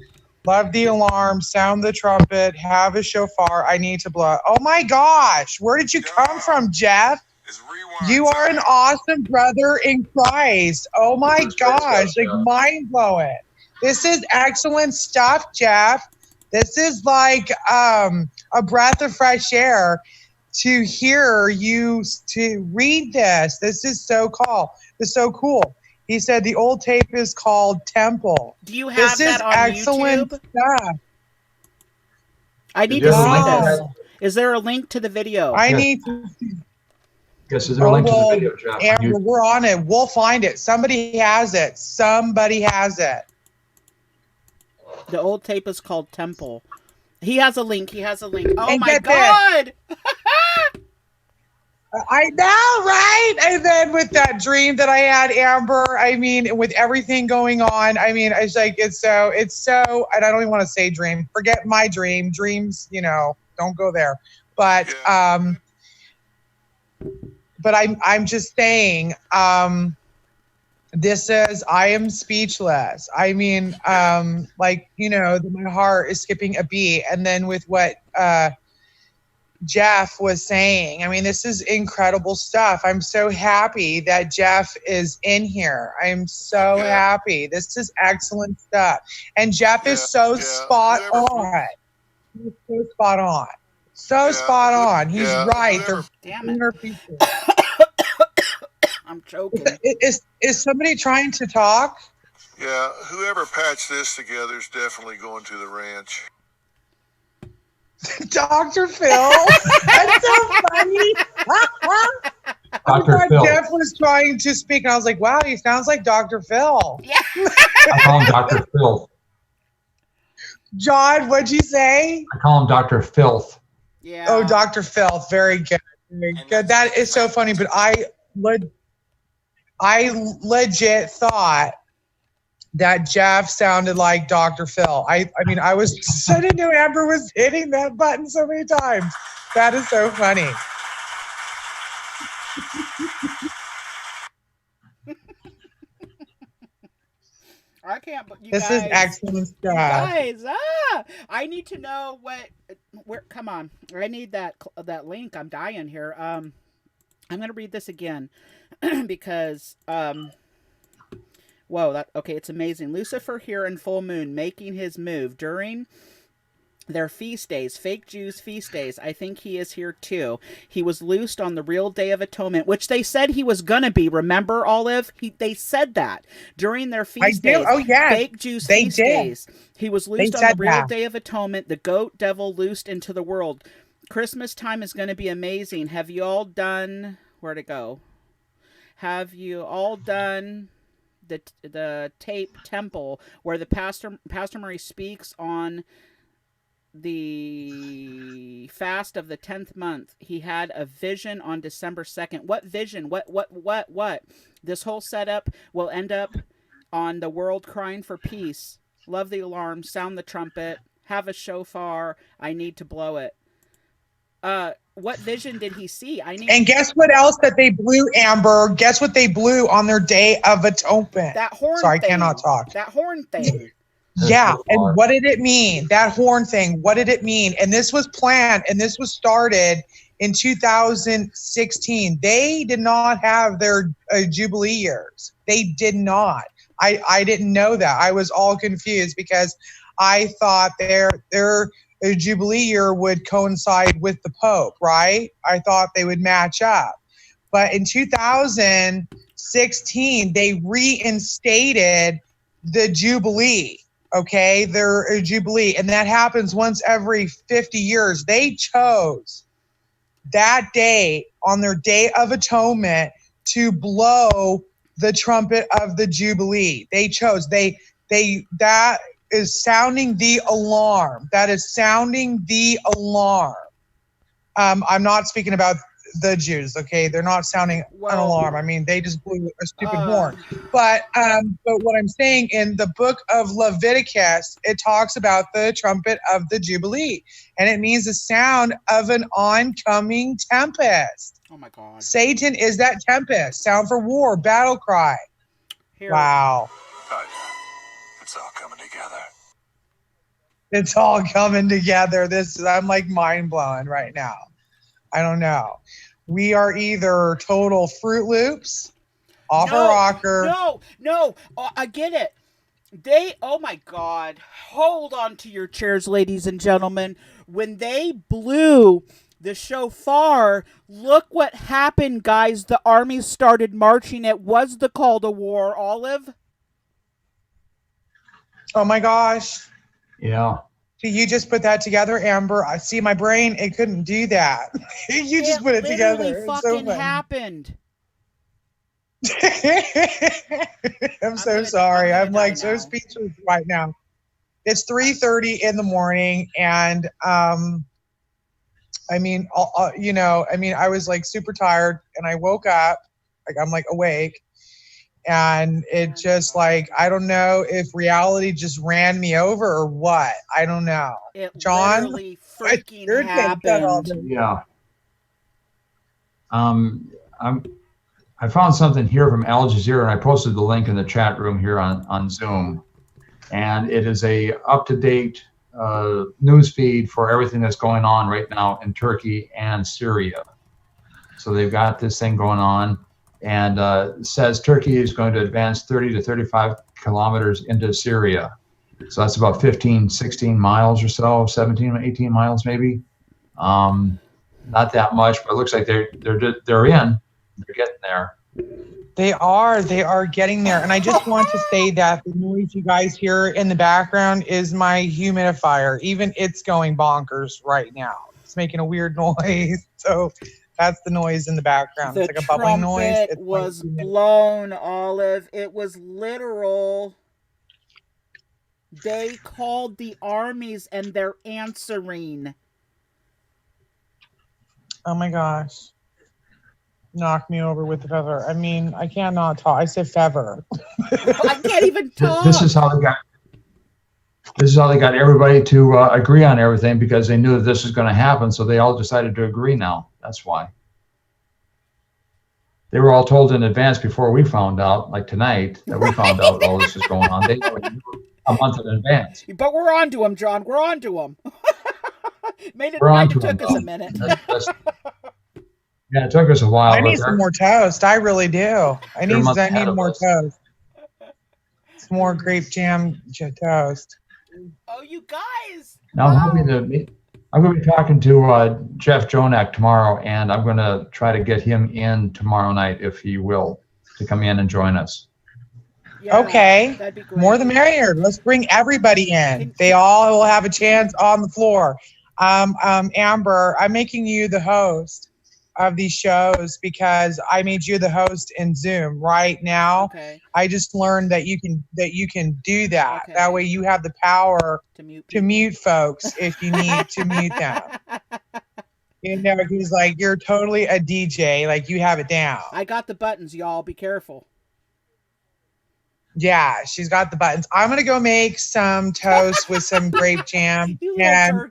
Love the alarm, sound the trumpet, have a shofar. I need to blow. Oh my gosh, where did you come from, Jeff? You are an awesome brother in Christ. Oh my gosh, like mind blowing. This is excellent stuff, Jeff. This is like a breath of fresh air to hear you to read this. This is so cool. This is so cool. He said the old tape is called Temple. Do you have that on excellent YouTube? Stuff. I need to see this. Is there a link to the video? I need to see. Yes, is there a link to the video, Jeff? Amber, we're on it. We'll find it. Somebody has it. Somebody has it. The old tape is called Temple. He has a link. He has a link. Oh my God! I know, right? And then with that dream that I had, Amber, I mean, with everything going on, I mean, it's like, it's so, and I don't even want to say dream. Forget my dream. Dreams, don't go there. But, I'm just saying, this is, I am speechless. I mean, my heart is skipping a beat. And then with what, Jeff was saying, I mean, this is incredible stuff. I'm so happy that Jeff is in here. I'm so happy. This is excellent stuff. And Jeff is so spot on. He's so spot on. So spot on. He's right. Damn it. I'm choking. Is somebody trying to talk? Yeah, whoever patched this together is definitely going to the ranch. Dr. Phil. That's so funny. Dr. Phil. Jeff was trying to speak, and I was like, wow, he sounds like Dr. Phil. Yeah. I call him Dr. Filth. John, what'd you say? I call him Dr. Filth. Yeah. Oh, Dr. Phil. Very good. Very good. That is so funny, but I legit thought that Jeff sounded like Dr. Phil. I mean, I didn't know Amber was hitting that button so many times. That is so funny. I can't. This is excellent stuff. Guys, I need to know where. Come on, I need that link. I'm dying here. I'm gonna read this again because whoa, okay, it's amazing. Lucifer here in full moon, making his move during their feast days, fake Jews' feast days. I think he is here too. He was loosed on the real Day of Atonement, which they said he was gonna be. Remember, Olive? They said that during their feast days. Oh yeah, fake Jews' feast days. He was loosed on the real Day of Atonement. The goat devil loosed into the world. Christmas time is going to be amazing. Have you all done? Where'd it go? Have you all done the tape Temple where the Pastor Murray speaks on the fast of the 10th month? He had a vision on December 2nd. What vision? What? This whole setup will end up on the world crying for peace. Love the alarm, sound the trumpet, have a shofar. I need to blow it. What vision did he see? And guess what else that they blew, Amber? Guess what they blew on their Day of Atonement? That horn Sorry, thing. I cannot talk. That horn thing. Yeah, and what did it mean? That horn thing, what did it mean? And this was planned, and this was started in 2016. They did not have their Jubilee years. They did not. I didn't know that. I was all confused because I thought their Jubilee year would coincide with the Pope, right? I thought they would match up. But in 2016, they reinstated the Jubilee, okay? Their Jubilee. And that happens once every 50 years. They chose that day on their Day of Atonement to blow the trumpet of the Jubilee. They chose. That is sounding the alarm. That is sounding the alarm. I'm not speaking about the Jews, okay? They're not sounding an alarm. I mean, they just blew a stupid horn. But what I'm saying, in the book of Leviticus, it talks about the trumpet of the Jubilee, and it means the sound of an oncoming tempest. Oh my God. Satan is that tempest. Sound for war, battle cry. Here. Wow. It's all coming together. It's all coming together. I'm like mind blown right now. I don't know. We are either total Fruit Loops, off a rocker. No. I get it. Oh my God. Hold on to your chairs, ladies and gentlemen. When they blew the shofar, look what happened, guys. The army started marching. It was the call to war, Olive. Oh my gosh. Yeah. Did you just put that together, Amber? I see my brain. It couldn't do that. You just put it together. It fucking happened. I'm so sorry. I'm like so speechless right now. It's 3:30 in the morning, and I mean, I was like super tired, and I woke up, like I'm like awake, and it just like, I don't know if reality just ran me over or what. I don't know. It John, literally freaking happened. Yeah. I found something here from Al Jazeera, and I posted the link in the chat room here on Zoom. And it is a up-to-date news feed for everything that's going on right now in Turkey and Syria. So they've got this thing going on, and says Turkey is going to advance 30 to 35 kilometers into Syria. So that's about 15, 16 miles or so, 17, 18 miles maybe. Not that much, but it looks like they're in. They're getting there. They are getting there. And I just want to say that the noise you guys hear in the background is my humidifier. Even it's going bonkers right now. It's making a weird noise. So that's the noise in the background. It's like a bubbling noise. The trumpet was blown, Olive. It was literal. They called the armies and they're answering. Oh my gosh. Knock me over with the feather. I mean, I cannot talk. I said feather. I can't even talk. This is how they got everybody to agree on everything, because they knew that this was going to happen. So they all decided to agree now. That's why. They were all told in advance before we found out, like tonight, that we found out all this is going on. They knew a month in advance. But we're on to him, John. We're on to him. It took us a minute. Yeah, it took us a while. I need some more toast. I really do. I need more toast. Some more grape jam toast. Oh, you guys! Now I'm going to be talking to Jeff Jonak tomorrow, and I'm going to try to get him in tomorrow night, if he will, to come in and join us. Yeah, okay, that'd be great. More the merrier. Let's bring everybody in. They all will have a chance on the floor. Amber, I'm making you the host of these shows because I made you the host in Zoom right now. Okay. I just learned that you can do that. Okay. That way you have the power to mute folks if you need to mute them. You know, he's like, you're totally a DJ, like you have it down. I got the buttons, y'all. Be careful. Yeah, she's got the buttons. I'm going to go make some toast with some grape jam. And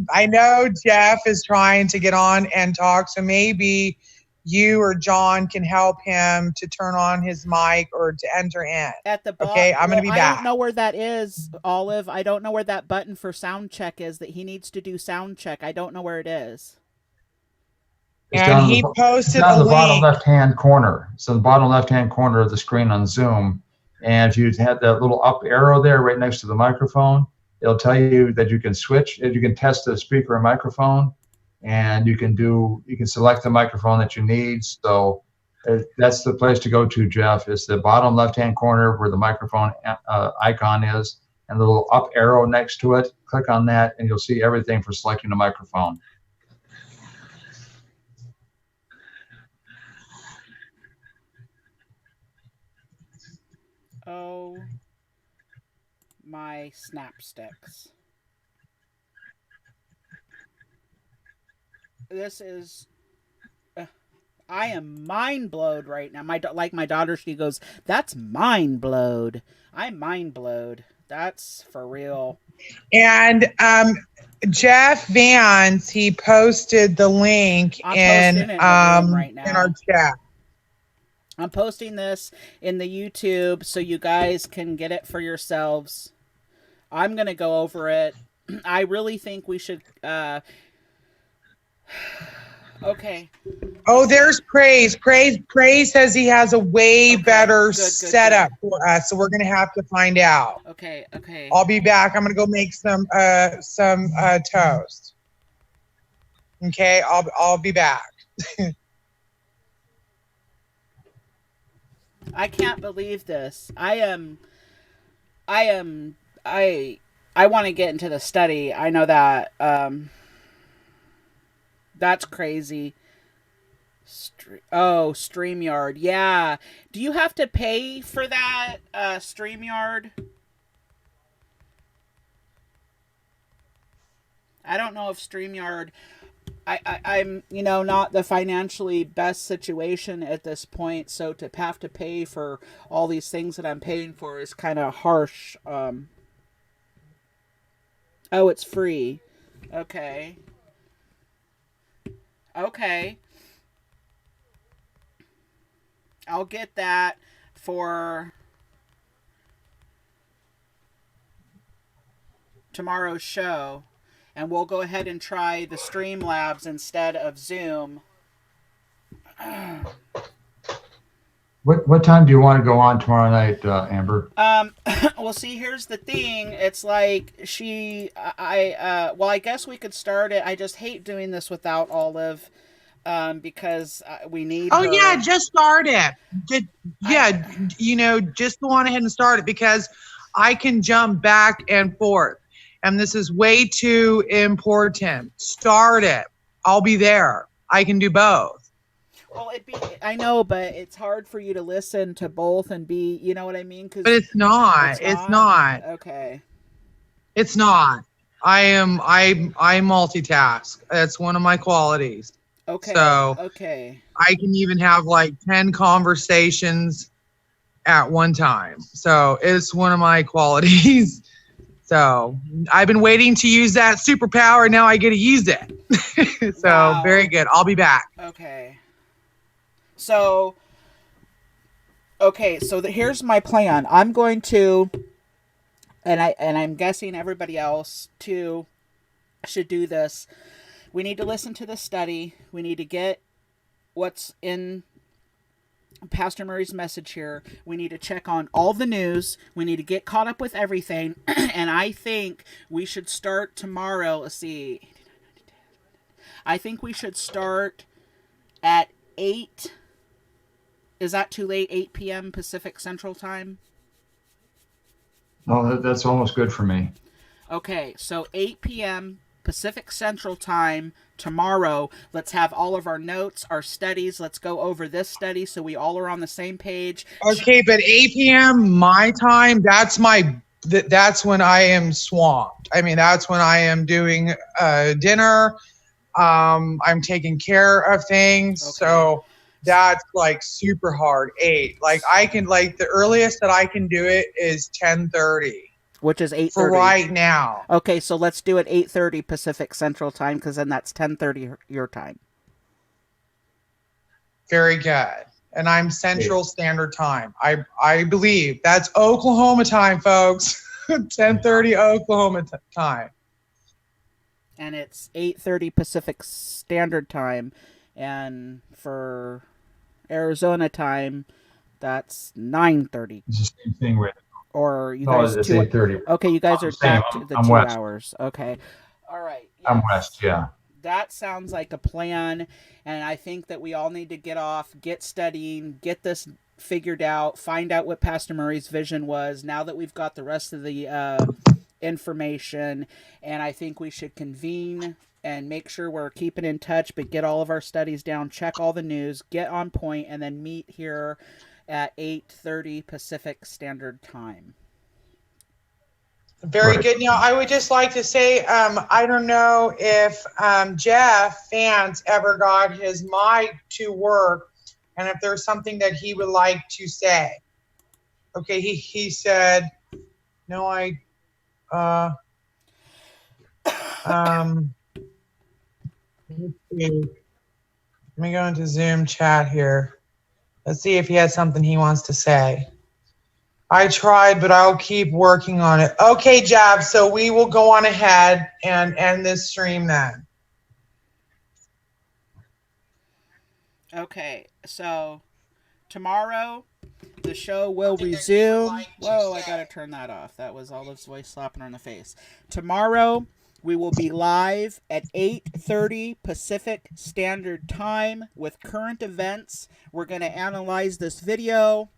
I know Jeff is trying to get on and talk, so maybe you or John can help him to turn on his mic or to enter in. At the bottom. Okay, I'm going to be back. I don't know where that is, Olive. I don't know where that button for sound check is that he needs to do sound check. I don't know where it is. And he posted a link. The bottom left-hand corner. So the bottom left-hand corner of the screen on Zoom. And if you had that little up arrow there right next to the microphone, it'll tell you that you can switch. You can test the speaker and microphone, and you can select the microphone that you need. So that's the place to go to, Jeff. It's the bottom left-hand corner where the microphone icon is, and the little up arrow next to it. Click on that, and you'll see everything for selecting the microphone. Oh, my snapsticks. This is... I am mind-blowed right now. My daughter, she goes, that's mind-blowed. I'm mind-blowed. That's for real. And Jeff Vance, he posted the link in our chat. I'm posting this in the YouTube so you guys can get it for yourselves. I'm going to go over it. I really think we should... Okay. Oh, there's Praise. Praise says he has a way better setup for us, so we're going to have to find out. Okay. I'll be back. I'm going to go make some toast. Okay, I'll be back. I can't believe this. I want to get into the study. I know that. That's crazy. StreamYard. Yeah. Do you have to pay for that, StreamYard? I don't know if StreamYard I'm, not the financially best situation at this point, so to have to pay for all these things that I'm paying for is kind of harsh. Oh, it's free. Okay. Okay. I'll get that for tomorrow's show. And we'll go ahead and try the Streamlabs instead of Zoom. What time do you want to go on tomorrow night, Amber? Well, see, here's the thing. It's like I guess we could start it. I just hate doing this without Olive, because we need her. Yeah, just start it. Just go on ahead and start it, because I can jump back and forth. And this is way too important. Start it. I'll be there. I can do both. Well, I know, but it's hard for you to listen to both and be, you know what I mean? But it's not. It's not. Okay. It's not. I multitask. That's one of my qualities. Okay. So okay. I can even have like 10 conversations at one time. So it's one of my qualities. So I've been waiting to use that superpower. Now I get to use it. So wow. Very good. I'll be back. Okay. So here's my plan. I'm going to, and I'm guessing everybody else too should do this. We need to listen to the study. We need to get what's in Pastor Murray's message here. We need to check on all the news. We need to get caught up with everything. And I think we should start tomorrow. Let's see. I think we should start at 8. Is that too late? 8 p.m. Pacific Central Time? No, that's almost good for me. Okay, so 8 p.m. Pacific Central Time tomorrow. Let's have all of our notes, our studies. Let's go over this study so we all are on the same page. Okay, but 8 p.m. my time, that's when I am swamped. I mean, that's when I am doing dinner. I'm taking care of things. Okay. So that's like super hard. 8. Like the earliest that I can do it is 10:30. Which is 8:30 for right now. Okay, so let's do it 8:30 Pacific Central Time, because then that's 10:30 your time. Very good. And I'm Central Standard Time. I believe that's Oklahoma time, folks. 10:30 Oklahoma time. And it's 8:30 Pacific Standard Time, and for Arizona time, that's 9:30. It's the same thing with. Or you guys it's 8:30. Okay, you guys are back to the 2 west. hours. Okay. All right. Yes. I'm west, yeah. That sounds like a plan, and I think that we all need to get off, get studying, get this figured out, find out what Pastor Murray's vision was now that we've got the rest of the information, and I think we should convene and make sure we're keeping in touch, but get all of our studies down, check all the news, get on point, and then meet here at 8:30 Pacific Standard Time. Very good. Now, I would just like to say, I don't know if Jeff Vance ever got his mic to work, and if there's something that he would like to say. Okay, he said, no, let's see. Let me go into Zoom chat here. Let's see if he has something he wants to say. I tried, but I'll keep working on it. Okay, Jab, so we will go on ahead and end this stream then. Okay, so tomorrow the show will resume. Whoa, I gotta turn that off. That was Olive's voice slapping her in the face. Tomorrow we will be live at 8:30 Pacific Standard Time with current events. We're going to analyze this video.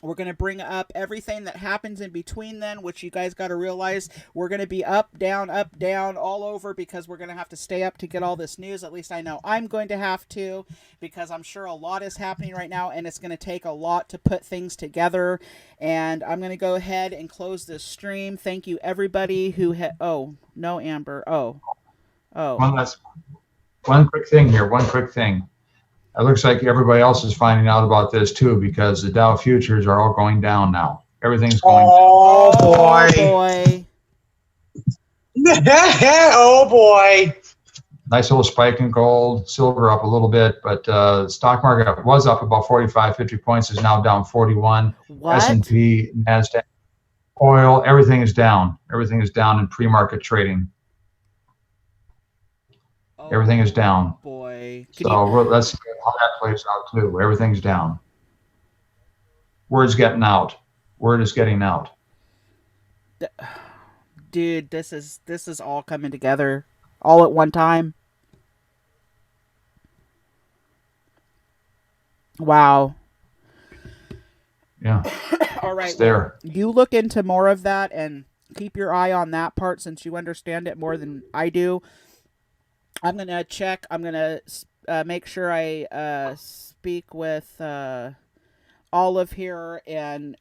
We're going to bring up everything that happens in between then, which you guys got to realize we're going to be up, down, all over, because we're going to have to stay up to get all this news. At least I know I'm going to have to, because I'm sure a lot is happening right now, and it's going to take a lot to put things together. And I'm going to go ahead and close this stream. Thank you, everybody who had... Oh, no, Amber. Oh. One last One quick thing here. It looks like everybody else is finding out about this too, because the Dow futures are all going down now. Everything's going down. Oh boy. boy. Oh boy. Nice little spike in gold, silver up a little bit, but the stock market was up about 45, 50 points, is now down 41. What? S&P, NASDAQ, oil, everything is down. Everything is down in pre-market trading. Everything is down. Boy. So let's see how that plays out too. Everything's down. Word's getting out. Word is getting out. Dude, this is all coming together all at one time. Wow. Yeah. All right. It's there. You look into more of that and keep your eye on that part since you understand it more than I do. I'm going to check. I'm going to make sure I speak with Olive here and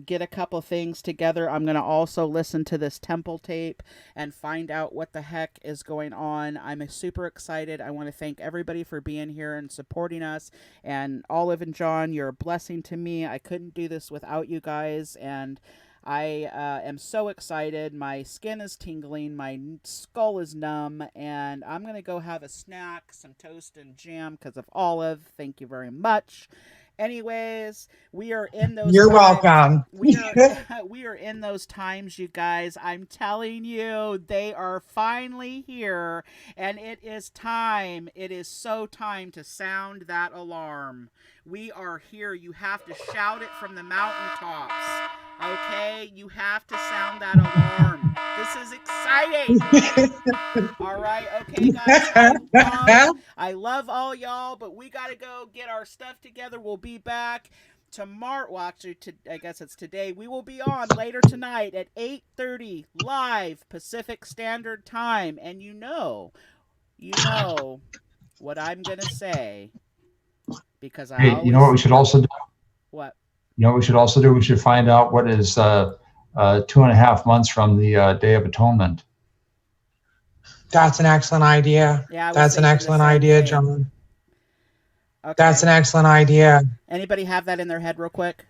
get a couple things together. I'm going to also listen to this Temple tape and find out what the heck is going on. I'm super excited. I want to thank everybody for being here and supporting us. And Olive and John, you're a blessing to me. I couldn't do this without you guys. And I am so excited. My skin is tingling. My skull is numb. And I'm going to go have a snack, some toast and jam because of Olive. Thank you very much. Anyways, we are in those You're times. welcome. We are in those times, you guys. I'm telling you, they are finally here, and it is time. It is so time to sound that alarm. We are here. You have to shout it from the mountaintops. Okay? You have to sound that alarm. This is exciting. All right. Okay, guys. I love all y'all, but we got to go get our stuff together. We'll be back tomorrow. Well, actually, I guess it's today. We will be on later tonight at 8:30 live Pacific Standard Time. And you know what I'm going to say. Because I Hey, you know what we should also do? What? You know what we should also do? We should find out what is 2.5 months from the Day of Atonement. That's an excellent idea. Yeah, that's an excellent idea, John. Okay. That's an excellent idea. Anybody have that in their head real quick?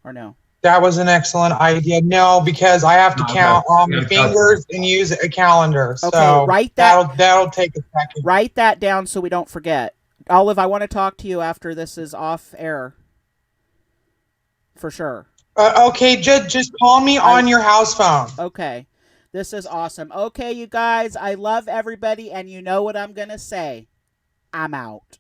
Or no? That was an excellent idea. No, because I have to count on my fingers and use a calendar. Okay, so write that. That'll take a second. Write that down so we don't forget. Olive, I want to talk to you after this is off air. For sure. Okay, just call me on your house phone. Okay. This is awesome. Okay, you guys, I love everybody, and you know what I'm going to say. I'm out.